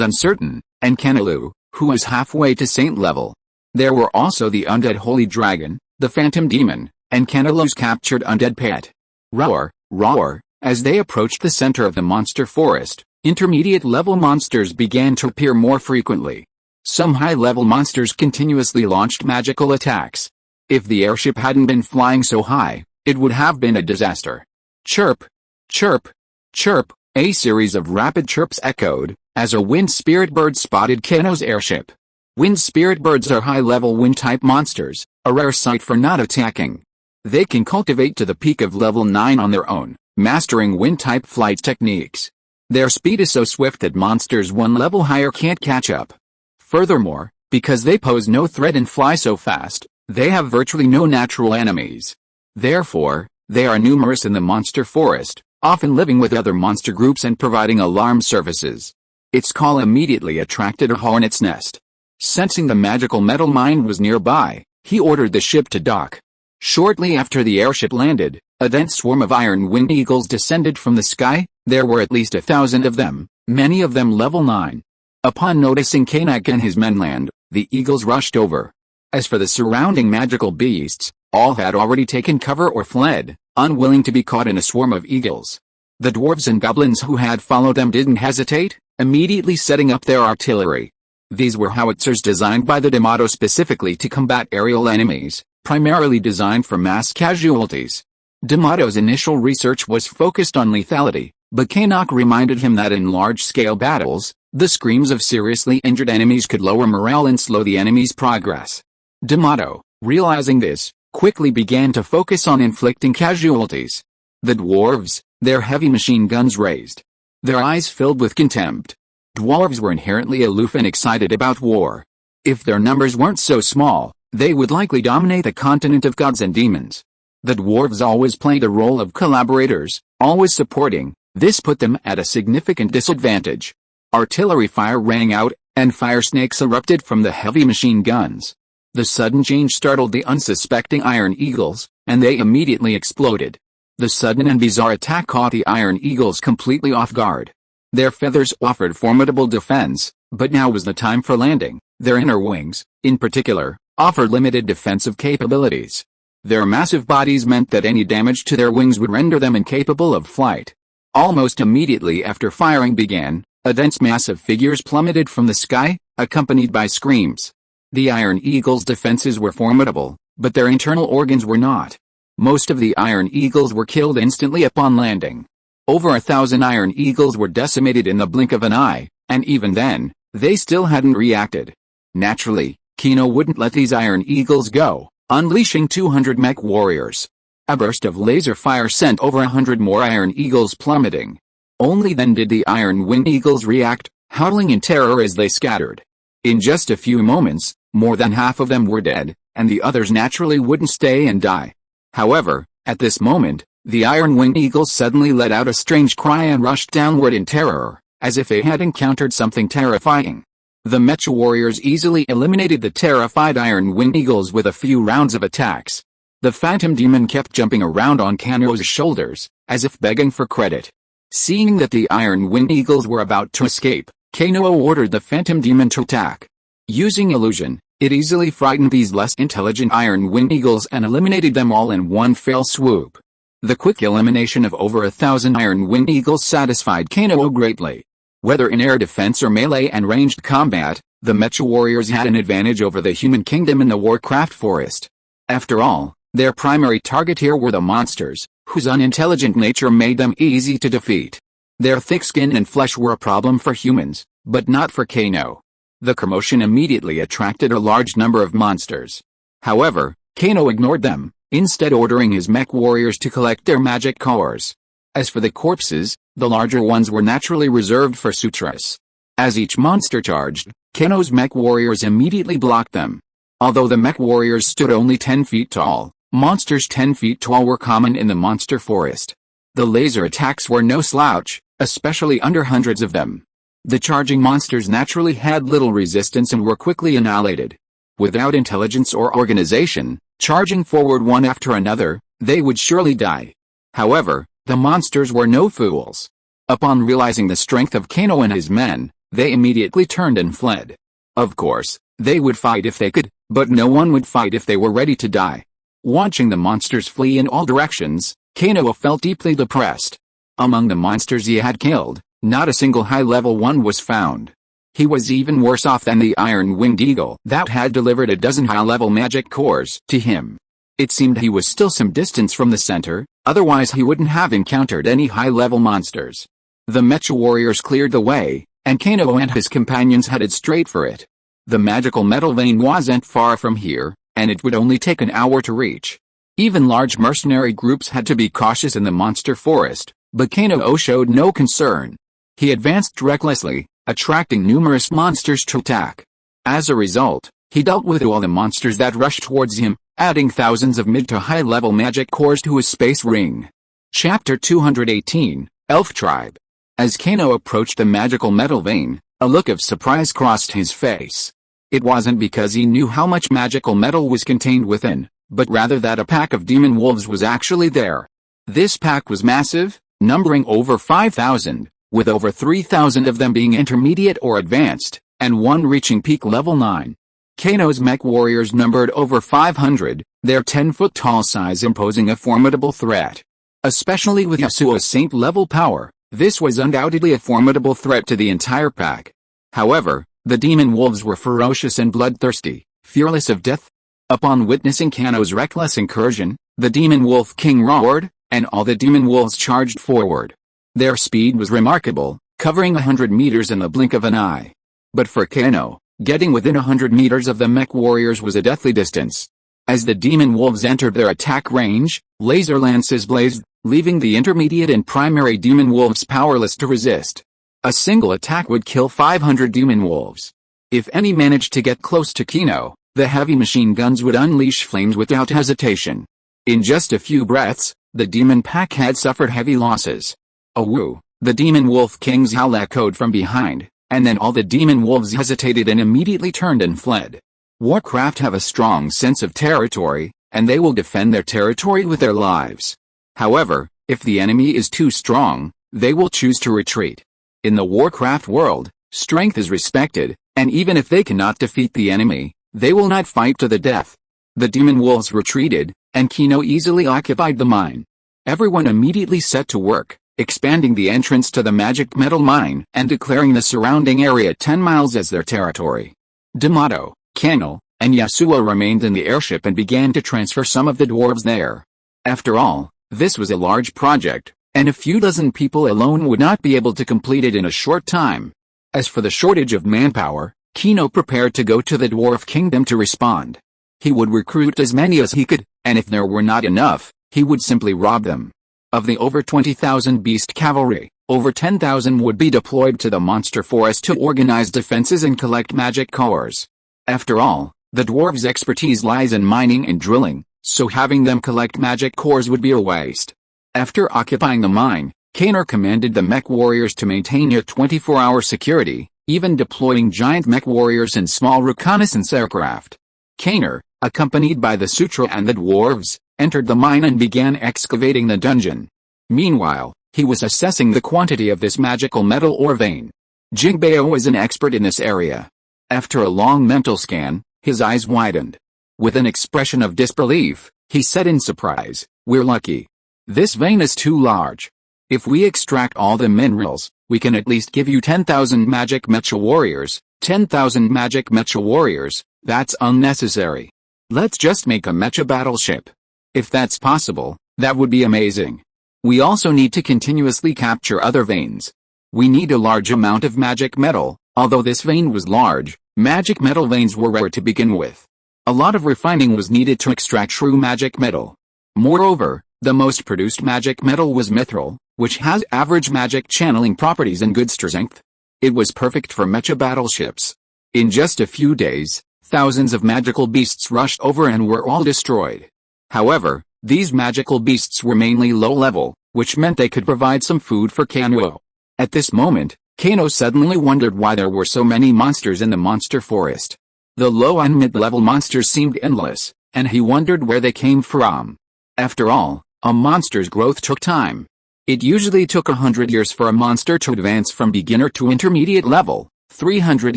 uncertain, and Kenolu, who was halfway to saint level. There were also the undead holy dragon, the phantom demon, and Kenolu's captured undead pet. Roar, roar, as they approached the center of the monster forest, intermediate-level monsters began to appear more frequently. Some high-level monsters continuously launched magical attacks. If the airship hadn't been flying so high, it would have been a disaster. Chirp, chirp, chirp, a series of rapid chirps echoed, as a wind spirit bird spotted Keno's airship. Wind spirit birds are high-level wind-type monsters, a rare sight for not attacking. They can cultivate to the peak of level 9 on their own, mastering wind-type flight techniques. Their speed is so swift that monsters 1 level higher can't catch up. Furthermore, because they pose no threat and fly so fast, they have virtually no natural enemies. Therefore, they are numerous in the monster forest, often living with other monster groups and providing alarm services. Its call immediately attracted a hornet's nest. Sensing the magical metal mine was nearby, he ordered the ship to dock. Shortly after the airship landed, a dense swarm of iron-winged eagles descended from the sky. There were at least 1,000 of them, many of them level 9. Upon noticing Kanak and his men land, the eagles rushed over. As for the surrounding magical beasts, all had already taken cover or fled, unwilling to be caught in a swarm of eagles. The dwarves and goblins who had followed them didn't hesitate, immediately setting up their artillery. These were howitzers designed by the Demato specifically to combat aerial enemies, primarily designed for mass casualties. Demato's initial research was focused on lethality, but Kanak reminded him that in large-scale battles, the screams of seriously injured enemies could lower morale and slow the enemy's progress. Demato, realizing this, quickly began to focus on inflicting casualties. The dwarves, their heavy machine guns raised. Their eyes filled with contempt. Dwarves were inherently aloof and excited about war. If their numbers weren't so small, they would likely dominate the continent of gods and demons. The dwarves always played a role of collaborators, always supporting. This put them at a significant disadvantage. Artillery fire rang out, and fire snakes erupted from the heavy machine guns. The sudden change startled the unsuspecting iron eagles, and they immediately exploded. The sudden and bizarre attack caught the iron eagles completely off guard. Their feathers offered formidable defense, but now was the time for landing. Their inner wings, in particular, offered limited defensive capabilities. Their massive bodies meant that any damage to their wings would render them incapable of flight. Almost immediately after firing began, a dense mass of figures plummeted from the sky, accompanied by screams. The Iron Eagles' defenses were formidable, but their internal organs were not. Most of the Iron Eagles were killed instantly upon landing. Over 1,000 Iron Eagles were decimated in the blink of an eye, and even then, they still hadn't reacted. Naturally, Keno wouldn't let these Iron Eagles go, unleashing 200 mech warriors. A burst of laser fire sent over 100 more Iron Eagles plummeting. Only then did the Iron-winged Eagles react, howling in terror as they scattered. In just a few moments, more than half of them were dead, and the others naturally wouldn't stay and die. However, at this moment, the Iron-winged Eagles suddenly let out a strange cry and rushed downward in terror, as if they had encountered something terrifying. The Mecha warriors easily eliminated the terrified Iron-winged Eagles with a few rounds of attacks. The Phantom Demon kept jumping around on Keno's shoulders, as if begging for credit. Seeing that the Iron-winged Eagles were about to escape, Keno ordered the Phantom Demon to attack. Using illusion, it easily frightened these less intelligent Iron-winged Eagles and eliminated them all in one fell swoop. The quick elimination of over 1,000 Iron-winged Eagles satisfied Keno greatly. Whether in air defense or melee and ranged combat, the Mecha warriors had an advantage over the human kingdom in the Warcraft forest. After all, their primary target here were the monsters, whose unintelligent nature made them easy to defeat. Their thick skin and flesh were a problem for humans, but not for Keno. The commotion immediately attracted a large number of monsters. However, Keno ignored them, instead ordering his mech warriors to collect their magic cores. As for the corpses, the larger ones were naturally reserved for sutras. As each monster charged, Keno's mech warriors immediately blocked them. Although the mech warriors stood only 10 feet tall, monsters 10 feet tall were common in the monster forest. The laser attacks were no slouch, especially under hundreds of them. The charging monsters naturally had little resistance and were quickly annihilated. Without intelligence or organization, charging forward one after another, they would surely die. However, the monsters were no fools. Upon realizing the strength of Kano and his men, they immediately turned and fled. Of course, they would fight if they could, but no one would fight if they were ready to die. Watching the monsters flee in all directions, Kano felt deeply depressed. Among the monsters he had killed, not a single high-level one was found. He was even worse off than the iron-winged eagle that had delivered a dozen high-level magic cores to him. It seemed he was still some distance from the center, otherwise he wouldn't have encountered any high-level monsters. The mecha warriors cleared the way, and Kano and his companions headed straight for it. The magical metal vein wasn't far from here, and it would only take an hour to reach. Even large mercenary groups had to be cautious in the monster forest, but Kano showed no concern. He advanced recklessly, attracting numerous monsters to attack. As a result, he dealt with all the monsters that rushed towards him, adding thousands of mid to high level magic cores to his space ring. Chapter 218, Elf Tribe. As Kano approached the magical metal vein, a look of surprise crossed his face. It wasn't because he knew how much magical metal was contained within, but rather that a pack of demon wolves was actually there. This pack was massive, numbering over 5,000. With over 3,000 of them being intermediate or advanced, and one reaching peak level 9. Kano's mech warriors numbered over 500, their 10-foot-tall size imposing a formidable threat. Especially with Yasuo's saint-level power, this was undoubtedly a formidable threat to the entire pack. However, the demon wolves were ferocious and bloodthirsty, fearless of death. Upon witnessing Kano's reckless incursion, the demon wolf king roared, and all the demon wolves charged forward. Their speed was remarkable, covering 100 meters in the blink of an eye. But for Kano, getting within 100 meters of the mech warriors was a deathly distance. As the demon wolves entered their attack range, laser lances blazed, leaving the intermediate and primary demon wolves powerless to resist. A single attack would kill 500 demon wolves. If any managed to get close to Kano, the heavy machine guns would unleash flames without hesitation. In just a few breaths, the demon pack had suffered heavy losses. "Awoo!" The demon wolf king's howl echoed from behind, and then all the demon wolves hesitated and immediately turned and fled. Warcraft have a strong sense of territory, and they will defend their territory with their lives. However, if the enemy is too strong, they will choose to retreat. In the Warcraft world, strength is respected, and even if they cannot defeat the enemy, they will not fight to the death. The demon wolves retreated, and Kano easily occupied the mine. Everyone immediately set to work, expanding the entrance to the magic metal mine and declaring the surrounding area 10 miles as their territory. D'Amato, Kano, and Yasuo remained in the airship and began to transfer some of the dwarves there. After all, this was a large project, and a few dozen people alone would not be able to complete it in a short time. As for the shortage of manpower, Kano prepared to go to the dwarf kingdom to respond. He would recruit as many as he could, and if there were not enough, he would simply rob them. Of the over 20,000 beast cavalry, over 10,000 would be deployed to the monster forest to organize defenses and collect magic cores. After all, the dwarves' expertise lies in mining and drilling, so having them collect magic cores would be a waste. After occupying the mine, Kano commanded the mech warriors to maintain near 24-hour security, even deploying giant mech warriors and small reconnaissance aircraft. Kano, accompanied by the Sutra and the dwarves, entered the mine and began excavating the dungeon. Meanwhile, he was assessing the quantity of this magical metal ore vein. Jingbeo was an expert in this area. After a long mental scan, his eyes widened. With an expression of disbelief, he said in surprise, "We're lucky. This vein is too large. If we extract all the minerals, we can at least give you 10,000 magic mecha warriors. 10,000 magic mecha warriors, that's unnecessary. Let's just make a mecha battleship. If that's possible, that would be amazing. We also need to continuously capture other veins. We need a large amount of magic metal. Although this vein was large, magic metal veins were rare to begin with. A lot of refining was needed to extract true magic metal. Moreover, the most produced magic metal was mithril, which has average magic channeling properties and good strength. It was perfect for mecha battleships. In just a few days, thousands of magical beasts rushed over and were all destroyed. However, these magical beasts were mainly low level, which meant they could provide some food for Kano. At this moment, Kano suddenly wondered why there were so many monsters in the monster forest. The low and mid-level monsters seemed endless, and he wondered where they came from. After all, a monster's growth took time. It usually took 100 years for a monster to advance from beginner to intermediate level, 300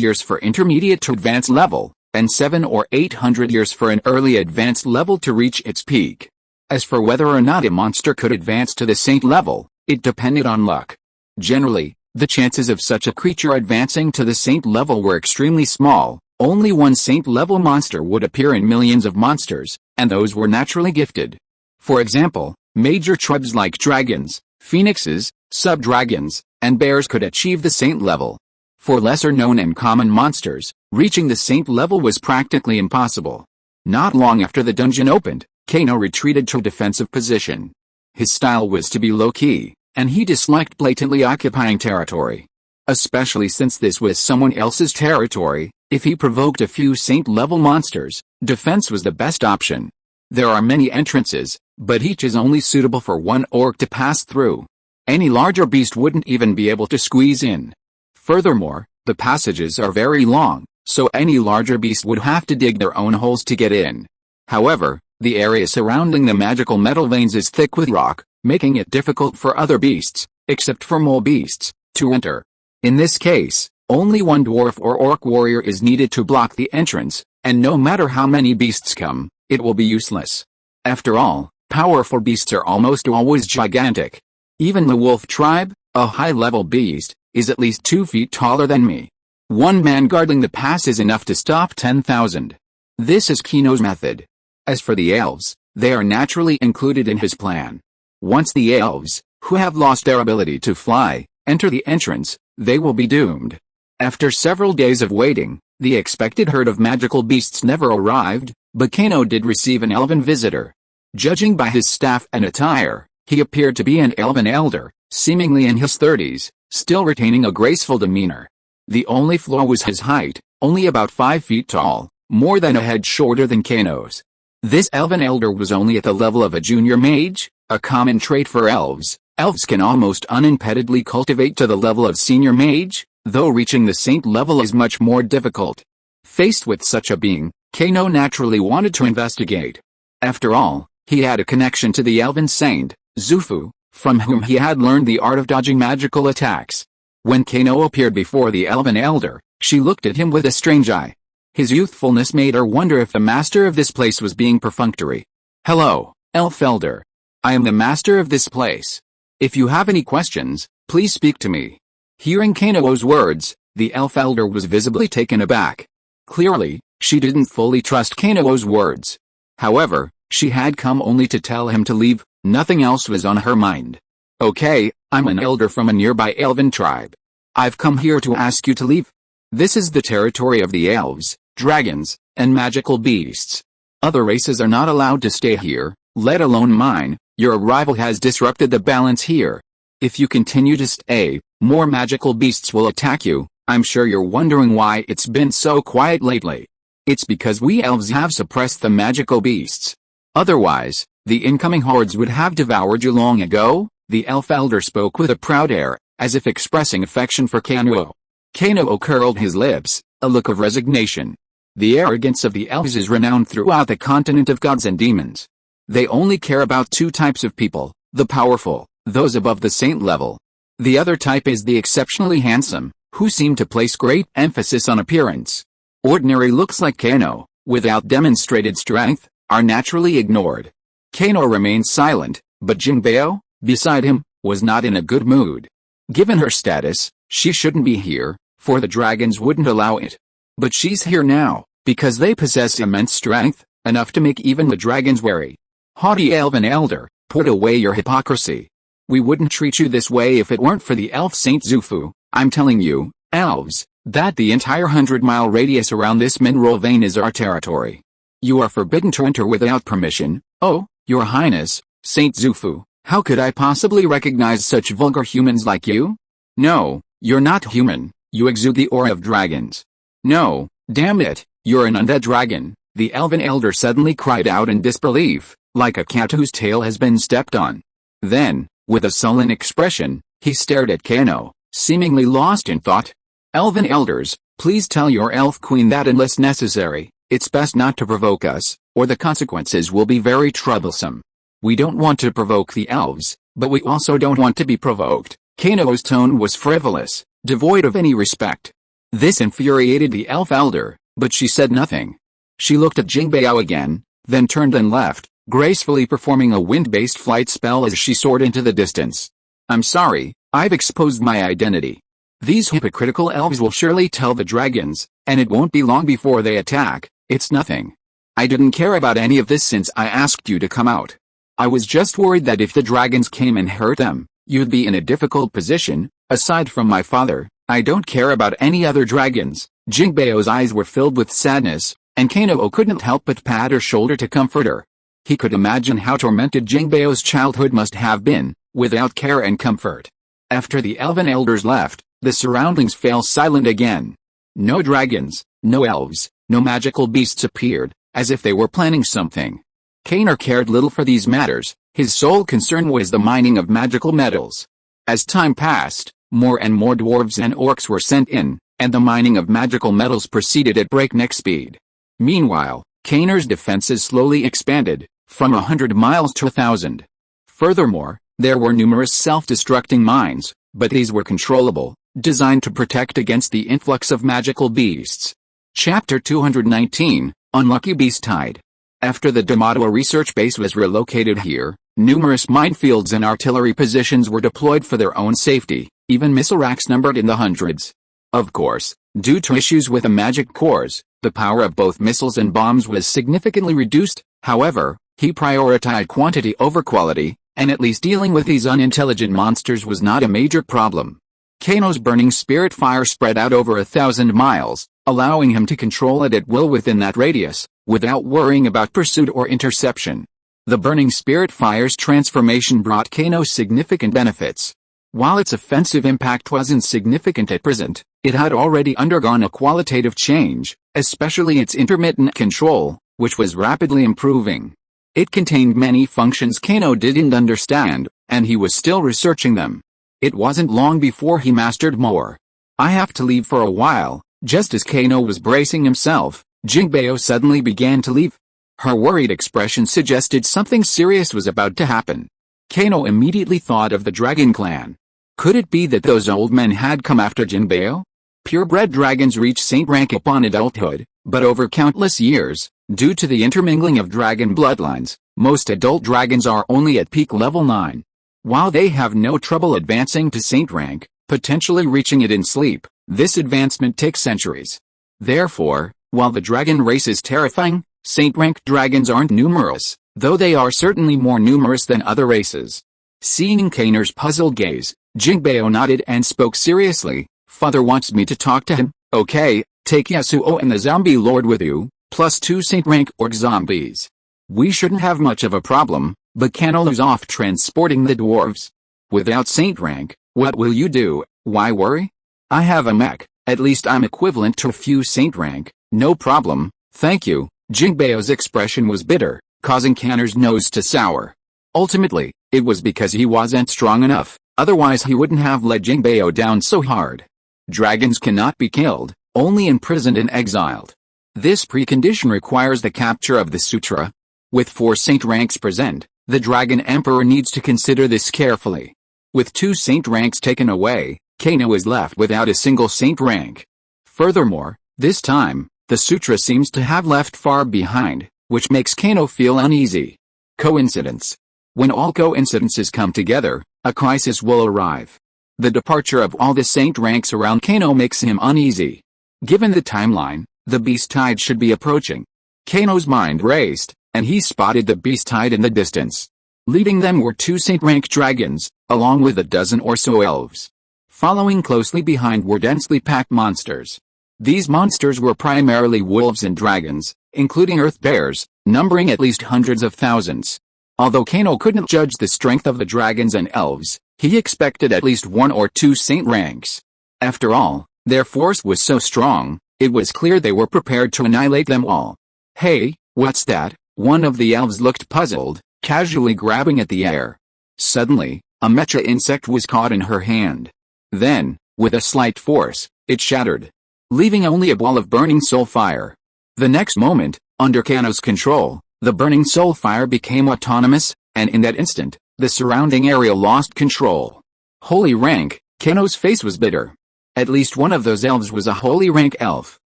years for intermediate to advanced level, and 700 or 800 years for an early advanced level to reach its peak. As for whether or not a monster could advance to the saint level, it depended on luck. Generally, the chances of such a creature advancing to the saint level were extremely small. Only one saint-level monster would appear in millions of monsters, and those were naturally gifted. For example, major tribes like dragons, phoenixes, sub-dragons, and bears could achieve the saint level. For lesser-known and common monsters, reaching the saint level was practically impossible. Not long after the dungeon opened, Kano retreated to a defensive position. His style was to be low-key, and he disliked blatantly occupying territory. Especially since this was someone else's territory, if he provoked a few saint-level monsters, defense was the best option. There are many entrances, but each is only suitable for one orc to pass through. Any larger beast wouldn't even be able to squeeze in. Furthermore, the passages are very long, so any larger beast would have to dig their own holes to get in. However, the area surrounding the magical metal veins is thick with rock, making it difficult for other beasts, except for mole beasts, to enter. In this case, only one dwarf or orc warrior is needed to block the entrance, and no matter how many beasts come, it will be useless. After all, powerful beasts are almost always gigantic. Even the wolf tribe, a high-level beast, is at least 2 feet taller than me. One man guarding the pass is enough to stop 10,000. This is Kano's method. As for the elves, they are naturally included in his plan. Once the elves, who have lost their ability to fly, enter the entrance, they will be doomed. After several days of waiting, the expected herd of magical beasts never arrived, but Kano did receive an elven visitor. Judging by his staff and attire, he appeared to be an elven elder, seemingly in his 30s, still retaining a graceful demeanor. The only flaw was his height, only about 5 feet tall, more than a head shorter than Kano's. This elven elder was only at the level of a junior mage, a common trait for elves. Elves can almost unimpededly cultivate to the level of senior mage, though reaching the saint level is much more difficult. Faced with such a being, Kano naturally wanted to investigate. After all, he had a connection to the elven saint, Xufu, from whom he had learned the art of dodging magical attacks. When Kano appeared before the elven elder, she looked at him with a strange eye. His youthfulness made her wonder if the master of this place was being perfunctory. "Hello, elf elder. I am the master of this place. If you have any questions, please speak to me." Hearing Kano's words, the elf elder was visibly taken aback. Clearly, she didn't fully trust Kano's words. However, she had come only to tell him to leave, nothing else was on her mind. "Okay, I'm an elder from a nearby elven tribe. I've come here to ask you to leave. This is the territory of the elves, dragons, and magical beasts. Other races are not allowed to stay here, let alone mine. Your arrival has disrupted the balance here. If you continue to stay, more magical beasts will attack you. I'm sure you're wondering why it's been so quiet lately. It's because we elves have suppressed the magical beasts. Otherwise, the incoming hordes would have devoured you long ago." The elf elder spoke with a proud air, as if expressing affection for Kano. Kano curled his lips, a look of resignation. The arrogance of the elves is renowned throughout the continent of gods and demons. They only care about 2 types of people, the powerful, those above the saint level. The other type is the exceptionally handsome, who seem to place great emphasis on appearance. Ordinary looks like Kano, without demonstrated strength, are naturally ignored. Kano remained silent, but Jinbeo, beside him, was not in a good mood. Given her status, she shouldn't be here, for the dragons wouldn't allow it. But she's here now, because they possess immense strength, enough to make even the dragons wary. Haughty elven elder, put away your hypocrisy. We wouldn't treat you this way if it weren't for the elf Saint Xufu. I'm telling you, elves, that the entire 100-mile radius around this mineral vein is our territory. You are forbidden to enter without permission. Oh, your highness, Saint Xufu, how could I possibly recognize such vulgar humans like you? No, you're not human, you exude the aura of dragons. No, damn it, you're an undead dragon, the elven elder suddenly cried out in disbelief, like a cat whose tail has been stepped on. Then, with a sullen expression, he stared at Kano, seemingly lost in thought. Elven elders, please tell your elf queen that unless necessary, it's best not to provoke us, or the consequences will be very troublesome. We don't want to provoke the elves, but we also don't want to be provoked. Kano's tone was frivolous, devoid of any respect. This infuriated the elf elder, but she said nothing. She looked at Jingbeo again, then turned and left, gracefully performing a wind-based flight spell as she soared into the distance. I'm sorry, I've exposed my identity. These hypocritical elves will surely tell the dragons, and it won't be long before they attack. It's nothing. I didn't care about any of this since I asked you to come out. I was just worried that if the dragons came and hurt them, you'd be in a difficult position. Aside from my father, I don't care about any other dragons. Jingbeo's eyes were filled with sadness, and Kano couldn't help but pat her shoulder to comfort her. He could imagine how tormented Jingbeo's childhood must have been, without care and comfort. After the elven elders left, the surroundings fell silent again. No dragons, no elves, no magical beasts appeared, as if they were planning something. Kano cared little for these matters. His sole concern was the mining of magical metals. As time passed, more and more dwarves and orcs were sent in, and the mining of magical metals proceeded at breakneck speed. Meanwhile, Kano's defenses slowly expanded, from 100 miles to 1,000. Furthermore, there were numerous self-destructing mines, but these were controllable, designed to protect against the influx of magical beasts. Chapter 219, Unlucky Beast Tide. After the D'Amato research base was relocated here, numerous minefields and artillery positions were deployed for their own safety, even missile racks numbered in the hundreds. Of course, due to issues with the magic cores, the power of both missiles and bombs was significantly reduced. However, he prioritized quantity over quality, and at least dealing with these unintelligent monsters was not a major problem. Kano's burning spirit fire spread out over 1,000 miles, allowing him to control it at will within that radius, without worrying about pursuit or interception. The burning spirit fire's transformation brought Kano significant benefits. While its offensive impact was insignificant at present, it had already undergone a qualitative change, especially its intermittent control, which was rapidly improving. It contained many functions Kano didn't understand, and he was still researching them. It wasn't long before he mastered more. I have to leave for a while. Just as Kano was bracing himself, Jingbeo suddenly began to leave. Her worried expression suggested something serious was about to happen. Kano immediately thought of the Dragon Clan. Could it be that those old men had come after Jingbeo? Purebred dragons reach saint rank upon adulthood, but over countless years, due to the intermingling of dragon bloodlines, most adult dragons are only at peak level 9. While they have no trouble advancing to saint rank, potentially reaching it in sleep, this advancement takes centuries. Therefore, while the dragon race is terrifying, saint rank dragons aren't numerous, though they are certainly more numerous than other races. Seeing Kano's puzzled gaze, Jingbeo nodded and spoke seriously. Father wants me to talk to him. Okay, take Yasuo and the zombie lord with you, plus 2 saint rank orc zombies. We shouldn't have much of a problem, but Kenolite's off transporting the dwarves. Without saint rank, what will you do? Why worry? I have a mech, at least I'm equivalent to a few saint rank. No problem, thank you. Jingbeo's expression was bitter, causing Kanner's nose to sour. Ultimately, it was because he wasn't strong enough, otherwise he wouldn't have let Jingbeo down so hard. Dragons cannot be killed, only imprisoned and exiled. This precondition requires the capture of the Sutra. With 4 saint ranks present, the Dragon Emperor needs to consider this carefully. With 2 saint ranks taken away, Kano is left without a single saint rank. Furthermore, this time, the Sutra seems to have left far behind, which makes Kano feel uneasy. Coincidence. When all coincidences come together, a crisis will arrive. The departure of all the saint ranks around Kano makes him uneasy. Given the timeline, the beast tide should be approaching. Kano's mind raced, and he spotted the beast tide in the distance. Leading them were 2 saint rank dragons, along with a dozen or so elves. Following closely behind were densely packed monsters. These monsters were primarily wolves and dragons, including earth bears, numbering at least hundreds of thousands. Although Kano couldn't judge the strength of the dragons and elves, he expected at least 1 or 2 saint ranks. After all, their force was so strong, it was clear they were prepared to annihilate them all. Hey, what's that? One of the elves looked puzzled, casually grabbing at the air. Suddenly, a mecha insect was caught in her hand. Then, with a slight force, it shattered, leaving only a ball of burning soul fire. The next moment, under Keno's control, the burning soul fire became autonomous, and in that instant, the surrounding area lost control. Holy rank, Keno's face was bitter. At least one of those elves was a holy rank elf.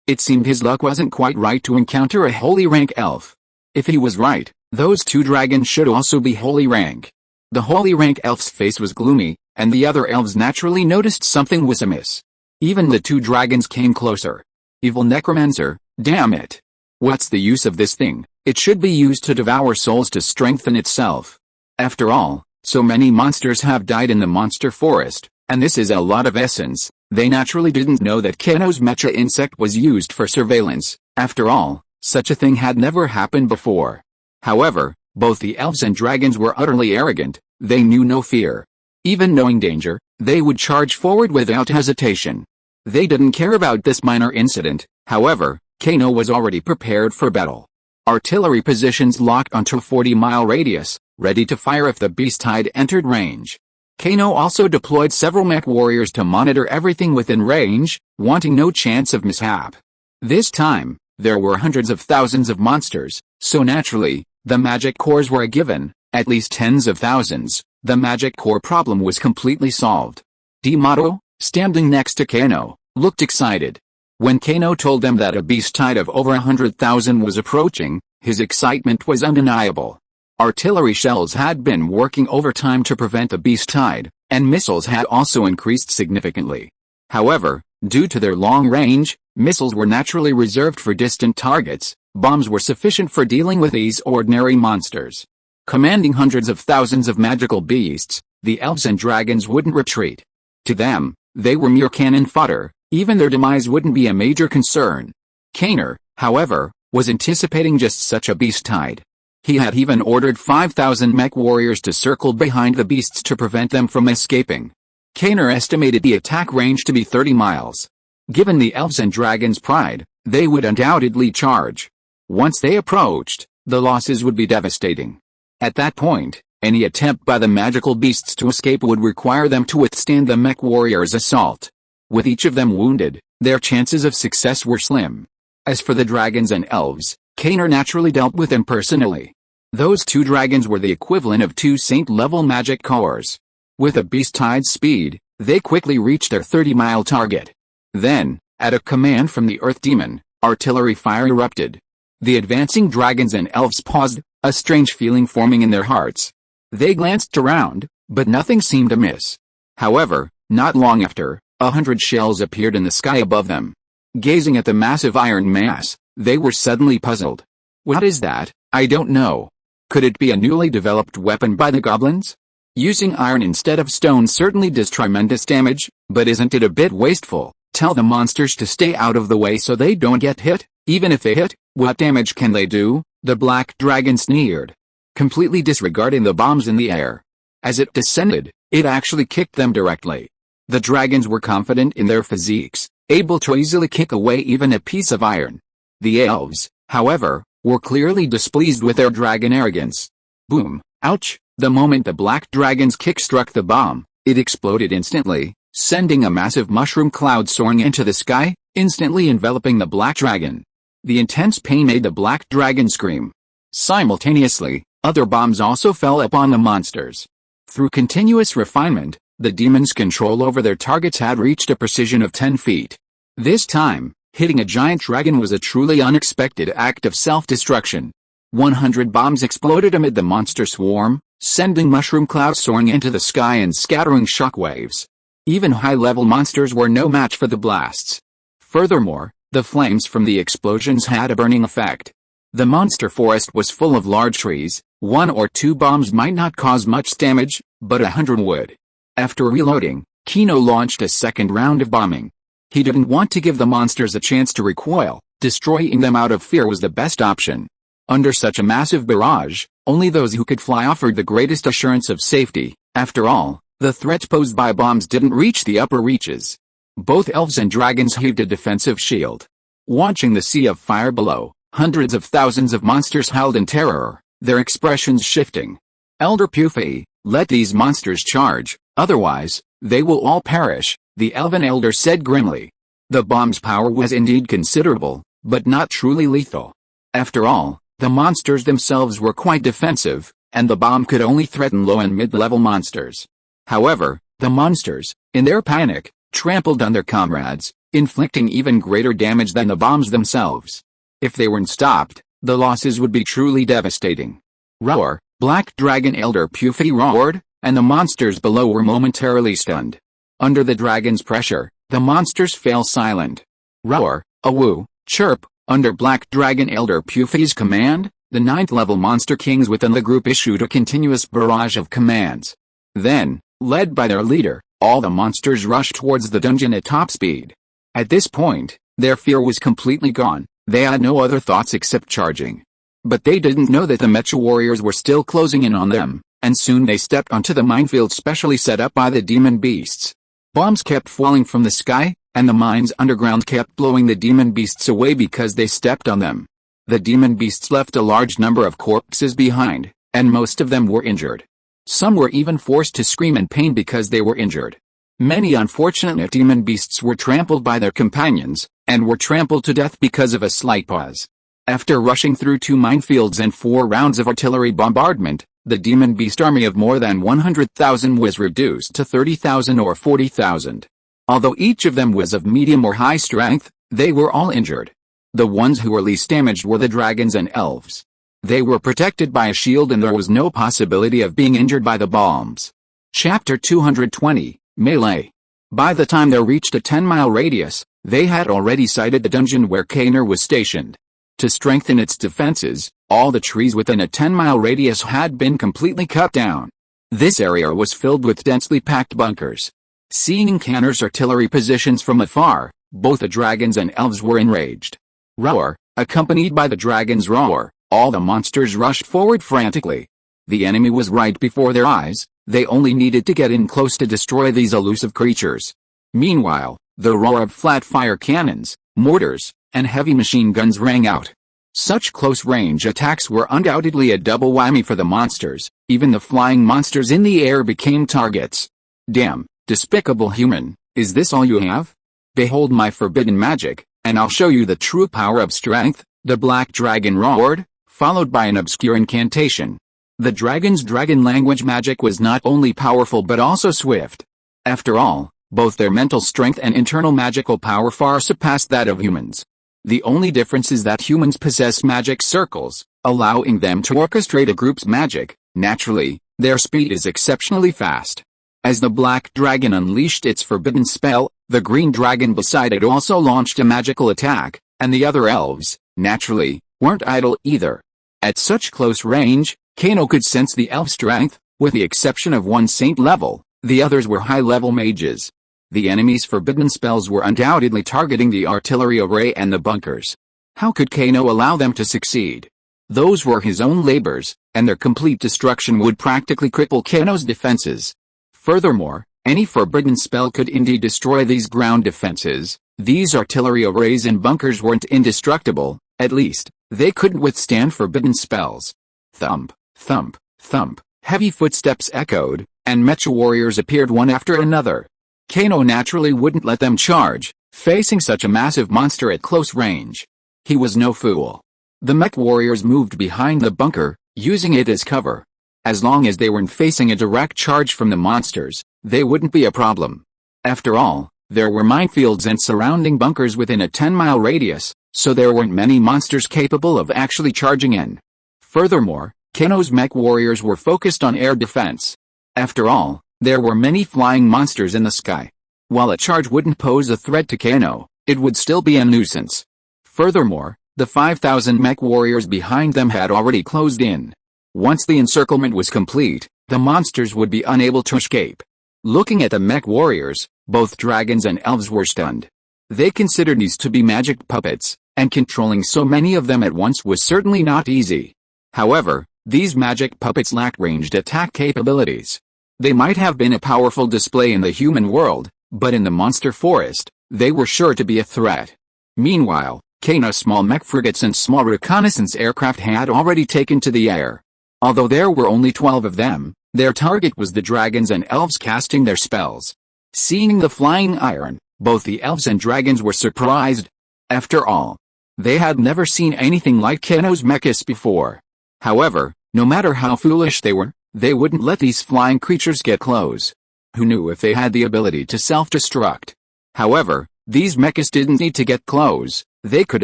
It seemed his luck wasn't quite right to encounter a holy rank elf. If he was right, those two dragons should also be holy rank. The holy rank elf's face was gloomy, and the other elves naturally noticed something was amiss. Even the two dragons came closer. Evil necromancer, damn it. What's the use of this thing? It should be used to devour souls to strengthen itself. After all, so many monsters have died in the monster forest, and this is a lot of essence. They naturally didn't know that Keno's mecha insect was used for surveillance. After all, such a thing had never happened before. However, both the elves and dragons were utterly arrogant. They knew no fear. Even knowing danger, they would charge forward without hesitation. They didn't care about this minor incident. However, Keno was already prepared for battle. Artillery positions locked onto a 40-mile radius, ready to fire if the beast tide entered range. Keno also deployed several mech warriors to monitor everything within range, wanting no chance of mishap. This time, there were hundreds of thousands of monsters, so naturally, the magic cores were a given, at least tens of thousands. The magic core problem was completely solved. D'Amato, standing next to Keno, looked excited. When Keno told them that a beast tide of over 100,000 was approaching, his excitement was undeniable. Artillery shells had been working overtime to prevent the beast tide, and missiles had also increased significantly. However, due to their long range, missiles were naturally reserved for distant targets. Bombs were sufficient for dealing with these ordinary monsters. Commanding hundreds of thousands of magical beasts, the elves and dragons wouldn't retreat. To them, they were mere cannon fodder. Even their demise wouldn't be a major concern. Keno, however, was anticipating just such a beast tide. He had even ordered 5,000 mech warriors to circle behind the beasts to prevent them from escaping. Keno estimated the attack range to be 30 miles. Given the elves and dragons' pride, they would undoubtedly charge. Once they approached, the losses would be devastating. At that point, any attempt by the magical beasts to escape would require them to withstand the mech warriors' assault. With each of them wounded, their chances of success were slim. As for the dragons and elves, Keno naturally dealt with them personally. Those two dragons were the equivalent of two saint-level magic cores. With a beast tide's speed, they quickly reached their 30-mile target. Then, at a command from the Earth Demon, artillery fire erupted. The advancing dragons and elves paused, a strange feeling forming in their hearts. They glanced around, but nothing seemed amiss. However, not long after, 100 shells appeared in the sky above them. Gazing at the massive iron mass, they were suddenly puzzled. What is that? I don't know. Could it be a newly developed weapon by the goblins? Using iron instead of stone certainly does tremendous damage, but isn't it a bit wasteful? Tell the monsters to stay out of the way so they don't get hit. Even if they hit, what damage can they do? The black dragon sneered, completely disregarding the bombs in the air. As it descended, it actually kicked them directly. The dragons were confident in their physiques, able to easily kick away even a piece of iron. The elves, however, were clearly displeased with their dragon arrogance. Boom! Ouch! The moment the black dragon's kick struck the bomb, it exploded instantly, sending a massive mushroom cloud soaring into the sky, instantly enveloping the black dragon. The intense pain made the black dragon scream. Simultaneously, other bombs also fell upon the monsters. Through continuous refinement, the demons' control over their targets had reached a precision of 10 feet. This time, hitting a giant dragon was a truly unexpected act of self-destruction. 100 bombs exploded amid the monster swarm, sending mushroom clouds soaring into the sky and scattering shockwaves. Even high-level monsters were no match for the blasts. Furthermore, the flames from the explosions had a burning effect. The monster forest was full of large trees. 1 or 2 bombs might not cause much damage, but 100 would. After reloading, Keno launched a second round of bombing. He didn't want to give the monsters a chance to recoil. Destroying them out of fear was the best option. Under such a massive barrage, only those who could fly offered the greatest assurance of safety. After all, the threat posed by bombs didn't reach the upper reaches. Both elves and dragons heaved a defensive shield. Watching the sea of fire below, hundreds of thousands of monsters howled in terror, their expressions shifting. Elder Puffy, let these monsters charge, Otherwise, they will all perish, the elven elder said grimly. The bomb's power was indeed considerable, but not truly lethal. After all, the monsters themselves were quite defensive, and the bomb could only threaten low and mid-level monsters. However, the monsters, in their panic, trampled on their comrades, inflicting even greater damage than the bombs themselves. If they weren't stopped, the losses would be truly devastating. Roar, Black Dragon Elder Pufity roared, and the monsters below were momentarily stunned. Under the dragon's pressure, the monsters fell silent. Roar, awoo, chirp, under Black Dragon Elder Pufity's command, the 9th level monster kings within the group issued a continuous barrage of commands. Then, led by their leader, all the monsters rushed towards the dungeon at top speed. At this point, their fear was completely gone, they had no other thoughts except charging. But they didn't know that the mecha warriors were still closing in on them, and soon they stepped onto the minefield specially set up by the demon beasts. Bombs kept falling from the sky, and the mines underground kept blowing the demon beasts away because they stepped on them. The demon beasts left a large number of corpses behind, and most of them were injured. Some were even forced to scream in pain because they were injured. Many unfortunate demon beasts were trampled by their companions, and were trampled to death because of a slight pause. After rushing through 2 minefields and 4 rounds of artillery bombardment, the demon beast army of more than 100,000 was reduced to 30,000 or 40,000. Although each of them was of medium or high strength, they were all injured. The ones who were least damaged were the dragons and elves. They were protected by a shield and there was no possibility of being injured by the bombs. Chapter 220, Melee. By the time they reached a 10-mile radius, they had already sighted the dungeon where Kenner was stationed. To strengthen its defenses, all the trees within a 10-mile radius had been completely cut down. This area was filled with densely packed bunkers. Seeing Kenner's artillery positions from afar, both the dragons and elves were enraged. Roar, accompanied by the dragon's roar, all the monsters rushed forward frantically. The enemy was right before their eyes, they only needed to get in close to destroy these elusive creatures. Meanwhile, the roar of flat-fire cannons, mortars, and heavy machine guns rang out. Such close-range attacks were undoubtedly a double whammy for the monsters, even the flying monsters in the air became targets. Damn, despicable human, is this all you have? Behold my forbidden magic, and I'll show you the true power of strength, the black dragon roared, followed by an obscure incantation. The dragon's dragon language magic was not only powerful but also swift. After all, both their mental strength and internal magical power far surpassed that of humans. The only difference is that humans possess magic circles, allowing them to orchestrate a group's magic. Naturally, their speed is exceptionally fast. As the black dragon unleashed its forbidden spell, the green dragon beside it also launched a magical attack, and the other elves, naturally, weren't idle either. At such close range, Kano could sense the elf strength, with the exception of one saint level, the others were high-level mages. The enemy's forbidden spells were undoubtedly targeting the artillery array and the bunkers. How could Kano allow them to succeed? Those were his own labors, and their complete destruction would practically cripple Kano's defenses. Furthermore, any forbidden spell could indeed destroy these ground defenses. These artillery arrays and bunkers weren't indestructible, at least, they couldn't withstand forbidden spells. Thump, thump, thump, heavy footsteps echoed, and mecha warriors appeared one after another. Kano naturally wouldn't let them charge, facing such a massive monster at close range. He was no fool. The mech warriors moved behind the bunker, using it as cover. As long as they weren't facing a direct charge from the monsters, they wouldn't be a problem. After all, there were minefields and surrounding bunkers within a 10-mile radius, so there weren't many monsters capable of actually charging in. Furthermore, Kano's mech warriors were focused on air defense. After all, there were many flying monsters in the sky. While a charge wouldn't pose a threat to Kano, it would still be a nuisance. Furthermore, the 5,000 mech warriors behind them had already closed in. Once the encirclement was complete, the monsters would be unable to escape. Looking at the mech warriors, both dragons and elves were stunned. They considered these to be magic puppets, and controlling so many of them at once was certainly not easy. However, these magic puppets lacked ranged attack capabilities. They might have been a powerful display in the human world, but in the monster forest, they were sure to be a threat. Meanwhile, Kano's small mech frigates and small reconnaissance aircraft had already taken to the air. Although there were only 12 of them, Their target was the dragons and elves casting their spells. Seeing the flying iron, both the elves and dragons were surprised. After all, they had never seen anything like Keno's mechas before. However, no matter how foolish they were, they wouldn't let these flying creatures get close. Who knew if they had the ability to self-destruct? However, these mechas didn't need to get close. They could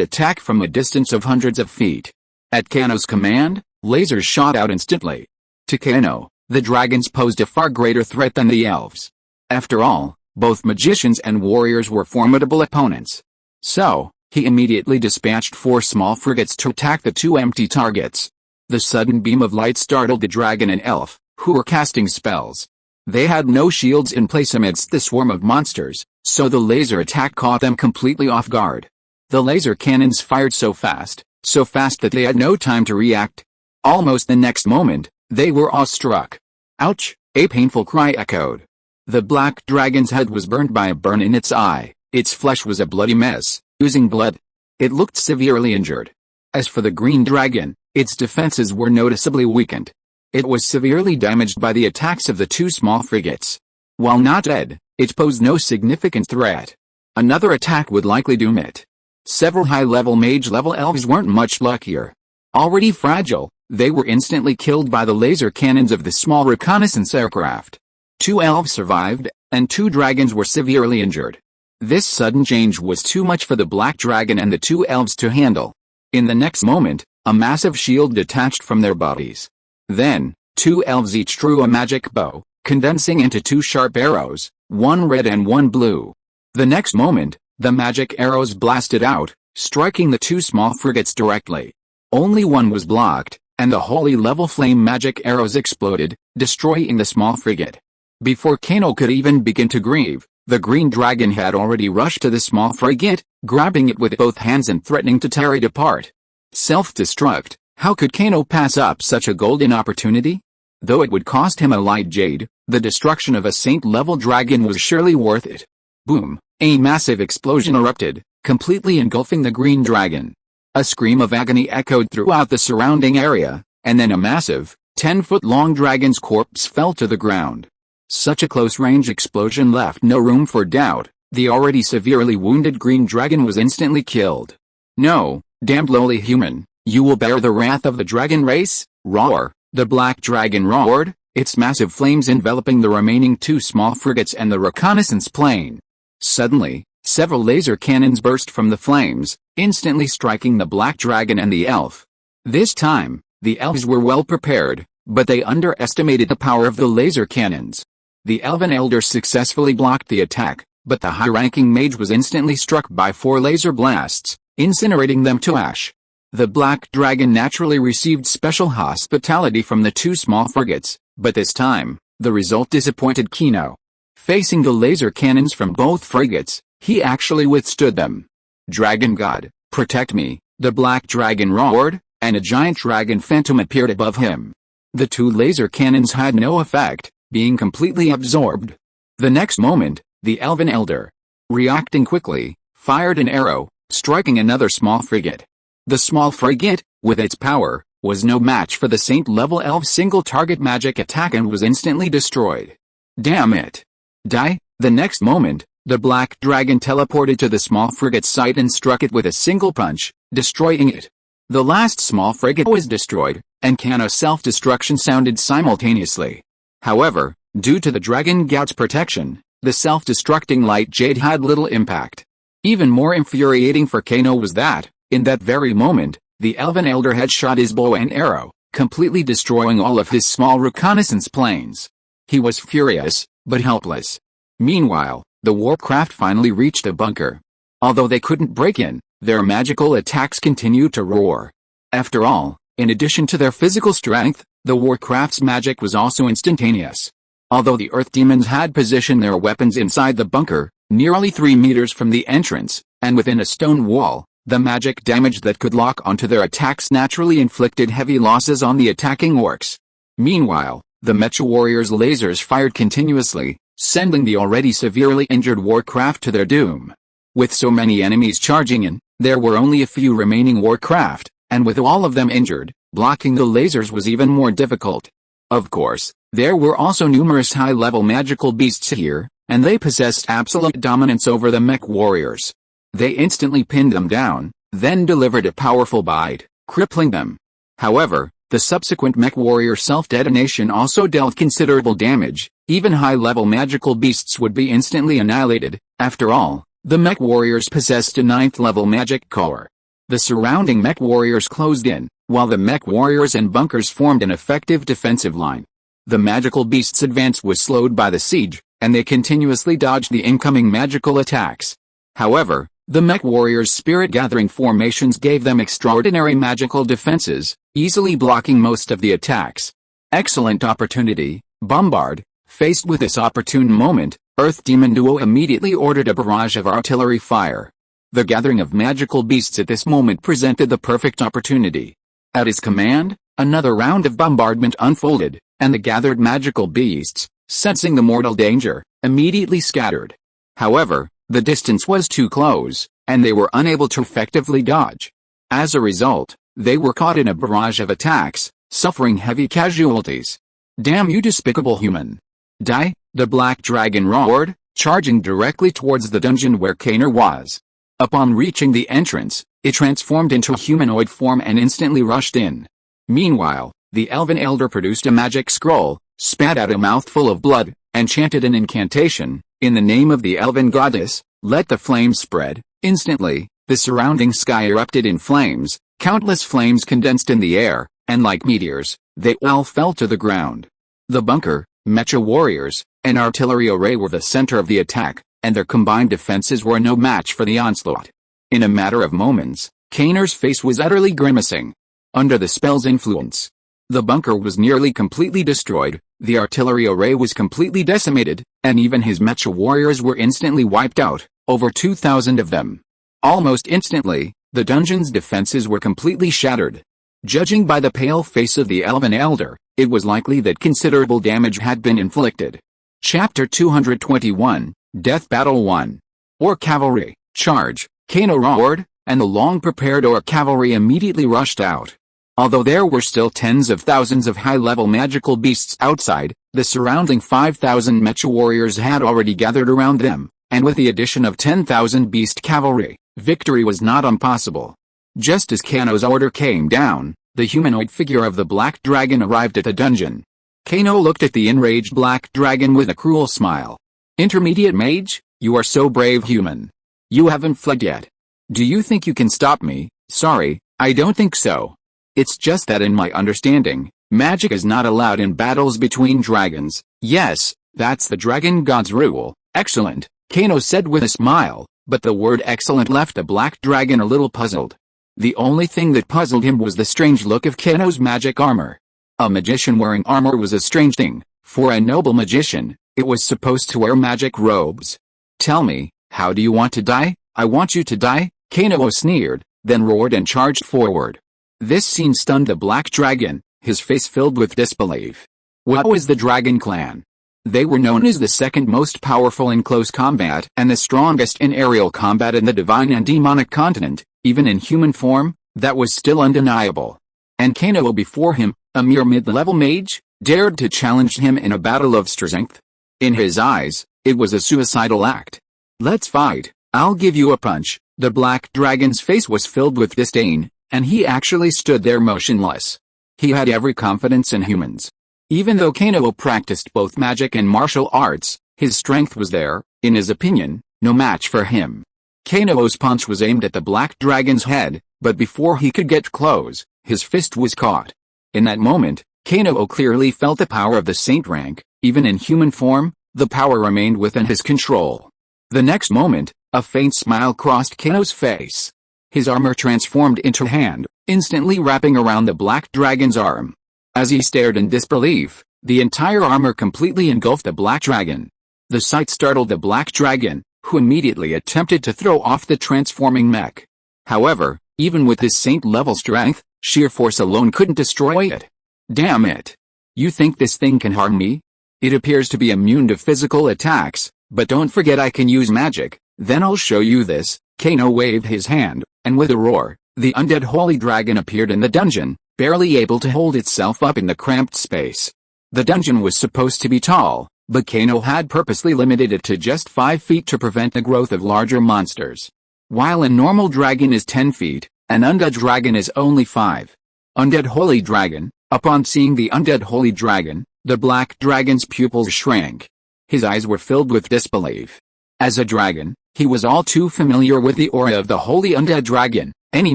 attack from a distance of hundreds of feet. At Keno's command, lasers shot out instantly. To Keno, the dragons posed a far greater threat than the elves. After all, both magicians and warriors were formidable opponents. So, he immediately dispatched 4 small frigates to attack the 2 empty targets. The sudden beam of light startled the dragon and elf, who were casting spells. They had no shields in place amidst the swarm of monsters, so the laser attack caught them completely off guard. The laser cannons fired so fast that they had no time to react. Almost the next moment, they were awestruck. Ouch! A painful cry echoed. The black dragon's head was burned by a burn in its eye. Its flesh was a bloody mess, oozing blood. It looked severely injured. As for the green dragon, its defenses were noticeably weakened. It was severely damaged by the attacks of the 2 small frigates. While not dead, it posed no significant threat. Another attack would likely doom it. Several high-level mage-level elves weren't much luckier. Already fragile, they were instantly killed by the laser cannons of the small reconnaissance aircraft. 2 elves survived, and 2 dragons were severely injured. This sudden change was too much for the black dragon and the 2 elves to handle. In the next moment, a massive shield detached from their bodies. Then, 2 elves each drew a magic bow, condensing into 2 sharp arrows, one red and one blue. The next moment, the magic arrows blasted out, striking the 2 small frigates directly. Only one was blocked, and the holy level flame magic arrows exploded, destroying the small frigate. Before Keno could even begin to grieve, the green dragon had already rushed to the small frigate, grabbing it with both hands and threatening to tear it apart. Self-destruct, how could Keno pass up such a golden opportunity? Though it would cost him a light jade, the destruction of a saint-level dragon was surely worth it. Boom! A massive explosion erupted, completely engulfing the green dragon. A scream of agony echoed throughout the surrounding area, and then a massive, 10-foot-long dragon's corpse fell to the ground. Such a close-range explosion left no room for doubt. The already severely wounded green dragon was instantly killed. No, damned lowly human, you will bear the wrath of the dragon race? Roar! The black dragon roared, its massive flames enveloping the remaining 2 small frigates and the reconnaissance plane. Suddenly, several laser cannons burst from the flames, instantly striking the black dragon and the elf. This time, the elves were well prepared, but they underestimated the power of the laser cannons. The elven elder successfully blocked the attack, but the high-ranking mage was instantly struck by 4 laser blasts, incinerating them to ash. The black dragon naturally received special hospitality from the 2 small frigates, but this time, the result disappointed Keno. Facing the laser cannons from both frigates, he actually withstood them. Dragon God, protect me, the black dragon roared, and a giant dragon phantom appeared above him. The 2 laser cannons had no effect, being completely absorbed. The next moment, the elven elder, reacting quickly, fired an arrow, striking another small frigate. The small frigate, with its power, was no match for the saint-level elf single-target magic attack and was instantly destroyed. Damn it! Die! The next moment, the black dragon teleported to the small frigate's side and struck it with a single punch, destroying it. The last small frigate was destroyed, and Keno's self-destruction sounded simultaneously. However, due to the dragon god's protection, the self-destructing light jade had little impact. Even more infuriating for Keno was that, in that very moment, the elven elder had shot his bow and arrow, completely destroying all of his small reconnaissance planes. He was furious, but helpless. Meanwhile, the warcraft finally reached the bunker. Although they couldn't break in, their magical attacks continued to roar. After all, in addition to their physical strength, the warcraft's magic was also instantaneous. Although the earth demons had positioned their weapons inside the bunker, nearly 3 meters from the entrance, and within a stone wall, the magic damage that could lock onto their attacks naturally inflicted heavy losses on the attacking orcs. Meanwhile, the Mecha warriors' lasers fired continuously, sending the already severely injured warcraft to their doom. With so many enemies charging in, there were only a few remaining warcraft, and with all of them injured, blocking the lasers was even more difficult. Of course, there were also numerous high-level magical beasts here, and they possessed absolute dominance over the mech warriors. They instantly pinned them down, then delivered a powerful bite, crippling them. However, the subsequent mech warrior self-detonation also dealt considerable damage. Even high-level magical beasts would be instantly annihilated. After all, the mech warriors possessed a 9th-level magic core. The surrounding mech warriors closed in, while the mech warriors and bunkers formed an effective defensive line. The magical beasts' advance was slowed by the siege, and they continuously dodged the incoming magical attacks. However, the mech warriors' spirit-gathering formations gave them extraordinary magical defenses, easily blocking most of the attacks. Excellent opportunity, Bombard. Faced with this opportune moment, Earth Demon Duo immediately ordered a barrage of artillery fire. The gathering of magical beasts at this moment presented the perfect opportunity. At his command, another round of bombardment unfolded, and the gathered magical beasts, sensing the mortal danger, immediately scattered. However, the distance was too close, and they were unable to effectively dodge. As a result, they were caught in a barrage of attacks, suffering heavy casualties. Damn you despicable human! Die, the black dragon roared, charging directly towards the dungeon where Keri was. Upon reaching the entrance, it transformed into humanoid form and instantly rushed in. Meanwhile, the elven elder produced a magic scroll, spat out a mouthful of blood, and chanted an incantation, in the name of the elven goddess, let the flames spread. Instantly, the surrounding sky erupted in flames, countless flames condensed in the air, and like meteors, they all fell to the ground. The bunker, mecha warriors, and artillery array were the center of the attack, and their combined defenses were no match for the onslaught. In a matter of moments, Keri's face was utterly grimacing. Under the spell's influence, the bunker was nearly completely destroyed, the artillery array was completely decimated, and even his mecha warriors were instantly wiped out, over 2,000 of them. Almost instantly, the dungeon's defenses were completely shattered. Judging by the pale face of the elven elder, it was likely that considerable damage had been inflicted. Chapter 221, Death Battle 1. Orc Cavalry, Charge, Keri roared, and the long-prepared orc cavalry immediately rushed out. Although there were still tens of thousands of high-level magical beasts outside, the surrounding 5,000 mecha warriors had already gathered around them, and with the addition of 10,000 beast cavalry, victory was not impossible. Just as Keri's order came down, the humanoid figure of the black dragon arrived at the dungeon. Keri looked at the enraged black dragon with a cruel smile. Intermediate mage, you are so brave human. You haven't fled yet. Do you think you can stop me? Sorry, I don't think so. It's just that in my understanding, magic is not allowed in battles between dragons. Yes, that's the dragon god's rule. Excellent, Keri said with a smile, but the word excellent left the black dragon a little puzzled. The only thing that puzzled him was the strange look of Keri's magic armor. A magician wearing armor was a strange thing. For a noble magician, it was supposed to wear magic robes. Tell me, how do you want to die? I want you to die, Keri sneered, then roared and charged forward. This scene stunned the black dragon, his face filled with disbelief. What was the dragon clan? They were known as the second most powerful in close combat and the strongest in aerial combat in the divine and demonic continent, even in human form. That was still undeniable. And Keri before him, a mere mid-level mage, dared to challenge him in a battle of strength. In his eyes, it was a suicidal act. Let's fight, I'll give you a punch. The black dragon's face was filled with disdain, and he actually stood there motionless. He had every confidence in humans. Even though Keri practiced both magic and martial arts, his strength was there, in his opinion, no match for him. Keri's punch was aimed at the black dragon's head, but before he could get close, his fist was caught. In that moment, Keri clearly felt the power of the saint rank. Even in human form, the power remained within his control. The next moment, a faint smile crossed Keri's face. His armor transformed into a hand, instantly wrapping around the black dragon's arm. As he stared in disbelief, the entire armor completely engulfed the black dragon. The sight startled the black dragon, who immediately attempted to throw off the transforming mech. However, even with his saint-level strength, sheer force alone couldn't destroy it. Damn it! You think this thing can harm me? It appears to be immune to physical attacks, but don't forget I can use magic. Then I'll show you this. Keri waved his hand, and with a roar, the undead holy dragon appeared in the dungeon, barely able to hold itself up in the cramped space. The dungeon was supposed to be tall, but Kano had purposely limited it to just 5 feet to prevent the growth of larger monsters. While a normal dragon is 10 feet, an undead dragon is only 5. Undead Holy Dragon. Upon seeing the undead Holy Dragon, the black dragon's pupils shrank. His eyes were filled with disbelief. As a dragon, he was all too familiar with the aura of the Holy Undead Dragon. Any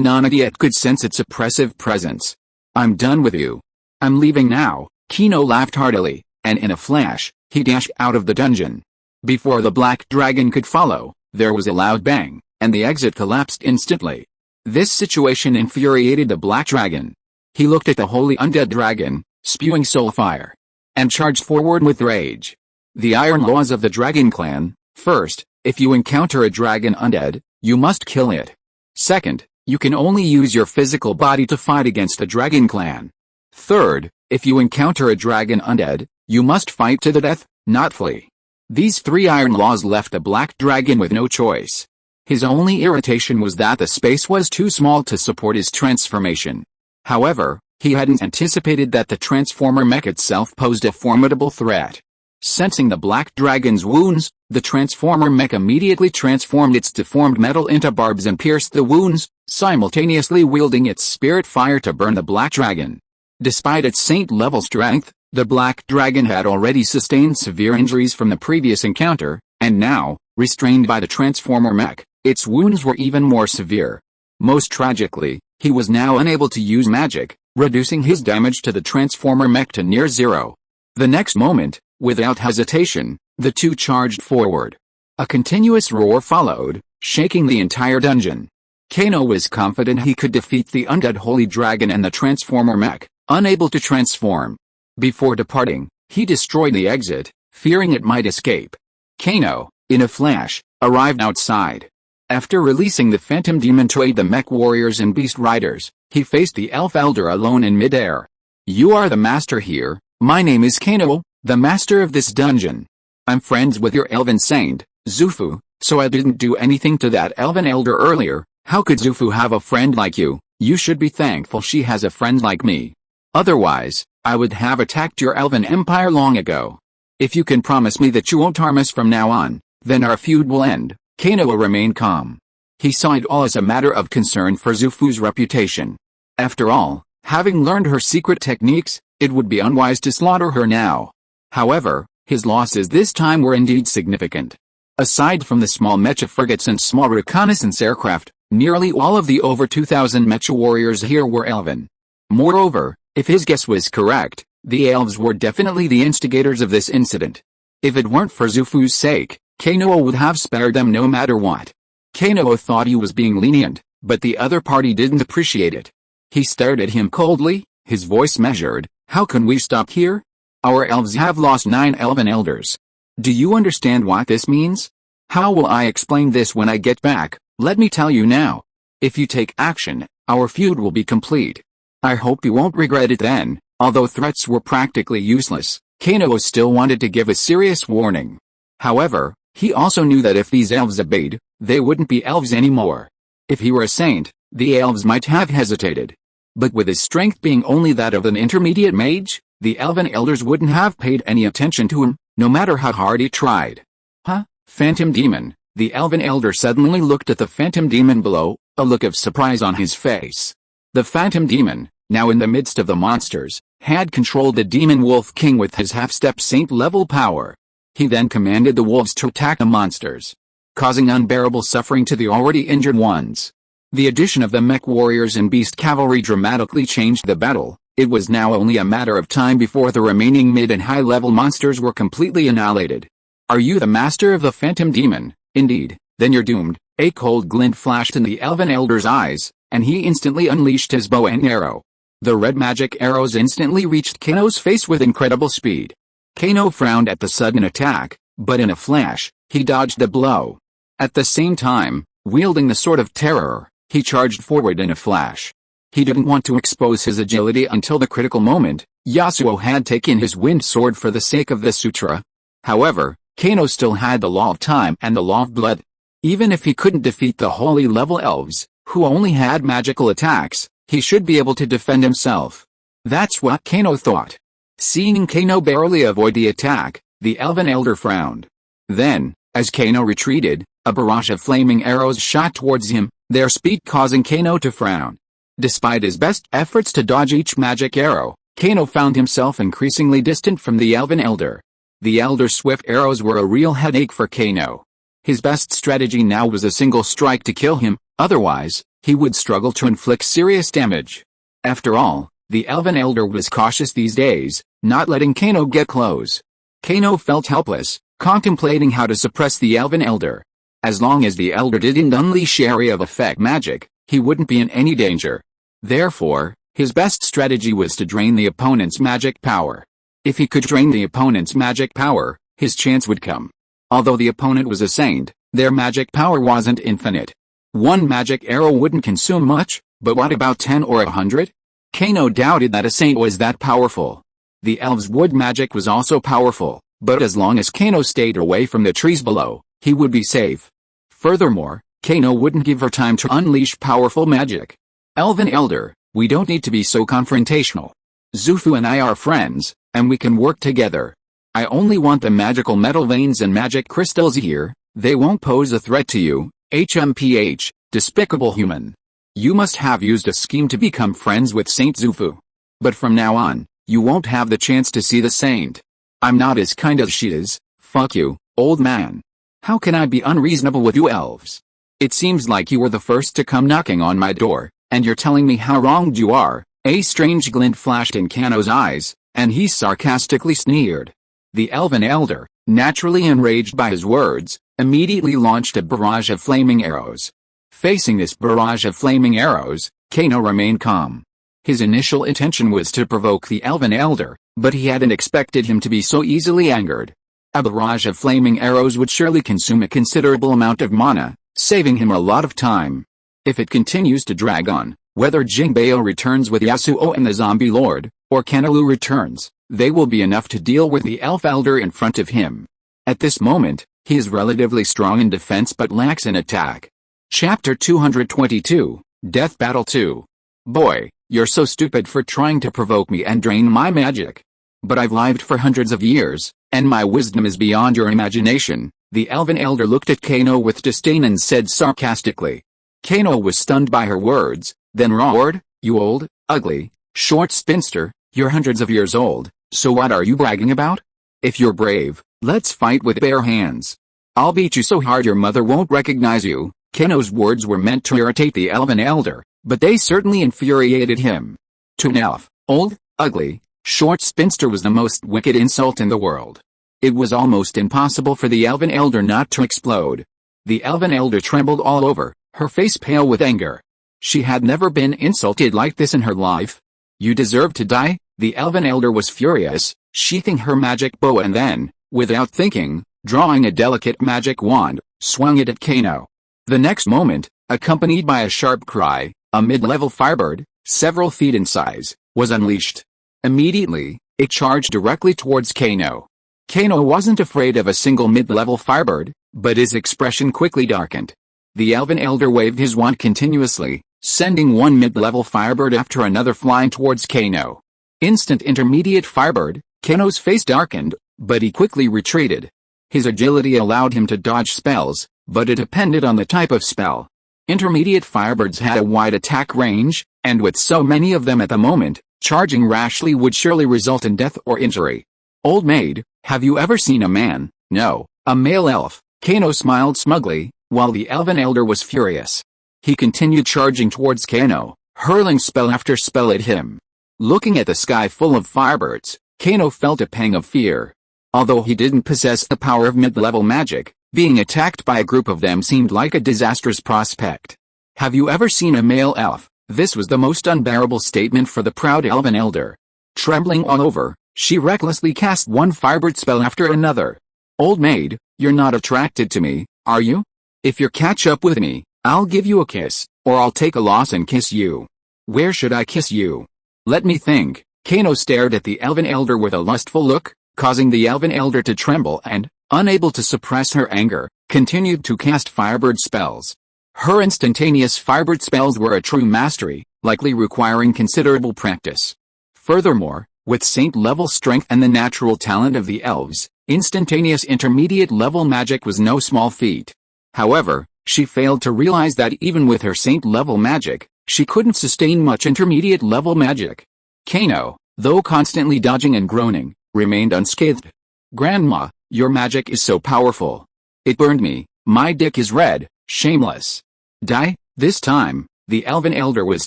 non-idiot could sense its oppressive presence. "I'm done with you. I'm leaving now," Kino laughed heartily, and in a flash, he dashed out of the dungeon. Before the black dragon could follow, there was a loud bang, and the exit collapsed instantly. This situation infuriated the black dragon. He looked at the Holy Undead Dragon, spewing soul fire, and charged forward with rage. The iron laws of the Dragon Clan: first, if you encounter a dragon undead, you must kill it. Second, you can only use your physical body to fight against the Dragon Clan. Third, if you encounter a dragon undead, you must fight to the death, not flee. These 3 iron laws left the black dragon with no choice. His only irritation was that the space was too small to support his transformation. However, he hadn't anticipated that the transformer mech itself posed a formidable threat. Sensing the black dragon's wounds, the transformer mech immediately transformed its deformed metal into barbs and pierced the wounds, simultaneously wielding its spirit fire to burn the black dragon. Despite its saint-level strength, the black dragon had already sustained severe injuries from the previous encounter, and now, restrained by the transformer mech, its wounds were even more severe. Most tragically, he was now unable to use magic, reducing his damage to the transformer mech to near zero. The next moment, without hesitation, the two charged forward. A continuous roar followed, shaking the entire dungeon. Kano was confident he could defeat the undead holy dragon and the transformer mech, unable to transform. Before departing, he destroyed the exit, fearing it might escape. Kano, in a flash, arrived outside. After releasing the phantom demon to aid the mech warriors and beast riders, he faced the elf elder alone in midair. "You are the master here. My name is Kano, the master of this dungeon. I'm friends with your elven saint, Zufu, so I didn't do anything to that elven elder earlier. How could Zufu have a friend like you? You should be thankful she has a friend like me. Otherwise, I would have attacked your elven empire long ago. If you can promise me that you won't harm us from now on, then our feud will end." Kano remained calm. He saw it all as a matter of concern for Zufu's reputation. After all, having learned her secret techniques, it would be unwise to slaughter her now. However, his losses this time were indeed significant. Aside from the small mecha frigates and small reconnaissance aircraft, nearly all of the over 2,000 mecha warriors here were elven. Moreover, if his guess was correct, the elves were definitely the instigators of this incident. If it weren't for Zufu's sake, Kano would have spared them no matter what. Kano thought he was being lenient, but the other party didn't appreciate it. He stared at him coldly, his voice measured. "How can we stop here? Our elves have lost 9 elven elders. Do you understand what this means? How will I explain this when I get back? Let me tell you now. If you take action, our feud will be complete. I hope you won't regret it then." Although threats were practically useless, Kano still wanted to give a serious warning. However, he also knew that if these elves obeyed, they wouldn't be elves anymore. If he were a saint, the elves might have hesitated. But with his strength being only that of an intermediate mage, the elven elders wouldn't have paid any attention to him, no matter how hard he tried. "Huh? Phantom demon?" The elven elder suddenly looked at the phantom demon below, a look of surprise on his face. The phantom demon, now in the midst of the monsters, had controlled the demon wolf king with his half-step saint-level power. He then commanded the wolves to attack the monsters, causing unbearable suffering to the already injured ones. The addition of the mech warriors and beast cavalry dramatically changed the battle. It was now only a matter of time before the remaining mid and high-level monsters were completely annihilated. "Are you the master of the phantom demon? Indeed, then you're doomed." A cold glint flashed in the elven elder's eyes, and he instantly unleashed his bow and arrow. The red magic arrows instantly reached Kano's face with incredible speed. Kano frowned at the sudden attack, but in a flash, he dodged the blow. At the same time, wielding the sword of terror, he charged forward in a flash. He didn't want to expose his agility until the critical moment. Yasuo had taken his wind sword for the sake of the sutra. However, Kano still had the law of time and the law of blood. Even if he couldn't defeat the holy level elves, who only had magical attacks, he should be able to defend himself. That's what Kano thought. Seeing Kano barely avoid the attack, the elven elder frowned. Then, as Kano retreated, a barrage of flaming arrows shot towards him, their speed causing Kano to frown. Despite his best efforts to dodge each magic arrow, Kano found himself increasingly distant from the elven elder. The elder's swift arrows were a real headache for Kano. His best strategy now was a single strike to kill him, otherwise, he would struggle to inflict serious damage. After all, the elven elder was cautious these days, not letting Kano get close. Kano felt helpless, contemplating how to suppress the elven elder. As long as the elder didn't unleash area of effect magic, he wouldn't be in any danger. Therefore, his best strategy was to drain the opponent's magic power. If he could drain the opponent's magic power, his chance would come. Although the opponent was a saint, their magic power wasn't infinite. One magic arrow wouldn't consume much, but what about 10 or 100? Kano doubted that a saint was that powerful. The elves' wood magic was also powerful, but as long as Kano stayed away from the trees below, he would be safe. Furthermore, Kano wouldn't give her time to unleash powerful magic. Elven Elder, we don't need to be so confrontational. Xufu and I are friends, and we can work together. I only want the magical metal veins and magic crystals here, they won't pose a threat to you, HMPH, despicable human. You must have used a scheme to become friends with Saint Xufu. But from now on, you won't have the chance to see the saint. I'm not as kind as she is, fuck you, old man. How can I be unreasonable with you elves? It seems like you were the first to come knocking on my door, and you're telling me how wronged you are. A strange glint flashed in Kano's eyes, and he sarcastically sneered. The elven elder, naturally enraged by his words, immediately launched a barrage of flaming arrows. Facing this barrage of flaming arrows, Kano remained calm. His initial intention was to provoke the elven elder, but he hadn't expected him to be so easily angered. A barrage of flaming arrows would surely consume a considerable amount of mana, saving him a lot of time. If it continues to drag on, whether Jinbei returns with Yasuo and the zombie lord, or Kenolu returns, they will be enough to deal with the elf elder in front of him. At this moment, he is relatively strong in defense but lacks in attack. Chapter 222, Death Battle 2. Boy, you're so stupid for trying to provoke me and drain my magic. But I've lived for hundreds of years, and my wisdom is beyond your imagination. The elven elder looked at Kano with disdain and said sarcastically. Kano was stunned by her words, then roared, "You old, ugly, short spinster, you're hundreds of years old, so what are you bragging about? If you're brave, let's fight with bare hands. I'll beat you so hard your mother won't recognize you." Kano's words were meant to irritate the elven elder, but they certainly infuriated him. To an elf, old, ugly, short spinster was the most wicked insult in the world. It was almost impossible for the elven elder not to explode. The elven elder trembled all over, her face pale with anger. She had never been insulted like this in her life. "You deserve to die." The elven elder was furious, sheathing her magic bow and then, without thinking, drawing a delicate magic wand, swung it at Kano. The next moment, accompanied by a sharp cry, a mid-level firebird, several feet in size, was unleashed. Immediately, it charged directly towards Kano. Kano wasn't afraid of a single mid-level firebird, but his expression quickly darkened. The elven elder waved his wand continuously, sending one mid-level firebird after another flying towards Kano. Instant intermediate firebird, Kano's face darkened, but he quickly retreated. His agility allowed him to dodge spells, but it depended on the type of spell. Intermediate firebirds had a wide attack range, and with so many of them at the moment, charging rashly would surely result in death or injury. "Old maid, have you ever seen a man?" "No, a male elf." Kano smiled smugly, while the elven elder was furious. He continued charging towards Kano, hurling spell after spell at him. Looking at the sky full of firebirds, Kano felt a pang of fear. Although he didn't possess the power of mid-level magic, being attacked by a group of them seemed like a disastrous prospect. "Have you ever seen a male elf?" This was the most unbearable statement for the proud elven elder. Trembling all over, she recklessly cast one firebird spell after another. "Old maid, you're not attracted to me, are you? If you catch up with me, I'll give you a kiss, or I'll take a loss and kiss you. Where should I kiss you? Let me think." Kano stared at the elven elder with a lustful look, causing the elven elder to tremble and, unable to suppress her anger, continued to cast firebird spells. Her instantaneous firebird spells were a true mastery, likely requiring considerable practice. Furthermore, With saint-level strength and the natural talent of the elves, instantaneous intermediate-level magic was no small feat. However, she failed to realize that even with her saint-level magic, she couldn't sustain much intermediate-level magic. Kano, though constantly dodging and groaning, remained unscathed. "Grandma, your magic is so powerful. It burned me, my dick is red, shameless. Die." This time, the elven elder was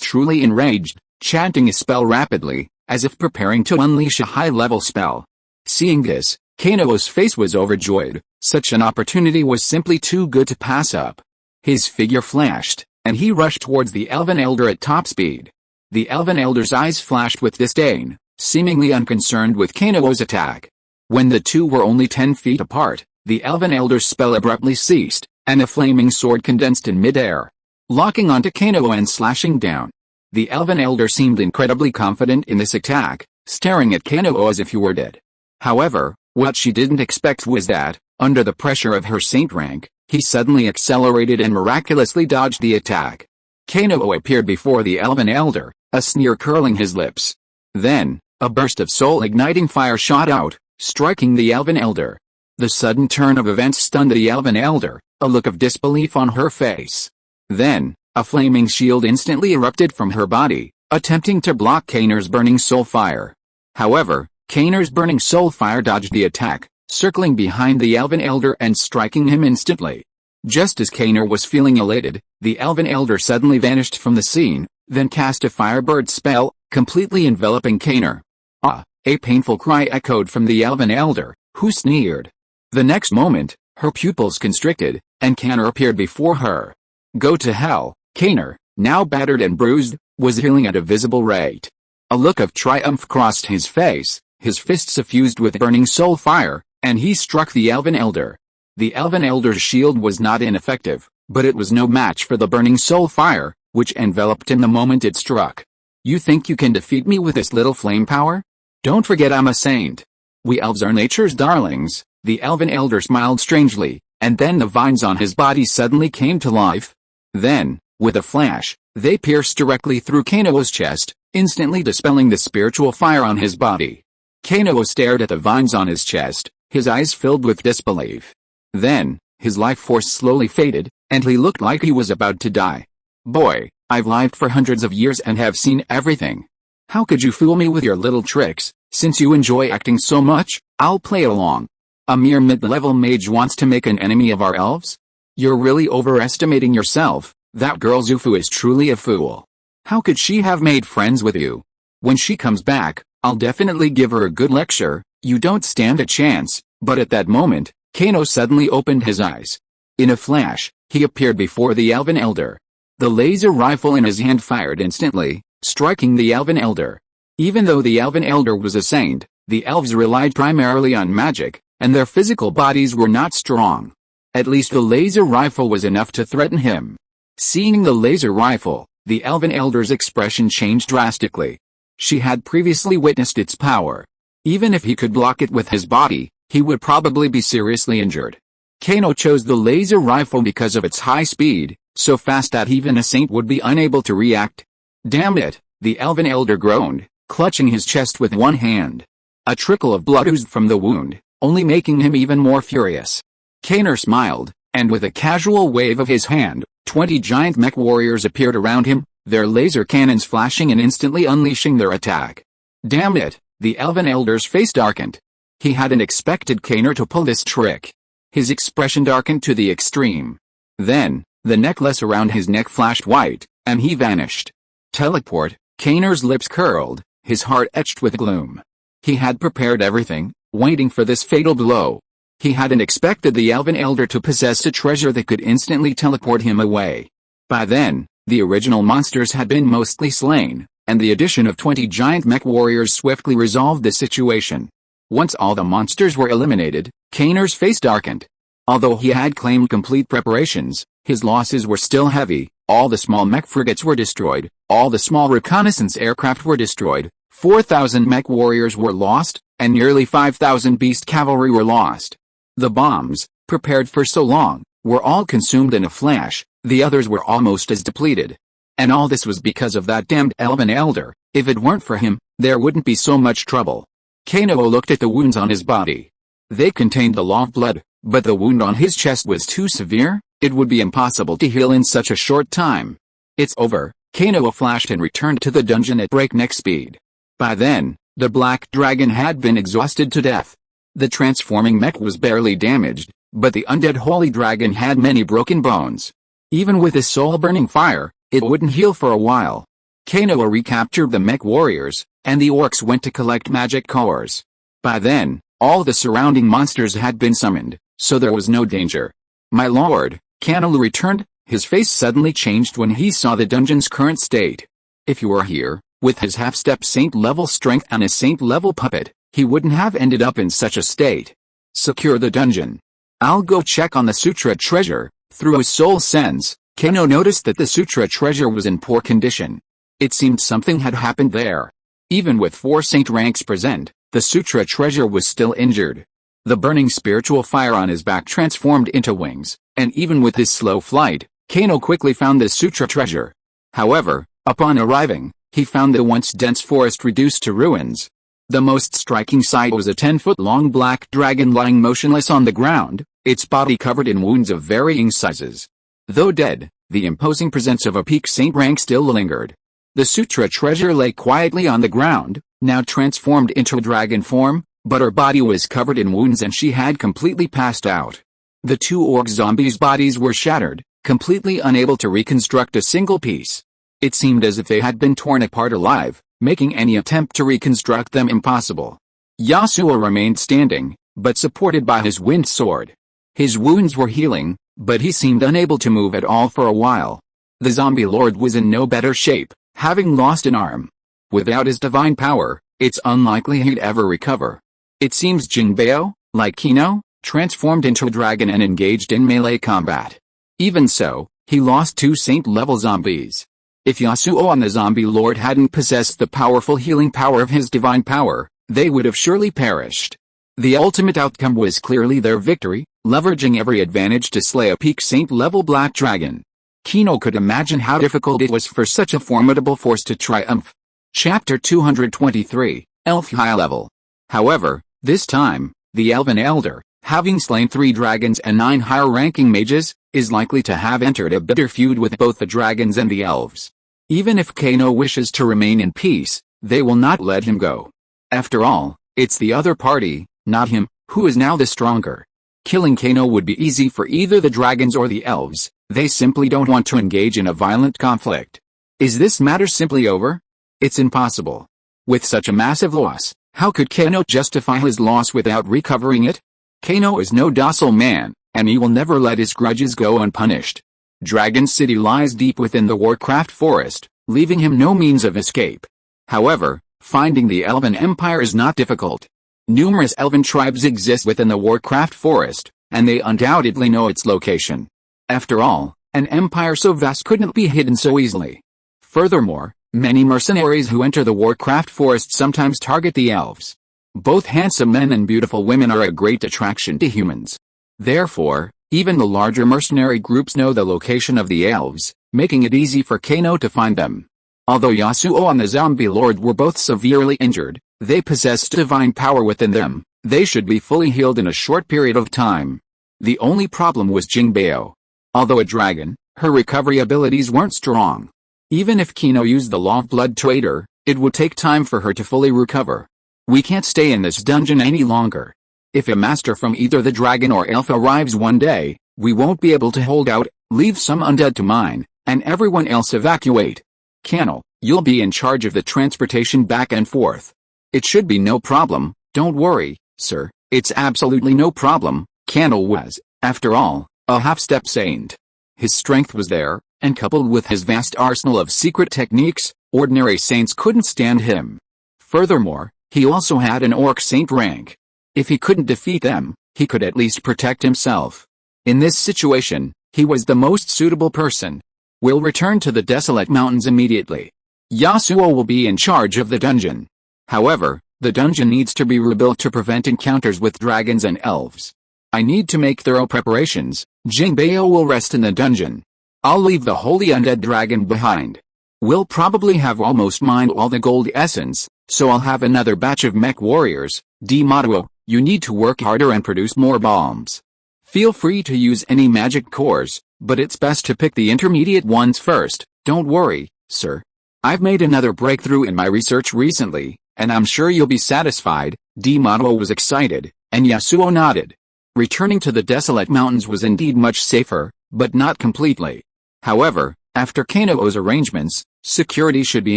truly enraged, chanting a spell rapidly, as if preparing to unleash a high-level spell. Seeing this, Kano's face was overjoyed. Such an opportunity was simply too good to pass up. His figure flashed, and he rushed towards the elven elder at top speed. The elven elder's eyes flashed with disdain, seemingly unconcerned with Kano's attack. When the two were only 10 feet apart, the elven elder's spell abruptly ceased, and a flaming sword condensed in midair, locking onto Kano and slashing down. The elven elder seemed incredibly confident in this attack, staring at Kano as if he were dead. However, what she didn't expect was that, under the pressure of her saint rank, he suddenly accelerated and miraculously dodged the attack. Kano appeared before the elven elder, a sneer curling his lips. Then, a burst of soul-igniting fire shot out, striking the elven elder. The sudden turn of events stunned the elven elder, a look of disbelief on her face. Then, a flaming shield instantly erupted from her body, attempting to block Kaner's burning soul fire. However, Kaner's burning soul fire dodged the attack, circling behind the elven elder and striking him instantly. Just as Kaner was feeling elated, the elven elder suddenly vanished from the scene, then cast a firebird spell, completely enveloping Kaner. "Ah!" A painful cry echoed from the elven elder, who sneered. The next moment, her pupils constricted, and Kaner appeared before her. "Go to hell." Kaner, now battered and bruised, was healing at a visible rate. A look of triumph crossed his face, his fists suffused with burning soul fire, and he struck the elven elder. The elven elder's shield was not ineffective, but it was no match for the burning soul fire, which enveloped him the moment it struck. "You think you can defeat me with this little flame power? Don't forget I'm a saint. We elves are nature's darlings." The elven elder smiled strangely, and then the vines on his body suddenly came to life. Then, with a flash, they pierced directly through Kano's chest, instantly dispelling the spiritual fire on his body. Kano stared at the vines on his chest, his eyes filled with disbelief. Then, his life force slowly faded, and he looked like he was about to die. "Boy, I've lived for hundreds of years and have seen everything. How could you fool me with your little tricks? Since you enjoy acting so much, I'll play along. A mere mid-level mage wants to make an enemy of our elves? You're really overestimating yourself. That girl Zufu is truly a fool. How could she have made friends with you? When she comes back, I'll definitely give her a good lecture. You don't stand a chance." But at that moment, Kano suddenly opened his eyes. In a flash, he appeared before the elven elder. The laser rifle in his hand fired instantly, striking the elven elder. Even though the elven elder was a saint, the elves relied primarily on magic, and their physical bodies were not strong. At least the laser rifle was enough to threaten him. Seeing the laser rifle, the elven elder's expression changed drastically. She had previously witnessed its power. Even if he could block it with his body, he would probably be seriously injured. Kano chose the laser rifle because of its high speed, so fast that even a saint would be unable to react. "Damn it," the elven elder groaned, clutching his chest with one hand. A trickle of blood oozed from the wound, only making him even more furious. Kano smiled, and with a casual wave of his hand, 20 giant mech warriors appeared around him, their laser cannons flashing and instantly unleashing their attack. "Damn it," the elven elder's face darkened. He hadn't expected Kano to pull this trick. His expression darkened to the extreme. Then, the necklace around his neck flashed white, and he vanished. Teleport. Kano's lips curled, his heart etched with gloom. He had prepared everything, waiting for this fatal blow. He hadn't expected the elven elder to possess a treasure that could instantly teleport him away. By then, the original monsters had been mostly slain, and the addition of 20 giant mech warriors swiftly resolved the situation. Once all the monsters were eliminated, Kano's face darkened. Although he had claimed complete preparations, his losses were still heavy. All the small mech frigates were destroyed, all the small reconnaissance aircraft were destroyed, 4,000 mech warriors were lost, and nearly 5,000 beast cavalry were lost. The bombs, prepared for so long, were all consumed in a flash. The others were almost as depleted. And all this was because of that damned elven elder. If it weren't for him, there wouldn't be so much trouble. Kano looked at the wounds on his body. They contained the law of blood, but the wound on his chest was too severe. It would be impossible to heal in such a short time. It's over. Kano flashed and returned to the dungeon at breakneck speed. By then, the black dragon had been exhausted to death. The transforming mech was barely damaged, but the undead holy dragon had many broken bones. Even with his soul-burning fire, it wouldn't heal for a while. Kano recaptured the mech warriors, and the orcs went to collect magic cores. By then, all the surrounding monsters had been summoned, so there was no danger. My lord, Kano returned. His face suddenly changed when he saw the dungeon's current state. If you were here, with his half-step saint-level strength and a saint-level puppet, he wouldn't have ended up in such a state. Secure the dungeon. I'll go check on the Sutra treasure. Through his soul sense, Kano noticed that the Sutra treasure was in poor condition. It seemed something had happened there. Even with 4 saint ranks present, the Sutra treasure was still injured. The burning spiritual fire on his back transformed into wings, and even with his slow flight, Kano quickly found the Sutra treasure. However, upon arriving, he found the once dense forest reduced to ruins. The most striking sight was a 10-foot-long black dragon lying motionless on the ground, its body covered in wounds of varying sizes. Though dead, the imposing presence of a peak saint rank still lingered. The Sutra treasure lay quietly on the ground, now transformed into a dragon form, but her body was covered in wounds and she had completely passed out. The 2 orc zombies' bodies were shattered, completely unable to reconstruct a single piece. It seemed as if they had been torn apart alive, making any attempt to reconstruct them impossible. Yasuo remained standing, but supported by his wind sword. His wounds were healing, but he seemed unable to move at all for a while. The zombie lord was in no better shape, having lost an arm. Without his divine power, it's unlikely he'd ever recover. It seems Jinbei, like Kino, transformed into a dragon and engaged in melee combat. Even so, he lost 2 saint-level zombies. If Yasuo and the zombie lord hadn't possessed the powerful healing power of his divine power, they would have surely perished. The ultimate outcome was clearly their victory, leveraging every advantage to slay a peak saint-level black dragon. Kino could imagine how difficult it was for such a formidable force to triumph. Chapter 223, Elf High Level. However, this time, the Elven Elder, having slain 3 dragons and 9 higher-ranking mages, is likely to have entered a bitter feud with both the dragons and the elves. Even if Kano wishes to remain in peace, they will not let him go. After all, it's the other party, not him, who is now the stronger. Killing Kano would be easy for either the dragons or the elves. They simply don't want to engage in a violent conflict. Is this matter simply over? It's impossible. With such a massive loss, how could Kano justify his loss without recovering it? Kano is no docile man, and he will never let his grudges go unpunished. Dragon City lies deep within the Warcraft forest, leaving him no means of escape. However, finding the Elven Empire is not difficult. Numerous elven tribes exist within the Warcraft forest, and they undoubtedly know its location. After all, an empire so vast couldn't be hidden so easily. Furthermore, many mercenaries who enter the Warcraft forest sometimes target the elves. Both handsome men and beautiful women are a great attraction to humans. Therefore, even the larger mercenary groups know the location of the elves, making it easy for Kano to find them. Although Yasuo and the zombie lord were both severely injured, they possessed divine power within them. They should be fully healed in a short period of time. The only problem was Jinbei. Although a dragon, her recovery abilities weren't strong. Even if Kano used the Law of Blood to aid her, it would take time for her to fully recover. We can't stay in this dungeon any longer. If a master from either the dragon or elf arrives one day, we won't be able to hold out. Leave some undead to mine, and everyone else evacuate. Kano, you'll be in charge of the transportation back and forth. It should be no problem, don't worry, sir, it's absolutely no problem. Kano was, after all, a half-step saint. His strength was there, and coupled with his vast arsenal of secret techniques, ordinary saints couldn't stand him. Furthermore, he also had an orc saint rank. If he couldn't defeat them, he could at least protect himself. In this situation, he was the most suitable person. We'll return to the desolate mountains immediately. Yasuo will be in charge of the dungeon. However, the dungeon needs to be rebuilt to prevent encounters with dragons and elves. I need to make thorough preparations. Jinbei will rest in the dungeon. I'll leave the holy undead dragon behind. We'll probably have almost mined all the gold essence, so I'll have another batch of mech warriors. Motto, you need to work harder and produce more bombs. Feel free to use any magic cores, but it's best to pick the intermediate ones first. Don't worry, sir. I've made another breakthrough in my research recently, and I'm sure you'll be satisfied. Motto was excited, and Yasuo nodded. Returning to the desolate mountains was indeed much safer, but not completely. However, after Kano's arrangements, security should be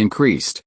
increased.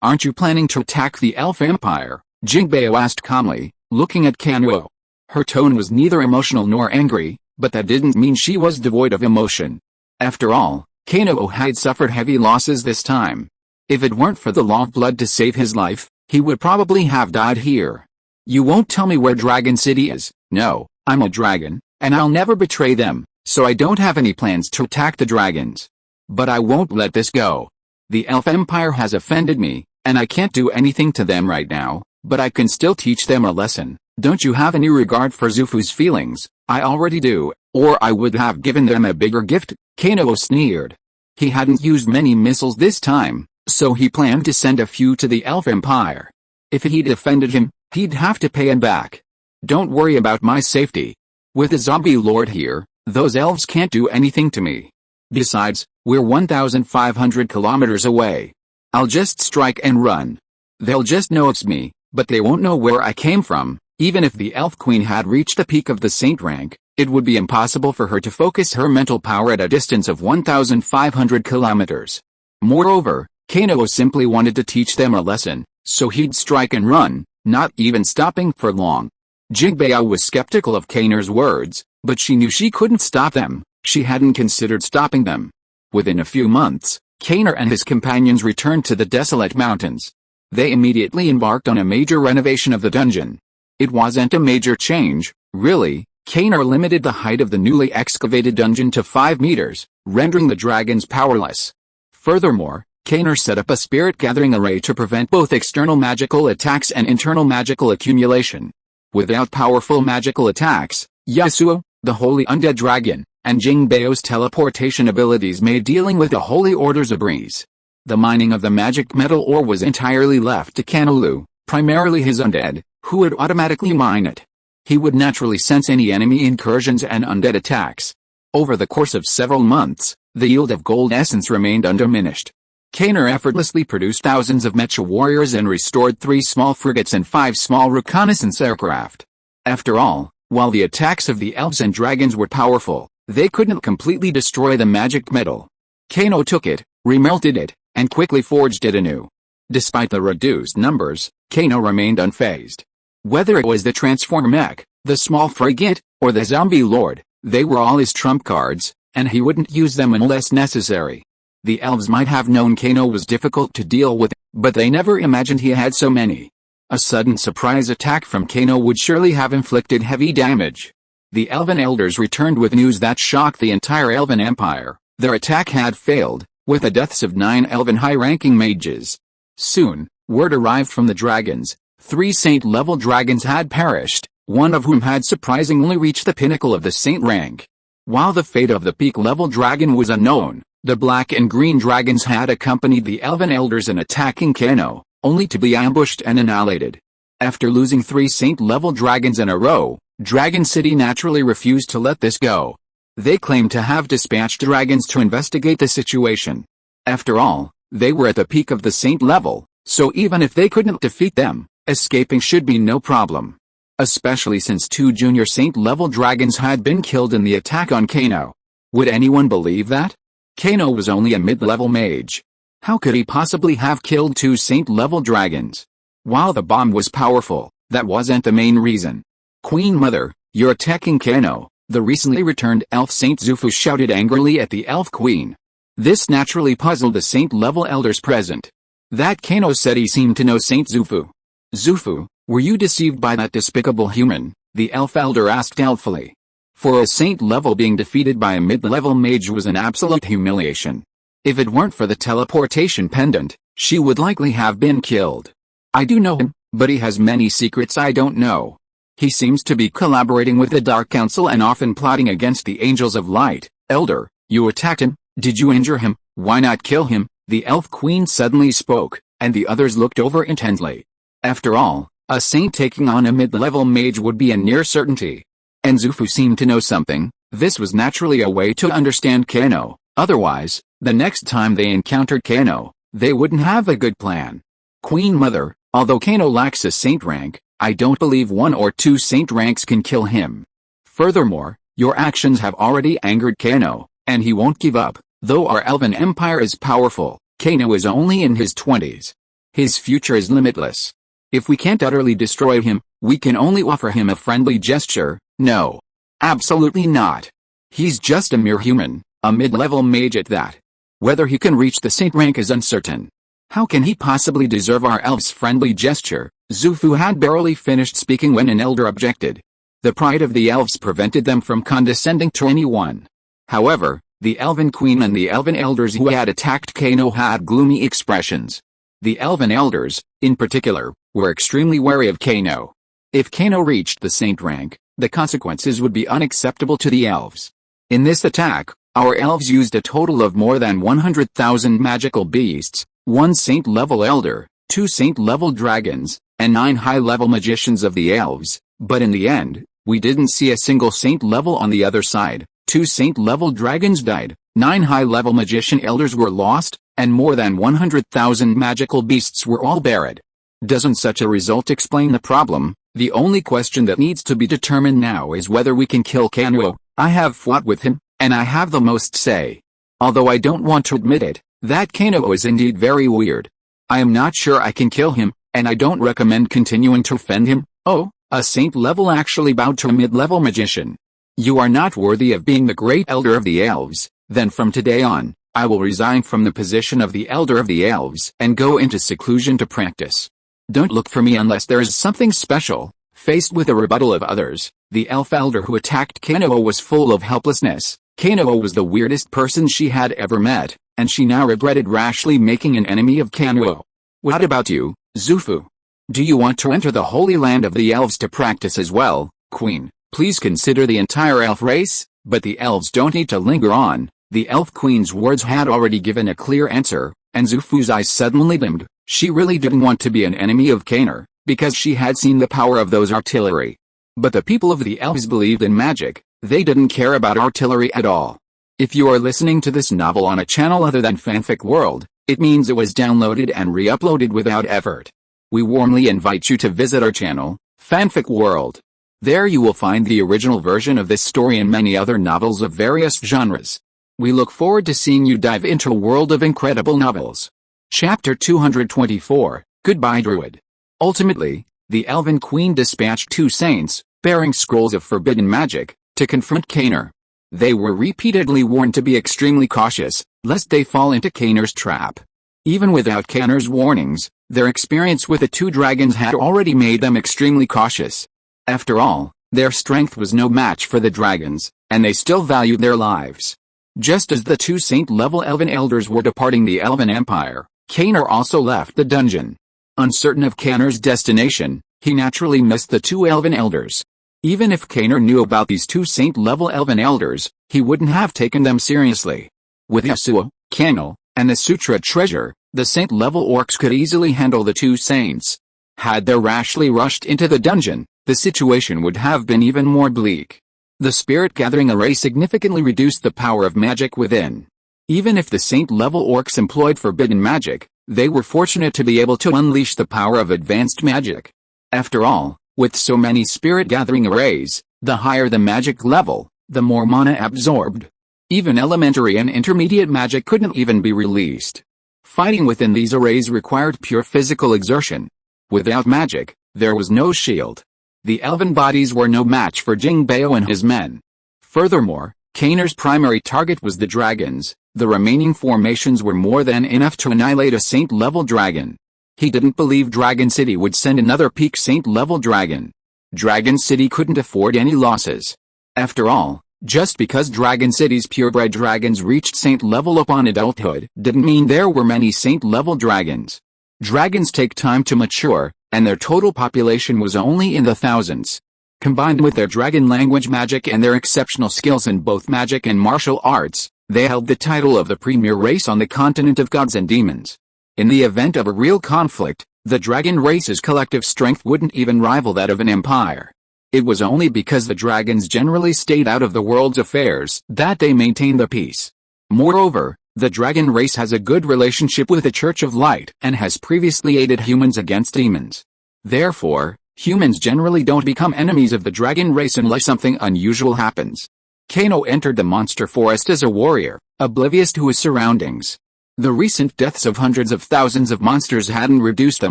Aren't you planning to attack the Elf Empire? Jingbeo asked calmly, looking at Kano. Her tone was neither emotional nor angry, but that didn't mean she was devoid of emotion. After all, Kano had suffered heavy losses this time. If it weren't for the law of blood to save his life, he would probably have died here. You won't tell me where Dragon City is? No, I'm a dragon, and I'll never betray them, so I don't have any plans to attack the dragons. But I won't let this go. The Elf Empire has offended me, and I can't do anything to them right now, but I can still teach them a lesson. Don't you have any regard for Zufu's feelings? I already do, or I would have given them a bigger gift, Kano sneered. He hadn't used many missiles this time, so he planned to send a few to the Elf Empire. If he'd offended him, he'd have to pay him back. Don't worry about my safety. With a zombie lord here, those elves can't do anything to me. Besides, we're 1,500 kilometers away. I'll just strike and run. They'll just know it's me, but they won't know where I came from. Even if the Elf Queen had reached the peak of the saint rank, it would be impossible for her to focus her mental power at a distance of 1,500 kilometers. Moreover, Kano simply wanted to teach them a lesson, so he'd strike and run, not even stopping for long. Jingbeo was skeptical of Kano's words, but she knew she couldn't stop them. She hadn't considered stopping them. Within a few months, Kano and his companions returned to the desolate mountains. They immediately embarked on a major renovation of the dungeon. It wasn't a major change, really. Kano limited the height of the newly excavated dungeon to 5 meters, rendering the dragons powerless. Furthermore, Kano set up a spirit gathering array to prevent both external magical attacks and internal magical accumulation. Without powerful magical attacks, Yasuo, the holy undead dragon, and Jingbeo's teleportation abilities made dealing with the holy orders a breeze. The mining of the magic metal ore was entirely left to Kenolu, primarily his undead, who would automatically mine it. He would naturally sense any enemy incursions and undead attacks. Over the course of several months, the yield of gold essence remained undiminished. Kano effortlessly produced thousands of mecha warriors and restored 3 small frigates and 5 small reconnaissance aircraft. After all, while the attacks of the elves and dragons were powerful, they couldn't completely destroy the magic metal. Kano took it, remelted it, and quickly forged it anew. Despite the reduced numbers, Kano remained unfazed. Whether it was the transform mech, the small frigate, or the zombie lord, they were all his trump cards, and he wouldn't use them unless necessary. The elves might have known Kano was difficult to deal with, but they never imagined he had so many. A sudden surprise attack from Kano would surely have inflicted heavy damage. The Elven Elders returned with news that shocked the entire Elven Empire. Their attack had failed, with the deaths of 9 Elven high-ranking mages. Soon, word arrived from the dragons. 3 saint-level dragons had perished, one of whom had surprisingly reached the pinnacle of the saint rank. While the fate of the peak-level dragon was unknown, the black and green dragons had accompanied the Elven Elders in attacking Kano, only to be ambushed and annihilated. After losing 3 saint-level dragons in a row, Dragon City naturally refused to let this go. They claimed to have dispatched dragons to investigate the situation. After all, they were at the peak of the saint level, so even if they couldn't defeat them, escaping should be no problem. Especially since 2 junior saint-level dragons had been killed in the attack on Kano. Would anyone believe that? Kano was only a mid-level mage. How could he possibly have killed 2 saint-level dragons? While the bomb was powerful, that wasn't the main reason. Queen Mother, you're attacking Kano, the recently returned elf Saint Zufu shouted angrily at the elf queen. This naturally puzzled the saint-level elders present. That Kano said he seemed to know Saint Zufu. Zufu, were you deceived by that despicable human? The elf elder asked doubtfully. For a saint level being defeated by a mid-level mage was an absolute humiliation. If it weren't for the teleportation pendant, she would likely have been killed. I do know him, but he has many secrets I don't know. He seems to be collaborating with the Dark Council and often plotting against the Angels of Light. Elder, you attacked him, did you injure him? Why not kill him? The elf queen suddenly spoke, and the others looked over intently. After all, a saint taking on a mid-level mage would be a near certainty. And Xufu seemed to know something. This was naturally a way to understand Kano. Otherwise, the next time they encountered Kano, they wouldn't have a good plan. Queen Mother, although Kano lacks a saint rank, I don't believe 1 or 2 saint ranks can kill him. Furthermore, your actions have already angered Kano, and he won't give up. Though our elven empire is powerful, Kano is only in his 20s. His future is limitless. If we can't utterly destroy him, we can only offer him a friendly gesture. No. Absolutely not. He's just a mere human, a mid-level mage at that. Whether he can reach the saint rank is uncertain. How can he possibly deserve our elf's friendly gesture? Xufu had barely finished speaking when an elder objected. The pride of the elves prevented them from condescending to anyone. However, the elven queen and the elven elders who had attacked Kano had gloomy expressions. The elven elders, in particular, were extremely wary of Kano. If Kano reached the saint rank, the consequences would be unacceptable to the elves. In this attack, our elves used a total of more than 100,000 magical beasts, 1 saint-level elder, 2 saint-level dragons, and 9 high-level magicians of the elves, but in the end, we didn't see a single saint level on the other side. 2 saint-level dragons died, 9 high-level magician elders were lost, and more than 100,000 magical beasts were all buried. Doesn't such a result explain the problem? The only question that needs to be determined now is whether we can kill Kano. I have fought with him, and I have the most say. Although I don't want to admit it, that Kano is indeed very weird. I am not sure I can kill him, and I don't recommend continuing to offend him. Oh, a saint level actually bowed to a mid-level magician. You are not worthy of being the great elder of the elves. Then from today on, I will resign from the position of the elder of the elves and go into seclusion to practice. Don't look for me unless there is something special. Faced with a rebuttal of others, the elf elder who attacked Kano was full of helplessness. Kano was the weirdest person she had ever met, and she now regretted rashly making an enemy of Kano. What about you, Xufu? Do you want to enter the holy land of the elves to practice as well, Queen? Please consider the entire elf race, but the elves don't need to linger on. The elf queen's words had already given a clear answer, and Xufu's eyes suddenly dimmed. She really didn't want to be an enemy of Kano, because she had seen the power of those artillery. But the people of the elves believed in magic. They didn't care about artillery at all. If you are listening to this novel on a channel other than Fanfic World, it means it was downloaded and re-uploaded without effort. We warmly invite you to visit our channel, Fanfic World. There you will find the original version of this story and many other novels of various genres. We look forward to seeing you dive into a world of incredible novels. Chapter 224, Goodbye Druid. Ultimately, the Elven Queen dispatched 2 saints, bearing scrolls of forbidden magic, to confront Kano. They were repeatedly warned to be extremely cautious, lest they fall into Kano's trap. Even without Kano's warnings, their experience with the 2 dragons had already made them extremely cautious. After all, their strength was no match for the dragons, and they still valued their lives. Just as the 2 saint-level elven elders were departing the elven empire, Kano also left the dungeon. Uncertain of Kano's destination, he naturally missed the 2 elven elders. Even if Kano knew about these 2 saint-level elven elders, he wouldn't have taken them seriously. With Yasuo, Kano, and the Sutra treasure, the saint-level orcs could easily handle the 2 saints. Had they rashly rushed into the dungeon, the situation would have been even more bleak. The spirit-gathering array significantly reduced the power of magic within. Even if the saint-level orcs employed forbidden magic, they were fortunate to be able to unleash the power of advanced magic. After all, with so many spirit-gathering arrays, the higher the magic level, the more mana absorbed. Even elementary and intermediate magic couldn't even be released. Fighting within these arrays required pure physical exertion. Without magic, there was no shield. The elven bodies were no match for Jingbeo and his men. Furthermore, Kano's primary target was the dragons. The remaining formations were more than enough to annihilate a saint-level dragon. He didn't believe Dragon City would send another peak saint-level dragon. Dragon City couldn't afford any losses. After all, just because Dragon City's purebred dragons reached saint-level upon adulthood didn't mean there were many saint-level dragons. Dragons take time to mature, and their total population was only in the thousands. Combined with their dragon language magic and their exceptional skills in both magic and martial arts, They held the title of the premier race on the continent of gods and demons. In the event of a real conflict, the dragon race's collective strength wouldn't even rival that of an empire. It was only because the dragons generally stayed out of the world's affairs that they maintained the peace. Moreover, the dragon race has a good relationship with the Church of Light and has previously aided humans against demons. Therefore, humans generally don't become enemies of the dragon race unless something unusual happens. Kano entered the monster forest as a warrior, oblivious to his surroundings. The recent deaths of hundreds of thousands of monsters hadn't reduced the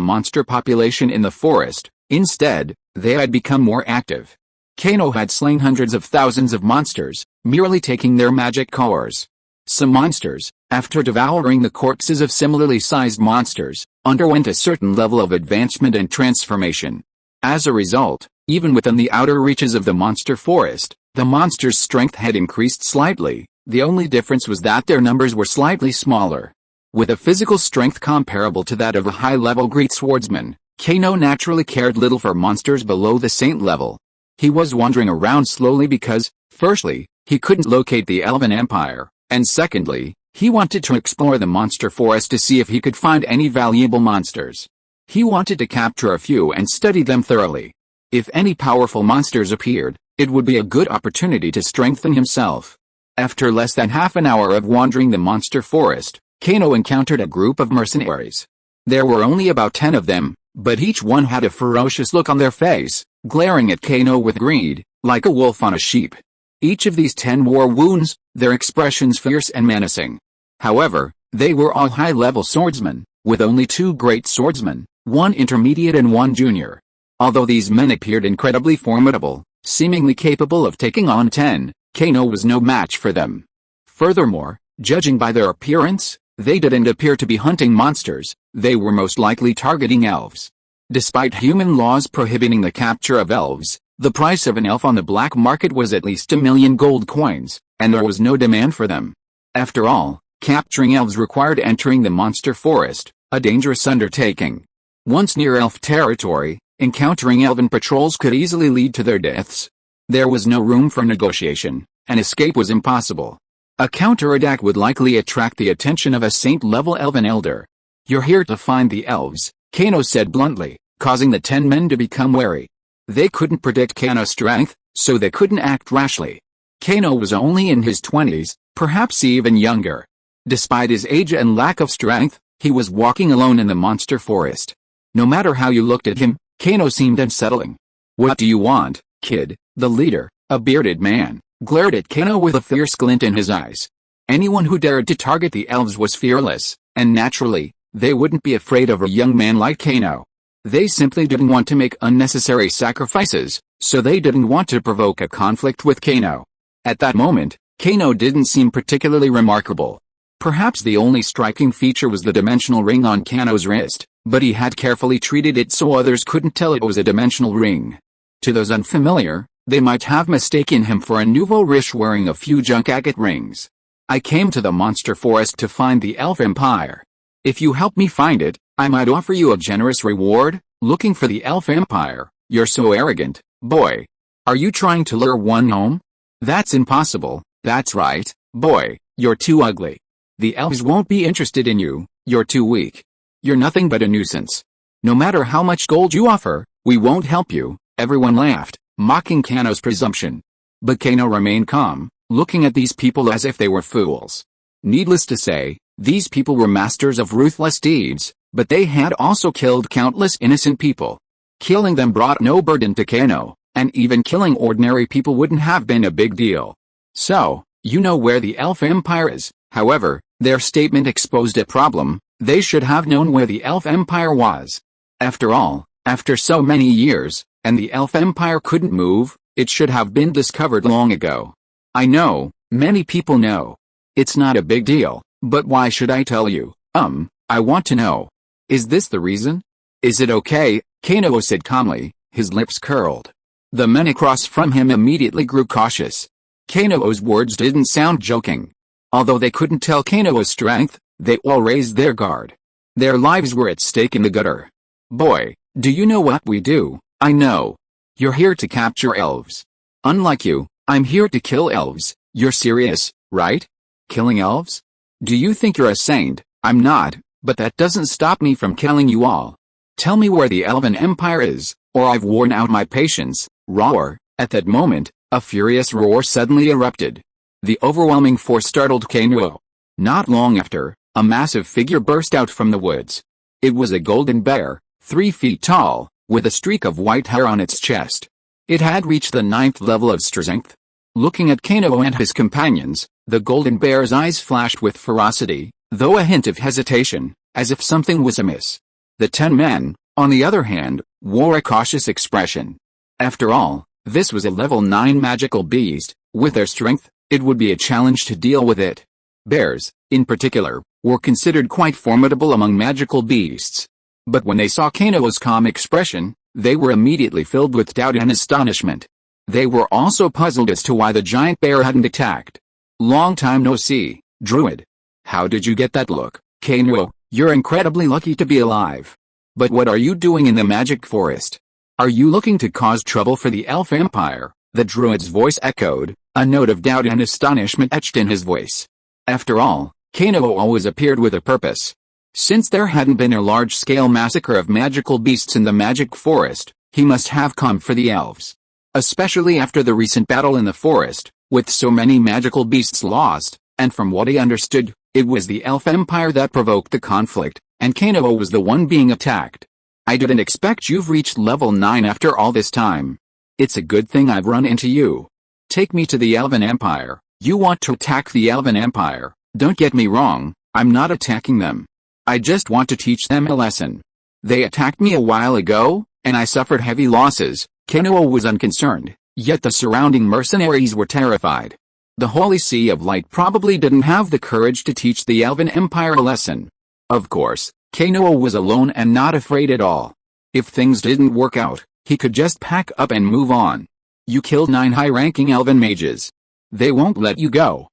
monster population in the forest. Instead, they had become more active. Kano had slain hundreds of thousands of monsters, merely taking their magic cores. Some monsters, after devouring the corpses of similarly sized monsters, underwent a certain level of advancement and transformation. As a result, even within the outer reaches of the monster forest, the monsters' strength had increased slightly. The only difference was that their numbers were slightly smaller. With a physical strength comparable to that of a high-level Greek swordsman, Kano naturally cared little for monsters below the saint level. He was wandering around slowly because, firstly, he couldn't locate the Elven Empire, and secondly, he wanted to explore the monster forest to see if he could find any valuable monsters. He wanted to capture a few and study them thoroughly. If any powerful monsters appeared, it would be a good opportunity to strengthen himself. After less than half an hour of wandering the monster forest, Kano encountered a group of mercenaries. There were only about 10 of them, but each one had a ferocious look on their face, glaring at Kano with greed, like a wolf on a sheep. Each of these 10 wore wounds, their expressions fierce and menacing. However, they were all high-level swordsmen, with only 2 great swordsmen, 1 intermediate and 1 junior. Although these men appeared incredibly formidable, seemingly capable of taking on 10, Kano was no match for them. Furthermore, judging by their appearance, they didn't appear to be hunting monsters, they were most likely targeting elves. Despite human laws prohibiting the capture of elves, the price of an elf on the black market was at least 1,000,000 gold coins, and there was no demand for them. After all, capturing elves required entering the monster forest, a dangerous undertaking. Once near elf territory, encountering elven patrols could easily lead to their deaths. There was no room for negotiation, and escape was impossible. A counterattack would likely attract the attention of a saint-level elven elder. "You're here to find the elves," Kano said bluntly, causing the 10 men to become wary. They couldn't predict Kano's strength, so they couldn't act rashly. Kano was only in his 20s, perhaps even younger. Despite his age and lack of strength, he was walking alone in the monster forest. No matter how you looked at him, Kano seemed unsettling. "What do you want, kid?" The leader, a bearded man, glared at Kano with a fierce glint in his eyes. Anyone who dared to target the elves was fearless, and naturally, they wouldn't be afraid of a young man like Kano. They simply didn't want to make unnecessary sacrifices, so they didn't want to provoke a conflict with Kano. At that moment, Kano didn't seem particularly remarkable. Perhaps the only striking feature was the dimensional ring on Kano's wrist, but he had carefully treated it so others couldn't tell it was a dimensional ring. To those unfamiliar, they might have mistaken him for a nouveau riche wearing a few junk agate rings. "I came to the monster forest to find the elf empire. If you help me find it, I might offer you a generous reward." "Looking for the elf empire? You're so arrogant, boy. Are you trying to lure one home?" "That's impossible." "That's right, boy, you're too ugly. The elves won't be interested in you, you're too weak. You're nothing but a nuisance. No matter how much gold you offer, we won't help you." Everyone laughed, mocking Kano's presumption. But Kano remained calm, looking at these people as if they were fools. Needless to say, these people were masters of ruthless deeds, but they had also killed countless innocent people. Killing them brought no burden to Kano, and even killing ordinary people wouldn't have been a big deal. "So, you know where the elf empire is." However, their statement exposed a problem. They should have known where the elf empire was. After all, after so many years, and the elf empire couldn't move, it should have been discovered long ago. "I know, many people know. It's not a big deal, but why should I tell you?" I want to know. Is this the reason?" "Is it okay?" Kano said calmly, his lips curled. The men across from him immediately grew cautious. Kano's words didn't sound joking. Although they couldn't tell Kano's strength, they all raised their guard. Their lives were at stake in the gutter. "Boy, do you know what we do?" "I know. You're here to capture elves. Unlike you, I'm here to kill elves." "You're serious, right?" Killing elves? Do you think you're a saint? I'm not, but that doesn't stop me from killing you all. Tell me where the Elven Empire is, or I've worn out my patience. Roar. At that moment, a furious roar suddenly erupted. The overwhelming force startled Kenolite. Not long after, a massive figure burst out from the woods. It was a golden bear, 3 feet tall, with a streak of white hair on its chest. It had reached the 9th level of strength. Looking at Kenolite and his companions, the golden bear's eyes flashed with ferocity, though a hint of hesitation, as if something was amiss. The 10 men, on the other hand, wore a cautious expression. After all, this was a level 9 magical beast. With their strength, it would be a challenge to deal with it. Bears, in particular, were considered quite formidable among magical beasts. But when they saw Kenolite's calm expression, they were immediately filled with doubt and astonishment. They were also puzzled as to why the giant bear hadn't attacked. Long time no see, druid. How did you get that look, Kenolite? You're incredibly lucky to be alive. But what are you doing in the magic forest? Are you looking to cause trouble for the Elf Empire? The druid's voice echoed, a note of doubt and astonishment etched in his voice. After all, Kenolite always appeared with a purpose. Since there hadn't been a large-scale massacre of magical beasts in the magic forest, he must have come for the elves. Especially after the recent battle in the forest, with so many magical beasts lost, and from what he understood, it was the Elf Empire that provoked the conflict, and Kenolite was the one being attacked. I didn't expect you've reached level 9 after all this time. It's a good thing I've run into you. Take me to the Elven Empire. You want to attack the Elven Empire? Don't get me wrong, I'm not attacking them. I just want to teach them a lesson. They attacked me a while ago, and I suffered heavy losses. Kenolite was unconcerned, yet the surrounding mercenaries were terrified. The Holy Sea of Light probably didn't have the courage to teach the Elven Empire a lesson. Of course, Kenolite was alone and not afraid at all. If things didn't work out, he could just pack up and move on. You killed 9 high-ranking elven mages. They won't let you go.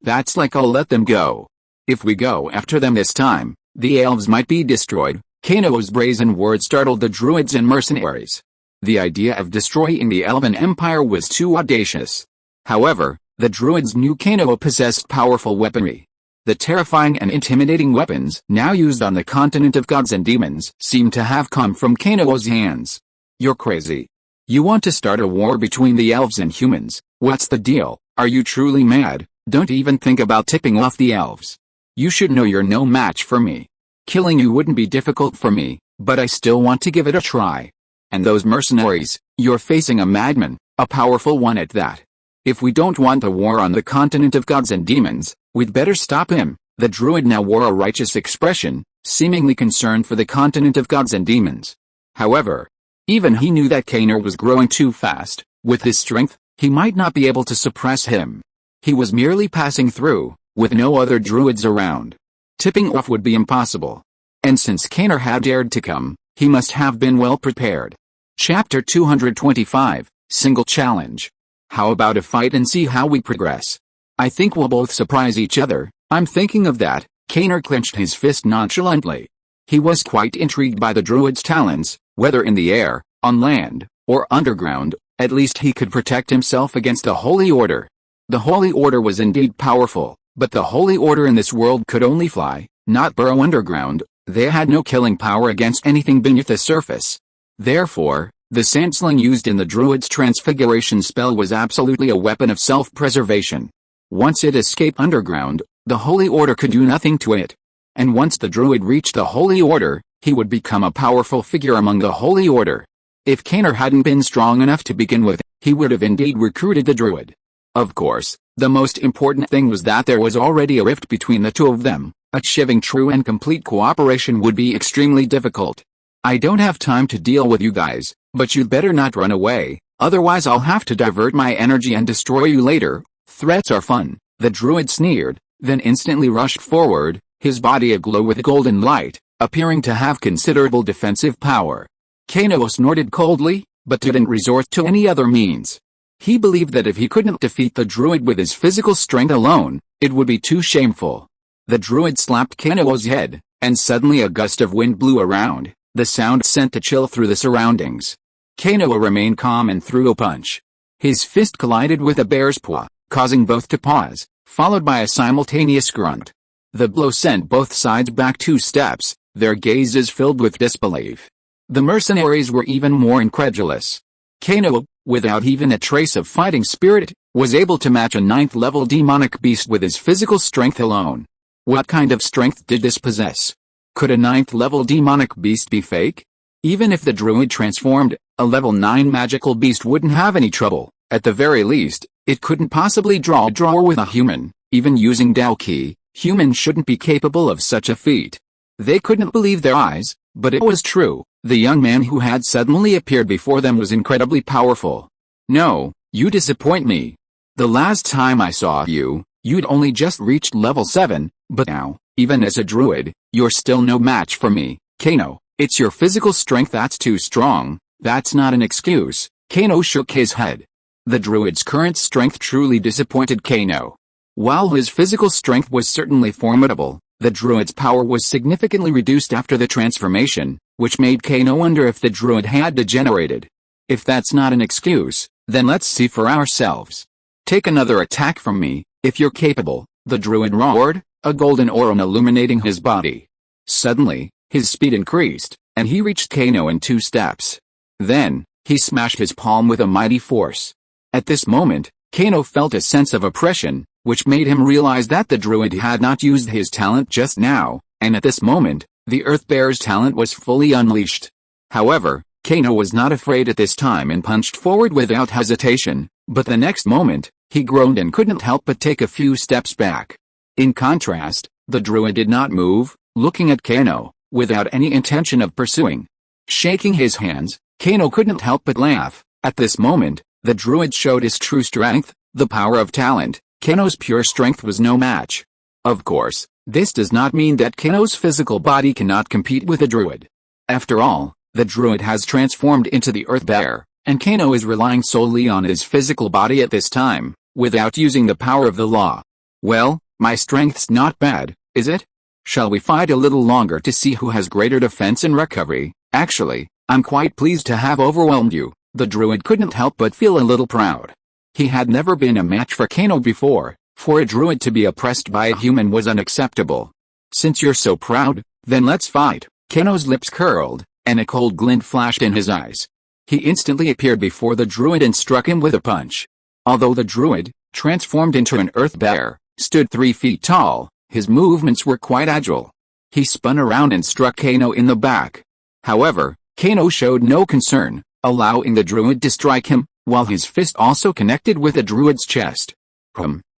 That's like I'll let them go. If we go after them this time, the elves might be destroyed. Kenolite's brazen words startled the druids and mercenaries. The idea of destroying the Elven Empire was too audacious. However, the druids knew Kenolite possessed powerful weaponry. The terrifying and intimidating weapons now used on the continent of gods and demons seemed to have come from Kenolite's hands. You're crazy. You want to start a war between the elves and humans? What's the deal? Are you truly mad? Don't even think about tipping off the elves. You should know you're no match for me. Killing you wouldn't be difficult for me, but I still want to give it a try. And those mercenaries, you're facing a madman, a powerful one at that. If we don't want a war on the continent of gods and demons, we'd better stop him. The druid now wore a righteous expression, seemingly concerned for the continent of gods and demons. However, even he knew that Kenolite was growing too fast. With his strength, he might not be able to suppress him. He was merely passing through, with no other druids around. Tipping off would be impossible. And since Kenolite had dared to come, he must have been well prepared. Chapter 225, Single Challenge. How about a fight and see how we progress? I think we'll both surprise each other. I'm thinking of that. Kenolite clenched his fist nonchalantly. He was quite intrigued by the druid's talents, whether in the air, on land, or underground. At least he could protect himself against the Holy Order. The Holy Order was indeed powerful, but the Holy Order in this world could only fly, not burrow underground. They had no killing power against anything beneath the surface. Therefore, the sandsling used in the druid's transfiguration spell was absolutely a weapon of self-preservation. Once it escaped underground, the Holy Order could do nothing to it. And once the druid reached the Holy Order, he would become a powerful figure among the Holy Order. If Kenolite hadn't been strong enough to begin with, he would have indeed recruited the druid. Of course, the most important thing was that there was already a rift between the two of them. Achieving true and complete cooperation would be extremely difficult. I don't have time to deal with you guys, but you'd better not run away, otherwise I'll have to divert my energy and destroy you later. Threats are fun, the druid sneered, then instantly rushed forward, his body aglow with golden light, appearing to have considerable defensive power. Kenolite snorted coldly, but didn't resort to any other means. He believed that if he couldn't defeat the druid with his physical strength alone, it would be too shameful. The druid slapped Kenolite's head, and suddenly a gust of wind blew around. The sound sent a chill through the surroundings. Kenolite remained calm and threw a punch. His fist collided with a bear's paw, causing both to pause. followed by a simultaneous grunt. The blow sent both sides back 2 steps, their gazes filled with disbelief. The mercenaries were even more incredulous. Keno, without even a trace of fighting spirit, was able to match a 9th-level demonic beast with his physical strength alone. What kind of strength did this possess? Could a 9th-level demonic beast be fake? Even if the druid transformed, a level 9 magical beast wouldn't have any trouble. At the very least, it couldn't possibly draw with a human. Even using Dao Ki, humans shouldn't be capable of such a feat. They couldn't believe their eyes, but it was true. The young man who had suddenly appeared before them was incredibly powerful. No, you disappoint me. The last time I saw you, you'd only just reached level 7, but now, even as a druid, you're still no match for me, Keno. It's your physical strength that's too strong. That's not an excuse. Keno shook his head. The druid's current strength truly disappointed Keno. While his physical strength was certainly formidable, the druid's power was significantly reduced after the transformation, which made Keno wonder if the druid had degenerated. If that's not an excuse, then let's see for ourselves. Take another attack from me, if you're capable, the druid roared, a golden aura illuminating his body. Suddenly, his speed increased, and he reached Keno in 2 steps. Then, he smashed his palm with a mighty force. At this moment, Keno felt a sense of oppression, which made him realize that the druid had not used his talent just now, and at this moment, the Earthbearer's talent was fully unleashed. However, Keno was not afraid at this time and punched forward without hesitation, but the next moment, he groaned and couldn't help but take a few steps back. In contrast, the druid did not move, looking at Keno, without any intention of pursuing. Shaking his hands, Keno couldn't help but laugh. At this moment, the druid showed his true strength, the power of talent. Keno's pure strength was no match. Of course, this does not mean that Keno's physical body cannot compete with a druid. After all, the druid has transformed into the Earthbearer, and Keno is relying solely on his physical body at this time, without using the power of the law. Well, my strength's not bad, is it? Shall we fight a little longer to see who has greater defense and recovery? Actually, I'm quite pleased to have overwhelmed you. The druid couldn't help but feel a little proud. He had never been a match for Keno before. For a druid to be oppressed by a human was unacceptable. Since you're so proud, then let's fight. Keno's lips curled, and a cold glint flashed in his eyes. He instantly appeared before the druid and struck him with a punch. Although the druid, transformed into an Earthbearer, stood 3 feet tall, his movements were quite agile. He spun around and struck Keno in the back. However, Keno showed no concern, allowing the druid to strike him, while his fist also connected with the druid's chest.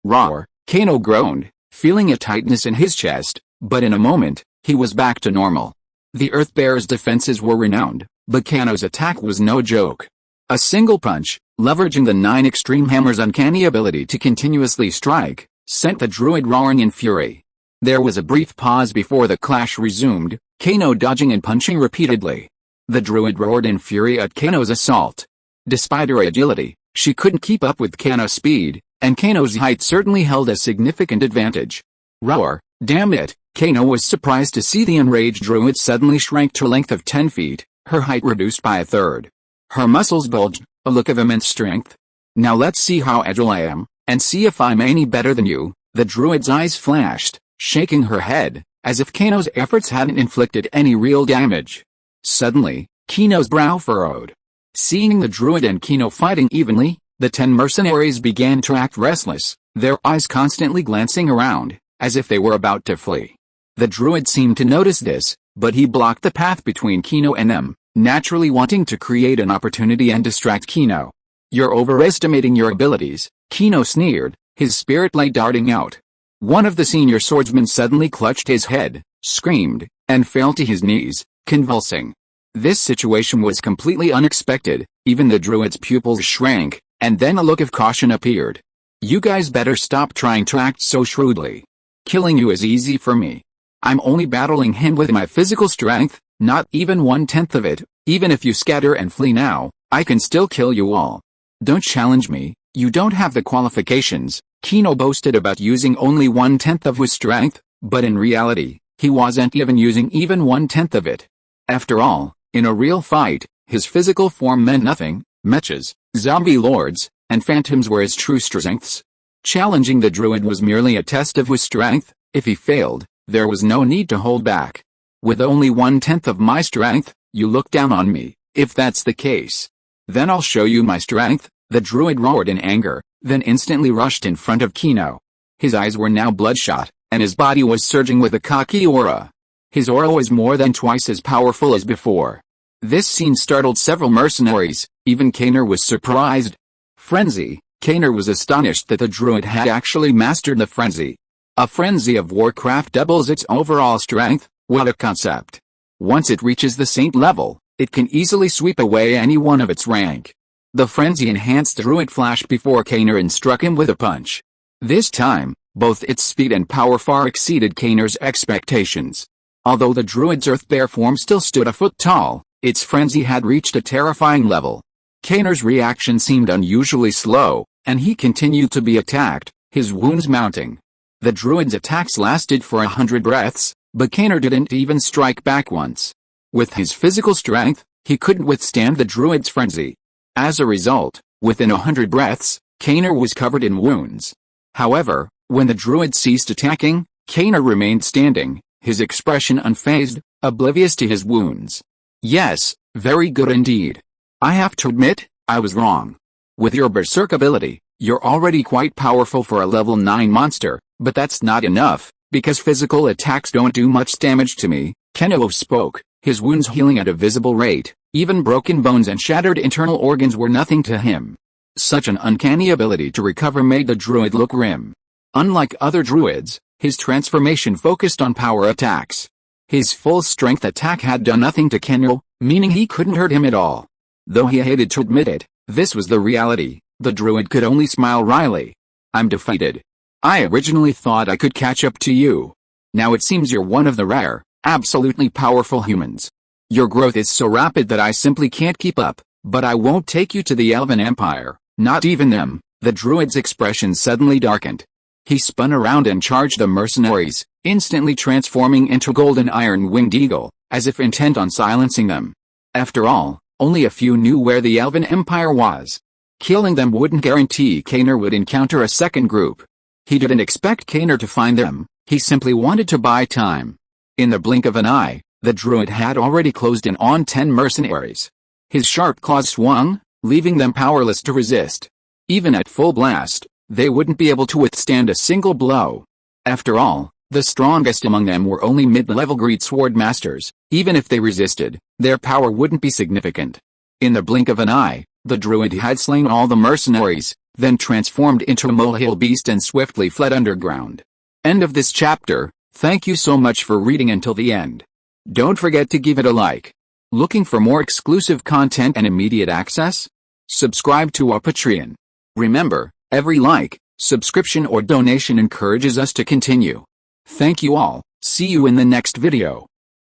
Roar, Keno groaned, feeling a tightness in his chest, but in a moment, he was back to normal. The Earthbearer's defenses were renowned, but Keno's attack was no joke. A single punch, leveraging the 9 extreme hammer's uncanny ability to continuously strike, sent the druid roaring in fury. There was a brief pause before the clash resumed, Keno dodging and punching repeatedly. The druid roared in fury at Keno's assault. Despite her agility, she couldn't keep up with Keno's speed, and Keno's height certainly held a significant advantage. Roar, damn it! Keno was surprised to see the enraged druid suddenly shrank to a length of 10 feet, her height reduced by a third. Her muscles bulged, a look of immense strength. Now let's see how agile I am, and see if I'm any better than you. The druid's eyes flashed, shaking her head, as if Keno's efforts hadn't inflicted any real damage. Suddenly, Keno's brow furrowed. Seeing the druid and Keno fighting evenly, the 10 mercenaries began to act restless, their eyes constantly glancing around, as if they were about to flee. The druid seemed to notice this, but he blocked the path between Keno and them, naturally wanting to create an opportunity and distract Keno. You're overestimating your abilities, Keno sneered, his spirit light darting out. One of the senior swordsmen suddenly clutched his head, screamed, and fell to his knees, convulsing. This situation was completely unexpected, even the druid's pupils shrank, and then a look of caution appeared. You guys better stop trying to act so shrewdly. Killing you is easy for me. I'm only battling him with my physical strength, not even 1/10 of it. Even if you scatter and flee now, I can still kill you all. Don't challenge me, you don't have the qualifications. Keno boasted about using only 1/10 of his strength, but in reality, he wasn't even using even 1/10 of it. After all, in a real fight, his physical form meant nothing. Mechas, zombie lords, and phantoms were his true strengths. Challenging the druid was merely a test of his strength. If he failed, there was no need to hold back. With only 1/10 of my strength, you look down on me. If that's the case, then I'll show you my strength. The druid roared in anger, then instantly rushed in front of Keno. His eyes were now bloodshot, and his body was surging with a cocky aura. His aura was more than twice as powerful as before. This scene startled several mercenaries. Even Keno was surprised. Frenzy. Keno was astonished that the druid had actually mastered the frenzy. A frenzy of Warcraft doubles its overall strength. What a concept. Once it reaches the saint level, it can easily sweep away anyone of its rank. The frenzy-enhanced druid flashed before Keno and struck him with a punch. This time, both its speed and power far exceeded Keno's expectations. Although the druid's earth-bear form still stood a foot tall, its frenzy had reached a terrifying level. Keno's reaction seemed unusually slow, and he continued to be attacked, his wounds mounting. The druid's attacks lasted for 100 breaths, but Keno didn't even strike back once. With his physical strength, he couldn't withstand the druid's frenzy. As a result, within 100 breaths, Keno was covered in wounds. However, when the druid ceased attacking, Keno remained standing, his expression unfazed, oblivious to his wounds. Yes, very good indeed. I have to admit, I was wrong. With your berserk ability, you're already quite powerful for a level 9 monster, but that's not enough, because physical attacks don't do much damage to me. Keno spoke, his wounds healing at a visible rate. Even broken bones and shattered internal organs were nothing to him. Such an uncanny ability to recover made the druid look grim. Unlike other druids, his transformation focused on power attacks. His full-strength attack had done nothing to Keno, meaning he couldn't hurt him at all. Though he hated to admit it, this was the reality. The druid could only smile wryly. I'm defeated. I originally thought I could catch up to you. Now it seems you're one of the rare, absolutely powerful humans. Your growth is so rapid that I simply can't keep up, but I won't take you to the Elven Empire, not even them. The druid's expression suddenly darkened. He spun around and charged the mercenaries, instantly transforming into golden iron-winged eagle, as if intent on silencing them. After all, only a few knew where the Elven Empire was. Killing them wouldn't guarantee Keno would encounter a second group. He didn't expect Keno to find them, he simply wanted to buy time. In the blink of an eye, the druid had already closed in on 10 mercenaries. His sharp claws swung, leaving them powerless to resist. Even at full blast, they wouldn't be able to withstand a single blow. After all, the strongest among them were only mid-level great sword masters. Even if they resisted, their power wouldn't be significant. In the blink of an eye, the druid had slain all the mercenaries, then transformed into a molehill beast and swiftly fled underground. End of this chapter. Thank you so much for reading until the end. Don't forget to give it a like. Looking for more exclusive content and immediate access? Subscribe to our Patreon. Remember, every like, subscription or donation encourages us to continue. Thank you all. See you in the next video.